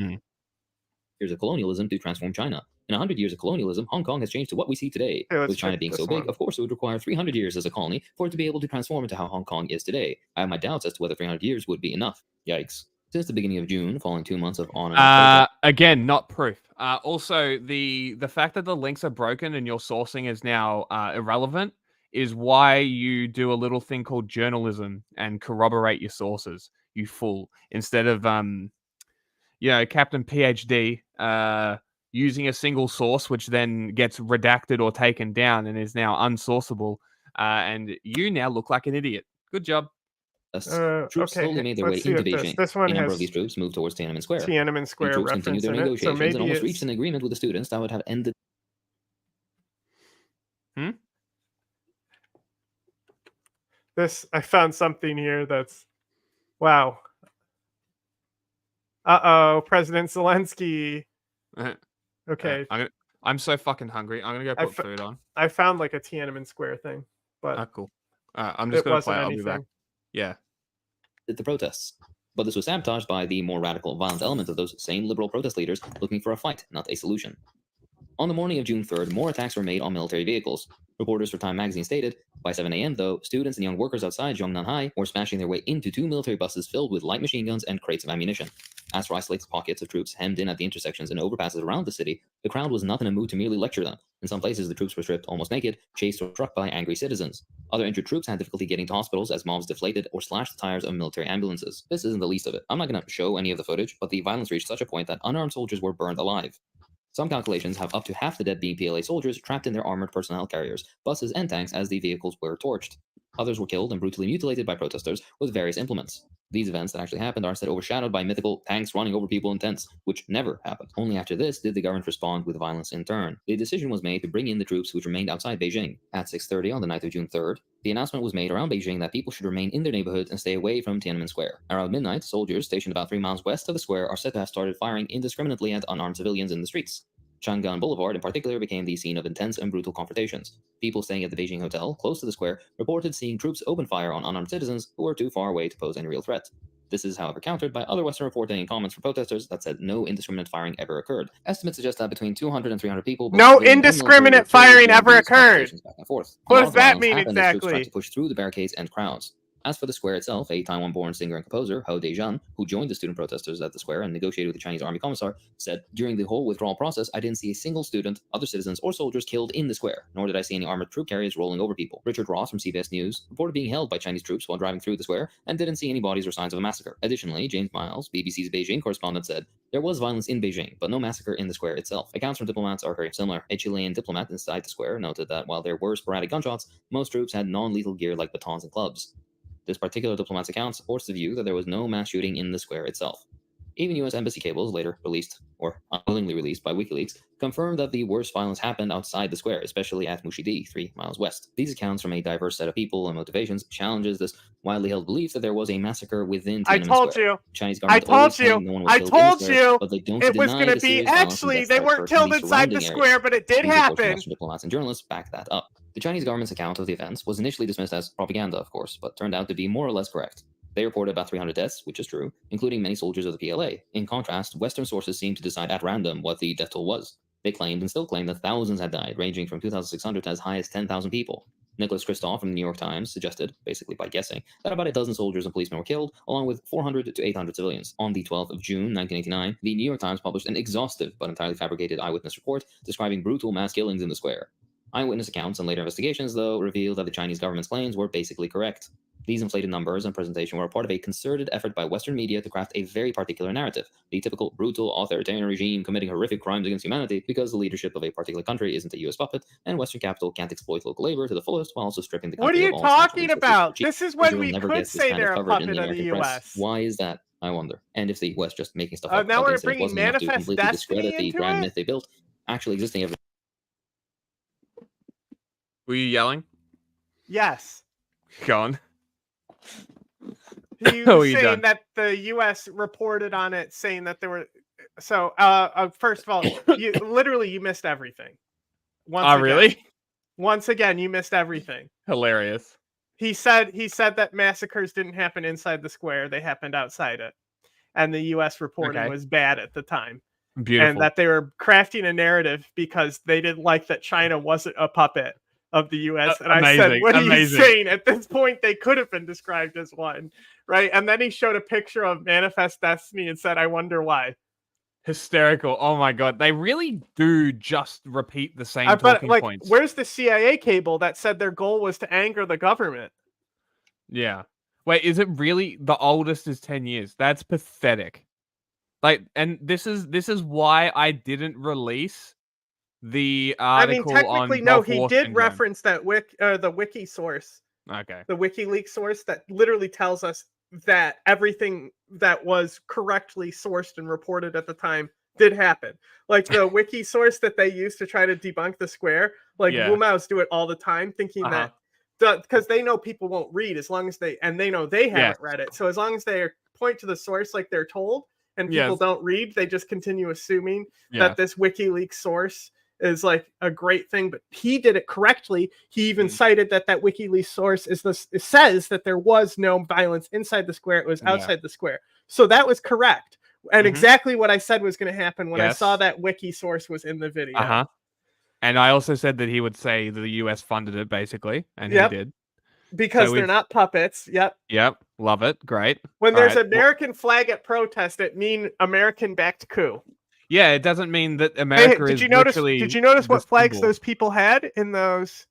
Years of colonialism to transform China. In 100 years of colonialism, Hong Kong has changed to what we see today. With China being so big, of course, it would require 300 years as a colony for it to be able to transform into how Hong Kong is today. I have my doubts as to whether 300 years would be enough. Yikes. Since the beginning of June, following 2 months of on and off again, not proof. Also, the fact that the links are broken and your sourcing is now irrelevant is why you do a little thing called journalism and corroborate your sources, you fool. Instead of Captain PhD using a single source, which then gets redacted or taken down and is now unsourceable, and you now look like an idiot. Good job. Troops slowly made their way into Beijing. A number of these troops moved towards Tiananmen Square. Tiananmen Square troops continued their reference in it, so negotiations maybe and almost it's... reached an agreement with the students that would have ended. I found something here that's... Wow. Uh-oh, President Zelensky. Okay. I'm so fucking hungry. I'm gonna go put food on. I found like a Tiananmen Square thing, but cool. I'm just gonna play. I'll be back. Yeah. The protests. But this was sabotaged by the more radical, violent elements of those same liberal protest leaders looking for a fight, not a solution. On the morning of June 3rd, more attacks were made on military vehicles. Reporters for Time magazine stated, by 7 a.m., though, students and young workers outside Zhongnan High were smashing their way into 2 military buses filled with light machine guns and crates of ammunition. As for isolated pockets of troops hemmed in at the intersections and overpasses around the city, the crowd was not in a mood to merely lecture them. In some places, the troops were stripped almost naked, chased or struck by angry citizens. Other injured troops had difficulty getting to hospitals as mobs deflated or slashed the tires of military ambulances. This isn't the least of it. I'm not going to show any of the footage, but the violence reached such a point that unarmed soldiers were burned alive. Some calculations have up to half the dead being PLA soldiers trapped in their armored personnel carriers, buses, and tanks as the vehicles were torched. Others were killed and brutally mutilated by protesters with various implements. These events that actually happened are instead overshadowed by mythical tanks running over people in tents, which never happened. Only after this did the government respond with violence in turn. The decision was made to bring in the troops which remained outside Beijing. At 6:30 on the night of June 3rd, The announcement was made around Beijing that people should remain in their neighborhoods and stay away from Tiananmen Square. Around midnight, soldiers stationed about 3 miles west of the square are said to have started firing indiscriminately at unarmed civilians in the streets. Chang'an Boulevard in particular became the scene of intense and brutal confrontations. People staying at the Beijing hotel, close to the square, reported seeing troops open fire on unarmed citizens who were too far away to pose any real threat. This is, however, countered by other Western reporting and comments from protesters that said no indiscriminate firing ever occurred. Estimates suggest that between 200 and 300 people... No indiscriminate firing ever occurred! What does that mean exactly? Troops tried to push through the barricades and crowds. As for the square itself, a Taiwan-born singer and composer, Hou Dejian, who joined the student protesters at the square and negotiated with the Chinese army commissar, said, "During the whole withdrawal process, I didn't see a single student, other citizens, or soldiers killed in the square, nor did I see any armored troop carriers rolling over people." Richard Ross from CBS News reported being held by Chinese troops while driving through the square and didn't see any bodies or signs of a massacre. Additionally, James Miles, BBC's Beijing correspondent, said, "There was violence in Beijing, but no massacre in the square itself." Accounts from diplomats are very similar. A Chilean diplomat inside the square noted that while there were sporadic gunshots, most troops had non-lethal gear like batons and clubs. This particular diplomat's account supports the view that there was no mass shooting in the square itself. Even U.S. embassy cables, later released, or unwillingly released by WikiLeaks, confirmed that the worst violence happened outside the square, especially at Mushidi, 3 miles west. These accounts from a diverse set of people and motivations challenges this widely held belief that there was a massacre within Tiananmen Square. Chinese government always claimed no one was killed in the square, but they don't it was deny going to the be serious violence actually and they deaths weren't that occurred killed in the inside the surrounding square, areas. but it did These reports from happen. Western diplomats and journalists back that up. The Chinese government's account of the events was initially dismissed as propaganda, of course, but turned out to be more or less correct. They reported about 300 deaths, which is true, including many soldiers of the PLA. In contrast, Western sources seemed to decide at random what the death toll was. They claimed and still claim that thousands had died, ranging from 2,600 to as high as 10,000 people. Nicholas Kristof from the New York Times suggested, basically by guessing, that about a dozen soldiers and policemen were killed, along with 400 to 800 civilians. On the 12th of June, 1989, the New York Times published an exhaustive but entirely fabricated eyewitness report describing brutal mass killings in the square. Eyewitness accounts and later investigations, though, revealed that the Chinese government's claims were basically correct. These inflated numbers and presentation were part of a concerted effort by Western media to craft a very particular narrative, the typical brutal authoritarian regime committing horrific crimes against humanity because the leadership of a particular country isn't a US puppet, and Western capital can't exploit local labor to the fullest while also stripping the What are country you of all its natural talking resources about? for cheap. This is when Israel we never could gets this say kind they're of a coverage in puppet the of the American press. US. Why is that, I wonder? And if the West just making stuff up Now about we're incidents bringing wasn't enough to Manifest completely Destiny discredit the into grand it? myth they built, actually existing evidence. Were you yelling? Yes. Go on. He Oh, was you saying done? that the U.S. reported on it, saying that there were. So, first of all, you missed everything. Oh, really? Once again, you missed everything. Hilarious. He said that massacres didn't happen inside the square; they happened outside it, and the U.S. reporting was bad at the time. Beautiful. And that they were crafting a narrative because they didn't like that China wasn't a puppet of the U.S. And I said, what are you saying? At this point, they could have been described as one, right? And then he showed a picture of Manifest Destiny and said, I wonder why. Hysterical. Oh my god. They really do just repeat the same talking points. Where's the CIA cable that said their goal was to anger the government? Yeah. Wait, is it really? The oldest is 10 years. That's pathetic. Like, and this is why I didn't release the article technically, on no, Gulf he War did syndrome. reference that the wiki source. Okay. The WikiLeaks source that literally tells us that everything that was correctly sourced and reported at the time did happen. Like the wiki source that they used to try to debunk the square, like Wumaos do it all the time, thinking that because they know people won't read as long as they know they haven't read it. So as long as they point to the source like they're told and people don't read, they just continue assuming that this WikiLeaks source is like a great thing, but he did it correctly. He even cited that WikiLeaks source it says that there was no violence inside the square; it was outside the square. So that was correct, and exactly what I said was going to happen when I saw that wiki source was in the video. And I also said that he would say that the US funded it, basically, and he did. Because they're not puppets. Yep, love it. Great. When there's an American flag at protest, it means American-backed coup. Yeah, it doesn't mean that America is literally. Did you notice what flags those people had in those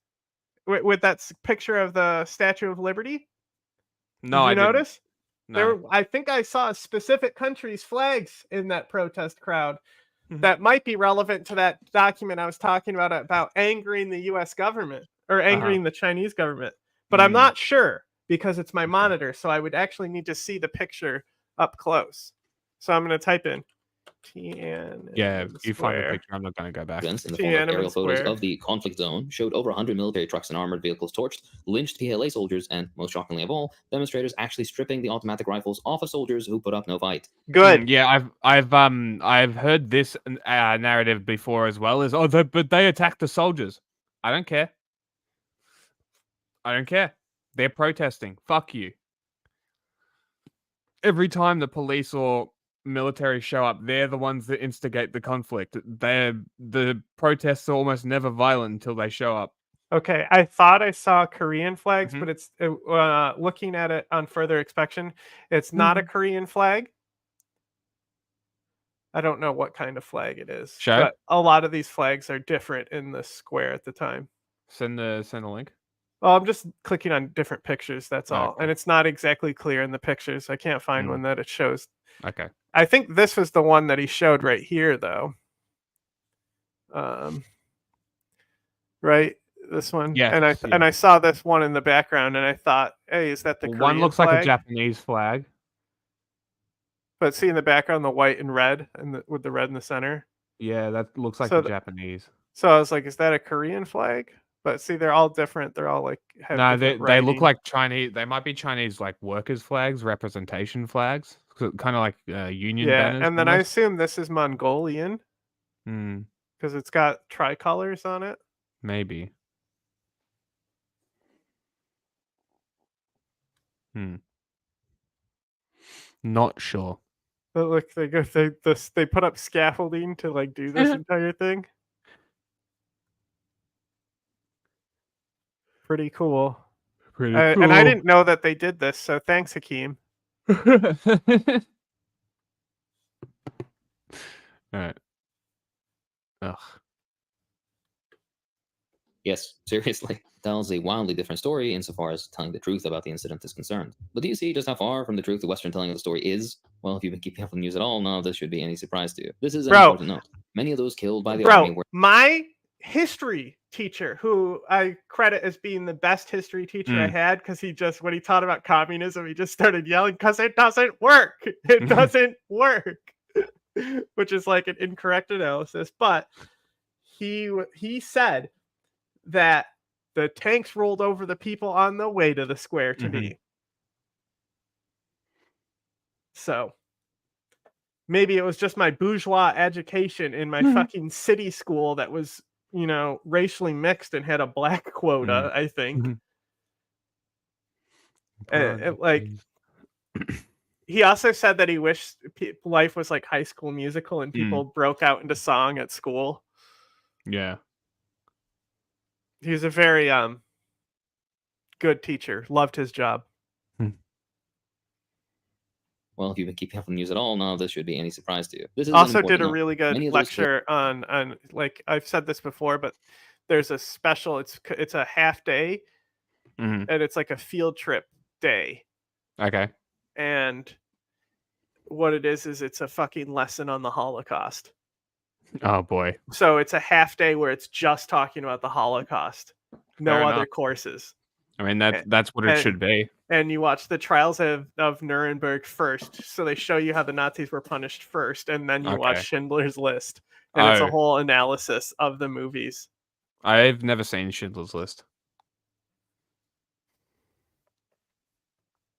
with that picture of the Statue of Liberty? No, did you notice? No. I think I saw specific countries' flags in that protest crowd. That might be relevant to that document I was talking about angering the U.S. government or angering the Chinese government. But I'm not sure because it's my monitor, so I would actually need to see the picture up close. So I'm going to type in Yeah, if you find the picture, I'm not going to go back. In the form of aerial photos of the conflict zone showed over 100 military trucks and armored vehicles torched, lynched PLA soldiers, and, most shockingly of all, demonstrators actually stripping the automatic rifles off of soldiers who put up no fight. Good. Yeah, I've heard this narrative before as well. But they attacked the soldiers. I don't care. I don't care. They're protesting. Fuck you. Every time the police or military show up, they're the ones that instigate the conflict. The protests are almost never violent until they show up. Okay, I thought I saw Korean flags, but it's looking at it on further inspection, it's not a Korean flag. I don't know what kind of flag it is, but a lot of these flags are different in the square at the time. Send the link. Well, I'm just clicking on different pictures. That's all, and it's not exactly clear in the pictures. I can't find one that it shows. Okay. I think this was the one that he showed right here, though. Right, this one. Yeah. And I saw this one in the background, and I thought, hey, is that the Korean one looks flag? like a Japanese flag? But see in the background the white and red, and with the red in the center. Yeah, that looks like the Japanese. So I was like, is that a Korean flag? But see, they're all different. They're all like no, they look like Chinese. They might be Chinese, like workers' flags, representation flags, kind of like union banners. Yeah, and then I assume this is Mongolian. Hmm. Because it's got tricolors on it. Maybe. Not sure. But look, they put up scaffolding to like do this entire thing. Pretty cool. Pretty cool. And I didn't know that they did this, so thanks, Hakim. All right. Ugh. Yes, seriously. Tells a wildly different story insofar as telling the truth about the incident is concerned. But do you see just how far from the truth the Western telling of the story is? Well, if you've been keeping up with the news at all, none of this should be any surprise to you. This is an important note. Many of those killed by the army were... My history teacher, who I credit as being the best history teacher I had, because when he taught about communism, he just started yelling, because it doesn't work. It doesn't work. Which is like an incorrect analysis. But he said that the tanks rolled over the people on the way to the square to me. So maybe it was just my bourgeois education in my fucking city school that was, racially mixed and had a black quota, I think. He also said that he wished life was like High School Musical and people broke out into song at school. Yeah. He was a very good teacher. Loved his job. Well, if you've been keeping up with the news at all, none of this should be any surprise to you. This is also did a really good lecture on like I've said this before, but there's a special. It's a half day, and it's like a field trip day. Okay. And what it is it's a fucking lesson on the Holocaust. Oh boy. So it's a half day where it's just talking about the Holocaust. No other courses. I mean, that's what it should be. And you watch the trials of Nuremberg first. So they show you how the Nazis were punished first. And then you watch Schindler's List. And it's a whole analysis of the movies. I've never seen Schindler's List.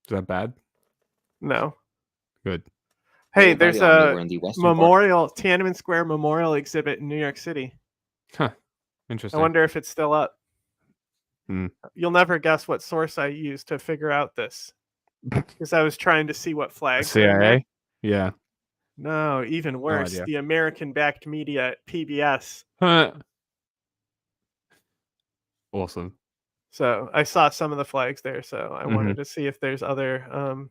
Is that bad? No. Good. Hey, there's a memorial, Tiananmen Square memorial exhibit in New York City. Huh. Interesting. I wonder if it's still up. You'll never guess what source I used to figure out this. Because I was trying to see what flags. CIA? Yeah. No, even worse. The American-backed media at PBS. Awesome. So I saw some of the flags there, so I wanted to see if there's other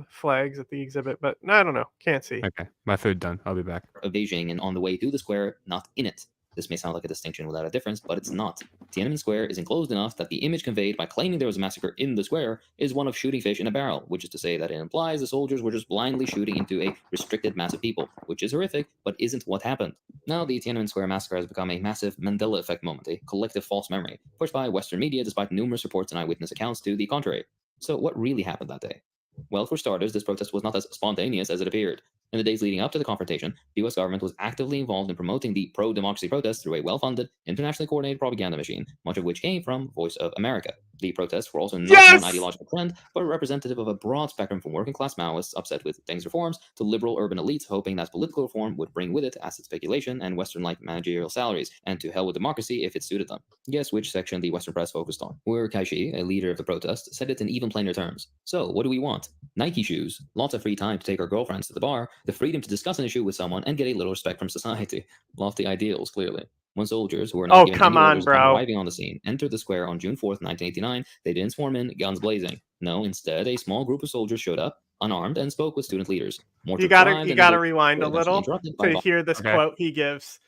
flags at the exhibit, but I don't know. Can't see. Okay, my food done. I'll be back. Of Beijing and on the way to the square, not in it. This may sound like a distinction without a difference, but it's not. Tiananmen Square is enclosed enough that the image conveyed by claiming there was a massacre in the square is one of shooting fish in a barrel, which is to say that it implies the soldiers were just blindly shooting into a restricted mass of people, which is horrific, but isn't what happened. Now the Tiananmen Square massacre has become a massive Mandela effect moment, a collective false memory, pushed by Western media despite numerous reports and eyewitness accounts to the contrary. So what really happened that day? Well, for starters, this protest was not as spontaneous as it appeared. In the days leading up to the confrontation, the US government was actively involved in promoting the pro-democracy protests through a well-funded, internationally coordinated propaganda machine, much of which came from Voice of America. The protests were also not one ideological trend, but representative of a broad spectrum from working-class Maoists upset with Deng's reforms to liberal urban elites hoping that political reform would bring with it asset speculation and Western-like managerial salaries, and to hell with democracy if it suited them. Guess which section the Western press focused on? Where Kai-shi, a leader of the protest, said it in even plainer terms. So, what do we want? Nike shoes, lots of free time to take our girlfriends to the bar, the freedom to discuss an issue with someone and get a little respect from society. Lofty ideals, clearly. When soldiers who were not given any orders upon arriving on the scene entered the square on June 4th, 1989, they didn't swarm in, guns blazing. No, instead, a small group of soldiers showed up, unarmed, and spoke with student leaders. More You gotta rewind a little to hear this quote he gives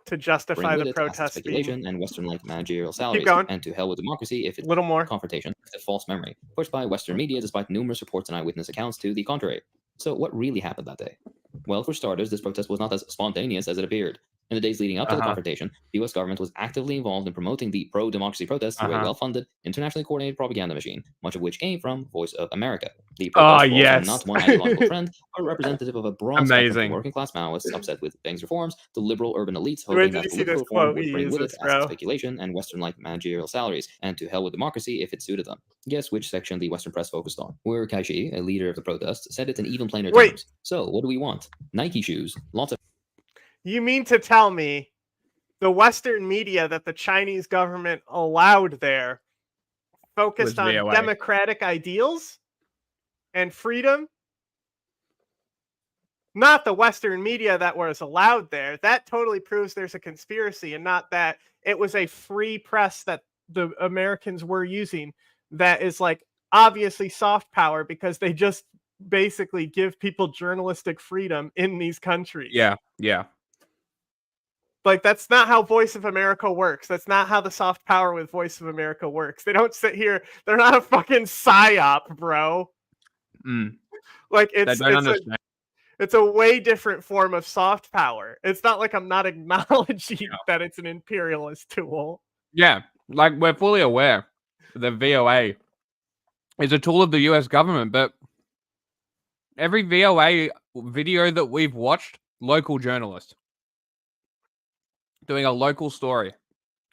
to justify the protest speculation and Western-like managerial salaries. Keep going. And to hell with democracy if it's little more confrontation with a false memory pushed by Western media despite numerous reports and eyewitness accounts to the contrary. So what really happened that day? Well, for starters, this protest was not as spontaneous as it appeared. In the days leading up to the confrontation, the US government was actively involved in promoting the pro-democracy protests through a well-funded, internationally coordinated propaganda machine, much of which came from Voice of America. The protests were also not one ideological trend, but representative of a broad spectrum from working-class Maoists upset with Deng's reforms to liberal urban elites hoping that political reform would bring with it asset speculation and Western-like managerial salaries, and to hell with democracy if it suited them. Guess which section the Western press focused on? Where Kai-shi, a leader of the protest, said it in even plainer terms. So, what do we want? Nike shoes, lots of... You mean to tell me the Western media that the Chinese government allowed there focused on democratic ideals and freedom? Not the Western media that was allowed there. That totally proves there's a conspiracy, and not that it was a free press that the Americans were using that is like obviously soft power because they just basically give people journalistic freedom in these countries. Yeah, yeah. Like, that's not how Voice of America works. That's not how the soft power with Voice of America works. They don't sit here. They're not a fucking psyop, bro. Like, it's a way different form of soft power. It's not like I'm not acknowledging that it's an imperialist tool. Yeah, like, we're fully aware the VOA is a tool of the US government, but every VOA video that we've watched, local journalists doing a local story.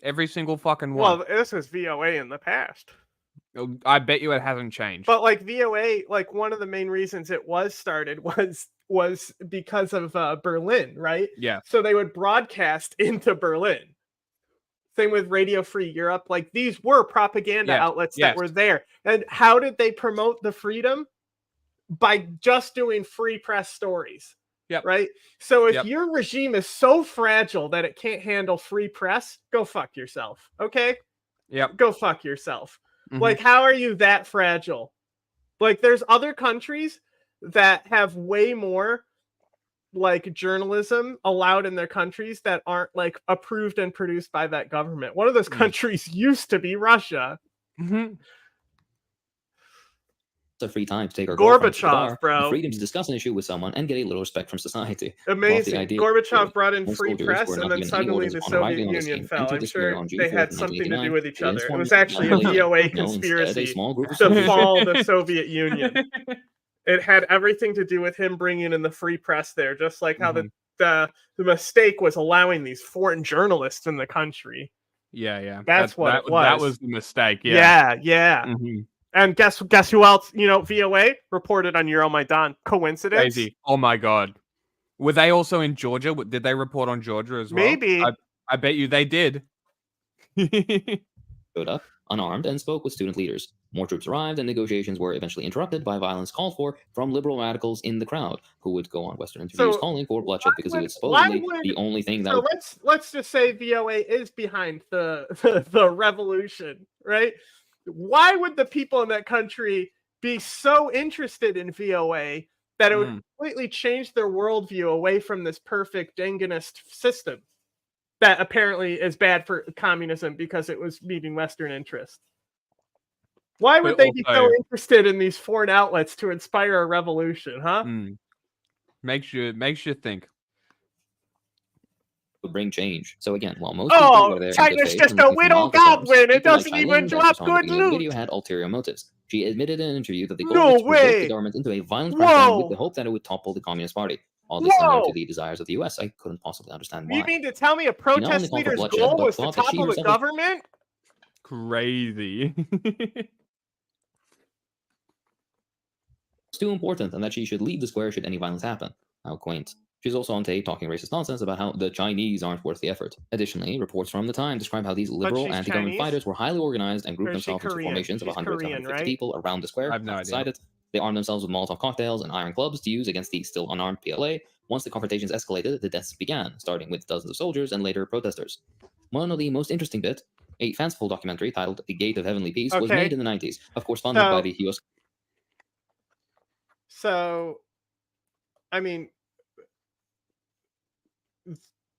Every single fucking one. Well, this was VOA in the past. I bet you it hasn't changed. But like VOA, like one of the main reasons it was started was because of Berlin, right? Yeah. So they would broadcast into Berlin. Same with Radio Free Europe. Like, these were propaganda outlets that were there. And how did they promote the freedom? By just doing free press stories. Yep. Right. So if your regime is so fragile that it can't handle free press, go fuck yourself. Okay. Yep. Go fuck yourself. Like, how are you that fragile? Like, there's other countries that have way more like journalism allowed in their countries that aren't like approved and produced by that government. One of those countries used to be Russia. Free time to take our Gorbachev, bro. Freedom to discuss an issue with someone and get a little respect from society. Amazing. Gorbachev brought in free press, and then suddenly the Soviet Union fell. I'm sure they had something to do with each other. It was actually a VOA conspiracy to fall the Soviet Union. It had everything to do with him bringing in the free press there, just like how the mistake was allowing these foreign journalists in the country. Yeah. That's what it was. That was the mistake. Yeah. And guess who else? You know, VOA reported on Euromaidan. Coincidence? Crazy. Oh my god. Were they also in Georgia? Did they report on Georgia as well? Maybe. I bet you they did. Showed up unarmed and spoke with student leaders. More troops arrived, and negotiations were eventually interrupted by violence called for from liberal radicals in the crowd, who would go on Western interviews calling for bloodshed because it was supposedly the only thing that. So let's just say VOA is behind the revolution, right? Why would the people in that country be so interested in VOA that it would completely change their worldview away from this perfect Denginist system that apparently is bad for communism because it was meeting Western interests? Why would they be so interested in these foreign outlets to inspire a revolution, huh? Makes you think. would bring change. So again, while most people were there in good China's faith just and a looking for widow mild reforms, goblin. It people like doesn't Chai even Ling that you drop saw in the good beginning of the video loot. had ulterior motives. She admitted in an interview that the goal No was to provoke the way. government into a violent crackdown with the hope that it would topple the Communist Party. All this similar to Whoa. the desires of the US, I couldn't possibly understand You why. mean to tell me a She not only protest called for leader's bloodshed, goal but was to thought that she topple the herself was government? Crazy. too important and that she should leave the square should any violence happen. How quaint. She's also on tape talking racist nonsense about how the Chinese aren't worth the effort. Additionally, reports from the time describe how these liberal she's anti-government Chinese? fighters were highly organized and grouped Or is she themselves into Korean? formations of She's 100 to Korean, 150 right? people around the square. I have no idea. Decided. They armed themselves with Molotov cocktails and iron clubs to use against the still unarmed PLA. Once the confrontations escalated, the deaths began, starting with dozens of soldiers and later protesters. One of the most interesting bit, a fanciful documentary titled The Gate of Heavenly Peace, was made in the 90s, of course funded by the US. So, I mean,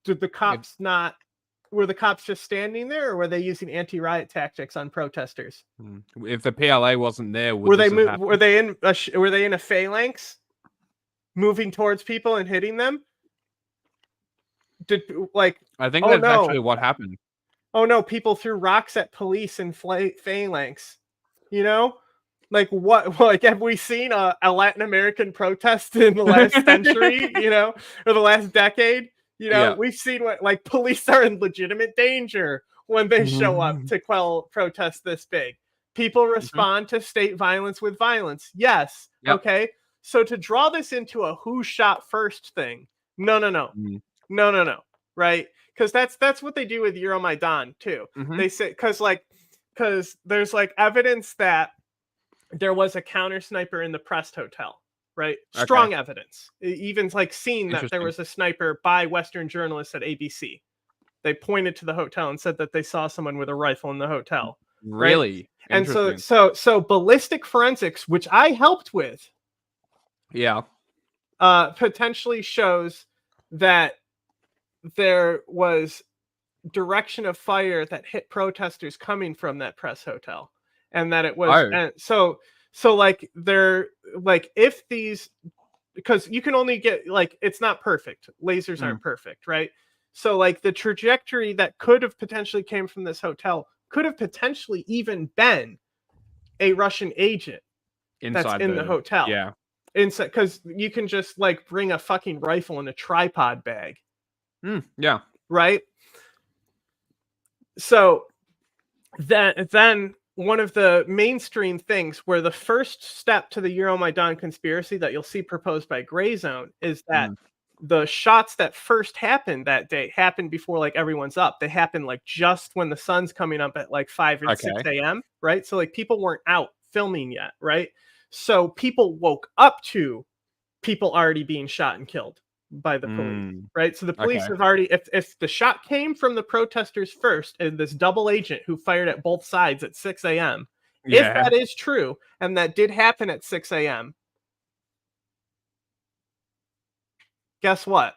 did the cops not? Were the cops just standing there, or were they using anti-riot tactics on protesters? If the PLA wasn't there, Were they this have were they in a phalanx, moving towards people and hitting them? Did I think that's actually what happened. Oh no! People threw rocks at police in phalanx. You know, like what? Like have we seen a Latin American protest in the last century? You know, or the last decade? You know, Yeah. we've seen what like police are in legitimate danger when they show up to quell protests this big. People respond to state violence with violence. Yes. Yep. Okay. So to draw this into a who shot first thing, no. Right? Because that's what they do with Euromaidan too. They say because there's like evidence that there was a counter sniper in the Prest Hotel. Right, strong evidence. Even like seen that there was a sniper by Western journalists at ABC. They pointed to the hotel and said that they saw someone with a rifle in the hotel. Really? Right? And so ballistic forensics, which I helped with, potentially shows that there was direction of fire that hit protesters coming from that Press Hotel, and that it was and so like they're like if these, because you can only get like it's not perfect, lasers aren't perfect, right? So like the trajectory that could have potentially came from this hotel could have potentially even been a Russian agent that's in the hotel. Yeah. Inside, because you can just like bring a fucking rifle in a tripod bag. Yeah. Right. So then one of the mainstream things where the first step to the Euromaidan conspiracy that you'll see proposed by Gray Zone is that the shots that first happened that day happened before like everyone's up. They happened like just when the sun's coming up at like 5 and 6 a.m. Right. So like people weren't out filming yet. Right. So people woke up to people already being shot and killed by the police, right? So the police have already, if the shot came from the protesters first and this double agent who fired at both sides at 6 a.m., if that is true, and that did happen at 6 a.m., guess what?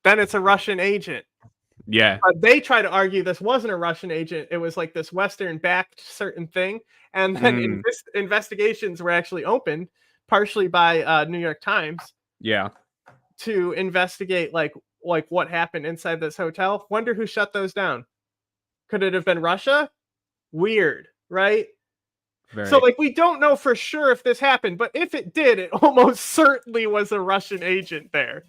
Then it's a Russian agent. Yeah. But they try to argue this wasn't a Russian agent. It was like this Western-backed certain thing. And then investigations were actually opened, partially by New York Times. Yeah. To investigate like what happened inside this hotel. Wonder who shut those down. Could it have been Russia? Weird, right? So like we don't know for sure if this happened, but if it did, it almost certainly was a Russian agent there.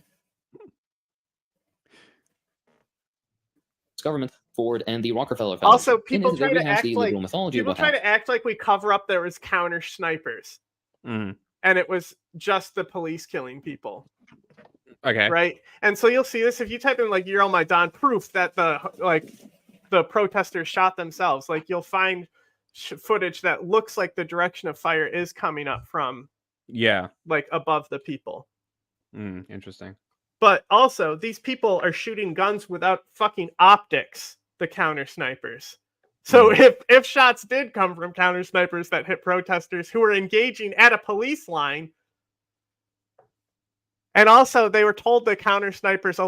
Government, Ford, and the Rockefeller Foundation. Also, people try to act like we cover up there was counter snipers, and it was just the police killing people. Okay. Right. And so you'll see this if you type in like Euromaidan proof that the protesters shot themselves. Like you'll find footage that looks like the direction of fire is coming up from like above the people. Interesting. But also these people are shooting guns without fucking optics, the counter snipers. So if shots did come from counter snipers that hit protesters who were engaging at a police line. And also, they were told the counter snipers were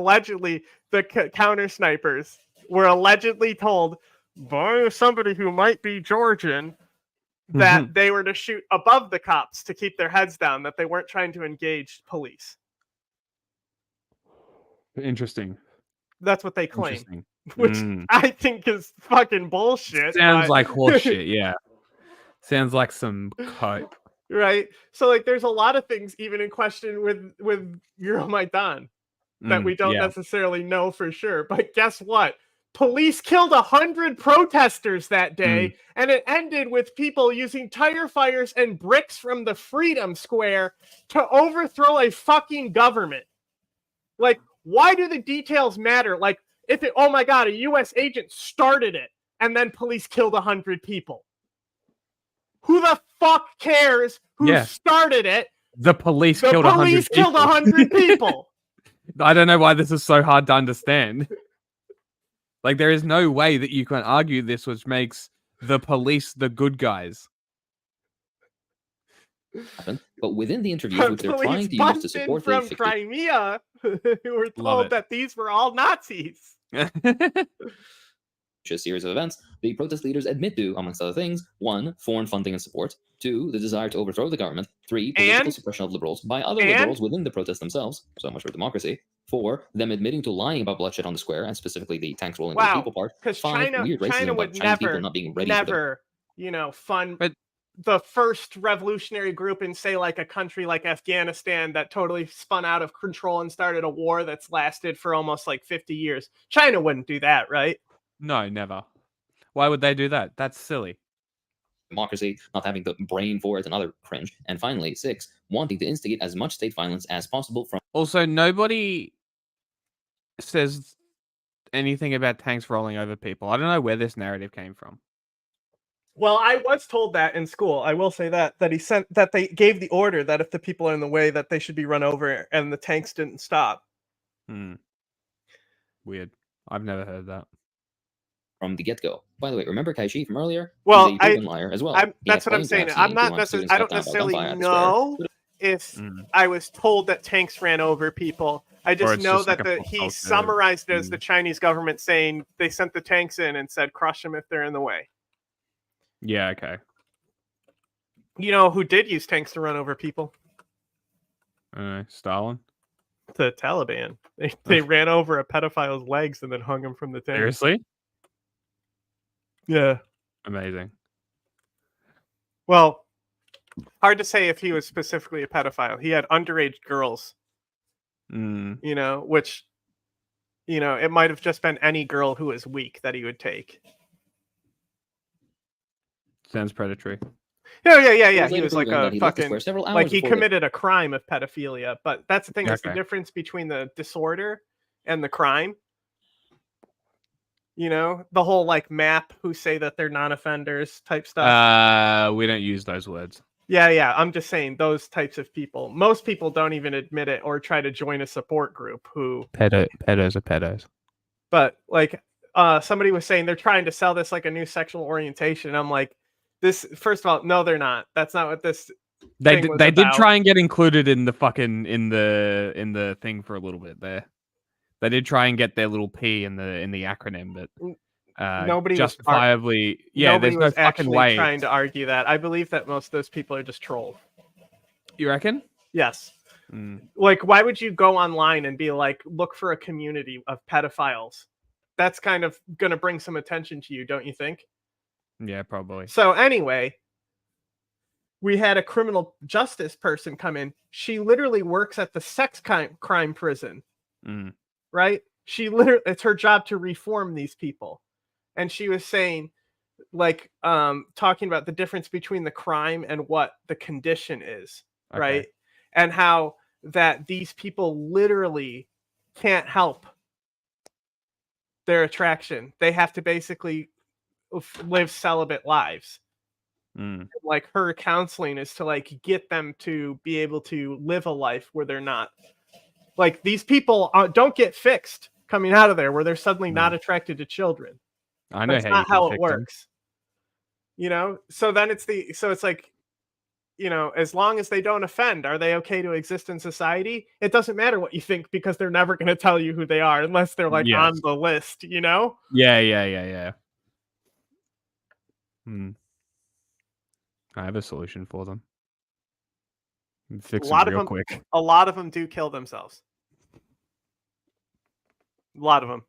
allegedly told by somebody who might be Georgian that they were to shoot above the cops to keep their heads down, that they weren't trying to engage police. Interesting. That's what they claim, Interesting. which I think is fucking bullshit. Sounds but- like horseshit, yeah. Sounds like some cope. Right? So like there's a lot of things even in question with Euromaidan that we don't yeah. necessarily know for sure. But guess what? Police killed 100 protesters that day, and it ended with people using tire fires and bricks from the Freedom Square to overthrow a fucking government. Like, why do the details matter? Like, if it, oh my god, a US agent started it, and then police killed 100 people. Who the fuck cares who started it? The police The killed 100 police people. killed 100 people. I don't know why this is so hard to understand. Like, there is no way that you can argue this, which makes the police the good guys. But within the interviews, which they're trying to use to support from Crimea, who were told that these were all Nazis. series of events, the protest leaders admit to, amongst other things, 1, foreign funding and support, 2, the desire to overthrow the government, 3, political suppression of liberals by other liberals within the protests themselves, so much for democracy, 4, them admitting to lying about bloodshed on the square, and specifically the tanks rolling over people part, 5, China, weird racism China about would Chinese people not being ready never, fund the first revolutionary group in, say, like a country like Afghanistan that totally spun out of control and started a war that's lasted for almost like 50 years. China wouldn't do that, right? No, never. Why would they do that? That's silly. democracy, not having the brain for it, and other cringe. And finally, 6, wanting to instigate as much state violence as possible from... Also, nobody says anything about tanks rolling over people. I don't know where this narrative came from. Well, I was told that in school. I will say that they gave the order that if the people are in the way, that they should be run over, and the tanks didn't stop. Weird. I've never heard that. From the get-go. By the way, remember Kai-Chi from earlier? Well, he's a proven liar as well. That's what I'm saying. I'm not necessarily. I don't necessarily know if I was told that tanks ran over people. I just know that he summarized it as the Chinese government saying they sent the tanks in and said crush them if they're in the way. Yeah. Okay. You know who did use tanks to run over people? Stalin. The Taliban. They ran over a pedophile's legs and then hung him from the tank. Seriously? Yeah. Amazing. Well, hard to say if he was specifically a pedophile. He had underage girls. You know, which, you know, it might have just been any girl who was weak that he would take. Sounds predatory. Yeah. He was like a fucking, like he committed a crime of pedophilia. But that's the thing. That's the difference between the disorder and the crime. You know, the whole like map who say that they're non-offenders type stuff. We don't use those words. Yeah. I'm just saying those types of people. Most people don't even admit it or try to join a support group who... Pedos are pedos. But like somebody was saying they're trying to sell this like a new sexual orientation. I'm like, this, first of all, no, they're not. That's not what this They did try and get included in the fucking in the thing for a little bit there. They did try and get their little P in the acronym, but nobody justifiably, nobody there's no was fucking actually way. trying to argue that. I believe that most of those people are just trolled. You reckon? Yes. Like, why would you go online and be like, look for a community of pedophiles? That's kind of going to bring some attention to you, don't you think? Yeah, probably. So anyway, we had a criminal justice person come in. She literally works at the sex crime prison. Right? She literally, it's her job to reform these people. And she was saying, like, talking about the difference between the crime and what the condition is, right? And how that these people literally can't help their attraction. They have to basically live celibate lives. Like, her counseling is to like get them to be able to live a life where they're not like, these people don't get fixed coming out of there where they're suddenly not attracted to children. I know. That's not how it works. You know, so then it's like, you know, as long as they don't offend, are they okay to exist in society? It doesn't matter what you think, because they're never going to tell you who they are unless they're like on the list, you know? Yeah. I have a solution for them. Fix it real quick. A lot of them do kill themselves. A lot of them.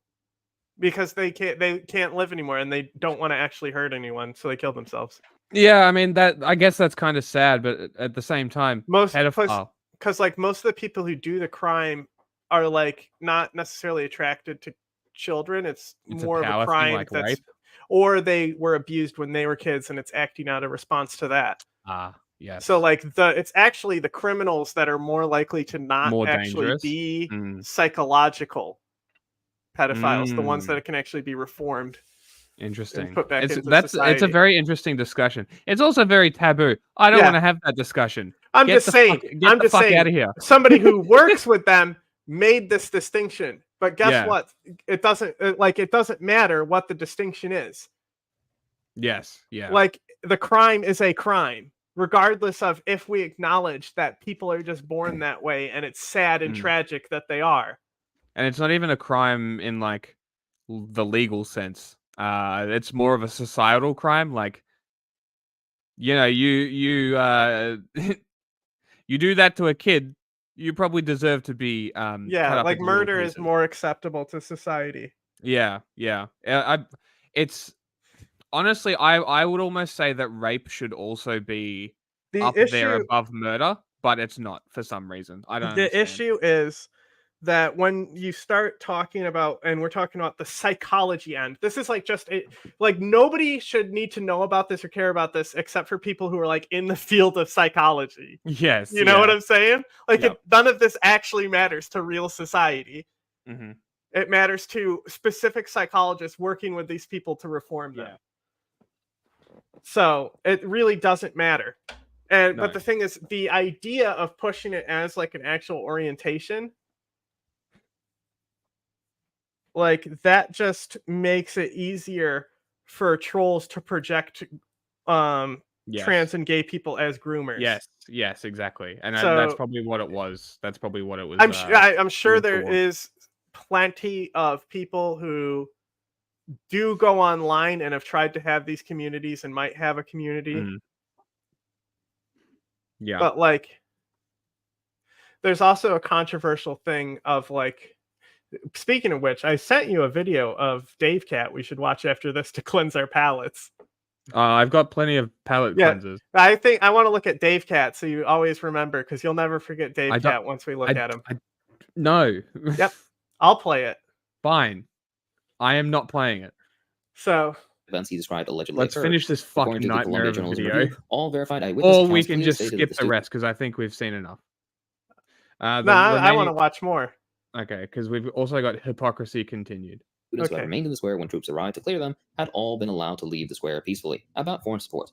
because they can't live anymore and they don't want to actually hurt anyone, so they kill themselves. Yeah, I mean I guess that's kind of sad, but at the same time, pedophile. Because like most of the people who do the crime are like not necessarily attracted to children. It's more of a crime like rape, or they were abused when they were kids, and it's acting out a response to that. Yes. So like it's actually the criminals that are more likely to not More actually dangerous. be psychological pedophiles, the ones that can actually be reformed. Interesting. Put back into It's a society. very interesting discussion. It's also very taboo. I don't want to have that discussion. I'm Get just the saying. Fuck, get the fuck out of here. Somebody who works with them made this distinction, but guess Yeah. what? It doesn't matter what the distinction is. Yes. Yeah. Like the crime is a crime, regardless of if we acknowledge that people are just born that way, and it's sad and tragic that they are. And it's not even a crime in like the legal sense. It's more of a societal crime. Like, you know, you you do that to a kid, you probably deserve to be cut up like into little murder is pieces. more acceptable to society. Yeah. It's honestly, I would almost say that rape should also be up there above murder, but it's not for some reason. I don't. The issue is that when you start talking about, and we're talking about the psychology end, this is like like nobody should need to know about this or care about this except for people who are like in the field of psychology. Yes. You know what I'm saying? Like Yep. none of this actually matters to real society. Mm-hmm. It matters to specific psychologists working with these people to reform them. So it really doesn't matter. But the thing is, the idea of pushing it as like an actual orientation, like that just makes it easier for trolls to project trans and gay people as groomers. Yes, exactly. And So- that's probably what it was. That's probably what it was. I'm sure there for. is plenty of people who do go online and have tried to have these communities and might have a community. Yeah. But like there's also a controversial thing of like, speaking of which, I sent you a video of Dave Cat we should watch after this to cleanse our palates. I've got plenty of palate cleansers. I think I want to look at Dave Cat so you always remember, because you'll never forget Dave Cat once we look at him. No. Yep. I'll play it. Fine. I am not playing it. So events he described allegedly. Let's finish this fucking According to the nightmare of a Columbia video. Journalism Review, all verified eyewitness Or we accounts can clearly just stated skip that the rest, because I think we've seen enough. I want to watch more. Okay, because we've also got hypocrisy continued. Students who had remained in the square when troops arrived to clear them had all been allowed to leave the square peacefully. About foreign support.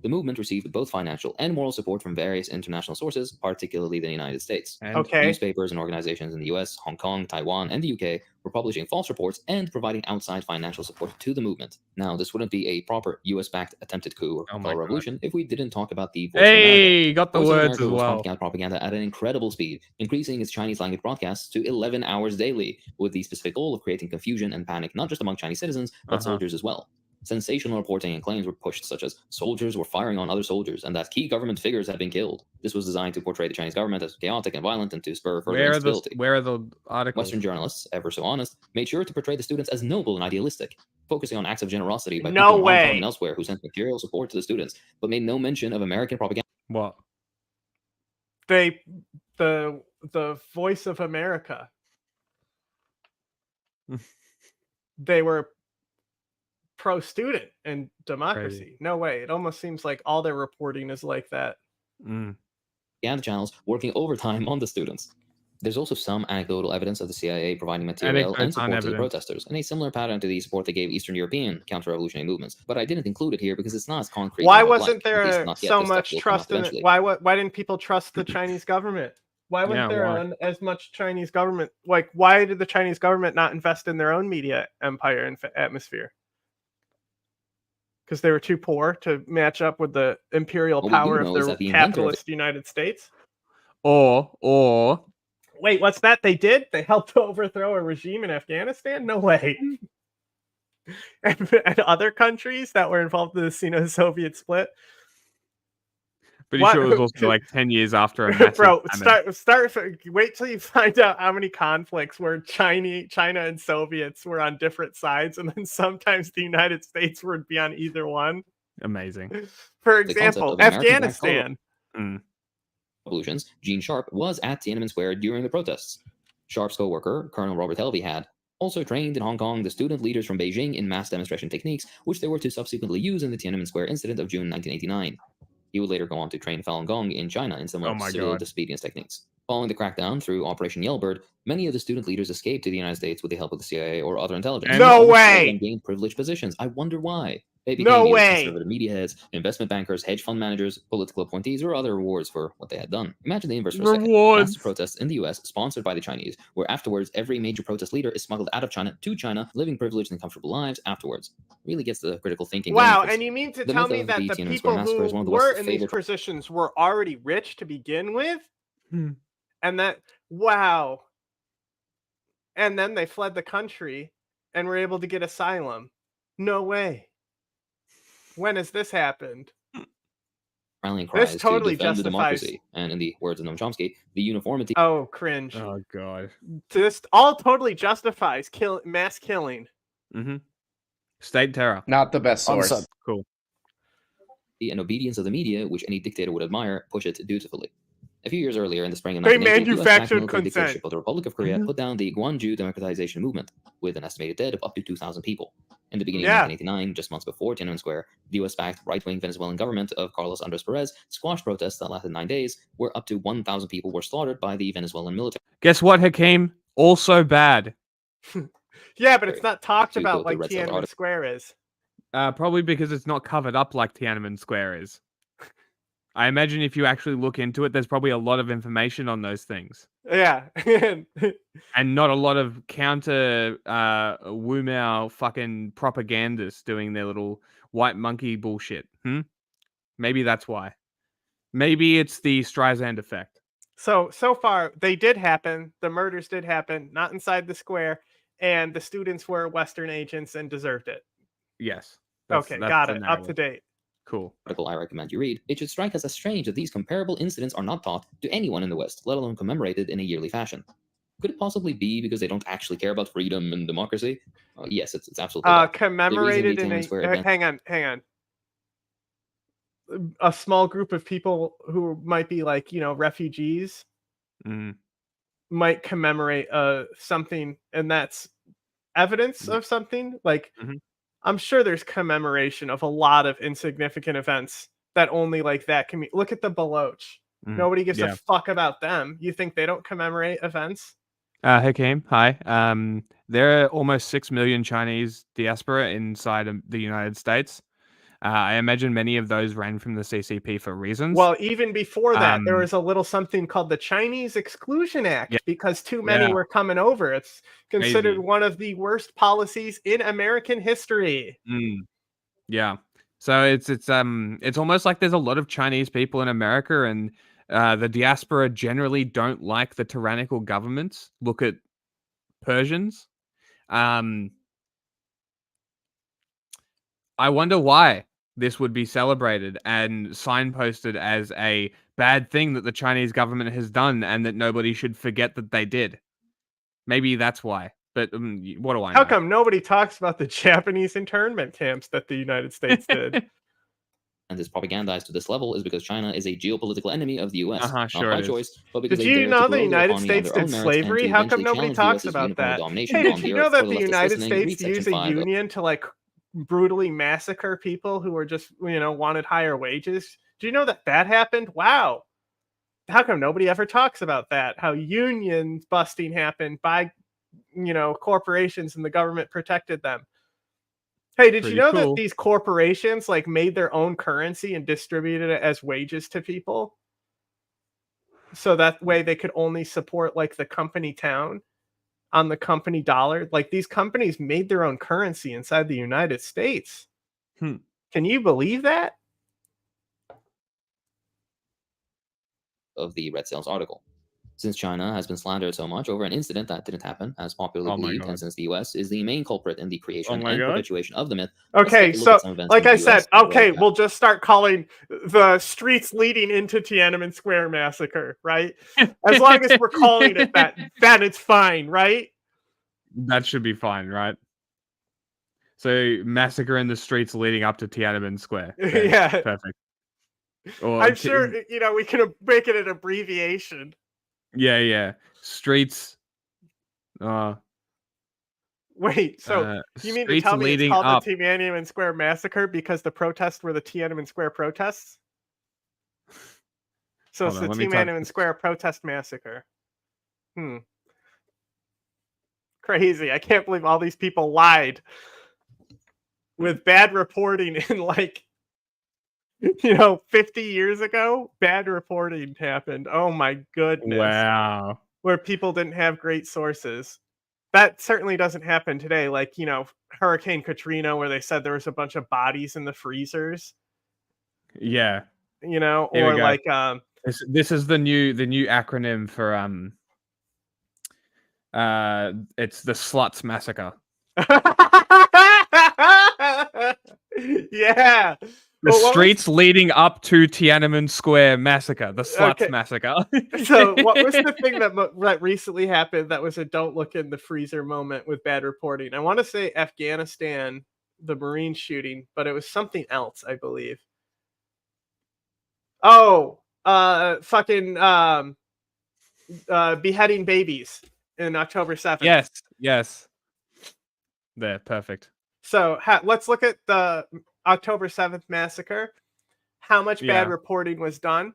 The movement received both financial and moral support from various international sources, particularly the United States. Newspapers and organizations in the US, Hong Kong, Taiwan, and the UK were publishing false reports and providing outside financial support to the movement. Now, this wouldn't be a proper US-backed attempted coup or color revolution if we didn't talk about the Voice of America. Got the Voice of words America as was well. pumping out propaganda at an incredible speed, increasing its Chinese language broadcasts to 11 hours daily, with the specific goal of creating confusion and panic not just among Chinese citizens, but soldiers as well. Sensational reporting and claims were pushed, such as soldiers were firing on other soldiers and that key government figures had been killed. This was designed to portray the Chinese government as chaotic and violent and to spur further instability. Where are the articles? Western journalists, ever so honest, made sure to portray the students as noble and idealistic, focusing on acts of generosity by No people in way. Hong Kong and elsewhere who sent material support to the students, but made no mention of American propaganda. What? The Voice of America. They were pro-student and democracy. Crazy. No way. It almost seems like all their reporting is like that. Propaganda channels working overtime on the students. There's also some anecdotal evidence of the CIA providing material and support to the protesters, and a similar pattern to the support they gave Eastern European counter-revolutionary movements. But I didn't include it here because it's not as concrete. Why as I would wasn't like, at least there not yet. so This stuff much will come trust out in it? eventually. Why didn't people trust the Chinese government? Why wasn't Yeah, there why? as much Chinese government? Like, why did the Chinese government not invest in their own media empire and atmosphere? Because they were too poor to match up with the imperial What we do power know of is the that the inventor of capitalist United States. Or Wait, what's that? They did? They helped overthrow a regime in Afghanistan? No way. And other countries that were involved in the Sino-Soviet split. Pretty What? sure it was also like 10 years after a massive Bro, famine. wait till you find out how many conflicts where China and Soviets were on different sides, and then sometimes the United States would be on either one. Amazing. For The concept example, of American-backed Afghanistan. Revolutions, Gene Sharp was at Tiananmen Square during the protests. Sharp's co-worker, Colonel Robert Helvey, had also trained in Hong Kong the student leaders from Beijing in mass demonstration techniques, which they were to subsequently use in the Tiananmen Square incident of June 1989. He would later go on to train Falun Gong in China in similar civil disobedience techniques. Following the crackdown through Operation Yellowbird, many of the student leaders escaped to the United States with the help of the CIA or other intelligence. No Almost all way! of them gained privileged positions. I wonder why. They became No either way! conservative media heads, investment bankers, hedge fund managers, political appointees, or other rewards for what they had done. Imagine the inverse for a second. Massive protests in the US, sponsored by the Chinese, where afterwards every major protest leader is smuggled out of China to China, living privileged and comfortable lives afterwards. Really gets the critical thinking going. Wow, for this. and you mean to The tell myth me of that the the Tiananmen Square people massacre is who one of the were West's in these favorite positions were already rich to begin with? Hmm. And that, wow. And then they fled the country and were able to get asylum. No way. When has this happened? rallying cries This totally to defend the justifies. democracy, and in the words of Noam Chomsky, the uniformity Oh, cringe. Oh god. This all totally justifies mass killing. Mm-hmm. State terror. Not the best source. Cool. and obedience of the media, which any dictator would admire, push it dutifully. A few years earlier, in the spring of They 1980, the US-backed manufactured military consent. dictatorship of the Republic of Korea put down the Gwangju democratization movement, with an estimated dead of up to 2,000 people. In the beginning of 1989, just months before Tiananmen Square, the US-backed right-wing Venezuelan government of Carlos Andres Perez squashed protests that lasted 9 days, where up to 1,000 people were slaughtered by the Venezuelan military. Guess what, Hakim? Also bad. Yeah, but it's not talked To about quote the like Red Cell Tiananmen article. Square is. Probably because it's not covered up like Tiananmen Square is. I imagine if you actually look into it, there's probably a lot of information on those things. Yeah. And not a lot of counter Wu Mao fucking propagandists doing their little white monkey bullshit. Maybe that's why. Maybe it's the Streisand effect. So far, they did happen. The murders did happen, not inside the square, and the students were Western agents and deserved it. Yes. Okay, got it. Up to date. Cool. Article I recommend you read. It should strike us as strange that these comparable incidents are not taught to anyone in the West, let alone commemorated in a yearly fashion. Could it possibly be because they don't actually care about freedom and democracy? Yes, it's absolutely that. Commemorated in a hang on. A small group of people who might be like, refugees might commemorate something, and that's evidence of something. Like, I'm sure there's commemoration of a lot of insignificant events that only like that can be. Look at the Baloch. Nobody gives a fuck about them. You think they don't commemorate events? Hakim, hi. There are almost 6 million Chinese diaspora inside of the United States. I imagine many of those ran from the CCP for reasons. Well, even before that, there was a little something called the Chinese Exclusion Act because too many were coming over. It's considered one of the worst policies in American history. Yeah. So it's almost like there's a lot of Chinese people in America, and the diaspora generally don't like the tyrannical governments. Look at Persians. I wonder why this would be celebrated and signposted as a bad thing that the Chinese government has done and that nobody should forget that they did. Maybe that's why. But what do I know? How come nobody talks about the Japanese internment camps that the United States did? And is propagandized to this level is because China is a geopolitical enemy of the US, Sure not by it is. choice, but because Did they you dare know to the grow their United economy States on their own did merits slavery? and to How come eventually nobody challenge talks the US's about uniform that? domination Hey, on did the you earth. know For that the the leftists United listening, read States Section used a 5 of union to like brutally massacre people who were just wanted higher wages? Do you know that happened? Wow. How come nobody ever talks about that? How unions busting happened by corporations and the government protected them. Hey, did you know that these corporations like made their own currency and distributed it as wages to people? So that way they could only support like the company town on the company dollar. Like these companies made their own currency inside the United States. Can you believe that? of the Red Cells article. Since China has been slandered so much over an incident that didn't happen, as popularly Oh my believed, God. and since the US is the main culprit in the creation my and God. perpetuation of the myth, let's Okay, take a look so at some events like in the I US said, that okay, relate to we'll just start calling the streets leading into Tiananmen Square massacre, right? As long as we're calling it that, then it's fine, right? That should be fine, right? So massacre in the streets leading up to Tiananmen Square. There, Yeah. perfect. Or I'm sure we can make it an abbreviation. Yeah. Streets. Wait, so you mean to streets tell me it's leading called up. the Tiananmen Square massacre because the protests were the Tiananmen Square protests? So Hold it's on, the let me type Tiananmen this. Square protest massacre. Crazy. I can't believe all these people lied with bad reporting in 50 years ago. Bad reporting happened. Oh my goodness. Wow. Where people didn't have great sources. That certainly doesn't happen today. Hurricane Katrina, where they said there was a bunch of bodies in the freezers. Yeah. Or Here we go. This is the new acronym for it's the Sluts Massacre. Yeah. The streets leading up to Tiananmen Square massacre, the Sluts Massacre. So what was the thing that recently happened that was a don't look in the freezer moment with bad reporting? I want to say Afghanistan, the Marine shooting, but it was something else, I believe. Oh, beheading babies in October 7th. Yes. There, perfect. So let's look at the October 7th massacre. How much bad reporting was done?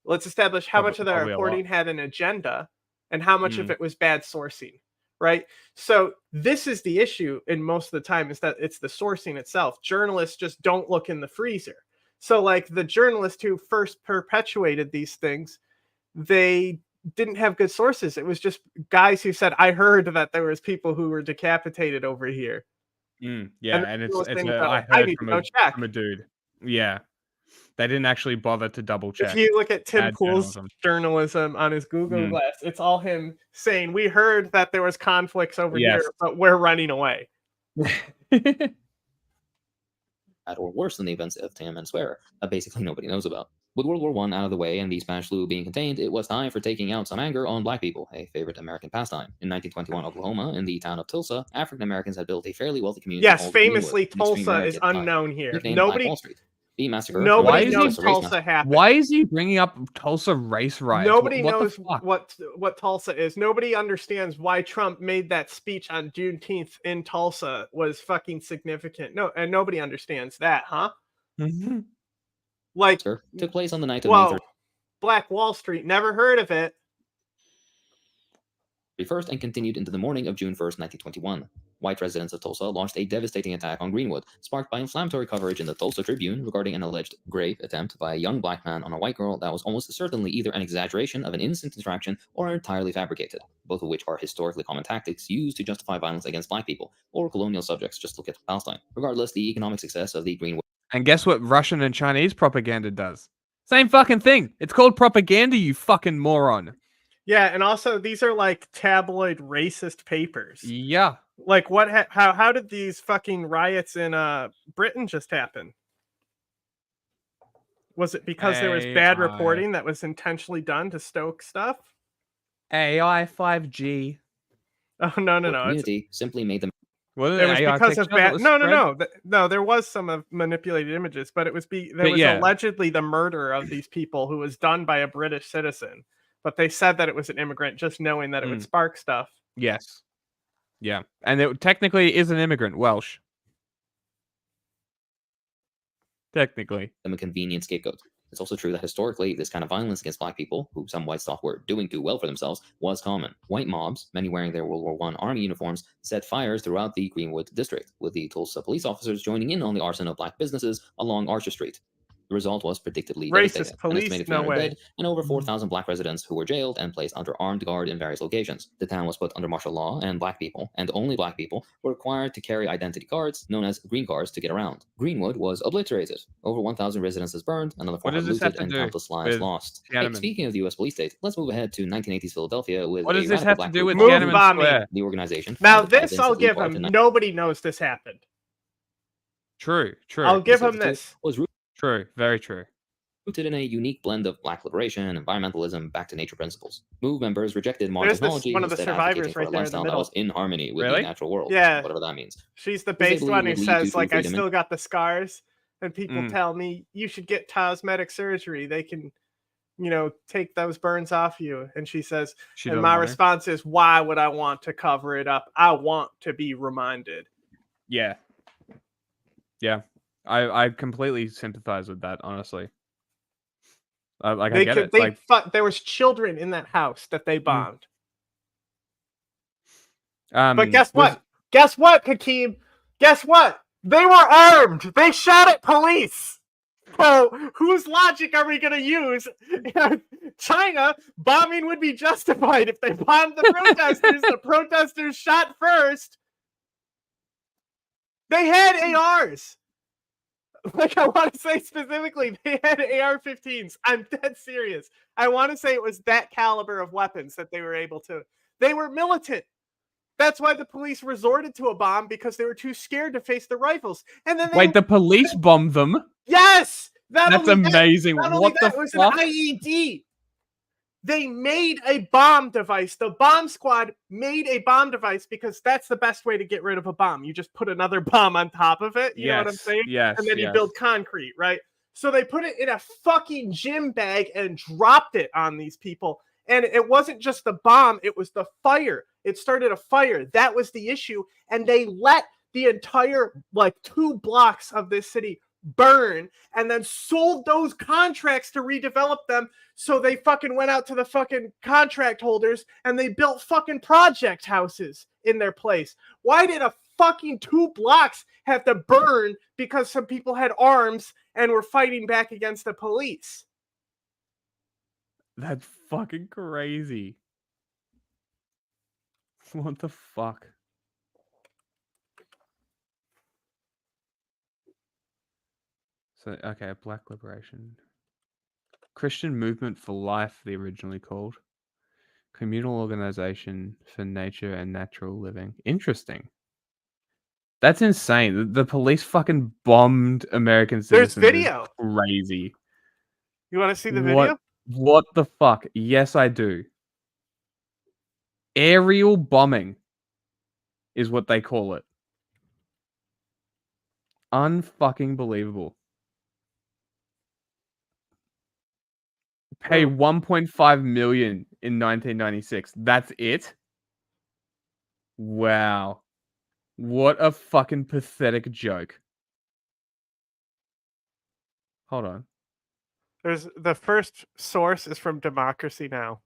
Let's establish how much of the reporting had an agenda and how much of it was bad sourcing, right? So this is the issue in most of the time, is that it's the sourcing itself. Journalists just don't look in the freezer. So the journalists who first perpetuated these things, they didn't have good sources. It was just guys who said, I heard that there was people who were decapitated over here. Yeah, and it's I heard need from to go check. a dude. Yeah. They didn't actually bother to double check. If you look at Tim Pool's journalism on his Google Glass, it's all him saying, we heard that there was conflicts over here, but we're running away. Or worse than the events of Tiananmen Square that basically nobody knows about. With World War I out of the way and the Spanish flu being contained, it was time for taking out some anger on black people, a favorite American pastime. In 1921 Oklahoma, in the town of Tulsa, African Americans had built a fairly wealthy community. Yes, famously, Tulsa is unknown here. Nobody knows Tulsa happened. Why is he bringing up Tulsa race riots? Nobody knows what Tulsa is. Nobody understands why Trump made that speech on Juneteenth in Tulsa was fucking significant. No, and nobody understands that, huh? Took place on the night of May 31st. Black Wall Street, never heard of it. And continued into the morning of June 1st, 1921. White residents of Tulsa launched a devastating attack on Greenwood, sparked by inflammatory coverage in the Tulsa Tribune regarding an alleged grave attempt by a young black man on a white girl that was almost certainly either an exaggeration of an innocent interaction or entirely fabricated, both of which are historically common tactics used to justify violence against black people or colonial subjects. Just look at Palestine. Regardless, the economic success of the Greenwood. And guess what Russian and Chinese propaganda does? Same fucking thing. It's called propaganda, you fucking moron. Yeah, and also these are tabloid racist papers. Yeah. How did these fucking riots in Britain just happen? Was it because there was bad reporting that was intentionally done to stoke stuff? AI 5G. Oh no! Community simply made them. It was because of bad. No. There was some of manipulated images, but it was allegedly the murder of these people who was done by a British citizen. But they said that it was an immigrant, just knowing that it would spark stuff. Yes. Yeah. And it technically is an immigrant, Welsh. Technically. Them a convenient scapegoat. It's also true that historically, this kind of violence against black people, who some whites thought were doing too well for themselves, was common. White mobs, many wearing their World War I army uniforms, set fires throughout the Greenwood district, with the Tulsa police officers joining in on the arson of black businesses along Archer Street. The result was predictably Racist devastating. An police, estimated no 300 way. dead and over 4,000 black residents who were jailed and placed under armed guard in various locations. The town was put under martial law, and black people, and only black people, were required to carry identity cards known as green cards to get around. Greenwood was obliterated. Over 1,000 residences burned, another What 400 does this have looted, to and do countless lives with lost. Hey, Tiananmen? speaking of the U.S. police state, let's move ahead to 1980s Philadelphia with What a does this radical have to black do group with called Move Tiananmen bombing. Square? the organization. Now founded by this Vincent I'll Lee give Park him. in Nobody knows this happened. True, true. I'll give him this. was True, very true. rooted in a unique blend of black liberation, environmentalism, back to nature principles. MOVE members rejected modern There's this technology, one of the instead survivors advocating for right a there in the lifestyle that was middle. in harmony with Really? the natural world, Yeah. whatever that means. She's the Because they based believe one who would lead to says, true like, I freedom and- still got the scars, and people Mm. tell me you should get cosmetic surgery. They can, take those burns off you. And she says, She and doesn't my want to. response is, why would I want to cover it up? I want to be reminded. Yeah. Yeah. I completely sympathize with that, honestly. I get it. There was children in that house that they bombed. But guess what? Guess what, Hakim? Guess what? They were armed. They shot at police. So whose logic are we going to use? China bombing would be justified if they bombed the protesters. The protesters shot first. They had ARs. Like, I want to say specifically, they had AR-15s. I'm dead serious. I want to say it was that caliber of weapons that they were able to. They were militant. That's why the police resorted to a bomb, because they were too scared to face the rifles. And then Wait, the police bombed them? Yes! That's amazing. Not What only that, the it was fuck? an IED. They made a bomb device. The bomb squad made a bomb device because that's the best way to get rid of a bomb. You just put another bomb on top of it. You know what I'm saying? Yes, And then you yes. build concrete, right? So they put it in a fucking gym bag and dropped it on these people. And it wasn't just the bomb, it was the fire. It started a fire. That was the issue. And they let the entire, 2 blocks of this city burn, and then sold those contracts to redevelop them. So they fucking went out to the fucking contract holders and they built fucking project houses in their place. Why did a fucking 2 blocks have to burn because some people had arms and were fighting back against the police? That's fucking crazy. What the fuck? So, okay, Black Liberation. Christian Movement for Life, they originally called. Communal Organization for Nature and Natural Living. Interesting. That's insane. The police fucking bombed American There's citizens. Is video. crazy. You want to see the video? What the fuck? Yes, I do. Aerial bombing is what they call it. Unfucking believable. Pay 1.5 million in 1996. That's it? Wow. What a fucking pathetic joke. Hold on. There's the first source is from Democracy Now.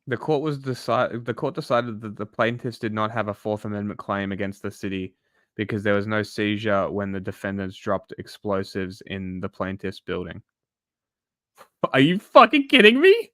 The court decided that the plaintiffs did not have a Fourth Amendment claim against the city because there was no seizure when the defendants dropped explosives in the plaintiff's building. Are you fucking kidding me?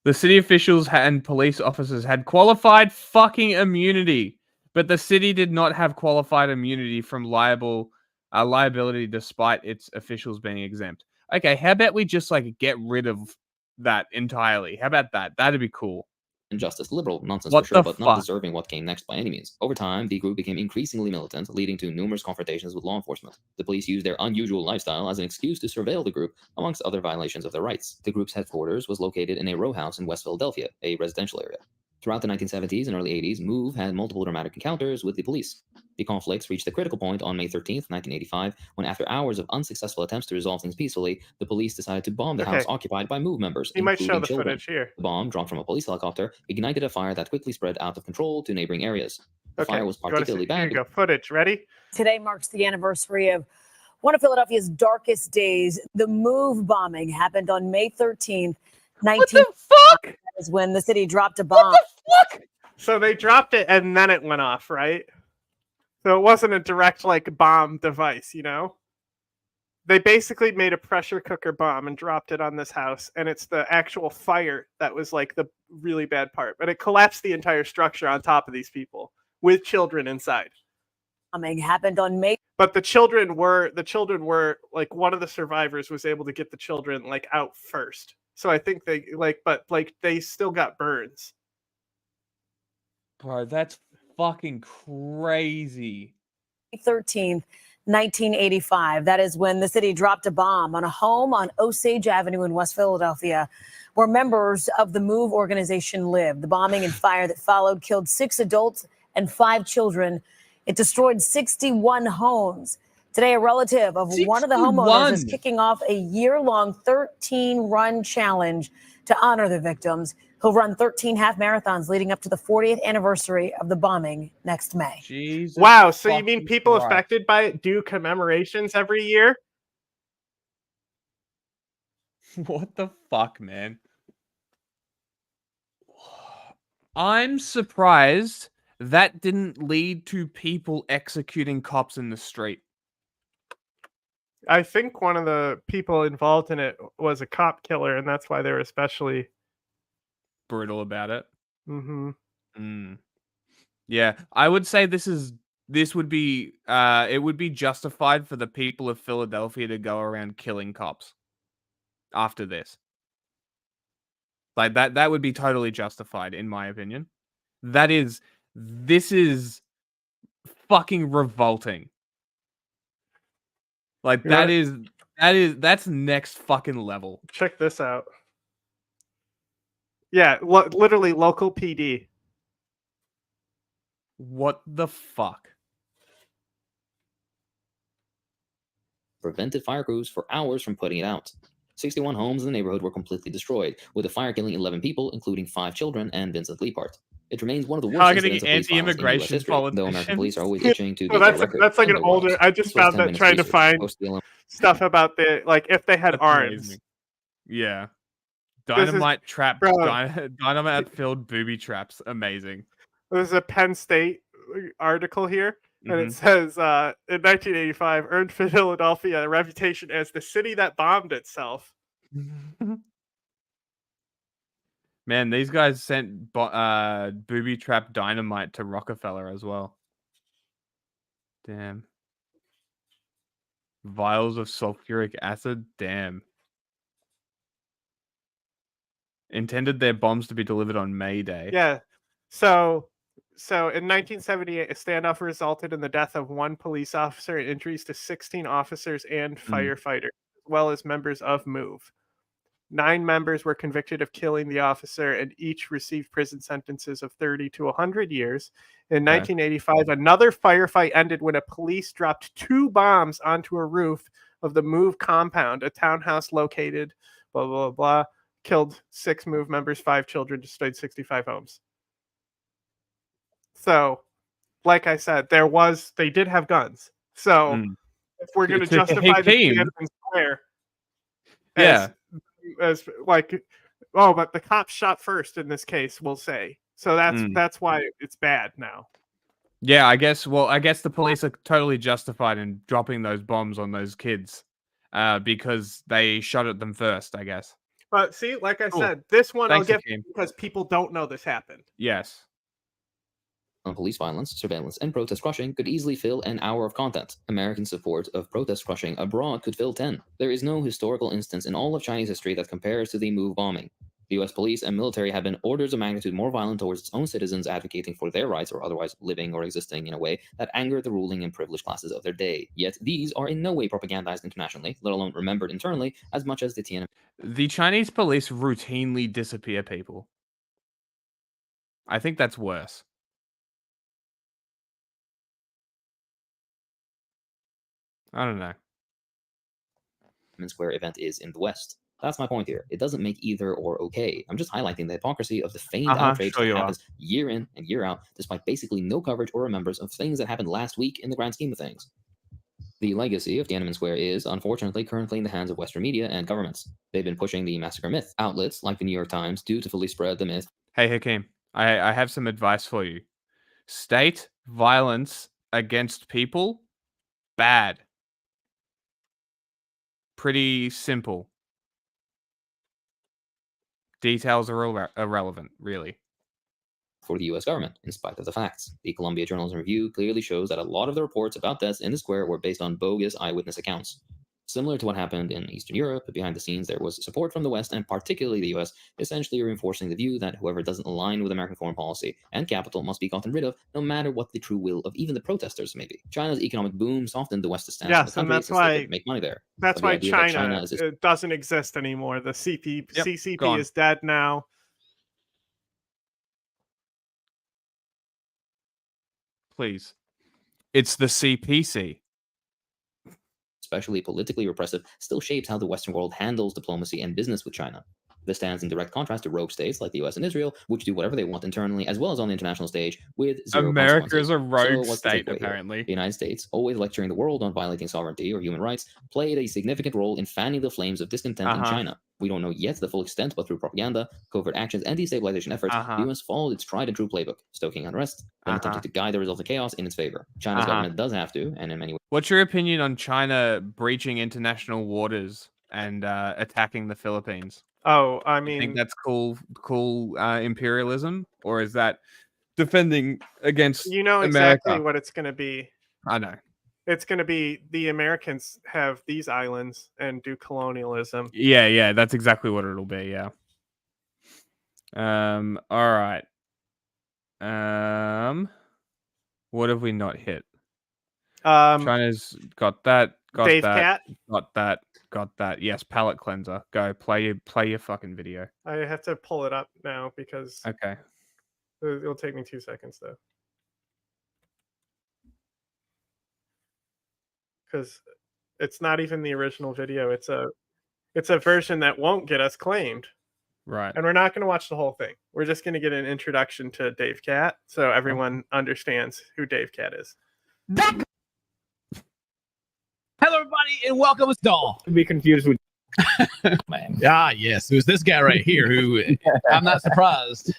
The city officials and police officers had qualified fucking immunity, but the city did not have qualified immunity from liability despite its officials being exempt. Okay, how about we just get rid of that entirely? How about that? That'd be cool. Injustice, liberal nonsense What for sure, the but not fuck? deserving what came next by any means. Over time, the group became increasingly militant, leading to numerous confrontations with law enforcement. The police used their unusual lifestyle as an excuse to surveil the group, amongst other violations of their rights. The group's headquarters was located in a row house in West Philadelphia, a residential area. Throughout the 1970s and early 80s, MOVE had multiple dramatic encounters with the police. The conflicts reached a critical point on May 13th, 1985, when after hours of unsuccessful attempts to resolve things peacefully, the police decided to bomb the house occupied by MOVE members, You might show including the children. footage here. The bomb, dropped from a police helicopter, ignited a fire that quickly spread out of control to neighboring areas. The fire was You wanna see- particularly Here bad. you go. Footage. Ready? Today marks the anniversary of one of Philadelphia's darkest days. The MOVE bombing happened on May 13th, 19. What the fuck? That is when the city dropped a bomb. What the fuck? So they dropped it and then it went off, right? So it wasn't a direct bomb device, you know? They basically made a pressure cooker bomb and dropped it on this house, and it's the actual fire that was like the really bad part. But it collapsed the entire structure on top of these people with children inside. Bombing happened on May. But the children were like, one of the survivors was able to get the children like out first. So I think they they still got burns. Bro, that's fucking crazy. 13th, 1985. That is when the city dropped a bomb on a home on Osage Avenue in West Philadelphia, where members of the MOVE organization lived. The bombing and fire that followed killed 6 adults and 5 children. It destroyed 61 homes. Today, a relative of one of the homeowners is kicking off a year-long 13-run challenge to honor the victims. He'll run 13 half marathons leading up to the 40th anniversary of the bombing next May. Jesus wow, so you mean people Christ. affected by it do commemorations every year? What the fuck, man? I'm surprised that didn't lead to people executing cops in the street. I think one of the people involved in it was a cop killer, and that's why they were especially brutal about it. Mm-hmm. Yeah, I would say this would be it would be justified for the people of Philadelphia to go around killing cops after this. Like that would be totally justified in my opinion. This is fucking revolting. Like that's next fucking level. Check this out. Yeah, literally local PD. What the fuck? Prevented fire crews for hours from putting it out. 61 homes in the neighborhood were completely destroyed, with the fire killing 11 people, including 5 children and Vincent Leapart. It remains one of the worst incidents of police violence in U.S. history, though American police are always itching to get their record. That's like an older. I just found that trying to find stuff about if they had arms. Amazing. Yeah. Dynamite traps, dynamite filled booby traps. Amazing. There's a Penn State article here, and it says, in 1985, earned Philadelphia a reputation as the city that bombed itself. Man, these guys sent booby trap dynamite to Rockefeller as well. Damn. Vials of sulfuric acid. Damn. Intended their bombs to be delivered on May Day. Yeah. So in 1978, a standoff resulted in the death of 1 police officer and injuries to 16 officers and firefighters, as well as members of MOVE. 9 members were convicted of killing the officer, and each received prison sentences of 30 to 100 years. In 1985, another firefight ended when a police dropped 2 bombs onto a roof of the MOVE compound, a townhouse located, blah, blah, blah, killed 6 MOVE members, 5 children, destroyed 65 homes. So, like I said, they did have guns. So, if we're going to justify the Tiananmen Square, as like, oh, but the cops shot first in this case, we'll say. So that's why it's bad now. Yeah, I guess the police are totally justified in dropping those bombs on those kids because they shot at them first, I guess. But see, like I said, this one I'll give because people don't know this happened. Yes. On police violence, surveillance, and protest crushing could easily fill an hour of content. American support of protest crushing abroad could fill 10. There is no historical instance in all of Chinese history that compares to the MOVE bombing. The U.S. police and military have been orders of magnitude more violent towards its own citizens advocating for their rights or otherwise living or existing in a way that angered the ruling and privileged classes of their day. Yet these are in no way propagandized internationally, let alone remembered internally, as much as the Tiananmen. The Chinese police routinely disappear people. I think that's worse. I don't know. Square event is in the West. That's my point here. It doesn't make either or okay. I'm just highlighting the hypocrisy of the feigned outrage that happens year in and year out, despite basically no coverage or remembrance of things that happened last week in the grand scheme of things. The legacy of Tiananmen Square is, unfortunately, currently in the hands of Western media and governments. They've been pushing the massacre myth. Outlets like the New York Times dutifully spread the myth. Hey, Hakim, I have some advice for you. State violence against people, bad. pretty simple. Details are irrelevant, really. For the US government, in spite of the facts. The Columbia Journalism Review clearly shows that a lot of the reports about deaths in the square were based on bogus eyewitness accounts. Similar to what happened in Eastern Europe, behind the scenes there was support from the West, and particularly the US, essentially reinforcing the view that whoever doesn't align with American foreign policy and capital must be gotten rid of, no matter what the true will of even the protesters may be. China's economic boom softened the West's stance on the country since they could make money there. That's But the why idea that China is doesn't exist anymore. The CCP gone. is dead now. Please. It's the CPC. especially politically repressive, still shapes how the Western world handles diplomacy and business with China. This stands in direct contrast to rogue states like the US and Israel, which do whatever they want internally as well as on the international stage with zero America is a consequences. rogue what's the state, takeaway here? apparently. The United States, always lecturing the world on violating sovereignty or human rights, played a significant role in fanning the flames of discontent in China. We don't know yet the full extent, but through propaganda, covert actions, and destabilization efforts, the US followed its tried and true playbook, stoking unrest, and attempting to guide the resulting chaos in its favor. China's government does have to, and in many ways. What's your opinion on China breaching international waters and attacking the Philippines? Oh, I You think mean, that's cool imperialism, or is that defending against you know exactly America? what it's going to be. I know. It's going to be the Americans have these islands and do colonialism. Yeah, that's exactly what it'll be. Yeah. All right. What have we not hit? China's got that. Got Dave that. Cat? Got that. Yes, palate cleanser. Go play your fucking video. I have to pull it up now because Okay. it'll take me 2 seconds though. Because it's not even the original video. It's a version that won't get us claimed. Right. And we're not going to watch the whole thing. We're just going to get an introduction to Dave Cat so everyone understands who Dave Cat is. Hello, everybody, and welcome to Doll. Be confused with man. Yes, it was this guy right here who I'm not surprised.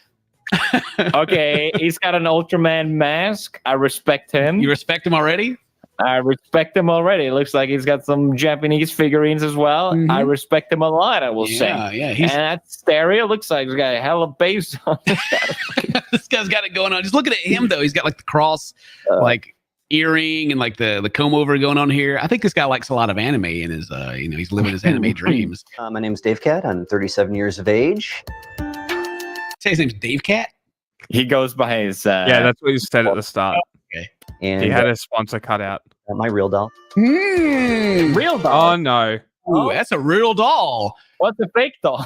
Okay, he's got an Ultraman mask. I respect him. You respect him already? I respect him already. It looks like he's got some Japanese figurines as well. I respect him a lot, I will say. Yeah. And that stereo looks like he's got a hell of bass on it. This guy's got it going on. Just looking at him, though. He's got like the cross, like earring and like the comb over going on here. I think this guy likes a lot of anime in his, he's living his anime dreams. My name's Dave Cat. I'm 37 years of age. Say his name's Dave Cat? He goes by his... yeah, that's what he said at the start. Okay. And he had a sponsor cut out. My real doll. Real doll? Oh, no. Ooh, that's a real doll. What's a fake doll?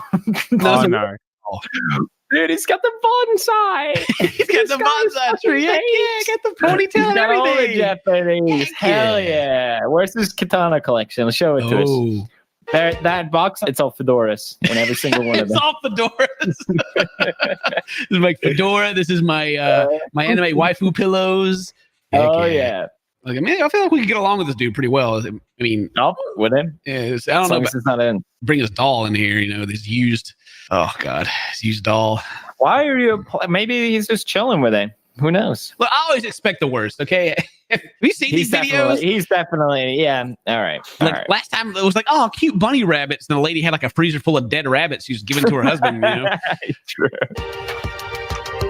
Oh, no. Dude, he's got the bonsai. He's got the bonsai tree. Yeah, got the ponytail and All the everything. Japanese. Hell yeah. Where's his katana collection? I'll show it to us. That box, it's all fedoras in every single one of them. It's all fedoras. This is my fedora. This is my my anime waifu pillows. Oh, yeah. Like, I mean, I feel like we could get along with this dude pretty well. I mean, with him. Yeah, I don't know. As it's not in. Bring his doll in here. This used. Oh God, his used doll. Why are you? Maybe he's just chilling with it. Who knows? Well, I always expect the worst. Okay, have you seen these videos? He's definitely All right. Last time it was like, oh, cute bunny rabbits, and the lady had like a freezer full of dead rabbits she was giving to her husband. True.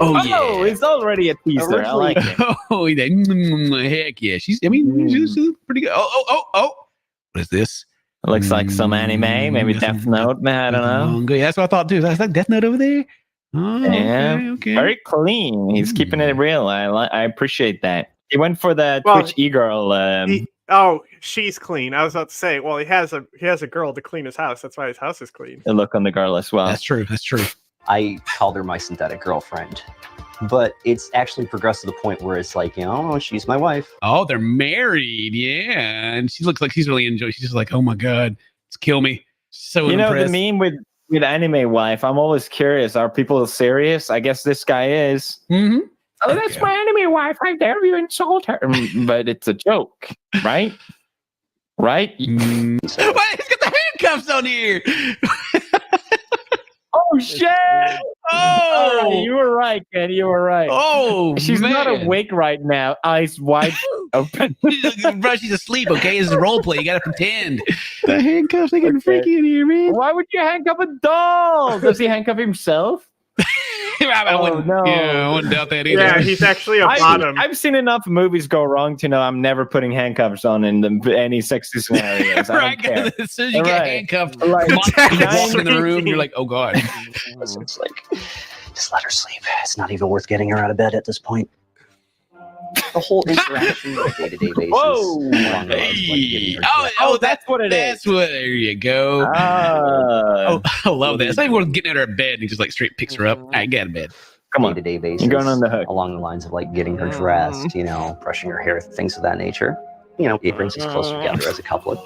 Oh yeah, it's already a teaser. I like it. Oh yeah, heck yeah. She's pretty good. Oh. What is this? It looks like some anime, maybe Death Note. Man, I don't know. Yeah, that's what I thought too. That's like Death Note over there. Oh, yeah, okay. Very clean. He's keeping it real. I appreciate that. He went for the Twitch e-girl. She's clean. I was about to say, well, he has a girl to clean his house. That's why his house is clean. The look on the girl as well. That's true. I called her my synthetic girlfriend, but it's actually progressed to the point where it's like, she's my wife. Oh, they're married, yeah, and she looks like she's really enjoying. She's just like, oh my God, it's kill me. So impressed. The meme with anime wife. I'm always curious. Are people serious? I guess this guy is. Mm-hmm. Oh, that's my anime wife. How dare you insult her? But it's a joke, right? Right? Wait, he's got the handcuffs on here. Oh shit! Oh, you were right, Ken. You were right. Oh, she's not man. awake right now. Eyes wide open. Bro, she's asleep. Okay, this is role play. You gotta pretend. The handcuffs are getting freaky in here, man. Why would you handcuff a doll? Does he handcuff himself? I wouldn't, no. Yeah, I wouldn't doubt that either. Yeah, he's actually a bottom. I've seen enough movies go wrong to know I'm never putting handcuffs on in any sexy scenarios. I Right, don't care. as soon as you get handcuffed, Like, you walk in the room, you're like, oh god. It's like, just let her sleep. It's not even worth getting her out of bed at this point. The whole interaction on a day-to-day basis. Whoa! Hey. Oh, that's what it That's what. There you go. Oh, I love that. It's not even worth getting out of her bed. And he just like straight picks her up. I get out of bed. Come on, day-to-day basis. You're going on the hook. Along the lines of like getting her dressed, you know, brushing her hair, things of that nature. You know, it brings us closer together as a couple.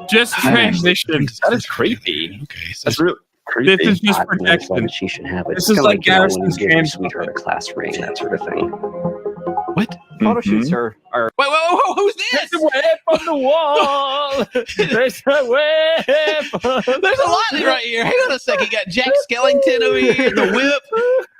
Just transition. That is creepy. Okay, so That's really creepy. This is just Not protection. like she should have it. This It's is kinda like you know, when Garrison's you give your trans- sweetheart a class ring, that sort of thing. What? Photo shoots are Wait, who's this? There's a web on the wall. There's a web. There's a lot right here. Hang on a second. You got Jack Skellington over here, the whip,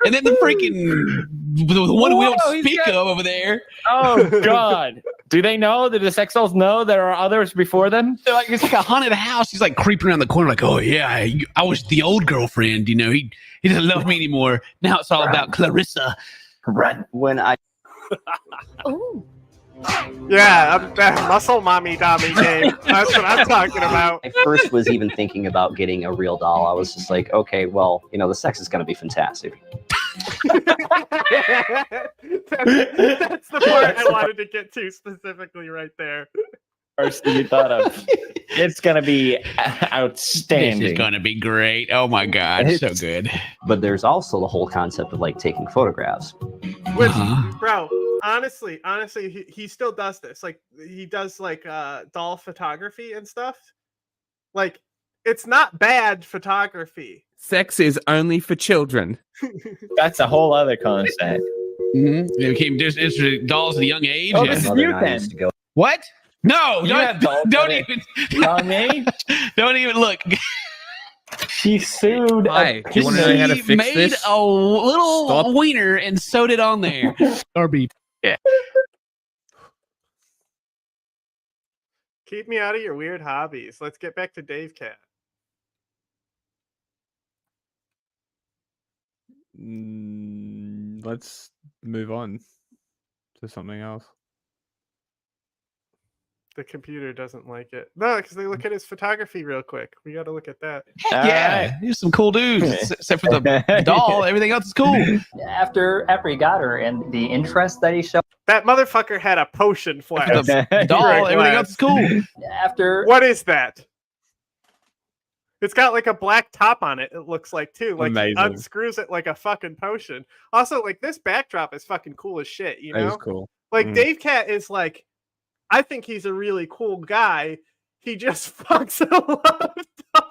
and then the freaking the one we don't speak of over there. Oh God! Do they know? Do the sex dolls know there are others before them? They're like, it's like a haunted house. He's like creeping around the corner, like, oh yeah, I was the old girlfriend. You know, he doesn't love me anymore. Now it's all about Clarissa. Run. When I Oh. Yeah, that muscle mommy dummy game. That's what I'm talking about. I first was even thinking about getting a real doll, I was just like, okay, well, you know, the sex is going to be fantastic. That's the part I wanted to get to specifically right there. First thing you thought of. It's gonna be outstanding. This is gonna be great. Oh my god, so good. But there's also the whole concept of like taking photographs. Which, bro, honestly, he still does this. Like, he does like doll photography and stuff. Like, it's not bad photography. Sex is only for children. That's a whole other concept. Mm-hmm. They became interested in dolls at a young age. Oh, Yeah. this is you then. What? No, You have dolls don't at even. young age? Don't even look. She sued. Hi, do you want to know how to She fix made this? a little Stop. wiener and sewed it on there. RB. Yeah. Keep me out of your weird hobbies. Let's get back to Dave Cat. Let's move on to something else. The computer doesn't like it. No, because they look at his photography real quick. We got to look at that. Yeah, he's some cool dudes. Except for the doll, everything else is cool. After he got her and the interest that he showed. That motherfucker had a potion flask. The doll, everything else is cool. What is that? It's got like a black top on it, it looks like, too. Like, he Amazing. unscrews it like a fucking potion. Also, like, this backdrop is fucking cool as shit, you That know? is cool. Like, Mm. Dave Cat is like, I think he's a really cool guy. He just fucks a lot of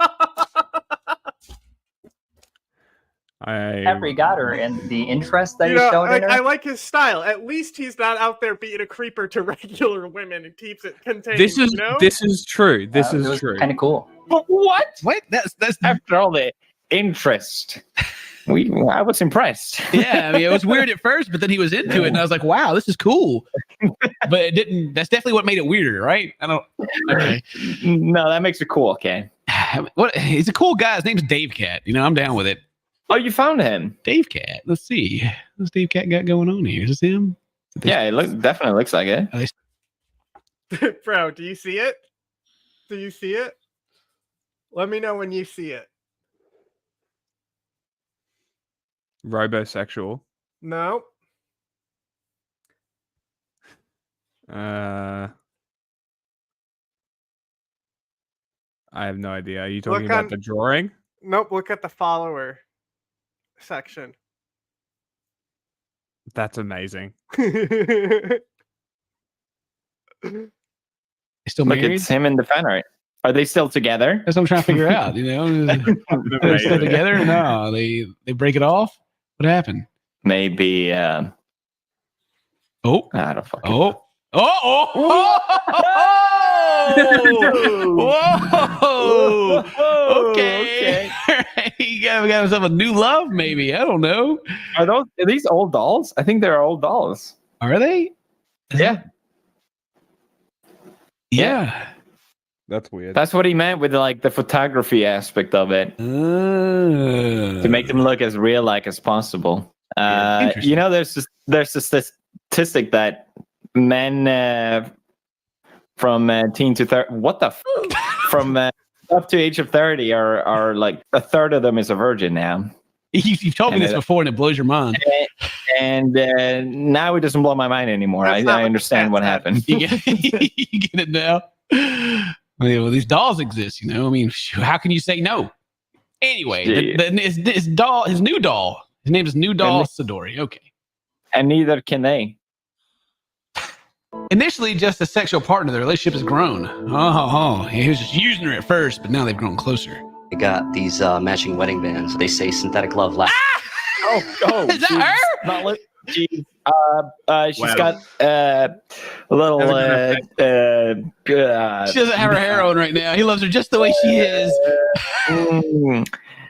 After he got her and the interest that You he know, showed in her. I like his style. At least he's not out there being a creeper to regular women and keeps it contained. This is you know? this is true. This It is was true. kind of cool. But what? What? That's After all the interest. I was impressed. Yeah, I mean, it was weird at first, but then he was into it, and I was like, "Wow, this is cool." But it didn't. That's definitely what made it weirder, right? I don't. Okay. No, that makes it cool. Okay. What? He's a cool guy. His name's Dave Cat. You know, I'm down with it. Oh, you found him, Dave Cat. Let's see. What's Dave Cat got going on here? Is this him? Yeah, it definitely looks like it. Bro, do you see it? Do you see it? Let me know when you see it. Robosexual. No. I have no idea. Are you talking Look about on- the drawing? Nope, look at the follower section. That's amazing. He's still Look, married. it's him and the fan art. Are they still together? That's what I'm trying to figure out. You know, are they still together? No, they break it off. What happened? Maybe. Oh, I don't fucking. oh, oh, whoa! Okay. You got got himself a new love, maybe. I don't know. Are these old dolls? I think they're old dolls. Are they? Yeah. Yeah. That's weird. That's what he meant with like the photography aspect of it, to make them look as real like as possible. You know, there's a statistic that men from teen to 30, from up to age of 30 are like a third of them is a virgin now. You've told me this before, and it blows your mind. And now it doesn't blow my mind anymore. I understand what happened. You get it now. Well, these dolls exist, you know. I mean, how can you say no? Anyway, his new doll. His name is New Doll Sidori. Okay. And neither can they. Initially, just a sexual partner, the relationship has grown. He was just using her at first, but now they've grown closer. They got these matching wedding bands. They say synthetic love lasts. Oh, is that her? Not li- she's got a little. She doesn't have her hair on right now. He loves her just the way she is.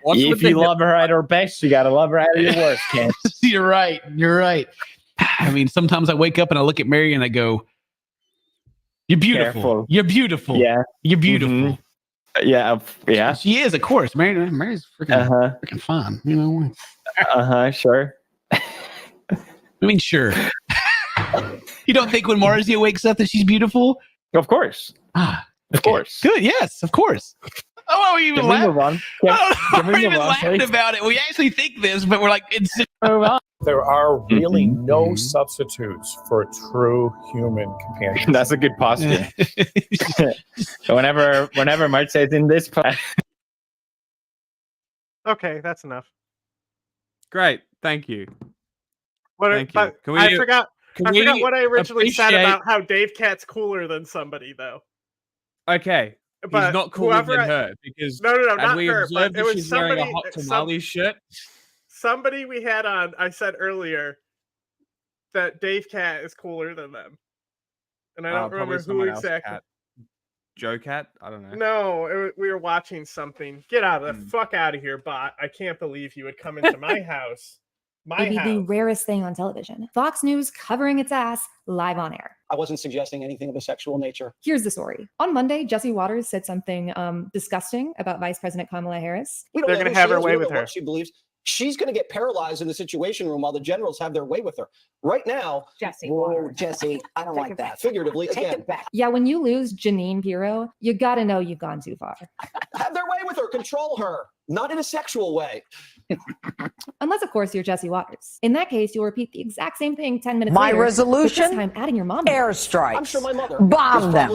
If you love her at her best, you gotta love her at her worst, Ken. You're right. I mean, sometimes I wake up and I look at Mary and I go, "You're beautiful. Careful. You're beautiful. Yeah, you're beautiful." Yeah. She is, of course. Mary's freaking fine. You know. Sure. I mean, sure. You don't think when Marzia wakes up that she's beautiful? Of course. Of course. Good. Yes, of course. Oh, we even laughed. We're even laughing about it. We actually think this, but we're like, it's there are really no substitutes for a true human companion. That's a good posture. whenever March says in this class. Okay, that's enough. Great, thank you. I forgot what I originally said about how Dave Cat's cooler than somebody, though. Okay, but he's not cooler than her because no, not we her. observed But it that was she's somebody. wearing a hot tamale shirt. Somebody we had on. I said earlier that Dave Cat is cooler than them, and I don't remember who exactly. Joe Cat? I don't know. No, we were watching something. Get out of the fuck out of here, bot! I can't believe you would come into my house. Maybe the rarest thing on television. Fox News covering its ass live on air. I wasn't suggesting anything of a sexual nature. Here's the story. On Monday, Jesse Waters said something disgusting about Vice President Kamala Harris. They're going to have her way with her. She believes she's going to get paralyzed in the Situation Room while the generals have their way with her. Right now, Jesse, I don't like that. Figuratively, Take again. it back. Yeah, when you lose Janine Pirro, you got to know you've gone too far. Have their way with her. Control her. Not in a sexual way. Unless, of course, you're Jesse Waters. In that case, you'll repeat the exact same thing 10 minutes My later. resolution? But this time, adding your mom. Airstrikes. I'm sure my mother. Bomb them.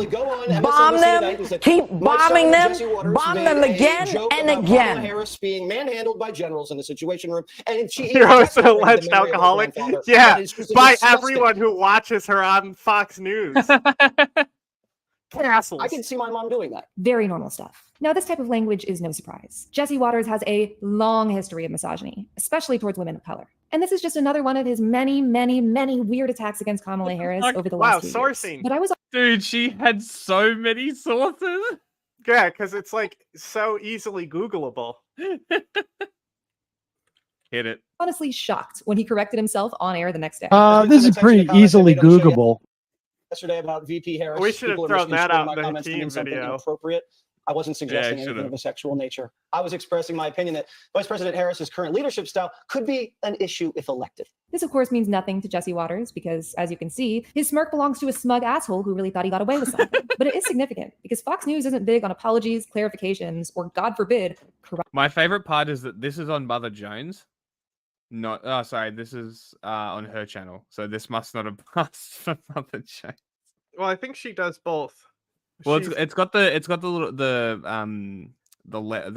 Bomb them. Keep bombing them. Bomb them again and again. Harris being manhandled by generals in the Situation Room, and she You're also an alleged alcoholic. Yeah, by everyone who watches her on Fox News. Castles. I can see my mom doing that. Very normal stuff. Now, this type of language is no surprise. Jesse Waters has a long history of misogyny, especially towards women of color. And this is just another one of his many, many, many weird attacks against Kamala Harris over the last few sourcing. years. But I was Dude, she had so many sources. Yeah, because it's like so easily Googleable. Hit it. honestly shocked when he corrected himself on air the next day. This is pretty easily Googleable. Yesterday about VP Harris. We should have thrown that out in the team video. Inappropriate. I wasn't suggesting anything of a sexual nature. I was expressing my opinion that Vice President Harris's current leadership style could be an issue if elected. This, of course, means nothing to Jesse Waters because, as you can see, his smirk belongs to a smug asshole who really thought he got away with something. But it is significant because Fox News isn't big on apologies, clarifications, or, God forbid, correct. My favorite part is that this is on Mother Jones. Not, oh, sorry, this is on her channel. So this must not have passed for Mother Jones. Well, I think she does both. Well, it's got the little the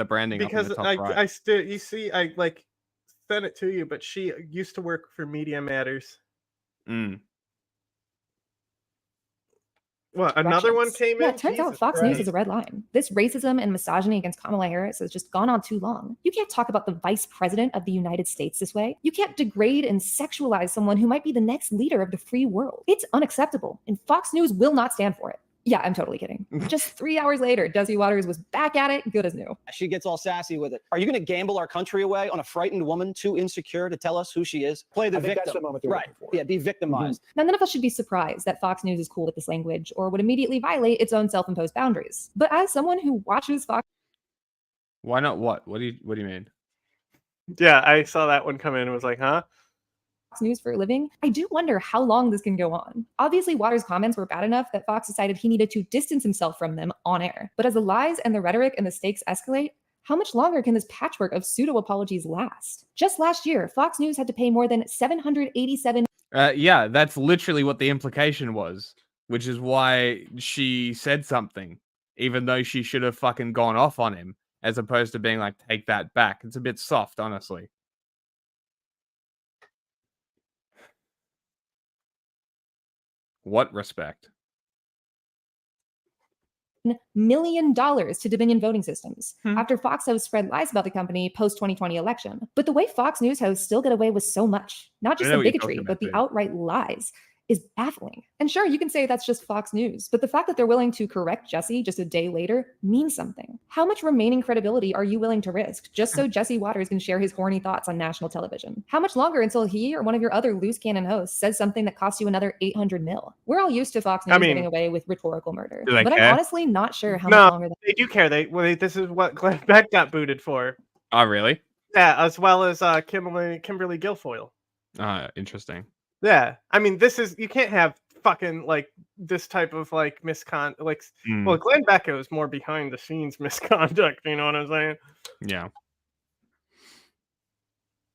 branding because up in the top right. I still you see I like sent it to you, but she used to work for Media Matters. What, another one came in? Yeah, it turns out Fox News is a red line. This racism and misogyny against Kamala Harris has just gone on too long. You can't talk about the vice president of the United States this way. You can't degrade and sexualize someone who might be the next leader of the free world. It's unacceptable, and Fox News will not stand for it. Yeah, I'm totally kidding. Just 3 hours later, Jesse Waters was back at it, good as new. She gets all sassy with it. Are you going to gamble our country away on a frightened woman too insecure to tell us who she is? Play the victim. That's the moment right. Yeah, be victimized. Now, none of us should be surprised that Fox News is cool with this language or would immediately violate its own self-imposed boundaries. But as someone who watches Fox... Why not what? What do you mean? Yeah, I saw that one come in and was like, huh? News for a living, I do wonder how long this can go on. Obviously, Waters' comments were bad enough that Fox decided he needed to distance himself from them on air. But as the lies and the rhetoric and the stakes escalate, how much longer can this patchwork of pseudo-apologies last? Just last year, Fox News had to pay more than $787... Yeah, that's literally what the implication was, which is why she said something, even though she should have fucking gone off on him, as opposed to being like, take that back. It's a bit soft, honestly. What respect? $1 million to Dominion voting systems after Fox hosts spread lies about the company post-2020 election. But the way Fox News hosts still get away with so much, not just the bigotry, but the outright lies, is baffling. And sure, you can say that's just Fox News, but the fact that they're willing to correct Jesse just a day later means something. How much remaining credibility are you willing to risk just so Jesse Waters can share his horny thoughts on national television? How much longer until he or one of your other loose cannon hosts says something that costs you another $800 million? We're all used to Fox News getting away with rhetorical murder, but I'm honestly not sure how much longer they do care. This is what Glenn Beck got booted for. Oh, really? Yeah, as well as Kimberly Guilfoyle. Interesting. Yeah, I mean, you can't have fucking like this type of like well, Glenn Beck was more behind the scenes misconduct, you know what I'm saying? Yeah.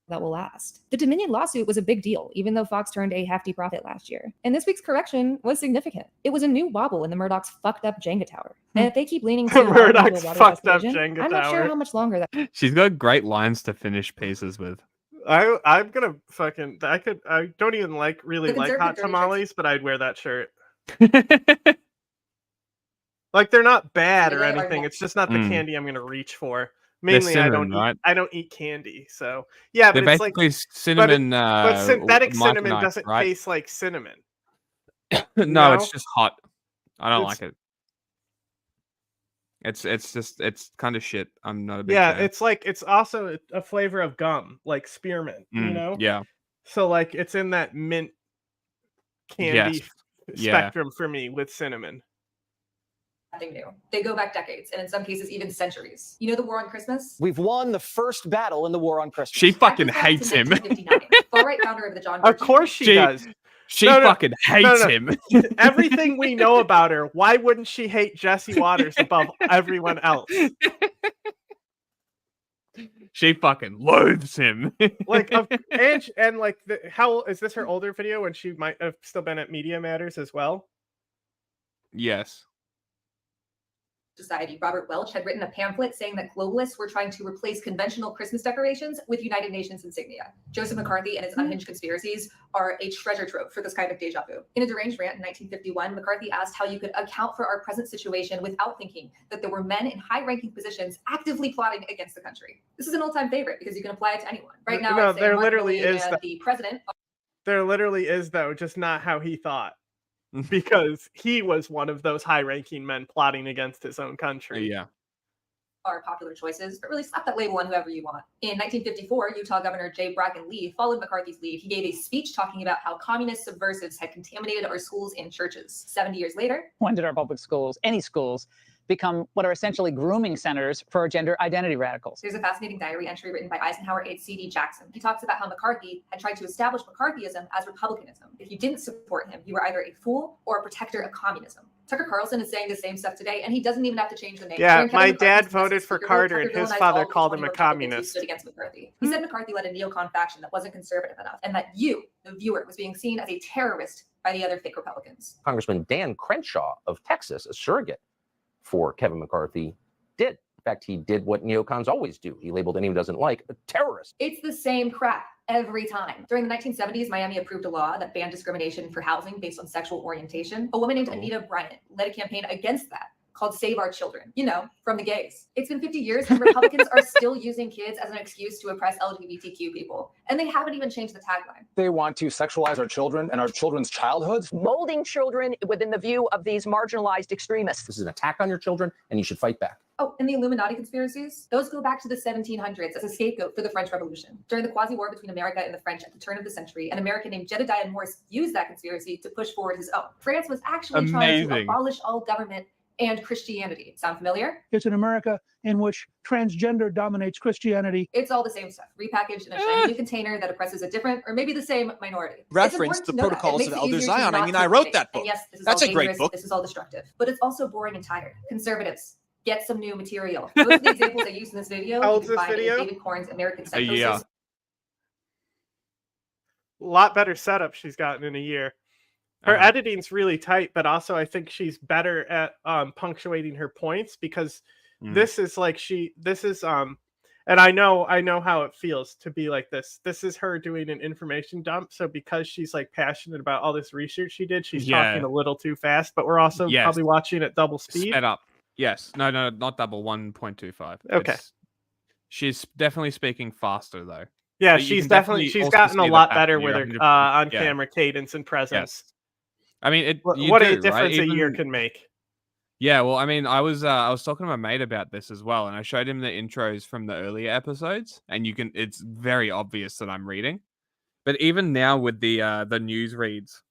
That will last. The Dominion lawsuit was a big deal, even though Fox turned a hefty profit last year. And this week's correction was significant. It was a new wobble in the Murdoch's fucked up Jenga tower. And if they keep leaning to Murdoch's fucked up Jenga I'm not sure how much longer that. She's got great lines to finish pieces with. I'm gonna fucking I don't even really like hot tamales, but I'd wear that shirt. Like they're not bad or anything. It's just not the candy I'm gonna reach for. Mainly, cinnamon, I don't eat candy, so yeah. But they're it's basically like cinnamon. But synthetic cinnamon Micronite, doesn't right? taste like cinnamon. No, it's just hot. I don't like it. It's kind of shit. I'm not a big fan. It's also a flavor of gum, like spearmint, you know? Yeah. So like it's in that mint candy spectrum for me with cinnamon. Nothing new. They go back decades, and in some cases even centuries. You know the war on Christmas? We've won the first battle in the war on Christmas. She fucking hates him. Far-right founder of the John. Of course she does. She fucking hates him. Everything we know about her, why wouldn't she hate Jesse Waters above everyone else? She fucking loathes him. Like, and like, how is this her older video when she might have still been at Media Matters as well? Yes. Society, Robert Welch had written a pamphlet saying that globalists were trying to replace conventional Christmas decorations with United Nations insignia. Joseph McCarthy and his unhinged conspiracies are a treasure trove for this kind of deja vu. In a deranged rant in 1951, McCarthy asked how you could account for our present situation without thinking that there were men in high-ranking positions actively plotting against the country. This is an old-time favorite because you can apply it to anyone. Right now, no, I'd say there Mark literally Milley is and the president. There literally is, though, just not how he thought. Because he was one of those high-ranking men plotting against his own country. Yeah. Are popular choices, but really slap that label on whoever you want. In 1954, Utah Governor J. Bracken Lee followed McCarthy's lead. He gave a speech talking about how communist subversives had contaminated our schools and churches. 70 years later, when did our public schools, any schools, become what are essentially grooming centers for gender identity radicals? There's a fascinating diary entry written by Eisenhower aide C.D. Jackson. He talks about how McCarthy had tried to establish McCarthyism as republicanism. If you didn't support him, you were either a fool or a protector of communism. Tucker Carlson is saying the same stuff today, and he doesn't even have to change the name. Yeah, my dad voted for Carter, and his father called him a communist. Stood against McCarthy. He said McCarthy led a neocon faction that wasn't conservative enough, and that you, the viewer, was being seen as a terrorist by the other fake Republicans. Congressman Dan Crenshaw of Texas, a surrogate for Kevin McCarthy, did. In fact, he did what neocons always do. He labeled anyone who doesn't like a terrorist. It's the same crap every time. During the 1970s, Miami approved a law that banned discrimination for housing based on sexual orientation. A woman named Anita Bryant led a campaign against that. called Save Our Children, you know, from the gays. It's been 50 years and Republicans are still using kids as an excuse to oppress LGBTQ people. And they haven't even changed the tagline. They want to sexualize our children and our children's childhoods. Molding children within the view of these marginalized extremists. This is an attack on your children, and you should fight back. Oh, and the Illuminati conspiracies? Those go back to the 1700s as a scapegoat for the French Revolution. During the quasi-war between America and the French at the turn of the century, an American named Jedediah Morse used that conspiracy to push forward his own. France was actually trying to abolish all government and Christianity. Sound familiar? It's an America in which transgender dominates Christianity. It's all the same stuff, repackaged in a shiny new container that oppresses a different or maybe the same minority. Reference the Protocols of Elder Zion. I mean, I wrote that book. And yes, this is That's all a great dangerous, book. This is all destructive. But it's also boring and tired. Conservatives, get some new material. Most of the examples I used in this video, How you old's can this find video? in David Korn's American Psychosis. Yeah. A lot better setup she's gotten in a year. Her editing's really tight, but also I think she's better at punctuating her points because this is like and I know how it feels to be like this. This is her doing an information dump. So because she's like passionate about all this research she did, she's talking a little too fast, but we're also probably watching at double speed. Sped up. Yes. No, not double, 1.25. Okay. She's definitely speaking faster though. Yeah, But you she's can she's also gotten see a the lot fact better that with you're her 100%. on-camera cadence and presence. Yes. I mean, What you a do, difference right? a year can make. Yeah, well, I mean, I was talking to my mate about this as well, and I showed him the intros from the earlier episodes, and it's very obvious that I'm reading. But even now with the news reads,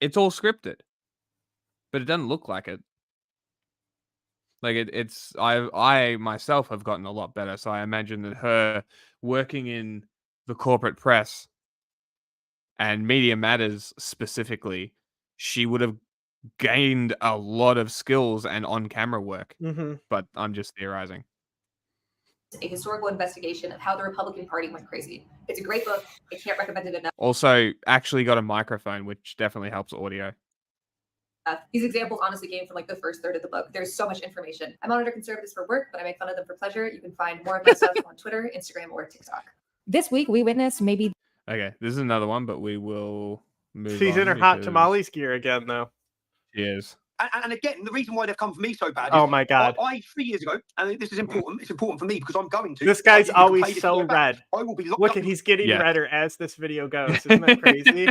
it's all scripted, but it doesn't look like it. Like I myself have gotten a lot better, so I imagine that her working in the corporate press and Media Matters specifically, she would have gained a lot of skills and on-camera work. But I'm just theorizing. A historical investigation of how the Republican Party went crazy. It's a great book. I can't recommend it enough. Also, actually got a microphone, which definitely helps audio. These examples honestly came from like the first third of the book. There's so much information. I monitor conservatives for work, but I make fun of them for pleasure. You can find more of my stuff on Twitter, Instagram, or TikTok. This week, we witnessed maybe. Okay, this is another one, but we will move She's on in her hot because tamales gear again, though. She is. And again, the reason why they've come for me so bad is Oh my God. I 3 years ago, and this is important, it's important for me because I'm going to. This guy's you can play always this so video back. red. I will be locked Look up at he's getting Yeah. redder as this video goes. Isn't that crazy?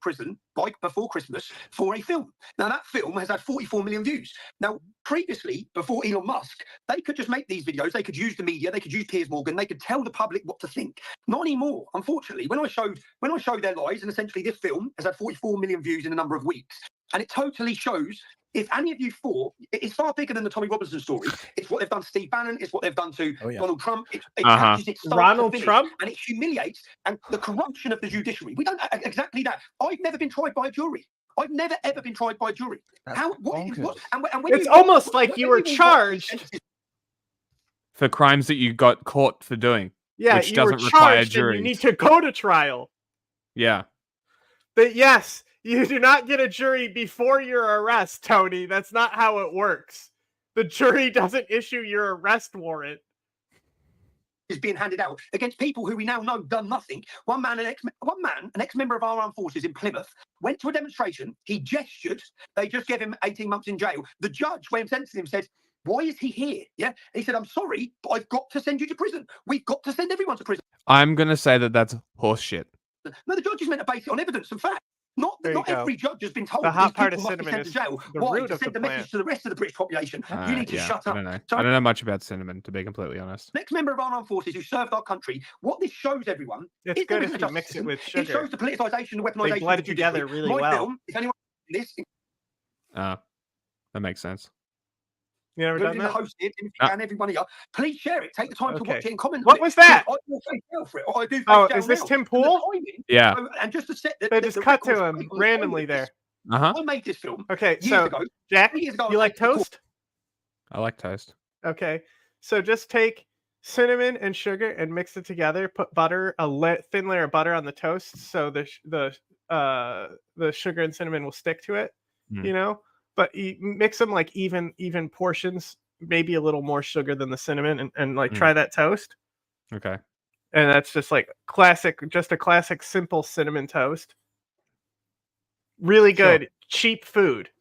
prison like before Christmas for a film. Now that film has had 44 million views. Now previously, before Elon Musk, they could just make these videos, they could use the media, they could use Piers Morgan, they could tell the public what to think. Not anymore, unfortunately. When I showed their lies, and essentially this film has had 44 million views in a number of weeks, and it totally shows. If any of you thought, it's far bigger than the Tommy Robinson story. It's what they've done to Steve Bannon. It's what they've done to Donald Trump. It catches it start Ronald to finish, Trump? and it humiliates and the corruption of the judiciary. We don't exactly that. I've never been tried by a jury. I've never ever been tried by a jury. And when It's you- almost like when you were watch charged. For crimes that you got caught for doing. Yeah, which you were doesn't require charged and juries. you need to go to trial. Yeah. But yes, you do not get a jury before your arrest, Tony. That's not how it works. The jury doesn't issue your arrest warrant. is being handed out against people who we now know done nothing. One man, an ex-member of our armed forces in Plymouth, went to a demonstration. He gestured. They just gave him 18 months in jail. The judge, when sentencing him, said, "Why is he here?" Yeah, and he said, "I'm sorry, but I've got to send you to prison. We've got to send everyone to prison." I'm going to say that that's horseshit. No, the judge is meant to base it on evidence and fact. Not There you go. every judge has been told The these hot part people of must be cinnamon sent to is jail. the Why? root To of the send the plant. message to the rest of the British population. You need to Yeah, shut I up. don't know. So, I don't know much about cinnamon, to be completely honest. next member of our armed forces who served our country, what this shows everyone It's is good there if isn't you a mix justice it with system. It sugar. shows the politicization and weaponization They of blend the together judiciary. really My well. film, if anyone this That makes sense. You never done including the that? host here, Timothy and everyone here, please share it. Take the time to Okay. watch it and comment. What on was it. that? I will face jail for it. Or I do face Oh, jail is this now. Tim And the Pool? timing- Yeah. And just to set the, They the- just the cut to record him straight on the randomly timing of there. this, Uh-huh. I made this film. Okay, years so ago. Jack, 3 years ago, you I like went to court. toast? I like toast. Okay, so just take cinnamon and sugar and mix it together. Put butter, thin layer of butter on the toast, so the sugar and cinnamon will stick to it. Mm. You know, but you mix them like even portions. Maybe a little more sugar than the cinnamon, and like try that toast. Okay. And that's just like just a classic simple cinnamon toast. Really good, cheap food.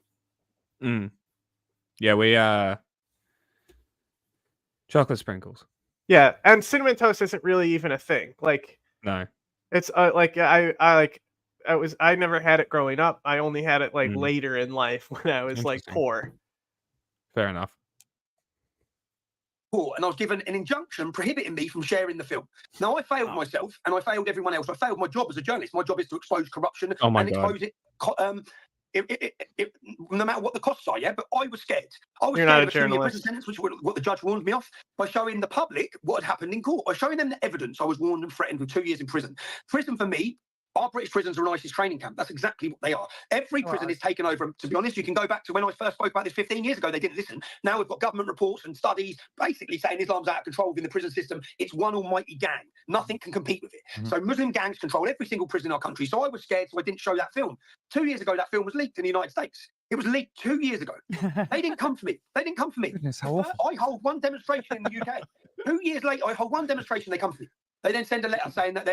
Mm. Yeah, we chocolate sprinkles. Yeah, and cinnamon toast isn't really even a thing. Like, No. it's like I never had it growing up. I only had it like later in life when I was like Interesting. poor. Fair enough. And I was given an injunction prohibiting me from sharing the film. Now, I failed myself, and I failed everyone else. I failed my job as a journalist. My job is to expose corruption and expose it, no matter what the costs are, yeah? But I was scared. I was You're scared not a of a 2-year prison journalist. sentence, which is what the judge warned me off, by showing the public what had happened in court. By showing them the evidence, I was warned and threatened with 2 years in prison. Prison, for me, our British prisons are an ISIS training camp. That's exactly what they are. Every prison is taken over. To be honest, you can go back to when I first spoke about this 15 years ago. They didn't listen. Now we've got government reports and studies basically saying Islam's out of control within the prison system. It's one almighty gang. Nothing can compete with it. So Muslim gangs control every single prison in our country. So I was scared, so I didn't show that film. 2 years ago, that film was leaked in the United States. It was leaked 2 years ago. They didn't come for me. They didn't come for me. Goodness, how awful. I hold one demonstration in the UK. 2 years later, I hold one demonstration. They come for me. They then send a letter saying that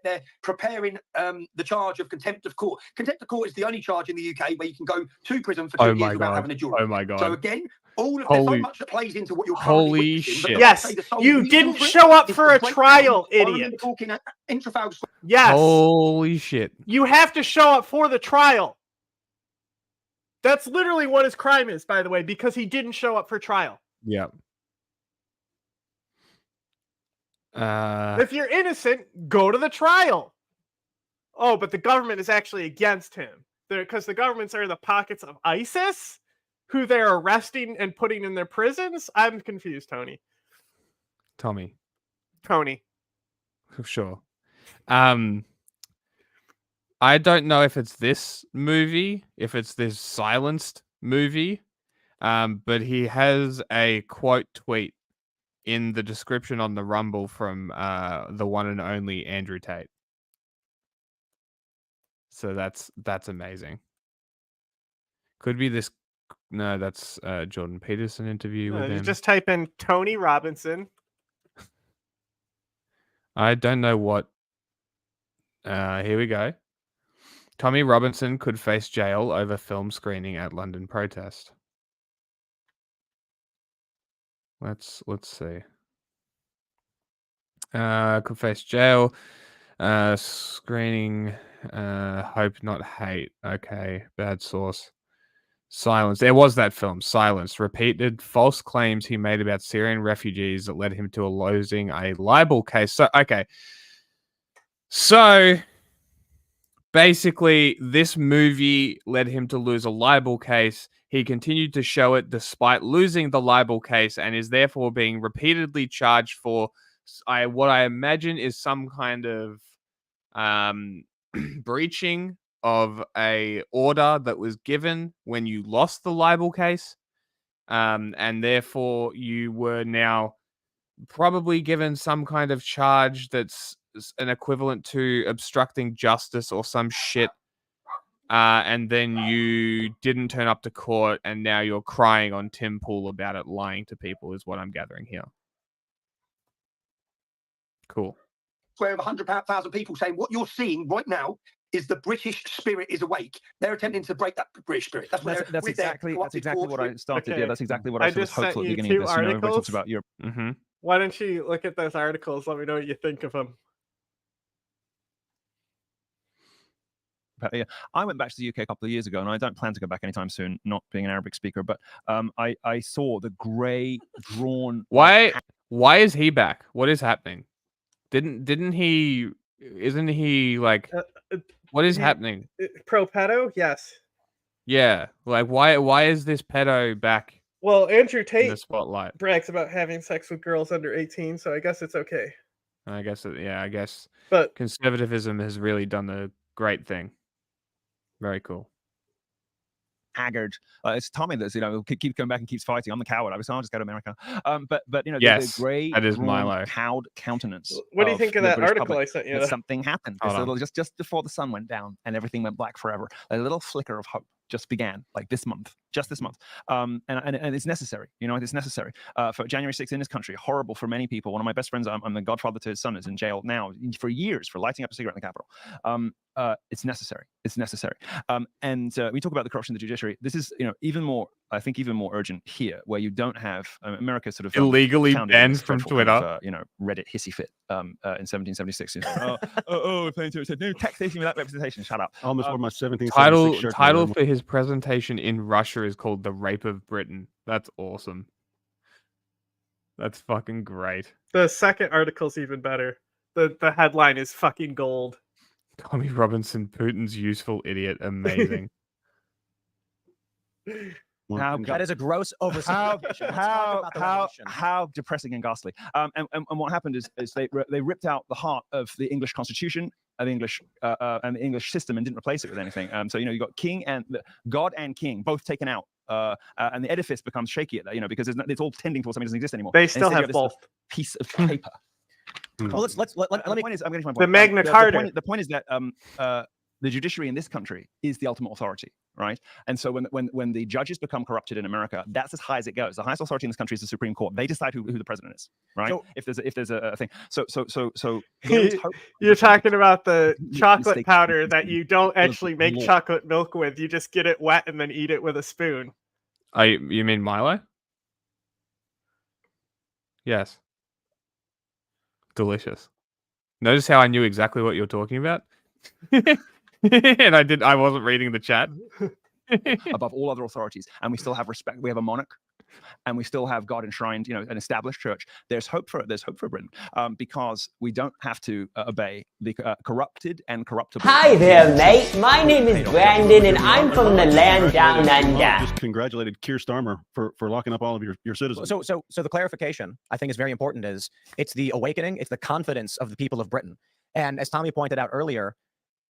they're preparing the charge of contempt of court. Contempt of court is the only charge in the UK where you can go to prison for 2 years without having a jury. Oh my God. So again, there's so much that plays into what you're Holy currently shit. Yes, you didn't show up for a trial, idiot. Yes. Holy shit. You have to show up for the trial. That's literally what his crime is, by the way, because he didn't show up for trial. Yeah. If you're innocent, go to the trial. Oh, but the government is actually against him. Because the governments are in the pockets of ISIS, who they're arresting and putting in their prisons? I'm confused, Tony. Tommy. Tony. Sure. I don't know if it's this movie, if it's this silenced movie, but he has a quote tweet in the description on the Rumble from the one and only Andrew Tate. So that's amazing. Could be this. No, that's Jordan Peterson interview with You him. just type in Tony Robinson. I don't know what. Here we go. Tommy Robinson could face jail over film screening at London protest. Let's see. Could face jail. Screening. Hope not hate. Okay, bad source. Silence. There was that film. Silence. Repeated false claims he made about Syrian refugees that led him to losing a libel case. So okay. So basically, this movie led him to lose a libel case. He continued to show it despite losing the libel case and is therefore being repeatedly charged for what I imagine is some kind of breaching of a order that was given when you lost the libel case. And therefore you were now probably given some kind of charge that's an equivalent to obstructing justice or some shit. And then you didn't turn up to court and now you're crying on Tim Pool about it, lying to people is what I'm gathering here. Cool. Where 100,000 people saying what you're seeing right now is the British spirit is awake. They're attempting to break that British spirit. That's exactly what I started. Okay. Yeah, that's exactly what I was hopeful at the beginning of this. Everybody talks about Europe. Mm-hmm. Why don't you look at those articles? Let me know what you think of them. Yeah, I went back to the UK a couple of years ago, and I don't plan to go back anytime soon, not being an Arabic speaker. But I saw the grey drawn. Why is he back? What is happening? Didn't he? Isn't he like? What is happening? Pro pedo? Yes. Yeah, like why is this pedo back? Well, Andrew in Tate the spotlight brags about having sex with girls under 18, so I guess it's okay. I guess I guess. But conservatism has really done a great thing. Very cool. Haggard. It's Tommy that's keeps going back and keeps fighting. I'm the coward. I was I'll just go to America. But yes, the grey, that is Milo. cowed countenance. What do you think of that British article I sent you? Something happened. Just before the sun went down and everything went black forever. A little flicker of hope just began, like this month, just this month. And it's necessary. It's necessary for January 6th in this country. Horrible for many people. One of my best friends, I'm the godfather to his son, is in jail now for years for lighting up a cigarette in the Capitol. It's necessary. It's necessary. And we talk about the corruption of the judiciary. This is, even more I think, even more urgent here, where you don't have America sort of illegally banned from Twitter. Kind of, Reddit hissy fit in 1776. We're playing to no taxation without representation. Shut up. Almost wore my 1776 shirt. Title for his presentation in Russia is called "The Rape of Britain." That's awesome. That's fucking great. The second article's even better. The headline is fucking gold. Tommy Robinson, Putin's useful idiot. Amazing. That is a gross oversimplification. How depressing and ghastly. And what happened is they ripped out the heart of the English Constitution and the English system and didn't replace it with anything. So you got king and God and king both taken out. And the edifice becomes shaky at that, because it's all tending towards something that doesn't exist anymore. They still have both. Piece of paper. Well, let me. I'm getting to my point. The Magna Carta. The point is that the judiciary in this country is the ultimate authority, right? And so when the judges become corrupted in America, that's as high as it goes. The highest authority in this country is the Supreme Court. They decide who the president is, right? So, if there's a thing. So you're talking about the chocolate powder that you don't actually make chocolate milk with. You just get it wet and then eat it with a spoon. You mean Milo? Yes. Delicious. Notice how I knew exactly what you're talking about? And I wasn't reading the chat. Above all other authorities, and we still have respect. We have a monarch, and we still have God enshrined, an established church. There's hope for Britain, because we don't have to obey the corrupted and corruptible. Hi there, mate. My name is Brandon, and I'm from the land down under. Just congratulated Keir Starmer for locking up all of your citizens. So the clarification I think is very important. Is it's the awakening, it's the confidence of the people of Britain, and as Tommy pointed out earlier,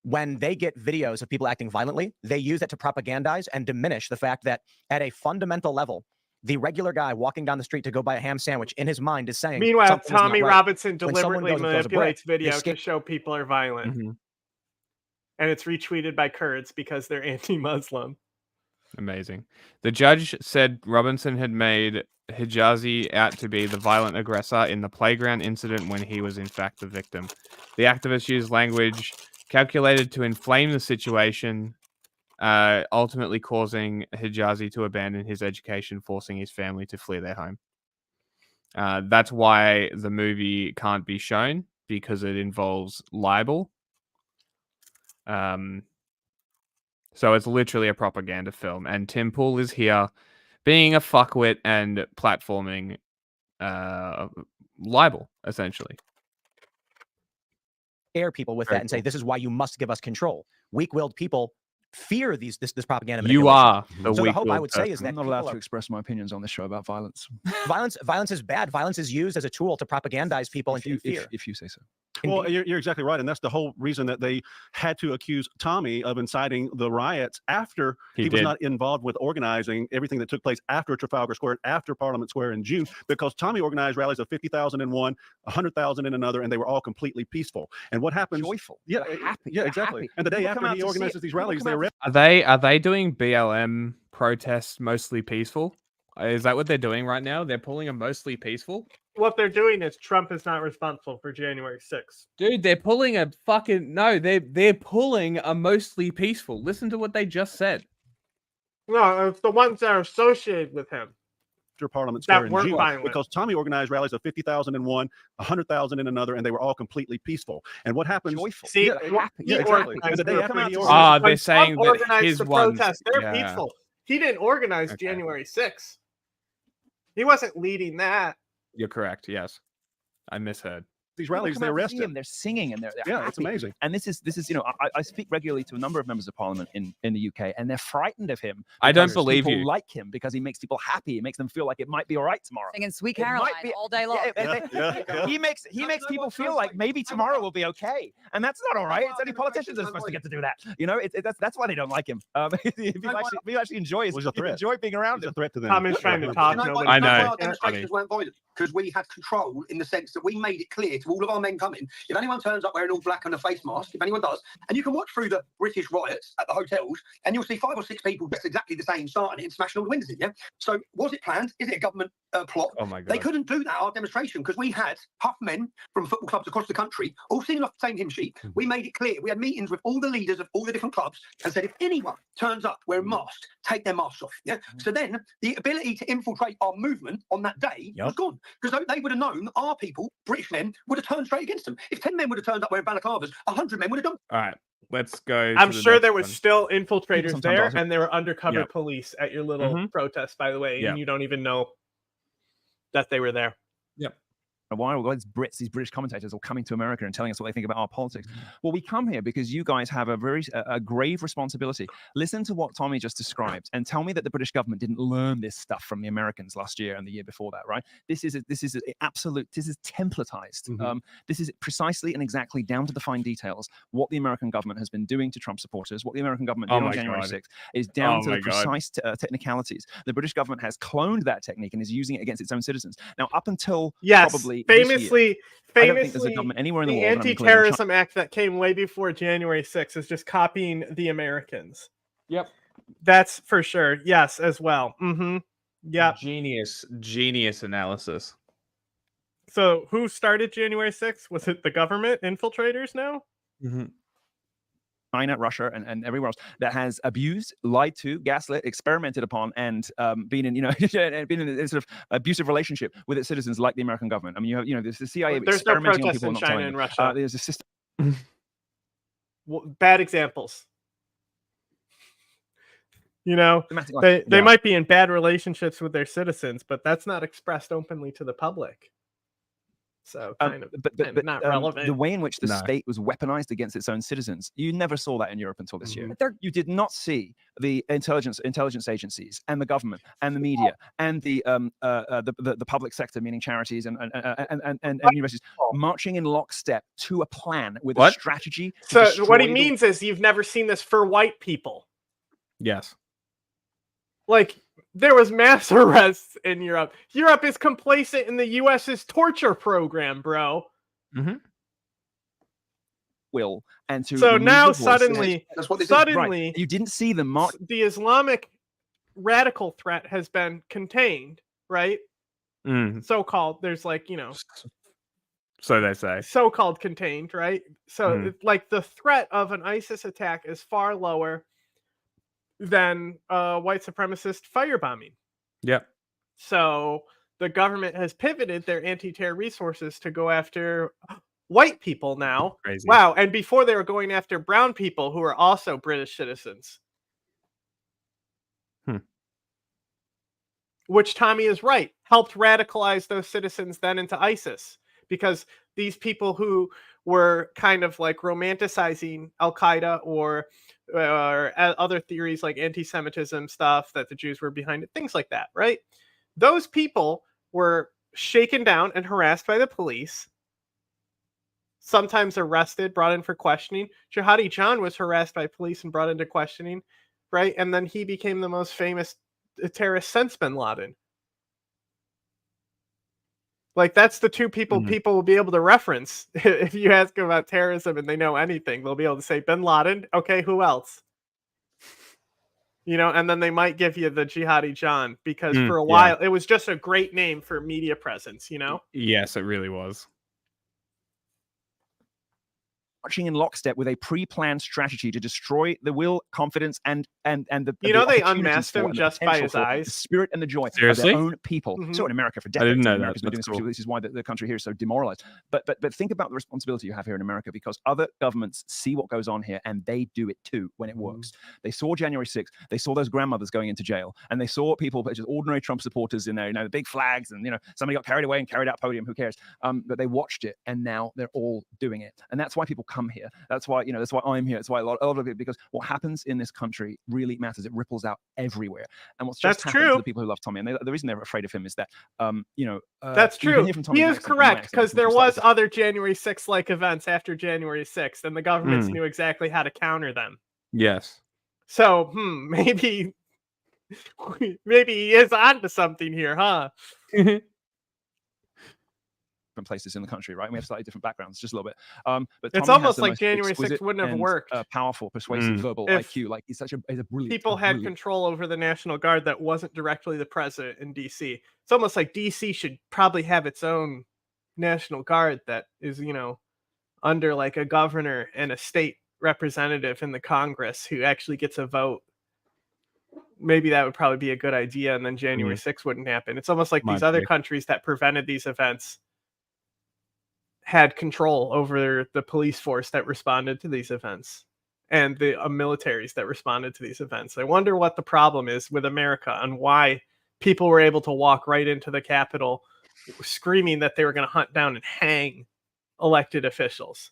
when they get videos of people acting violently, they use that to propagandize and diminish the fact that at a fundamental level, the regular guy walking down the street to go buy a ham sandwich in his mind is saying. Meanwhile, Tommy Robinson deliberately goes manipulates video to show people are violent. Mm-hmm. And it's retweeted by Kurds because they're anti-Muslim. Amazing. The judge said Robinson had made Hijazi out to be the violent aggressor in the playground incident when he was in fact the victim. The activist used language calculated to inflame the situation, ultimately causing Hijazi to abandon his education, forcing his family to flee their home. That's why the movie can't be shown, because it involves libel. So it's literally a propaganda film, and Tim Pool is here being a fuckwit and platforming libel, essentially. Scare people with that and say, this is why you must give us control. Weak-willed people fear this propaganda. You are the so the hope I would say is that I'm not allowed to express my opinions on this show about violence. Violence is bad. Violence is used as a tool to propagandize people into fear. If you say so. Well, you're exactly right, and that's the whole reason that they had to accuse Tommy of inciting the riots after he was not involved with organizing everything that took place after Trafalgar Square, after Parliament Square in June, because Tommy organized rallies of 50,000 in one, 100,000 in another, and they were all completely peaceful. And what happens? Joyful. Yeah, happy. Yeah, exactly. Happy. And the day after he organizes these rallies, they arrest. Are they doing BLM protests mostly peaceful? Is that what they're doing right now? They're pulling a mostly peaceful? What they're doing is Trump is not responsible for January 6th. Dude, they're pulling a fucking... No, they're pulling a mostly peaceful. Listen to what they just said. No, it's the ones that are associated with him. After Parliament Square in June, violent. Because Tommy organized rallies of 50,000 in one, 100,000 in another, and they were all completely peaceful. And what happens? Joyful. See, exactly. And the day after he they're saying that his ones... Protest, they're peaceful. He didn't organize January 6th. He wasn't leading that. You're correct. Yes, I misheard. These rallies, they arrest him. They're singing and they're yeah, happy. it's amazing. And this is I speak regularly to a number of members of parliament in the UK, and they're frightened of him. I don't believe people you. Like him because he makes people happy. It makes them feel like it might be all right tomorrow. Singing Sweet Caroline all day long. He makes people feel like maybe tomorrow will be okay, and that's not all right. It's only politicians that are supposed to get to do that. That's why they don't like him. People actually enjoy being around him. It's a threat to them. Tommy's trying to talk. I know. Demonstrations weren't violent. because we had control in the sense that we made it clear to all of our men coming, if anyone turns up wearing all black and a face mask, if anyone does, and you can watch through the British riots at the hotels, and you'll see 5 or 6 people dressed exactly the same, starting it and smashing all the windows in, yeah? So was it planned? Is it a government plot? Oh my God. They couldn't do that at our demonstration because we had tough men from football clubs across the country all singing off the same hymn sheet. We made it clear. We had meetings with all the leaders of all the different clubs and said, if anyone turns up wearing masks, take their masks off, yeah? So then the ability to infiltrate our movement on that day was gone because they would have known our people, British men, would have turned straight against them. If 10 men would have turned up wearing balaclavas, 100 men would have done. All right, let's go. I'm to the sure next there was one. still infiltrators there, sometimes and there were undercover Yep. police at your little protest, by the way, Yep. and you don't even know that they were there. Yep. Why are these British commentators all coming to America and telling us what they think about our politics? Well, we come here because you guys have a grave responsibility. Listen to what Tommy just described and tell me that the British government didn't learn this stuff from the Americans last year and the year before that, right? This is templatized. This is precisely and exactly down to the fine details what the American government has been doing to Trump supporters, what the American government did on January 6th is down to the precise technicalities. The British government has cloned that technique and is using it against its own citizens. Now, up until probably famously, I don't think there's a government anywhere in the world. Anti-Terrorism Act that came way before January 6th is just copying the Americans. Yep. That's for sure. Yes, as well. Yeah. Genius analysis. So who started January 6th? Was it the government infiltrators now? China, Russia, and everywhere else that has abused, lied to, gaslit, experimented upon, and been in been in a sort of abusive relationship with its citizens, like the American government. I mean, there's the CIA There's no experimenting on protests people, in not China telling and them. Russia. There's a system. Bad examples. They might be in bad relationships with their citizens, but that's not expressed openly to the public. So but not relevant. The way in which the state was weaponized against its own citizens, you never saw that in Europe until this year. You did not see the intelligence agencies and the government and the media and the public sector, meaning charities and universities, marching in lockstep to a plan with a strategy. So what he means is you've never seen this for white people. Yes. Like, there was mass arrests in Europe. Europe is complacent in the U.S.'s torture program, bro. And to so now suddenly right. You didn't see them march. The Islamic radical threat has been contained, right? So-called. There's so they say. So-called contained, right? So like the threat of an ISIS attack is far lower than white supremacist firebombing. Yep. So the government has pivoted their anti-terror resources to go after white people now. Crazy. Wow. And before they were going after brown people who are also British citizens. Which Tommy is right. Helped radicalize those citizens then into ISIS. Because these people who were kind of like romanticizing Al-qeada or other theories like anti-Semitism stuff that the Jews were behind it, things like that, right? Those people were shaken down and harassed by the police, sometimes arrested, brought in for questioning. Jihadi John was harassed by police and brought into questioning, right? And then he became the most famous terrorist since bin Laden. Like, that's the two people people will be able to reference. If you ask them about terrorism and they know anything, they'll be able to say bin Laden. Okay, who else? And then they might give you the Jihadi John because for a while it was just a great name for media presence, Yes, it really was. Marching in lockstep with a pre-planned strategy to destroy the will, confidence, and the they unmasked him just by his eyes, the spirit and the joy Seriously? of their own people. So in America for decades, I didn't know America's that. been doing this. This is why the country here is so demoralized. But think about the responsibility you have here in America, because other governments see what goes on here and they do it too when it works. They saw January 6th. They saw those grandmothers going into jail, and they saw people, just ordinary Trump supporters in there, the big flags, and somebody got carried away and carried out podium. Who cares? But they watched it, and now they're all doing it, and that's why people come here. That's why I'm here. That's why a lot of it, because what happens in this country really matters. It ripples out everywhere. And what's just happened to the people who love Tommy, and the reason they're afraid of him is that, that's true. He is correct, because there was other January 6th like events after January 6th, and the governments knew exactly how to counter them. Yes. So, maybe he is onto something here, huh? different places in the country, right? We have slightly different backgrounds, just a little bit. But It's Tommy has almost the like most January 6th exquisite wouldn't have and, worked. Powerful, persuasive, verbal If IQ. Like he's a brilliant. people had control over the National Guard that wasn't directly the president in DC. It's almost like DC should probably have its own National Guard that is, under like a governor and a state representative in the Congress who actually gets a vote. Maybe that would probably be a good idea, and then January 6th wouldn't happen. It's almost like these other countries that prevented these events had control over the police force that responded to these events and the militaries that responded to these events. I wonder what the problem is with America and why people were able to walk right into the Capitol screaming that they were going to hunt down and hang elected officials.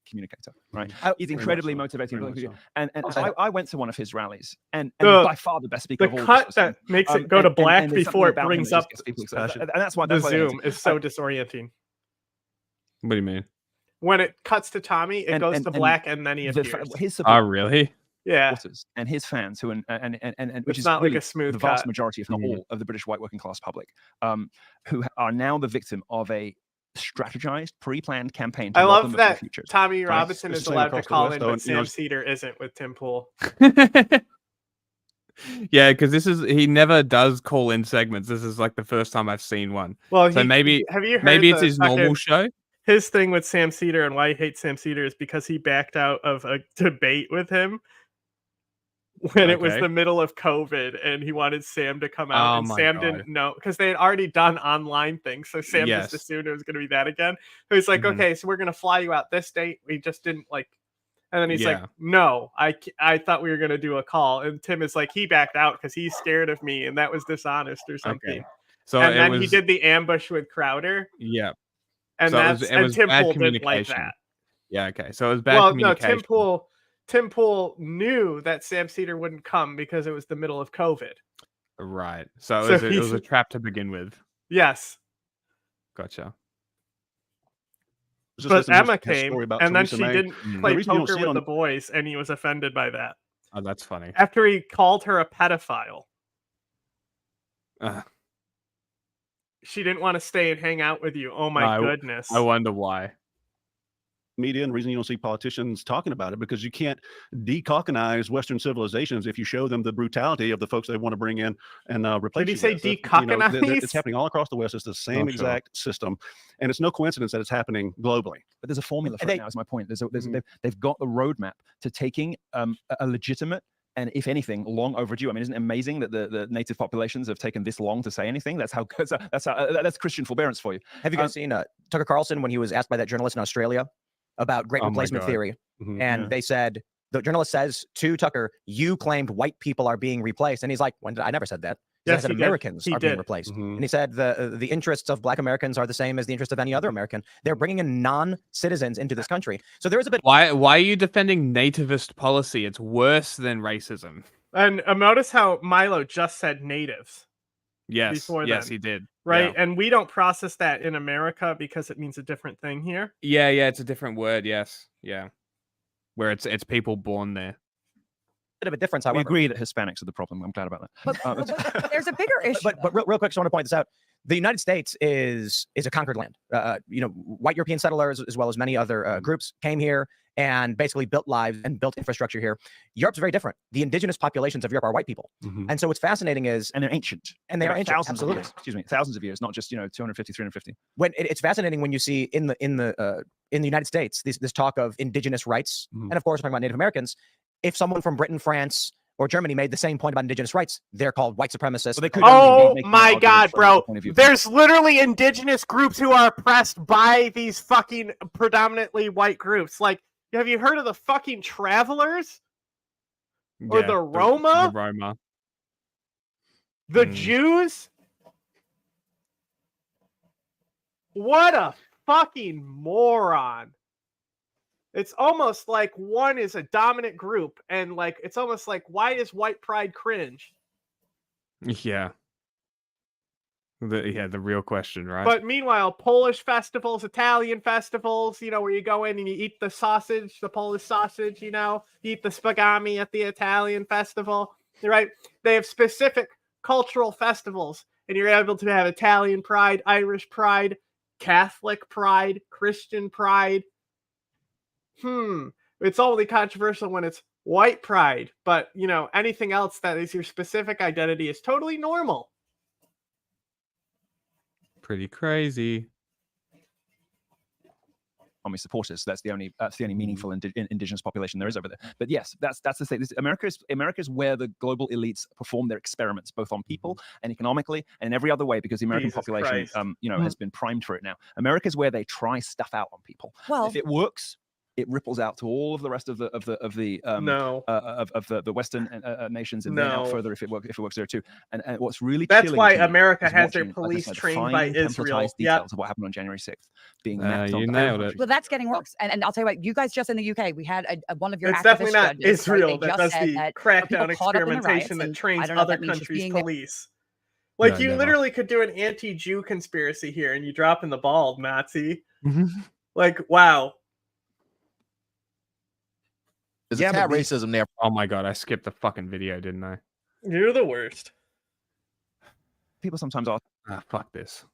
Communicator, right? He's incredibly motivating. And I went to one of his rallies, and by far the best speaker of all. The cut that makes it go to black before it brings up and that's why the Zoom is so disorienting. What do you mean? When it cuts to Tommy, it goes to black, and then he appears. Oh, really? Yeah. And his fans, who and which it's is not really like a smooth the vast cut. majority, if not all, of the British white working class public, who are now the victim of a strategized, pre-planned campaign. To I rob love them of their that futures. Tommy Right? Robinson is allowed to call in, but Sam Cedar isn't with Tim Pool. Yeah, because he never does call in segments. This is like the first time I've seen one. Well, so maybe have you heard maybe it's his normal show. His thing with Sam Cedar and why he hates Sam Cedar is because he backed out of a debate with him when it was the middle of COVID, and he wanted Sam to come out, and Sam didn't know because they had already done online things, so Sam just assumed it was going to be that again. So he's like, okay, so we're going to fly you out this date. We just didn't like, and then he's like, no, I thought we were going to do a call, and Tim is like, he backed out because he's scared of me, and that was dishonest or something. So and then he did the ambush with Crowder. Yeah, and so it was Tim Pool didn't like that. Yeah, okay, so it was bad communication. No, Tim Pool knew that Sam Cedar wouldn't come because it was the middle of COVID. Right. So it was a trap to begin with. Yes. Gotcha. But Emma came, and then she didn't play poker with the boys, and he was offended by that. Oh, that's funny. After he called her a pedophile. She didn't want to stay and hang out with you. Oh, my goodness. I wonder why. Media and reason you don't see politicians talking about it, because you can't decaucanize Western civilizations if you show them the brutality of the folks they want to bring in and replace. Did he say decaucanize? It's happening all across the West. It's the same exact system, and it's no coincidence that it's happening globally. But there's a formula for it now. Is my point. They've got the roadmap to taking a legitimate, and if anything, long overdue. I mean, isn't it amazing that the native populations have taken this long to say anything? That's Christian forbearance for you. Have you guys seen Tucker Carlson when he was asked by that journalist in Australia about great replacement theory? And they said, the journalist says to Tucker, you claimed white people are being replaced. And he's like, I never said that. I said Americans are being replaced. And he said the interests of black Americans are the same as the interests of any other American. They're bringing in non-citizens into this country. So there is a bit. Why are you defending nativist policy? It's worse than racism. And notice how Milo just said natives. Yes, he did. Right, and we don't process that in America because it means a different thing here. Yeah, it's a different word. Yes, yeah, where it's people born there. Bit of a difference. However, we agree that Hispanics are the problem. I'm glad about that. But there's a bigger issue. But real quick, just want to point this out. The United States is a conquered land. White European settlers, as well as many other groups, came here and basically built lives and built infrastructure here. Europe's very different. The indigenous populations of Europe are white people, and so what's fascinating is, and they're ancient, and they are ancient. Thousands Absolutely, of years. Excuse me, thousands of years, not just 250, 350. When it's fascinating when you see in the United States this talk of indigenous rights, and of course we're talking about Native Americans. If someone from Britain, France, or Germany made the same point about indigenous rights, they're called white supremacists. Oh my God, bro. There's literally indigenous groups who are oppressed by these fucking predominantly white groups. Like, have you heard of the fucking Travelers? Or the Roma? The Roma. The Jews? What a fucking moron. It's almost like one is a dominant group, and like it's almost like, why is white pride cringe? Yeah. The real question, right? But meanwhile, Polish festivals, Italian festivals, where you go in and you eat the sausage, the Polish sausage, you eat the spaghetti at the Italian festival, right? They have specific cultural festivals, and you're able to have Italian pride, Irish pride, Catholic pride, Christian pride. It's only controversial when it's white pride, but anything else that is your specific identity is totally normal. Pretty crazy. Army supporters. That's the only meaningful indigenous population there is over there. But yes, that's the thing. America's where the global elites perform their experiments, both on people and economically and in every other way, because the American population, has been primed for it now. America's where they try stuff out on people. Well, if it works, it ripples out to all of the rest of the Western nations, and then out further if it works there too. And what's really that's why chilling to me America is has their watching, police like I said, trained by fine Israel. templatized details of what happened on January 6th being mapped You onto nailed it. Well, that's getting worse. And I'll tell you what, you guys just in the UK, we had one of your It's activist definitely not judges, Israel right? They that just does said the that crackdown people caught up in the riots, experimentation that and trains I don't know if other that means just countries' being there. police. Like, No, you never. literally could do an anti-Jew conspiracy here and you drop in the bald, Nazi. Like, wow. There's a tad racism there. Oh my god, I skipped the fucking video, didn't I? You're the worst. People sometimes are. Fuck this.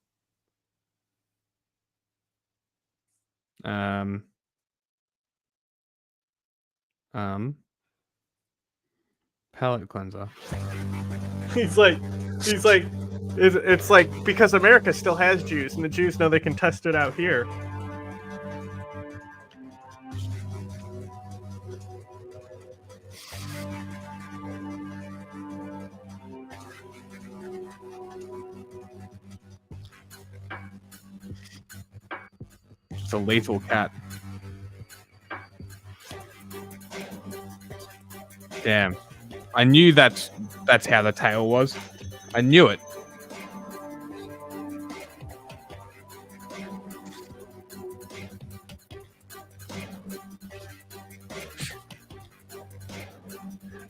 Palette cleanser. He's like, it's like, because America still has Jews, and the Jews know they can test it out here. It's a lethal cat. Damn. I knew that's how the tail was. I knew it.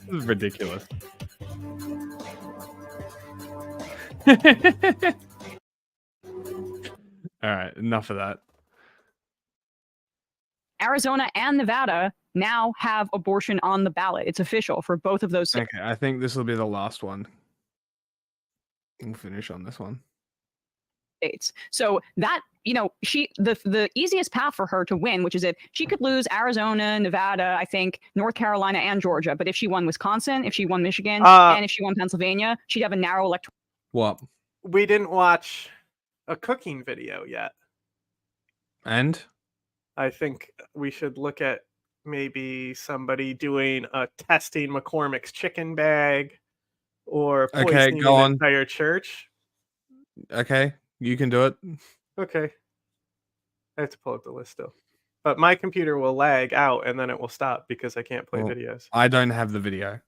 This is ridiculous. All right, enough of that. Arizona and Nevada now have abortion on the ballot. It's official for both of those states. Okay, I think this will be the last one. We'll finish on this one. So that, the easiest path for her to win, which is if she could lose Arizona, Nevada, I think North Carolina and Georgia, but if she won Wisconsin, if she won Michigan, and if she won Pennsylvania, she'd have a narrow electoral. What? We didn't watch a cooking video yet. And? I think we should look at maybe somebody doing a testing McCormick's chicken bag or poisoning go an on. entire church. Okay, you can do it. Okay. I have to pull up the list still. But my computer will lag out and then it will stop because I can't play videos. I don't have the video.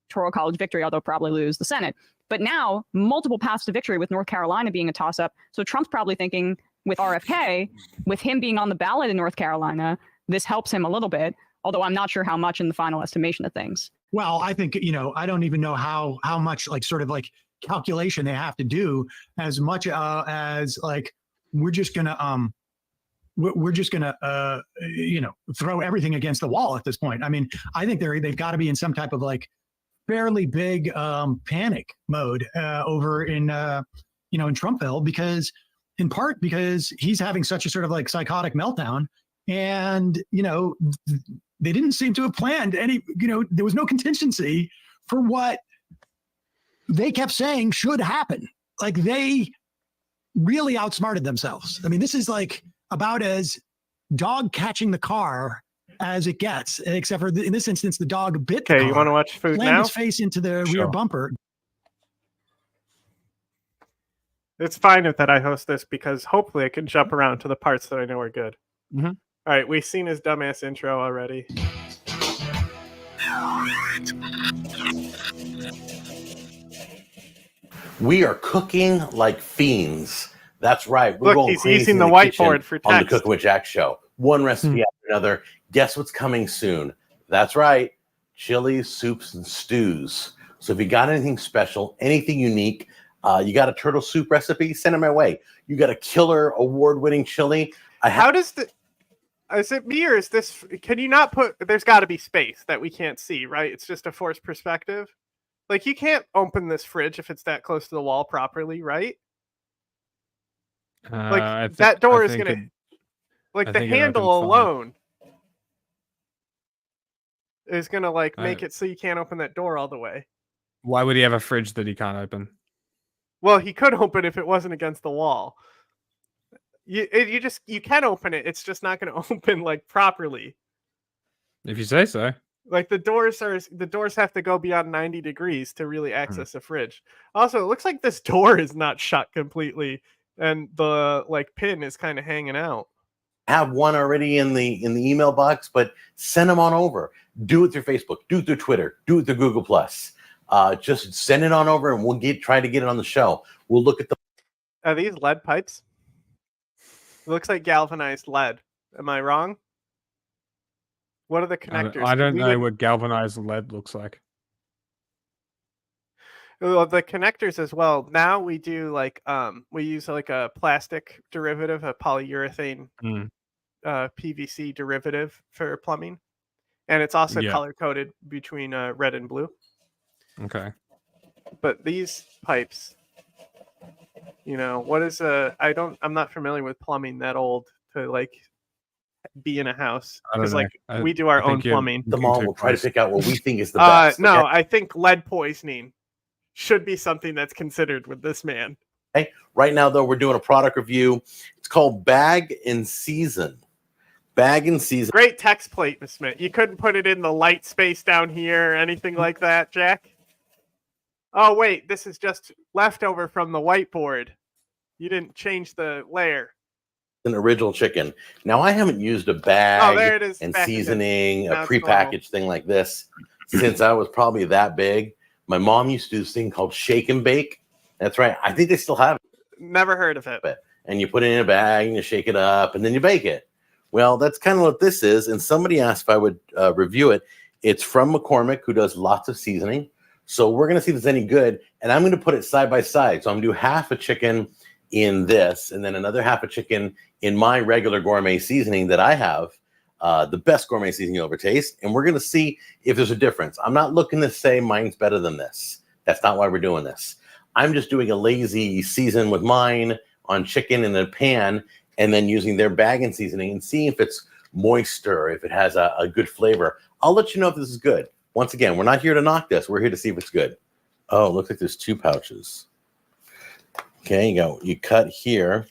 Electoral college victory, although probably lose the Senate. But now, multiple paths to victory with North Carolina being a toss-up. So Trump's probably thinking, with RFK, with him being on the ballot in North Carolina, this helps him a little bit, although I'm not sure how much in the final estimation of things. Well, I think, I don't even know how much calculation they have to do, as much as we're just gonna throw everything against the wall at this point. I mean, I think they've got to be in some type of fairly big panic mode over in Trumpville, because in part because he's having such a sort of psychotic meltdown, and they didn't seem to have planned any, there was no contingency for what they kept saying should happen. They really outsmarted themselves. I mean, this is about as dog catching the car as it gets, except for in this instance, the dog bit the car, you want to watch food slammed now? his face into the rear bumper. It's fine that I host this because hopefully I can jump around to the parts that I know are good. Mm-hmm. All right, we've seen his dumbass intro already. We are cooking like fiends. That's right. We're Look, going he's crazy using in the kitchen whiteboard for on the text. Cooking with Jack show. One recipe after another. Guess what's coming soon? That's right. Chilies, soups, and stews. So if you got anything special, anything unique, you got a turtle soup recipe, send it my way. You got a killer award-winning chili. Is it me or is this, can you not put, there's got to be space that we can't see, right? It's just a forced perspective. Like, you can't open this fridge if it's that close to the wall properly, right? Like, that door is gonna, like, the handle alone is gonna, like, make it so you can't open that door all the way. Why would he have a fridge that he can't open? Well, he could open if it wasn't against the wall. You can open it. It's just not going to open like properly. If you say so. Like the doors have to go beyond 90 degrees to really access a fridge. Also, it looks like this door is not shut completely, and the like pin is kind of hanging out. Have one already in the email box, but send them on over. Do it through Facebook. Do it through Twitter. Do it through Google Plus. Just send it on over, and we'll try to get it on the show. We'll look at the. Are these lead pipes? It looks like galvanized lead. Am I wrong? What are the connectors? I don't know what galvanized lead looks like. Well, the connectors as well. Now we do like we use like a plastic derivative, a polyurethane PVC derivative for plumbing, and it's also color coded between red and blue. Okay. But these pipes, you know, what is I'm not familiar with plumbing that old to like be in a house, because like we do our own plumbing. The mom will try to pick out what we think is the best. No, I think lead poisoning should be something that's considered with this man. Okay. Right now, though, we're doing a product review. It's called Bag and Season. Bag and Season. Great text plate, Ms. Smith. You couldn't put it in the light space down here or anything like that, Jack? Oh, wait, this is just leftover from the whiteboard. You didn't change the layer. An original chicken. Now, I haven't used a bag there it is, and back seasoning, again. a prepackaged thing like this since I was probably that big. My mom used to do this thing called shake and bake. That's right. I think they still have it. Never heard of it. And you put it in a bag and you shake it up and then you bake it. Well, that's kind of what this is. And somebody asked if I would review it. It's from McCormick, who does lots of seasoning. So we're going to see if it's any good. And I'm going to put it side by side. So I'm going to do half a chicken in this and then another half a chicken in my regular gourmet seasoning that I have. The best gourmet seasoning you'll ever taste. And we're going to see if there's a difference. I'm not looking to say mine's better than this. That's not why we're doing this. I'm just doing a lazy season with mine on chicken in a pan and then using their bag and seasoning and seeing if it's moister, if it has a good flavor. I'll let you know if this is good. Once again, we're not here to knock this. We're here to see if it's good. Oh, it looks like there's 2 pouches. Okay, you cut here,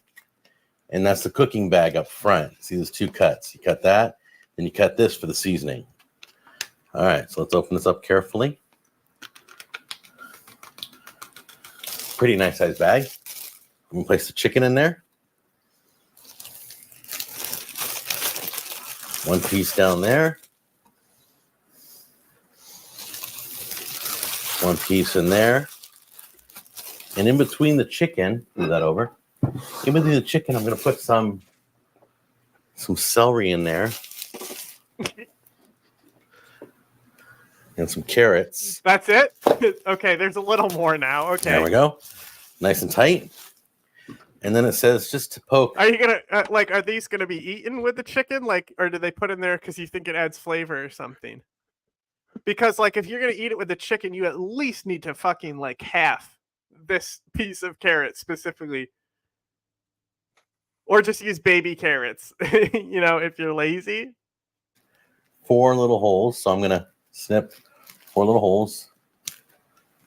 and that's the cooking bag up front. See, there's 2 cuts. You cut that, and you cut this for the seasoning. All right, so let's open this up carefully. Pretty nice size bag. I'm going to place the chicken in there. 1 piece down there. 1 piece in there. And in between the chicken, move that over. In between the chicken, I'm going to put some celery in there. And some carrots. That's it? Okay, there's a little more now. Okay. There we go. Nice and tight. And then it says just to poke. Are you going to, are these going to be eaten with the chicken? Or do they put in there because you think it adds flavor or something? Because, if you're going to eat it with the chicken, you at least need to fucking, half this piece of carrot specifically. Or just use baby carrots, if you're lazy. 4 little holes. So I'm going to snip 4 little holes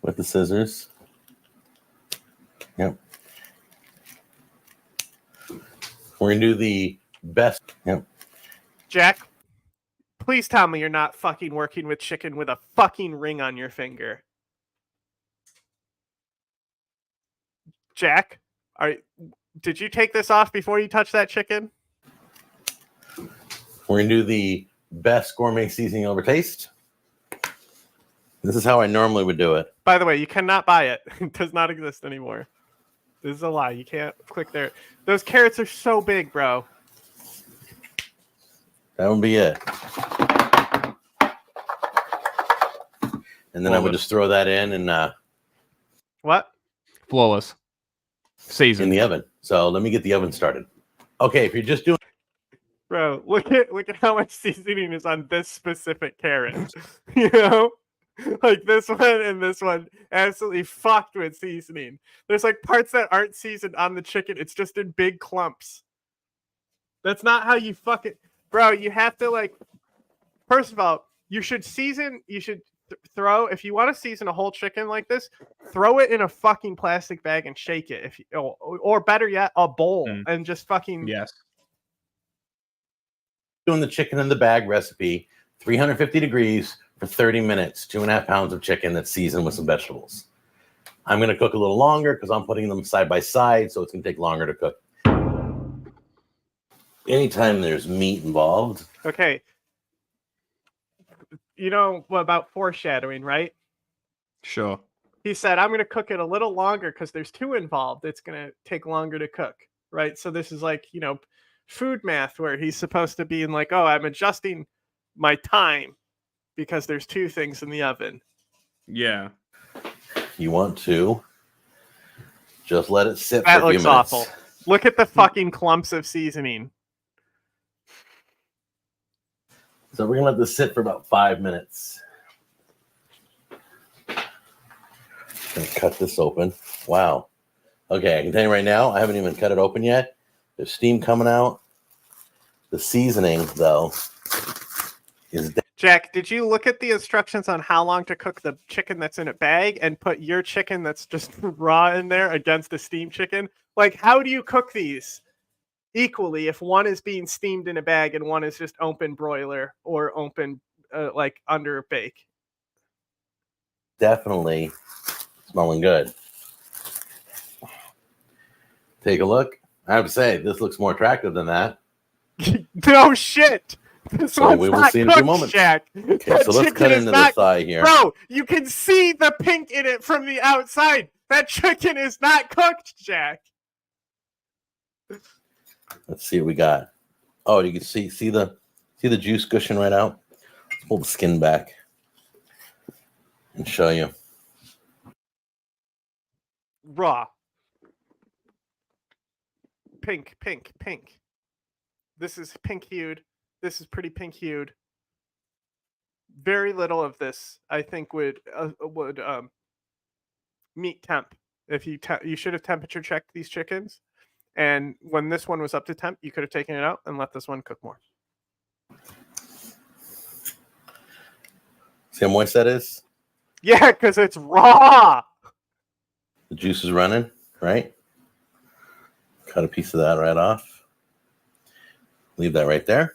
with the scissors. Yep. We're going to do the best. Yep. Jack, please tell me you're not fucking working with chicken with a fucking ring on your finger. Jack, did you take this off before you touched that chicken? We're going to do the best gourmet seasoning you'll ever taste. This is how I normally would do it. By the way, you cannot buy it. It does not exist anymore. This is a lie. You can't click there. Those carrots are so big, bro. That would be it. And then I would just throw that in and what? Flawless. Season in the oven. So let me get the oven started. Okay, if you're just doing, bro, look at how much seasoning is on this specific carrot. You know, Like this one and this one absolutely fucked with seasoning. There's like parts that aren't seasoned on the chicken. It's just in big clumps. That's not how you fuck it. Bro, you have to like, first of all, you should season, you should throw, if you want to season a whole chicken like this, throw it in a fucking plastic bag and shake it. If you, or better yet, a bowl and just fucking. Yes. Doing the chicken in the bag recipe, 350 degrees for 30 minutes, 2.5 pounds of chicken that's seasoned with some vegetables. I'm going to cook a little longer because I'm putting them side by side, so it's going to take longer to cook. Anytime there's meat involved. Okay. You know about foreshadowing, right? Sure. He said, I'm going to cook it a little longer because there's two involved. It's going to take longer to cook, right? So this is like, you know, food math where he's supposed to be in like, oh, I'm adjusting my time because there's two things in the oven. Yeah. You want to just let it sit That for a few looks minutes. awful. Look at the fucking clumps of seasoning. So we're going to let this sit for about 5 minutes. Gonna cut this open. Wow. Okay, I can tell you right now, I haven't even cut it open yet. There's steam coming out. The seasoning, though, is Jack, did you look at the instructions on how long to cook the chicken that's in a bag and put your chicken that's just raw in there against a steamed chicken? Like, how do you cook these equally if one is being steamed in a bag and one is just open broiler or open, like, under bake? definitely smelling good. Take a look. I have to say, this looks more attractive than that. No shit. This So one's we will not see in a few cooked, moments. Jack. Okay, That so let's chicken cut is into not- the thigh here. Bro, you can see the pink in it from the outside. That chicken is not cooked, Jack. Let's see what we got. Oh, you can see the juice gushing right out. Let's pull the skin back and show you. Raw. Pink, pink, pink. This is pink hued. This is pretty pink hued. Very little of this, I think, would meet temp. If you should have temperature checked these chickens, and when this one was up to temp, you could have taken it out and let this one cook more. See how moist that is? Yeah, because it's raw. The juice is running, right? Cut a piece of that right off. Leave that right there.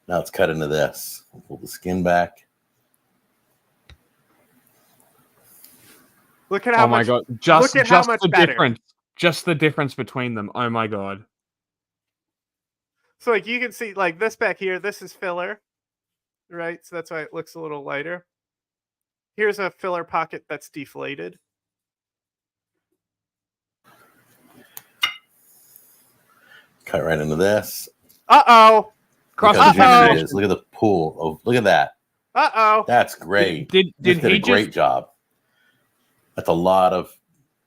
Now let's cut into this. We'll pull the skin back. Look at how oh my much. god! Just look at how much the better. difference. Just the difference between them. Oh my god! So like you can see, like this back here, this is filler, right? So that's why it looks a little lighter. Here's a filler pocket that's deflated. Cut right into this. Uh-oh. Look how juicy it is. Look at the pool. Oh, look at that. Uh-oh. That's great. Did did he a great just... job. That's a lot of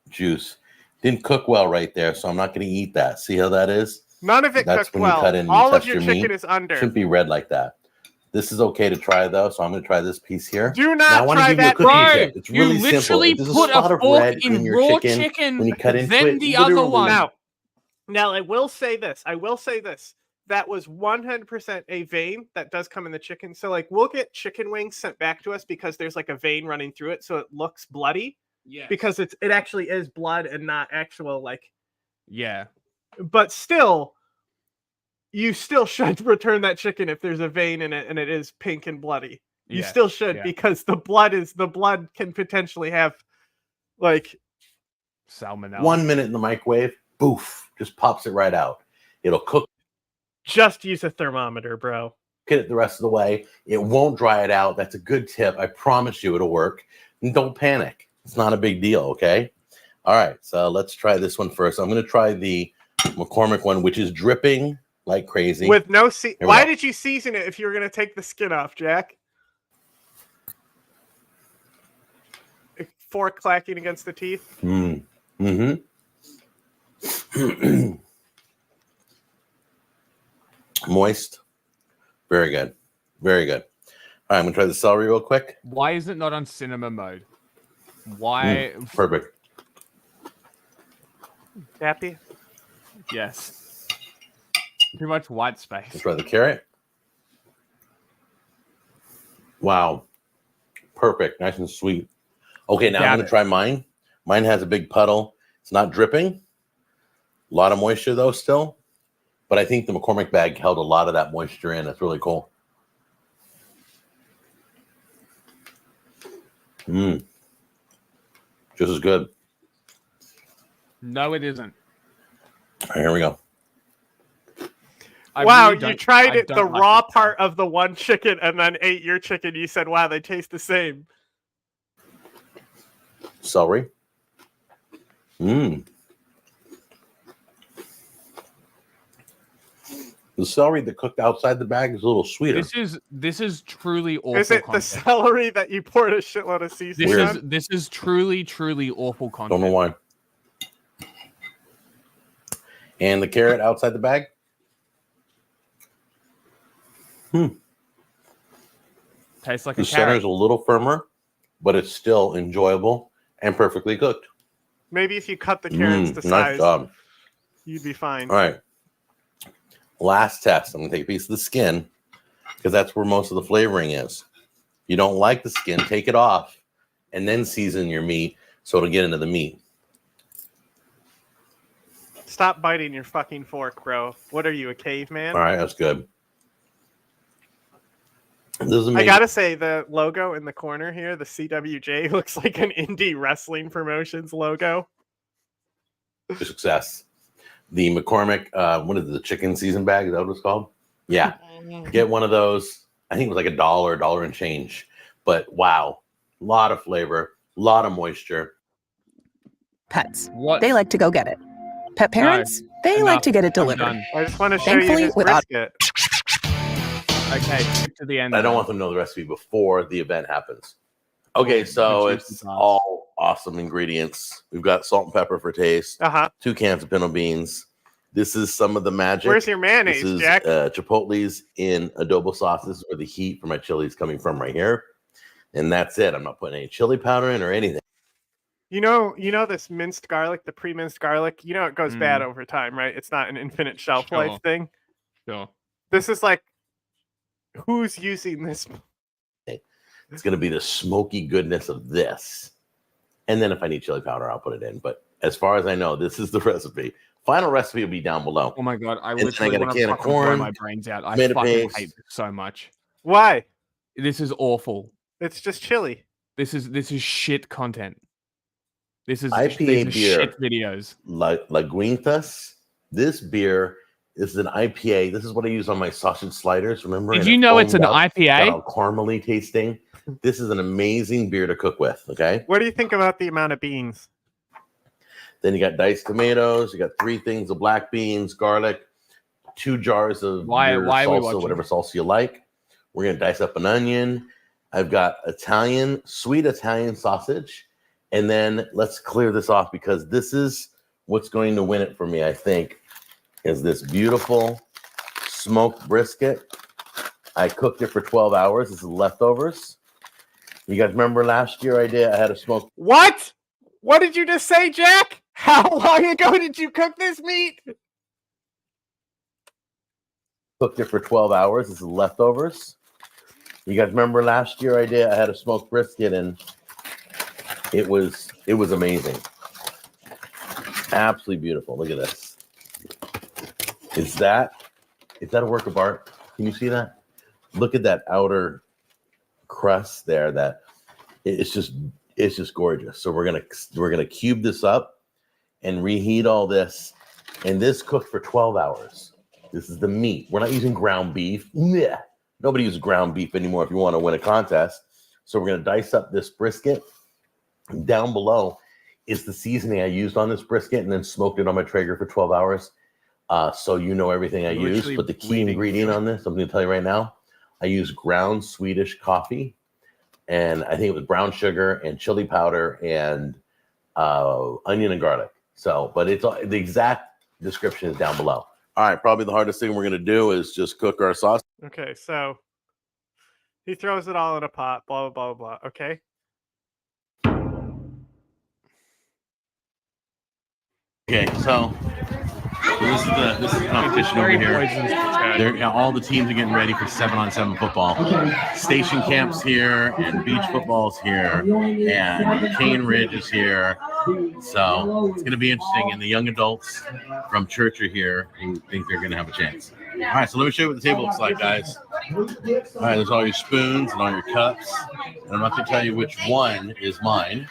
juice. Didn't cook well right there, so I'm not going to eat that. See how that is? None of it That's cooked when well. you cut in and All you of test your your chicken meat. is under. Shouldn't be red like that. This is okay to try though, so I'm going to try this piece here. Do Now, I not wanna try give you a that. cooking Bro, tip. It's you really simple. literally If there's put a spot of fork red in your raw chicken, chicken, when you cut into then it, the other literally- one. Now, I will say this. That was 100% a vein that does come in the chicken. So, like, we'll get chicken wings sent back to us because there's like a vein running through it, so it looks bloody. Yeah. Because it actually is blood and not actual like. Yeah. But still, you still should return that chicken if there's a vein in it and it is pink and bloody. You Yeah, still should yeah. because the blood can potentially have like Salmonella. 1 minute in the microwave, boof, just pops it right out. It'll cook Just use a thermometer, bro. it the rest of the way. It won't dry it out. That's a good tip. I promise you it'll work. And don't panic. It's not a big deal, okay? All right, so let's try this one first. I'm going to try the McCormick one, which is dripping like crazy. With no Why go. did you season it if you were going to take the skin off, Jack? Fork clacking against the teeth. Moist. Very good. Very good. right, I'm gonna try the celery real quick. Why is it not on cinema mode? Why? Perfect. Happy? Yes. Too much white space. Let's try the carrot. Wow. Perfect. Nice and sweet. Okay, now I'm going to try mine. Mine has a big puddle. It's not dripping. A lot of moisture, though, still. But I think the McCormick bag held a lot of that moisture in. That's really cool. Mmm. Just as good. No, it isn't. All right, here we go. Wow, you tried it, the raw part of the one chicken and then ate your chicken. You said, wow, they taste the same. Celery. Mmm. The celery that cooked outside the bag is a little sweeter. This is truly awful. Is it content. the celery that you poured a shitload of seasoning on? This is truly awful content. Don't know why. And the carrot outside the bag. Tastes like the a center carrot. is a little firmer, but it's still enjoyable and perfectly cooked. Maybe if you cut the carrots to nice size, job. you'd be fine. All right. Last test. I'm going to take a piece of the skin because that's where most of the flavoring is. You don't like the skin, take it off and then season your meat so it'll get into the meat. Stop biting your fucking fork, bro. What are you, a caveman? All right, that's good. I gotta say, the logo in the corner here, the CWJ, looks like an indie wrestling promotions logo. Success. The McCormick, what is it, the chicken season bag? Is that what it's called? Yeah. Get one of those. I think it was like $1 and change. But wow, a lot of flavor, a lot of moisture. Pets. What? They like to go get it. Pet parents, they like to get it delivered. I just want to show Thankfully, you this without brisket. Okay, skip to the end. I don't want them to know the recipe before the event happens. Okay, so it's all awesome ingredients. We've got salt and pepper for taste. 2 cans of pinto beans. This is some of the magic. Where's your mayonnaise, This is Jack? Chipotle's in adobo sauce. This is where the heat for my chili is coming from right here. And that's it. I'm not putting any chili powder in or anything. You know this minced garlic, the pre-minced garlic. You know it goes bad over time, right? It's not an infinite shelf life thing. Sure. This is like, who's using this? It's going to be the smoky goodness of this. And then if I need chili powder, I'll put it in. But as far as I know, this is the recipe. Final recipe will be down below. Oh my god, I And then literally got a want can to of fucking blow corn, my brains out. I tomato fucking paste. hate this so much. Why? This is awful. It's just chili. This is shit content. This is IPA these are beer. shit videos. Lagunitas. This beer is an IPA. This is what I use on my sausage sliders. Remember? Did And you it know it's foamed an up, IPA? got all caramely tasting. This is an amazing beer to cook with. Okay. What do you think about the amount of beans? Then you got diced tomatoes. You got 3 things of black beans, garlic, 2 jars of Why your are we salsa, watching? whatever salsa you like. We're gonna dice up an onion. I've got sweet Italian sausage. And then let's clear this off because this is what's going to win it for me, I think, is this beautiful smoked brisket. I cooked it for 12 hours. This is leftovers. You guys remember last year I had a smoked. What? What did you just say, Jack? How long ago did you cook this meat? Cooked it for 12 hours. This is leftovers. You guys remember last year I had a smoked brisket and it was amazing. Absolutely beautiful. Look at this. Is that a work of art? Can you see that? Look at that outer crust there. That it's just gorgeous. So we're gonna cube this up and reheat all this. And this cooked for 12 hours. This is the meat. We're not using ground beef. Yeah. Nobody uses ground beef anymore if you want to win a contest. So we're gonna dice up this brisket. Down below is the seasoning I used on this brisket and then smoked it on my Traeger for 12 hours. So you know everything I use. But the key ingredient on this, I'm going to tell you right now, I use ground Swedish coffee. And I think it was brown sugar and chili powder and onion and garlic. So, but it's the exact description is down below. All right, probably the hardest thing we're going to do is just cook our sauce. Okay, so He throws it all in a pot. Blah blah blah blah. Okay. Okay, so this is the competition over here. All the teams are getting ready for 7-on-7 football. Station Camp's here, and beach football's here, and Cane Ridge is here. So it's going to be interesting. And the young adults from church are here who think they're going to have a chance. All right, so let me show you what the table looks like, guys. All right, there's all your spoons and all your cups. And I'm not going to tell you which one is mine.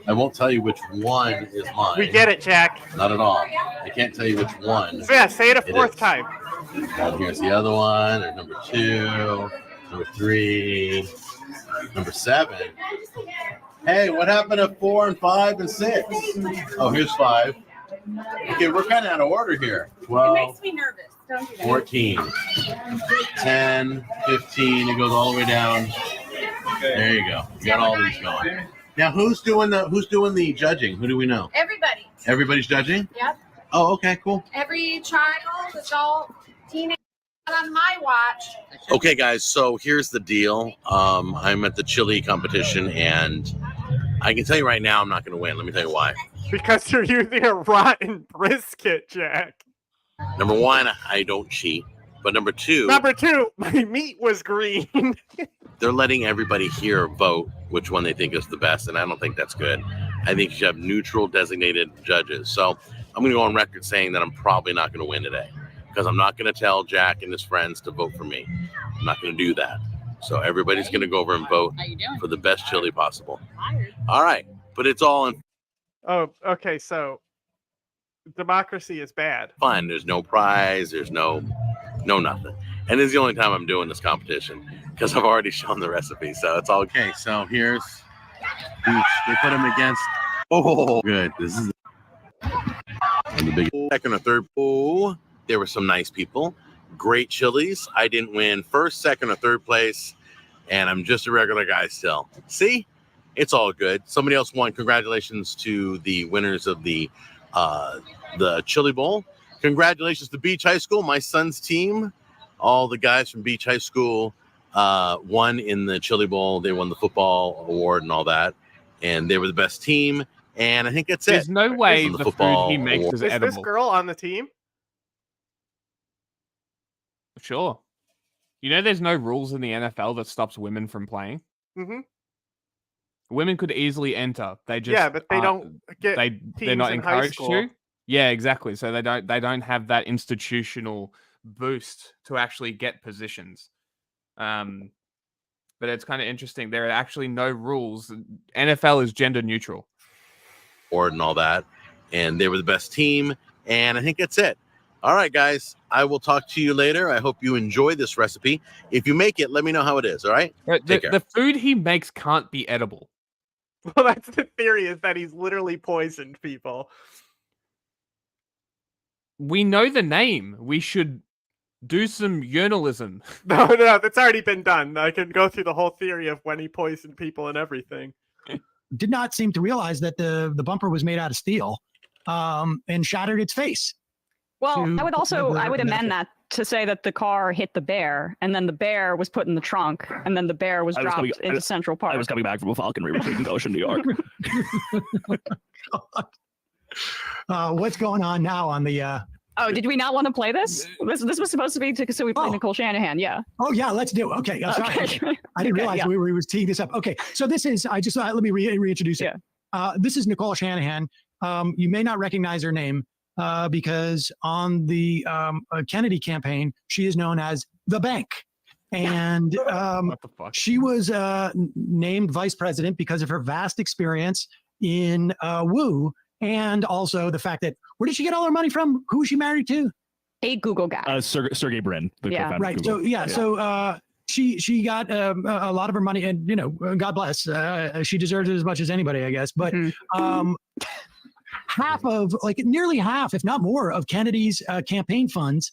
I won't tell you which one is mine. We get it, Jack. Not at all. I can't tell you which one. Yeah, say it a fourth time. And here's the other one. There's number 2, number 3, number 7. Hey, what happened to 4 and 5 and 6? Oh, here's 5. Okay, we're kind of out of order here. 12. It makes me nervous. Don't do that. 14, 10, 15. It goes all the way down. There you go. You got all these going. Now, who's doing the judging? Who do we know? Everybody. Everybody's judging? Yep. Oh, okay, cool. Every child, adult, teenager on my watch. Okay, guys, so here's the deal. I'm at the chili competition, and I can tell you right now I'm not going to win. Let me tell you why. Because you're using a rotten brisket, Jack. Number 1, I don't cheat. But number 2, my meat was green. They're letting everybody here vote which one they think is the best, and I don't think that's good. I think you should have neutral designated judges. So I'm going to go on record saying that I'm probably not going to win today because I'm not going to tell Jack and his friends to vote for me. I'm not going to do that. So everybody's going to go over and vote for the best chili possible. All right, but it's all in. Oh, okay, so democracy is bad. Fun. There's no prize. There's no nothing. And it's the only time I'm doing this competition because I've already shown the recipe. So it's all okay. So here's each. They put them against. Oh, good. This is the big second or third. Oh, there were some nice people. Great chilies. I didn't win first, second, or third place. And I'm just a regular guy still. See? It's all good. Somebody else won. Congratulations to the winners of the Chili Bowl. Congratulations to Beach High School, my son's team. All the guys from Beach High School won in the Chili Bowl. They won the football award and all that. And they were the best team. And I think that's There's it. no way the the football food he makes award. is Is edible. this girl on the team? Sure. You know there's no rules in the NFL that stops women from playing? Mm-hmm. Women could easily enter. They just Yeah, but they don't get they're teams not in high encouraged school. to. Yeah, exactly. So they don't have that institutional boost to actually get positions. But it's kind of interesting. There are actually no rules. NFL is gender neutral. And all that. And they were the best team. And I think that's it. All right, guys. I will talk to you later. I hope you enjoy this recipe. If you make it, let me know how it is. All right? Take care. The food he makes can't be edible. Well, that's the theory, is that he's literally poisoned people. We know the name. We should do some journalism. No, that's already been done. I can go through the whole theory of when he poisoned people and everything. Did not seem to realize that the bumper was made out of steel and shattered its face. Well, I would amend that to say that the car hit the bear, and then the bear was put in the trunk, and then the bear was dropped into Central Park. I was coming back from a falconry retreat in Goshen, New York. What's going on now on the... Oh, did we not want to play this? This was supposed to be so we play Nicole Shanahan, yeah. Oh, yeah, let's do it. Okay, sorry. Okay. I didn't realize we were teeing this up. Okay, so this is, let me reintroduce it. This is Nicole Shanahan. You may not recognize her name because on the Kennedy campaign, she is known as the Bank. And she was named vice president because of her vast experience in Woo, and also the fact that, where did she get all her money from? Who was she married to? A Google guy. Sergey Brin, the co-founder right. of Google. So she got a lot of her money, and God bless, she deserves it as much as anybody, I guess. But nearly half, if not more, of Kennedy's campaign funds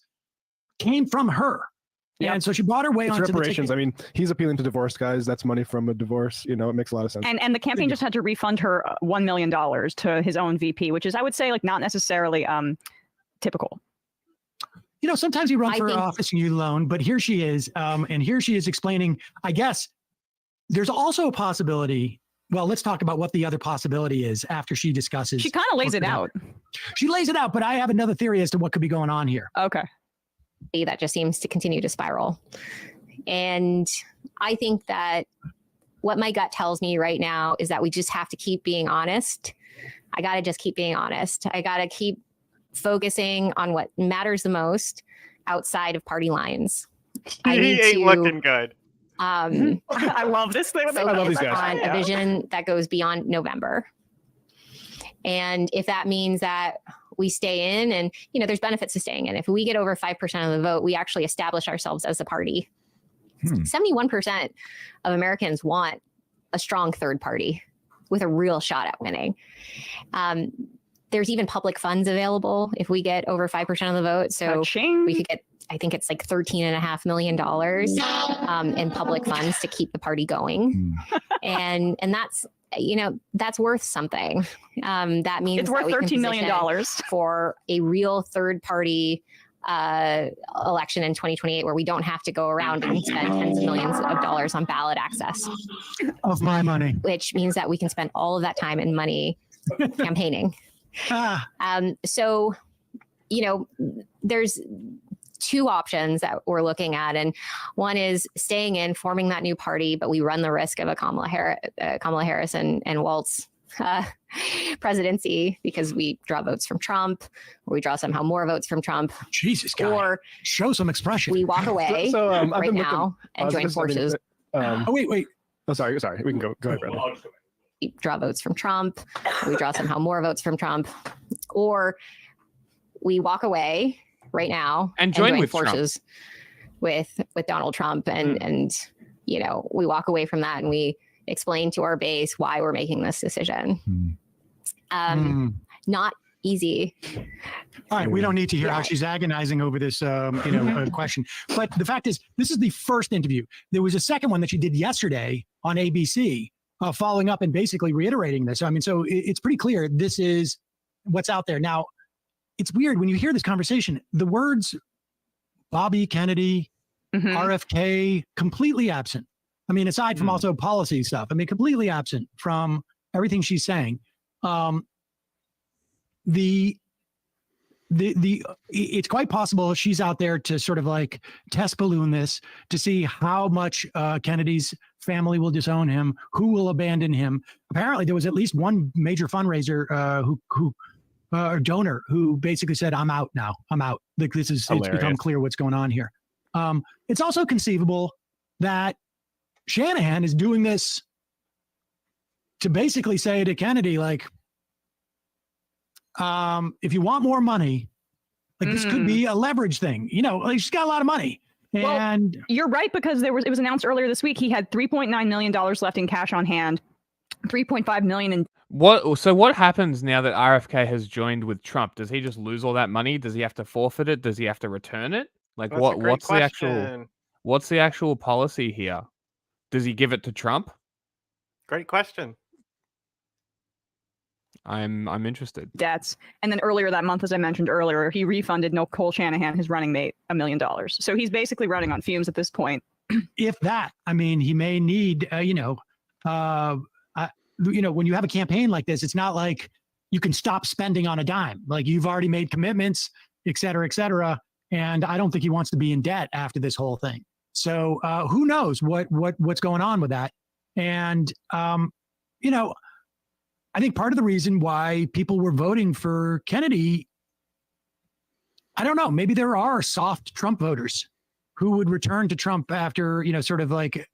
came from her. Yeah, and so she bought her way onto reparations. the I mean, he's appealing to divorced guys. That's money from a divorce. It makes a lot of sense. And the campaign just had to refund her $1 million to his own VP, which is, I would say, not necessarily typical. you know, sometimes you run for office and you loan, but here she is. And here she is explaining, I guess there's also a possibility. Well, let's talk about what the other possibility is after she discusses. She kind of lays it out. She lays it out, but I have another theory as to what could be going on here. Okay. That just seems to continue to spiral. And I think that what my gut tells me right now is that we just have to keep being honest. I got to just keep being honest. I got to keep focusing on what matters the most outside of party lines. He ain't looking good. I love this thing. I love these guys. On a vision that goes beyond November. And if that means that we stay in, and, you know, there's benefits to staying in. If we get over 5% of the vote, we actually establish ourselves as a party. 71% of Americans want a strong third party with a real shot at winning. There's even public funds available if we get over 5% of the vote. So we could get, I think it's like $13.5 million in public funds to keep the party going. And that's, you know, that's worth something. That means it's worth $13 million for a real third party election in 2028, where we don't have to go around and spend tens of millions of dollars on ballot access of my money, which means that we can spend all of that time and money campaigning. So, you know, there's two options that we're looking at, and one is staying in, forming that new party, but we run the risk of a Kamala Harris and Waltz presidency, because we draw votes from Trump, or we draw somehow more votes from Trump. Jesus, God. Or show some expression. We walk away right now and join forces. Wait. Oh, sorry. We can go ahead, Bradley. We draw votes from Trump. We draw somehow more votes from Trump, or we walk away right now and join with forces with Donald Trump, and you know, we walk away from that and we explain to our base why we're making this decision. Not easy. All right, we don't need to hear how she's agonizing over this, question. But the fact is, this is the first interview. There was a second one that she did yesterday on ABC, following up and basically reiterating this. I mean, so it's pretty clear this is what's out there. Now, it's weird when you hear this conversation, the words Bobby Kennedy, RFK, completely absent. I mean, aside from also policy stuff, I mean, completely absent from everything she's saying. It's quite possible she's out there to sort of like test balloon this to see how much Kennedy's family will disown him, who will abandon him. Apparently, there was at least one major fundraiser or donor who basically said, "I'm out now. I'm out." Like it's become clear what's going on here. It's also conceivable that Shanahan is doing this to basically say to Kennedy, like, if you want more money, like this could be a leverage thing. You know, like she's got a lot of money. And well, you're right, because it was announced earlier this week he had $3.9 million left in cash on hand, 3.5 million in. What happens now that RFK has joined with Trump? Does he just lose all that money? Does he have to forfeit it? Does he have to return it? Like what's the actual policy here? Does he give it to Trump? Great question. I'm interested. Debts. And then earlier that month, as I mentioned earlier, he refunded Nicole Shanahan, his running mate, $1 million. So he's basically running on fumes at this point. If that, I mean, he may need, when you have a campaign like this, it's not like you can stop spending on a dime. Like you've already made commitments, et cetera, et cetera. And I don't think he wants to be in debt after this whole thing. So who knows what's going on with that. And, I think part of the reason why people were voting for Kennedy, I don't know, maybe there are soft Trump voters who would return to Trump after, sort of like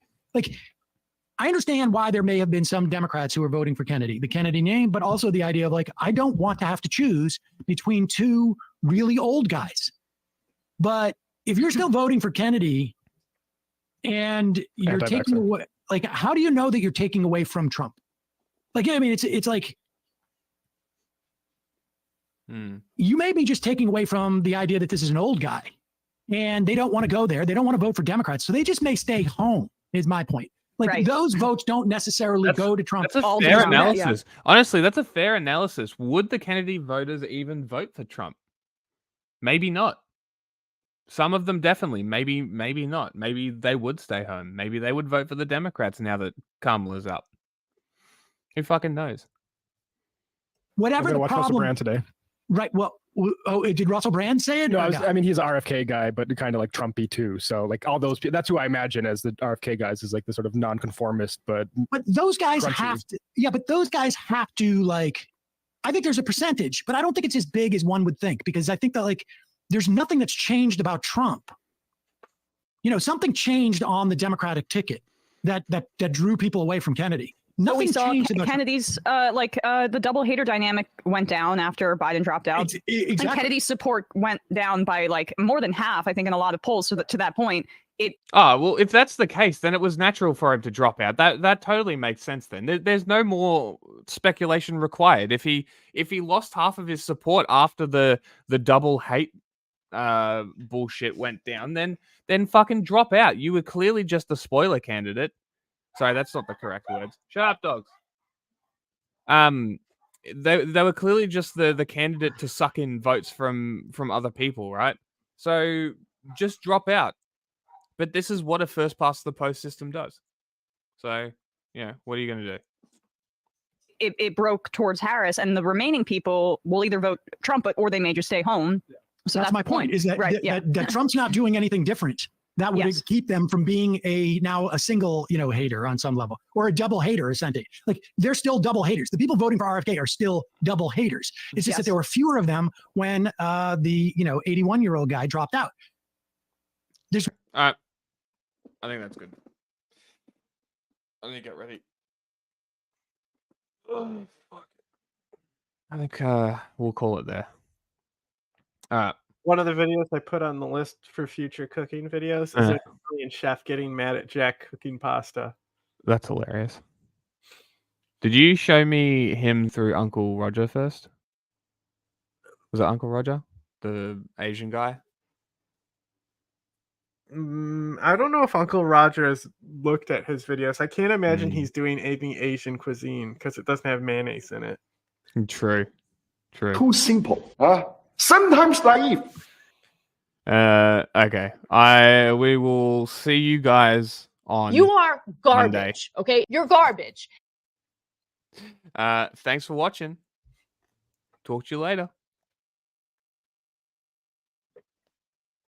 I understand why there may have been some Democrats who are voting for Kennedy, the Kennedy name, but also the idea of like, I don't want to have to choose between two really old guys. But if you're still voting for Kennedy and you're taking away, like, how do you know that you're taking away from Trump? Like, I mean, it's like you may be just taking away from the idea that this is an old guy and they don't want to go there. They don't want to vote for Democrats. So they just may stay home, is my point. Like those votes don't necessarily go to Trump. That's a fair analysis. Yeah. Honestly, that's a fair analysis. Would the Kennedy voters even vote for Trump? Maybe not. Some of them definitely. Maybe not. Maybe they would stay home. Maybe they would vote for the Democrats now that Kamala's up. Who fucking knows? Whatever the watch Russell problem. Brand today. Right. Well, did Russell Brand say it? No, I mean, he's an RFK guy, but kind of like Trumpy too. So like all those people, that's who I imagine as the RFK guys is like the sort of nonconformist, but those guys crunchy. have to. Yeah, but those guys have to like. I think there's a percentage, but I don't think it's as big as one would think because I think that like there's nothing that's changed about Trump. You know, something changed on the Democratic ticket that drew people away from Kennedy. We Nothing saw changed about Kennedy's the double hater dynamic went down after Biden dropped out. Exactly. And Kennedy's support went down by like more than half, I think, in a lot of polls. So that to that point, well, if that's the case, then it was natural for him to drop out. That totally makes sense. Then there's no more speculation required. If he lost half of his support after the double hate bullshit went down, then fucking drop out. You were clearly just a spoiler candidate. Sorry, that's not the correct words. Shut up, dogs. They were clearly just the candidate to suck in votes from other people, right? So just drop out. But this is what a first past the post system does. So, yeah, what are you going to do? It broke towards Harris, and the remaining people will either vote Trump or they may just stay home. So that's my point. Is that right? that Trump's not doing anything different. That would keep them from being now a single, hater on some level, or a double hater, essentially. Like they're still double haters. The people voting for RFK are still double haters. It's just that there were fewer of them when the 81-year-old guy dropped out. I think that's good. I need to get ready. Oh, fuck. I think we'll call it there. One of the videos I put on the list for future cooking videos is an Italian chef getting mad at Jack cooking pasta. That's hilarious. Did you show me him through Uncle Roger first? Was it Uncle Roger? The Asian guy? I don't know if Uncle Roger has looked at his videos. I can't imagine he's doing any Asian cuisine because it doesn't have mayonnaise in it. True. Too simple. Sometimes naive. Okay. We will see you guys on You are garbage. Monday. Okay, you're garbage. Thanks for watching. Talk to you later.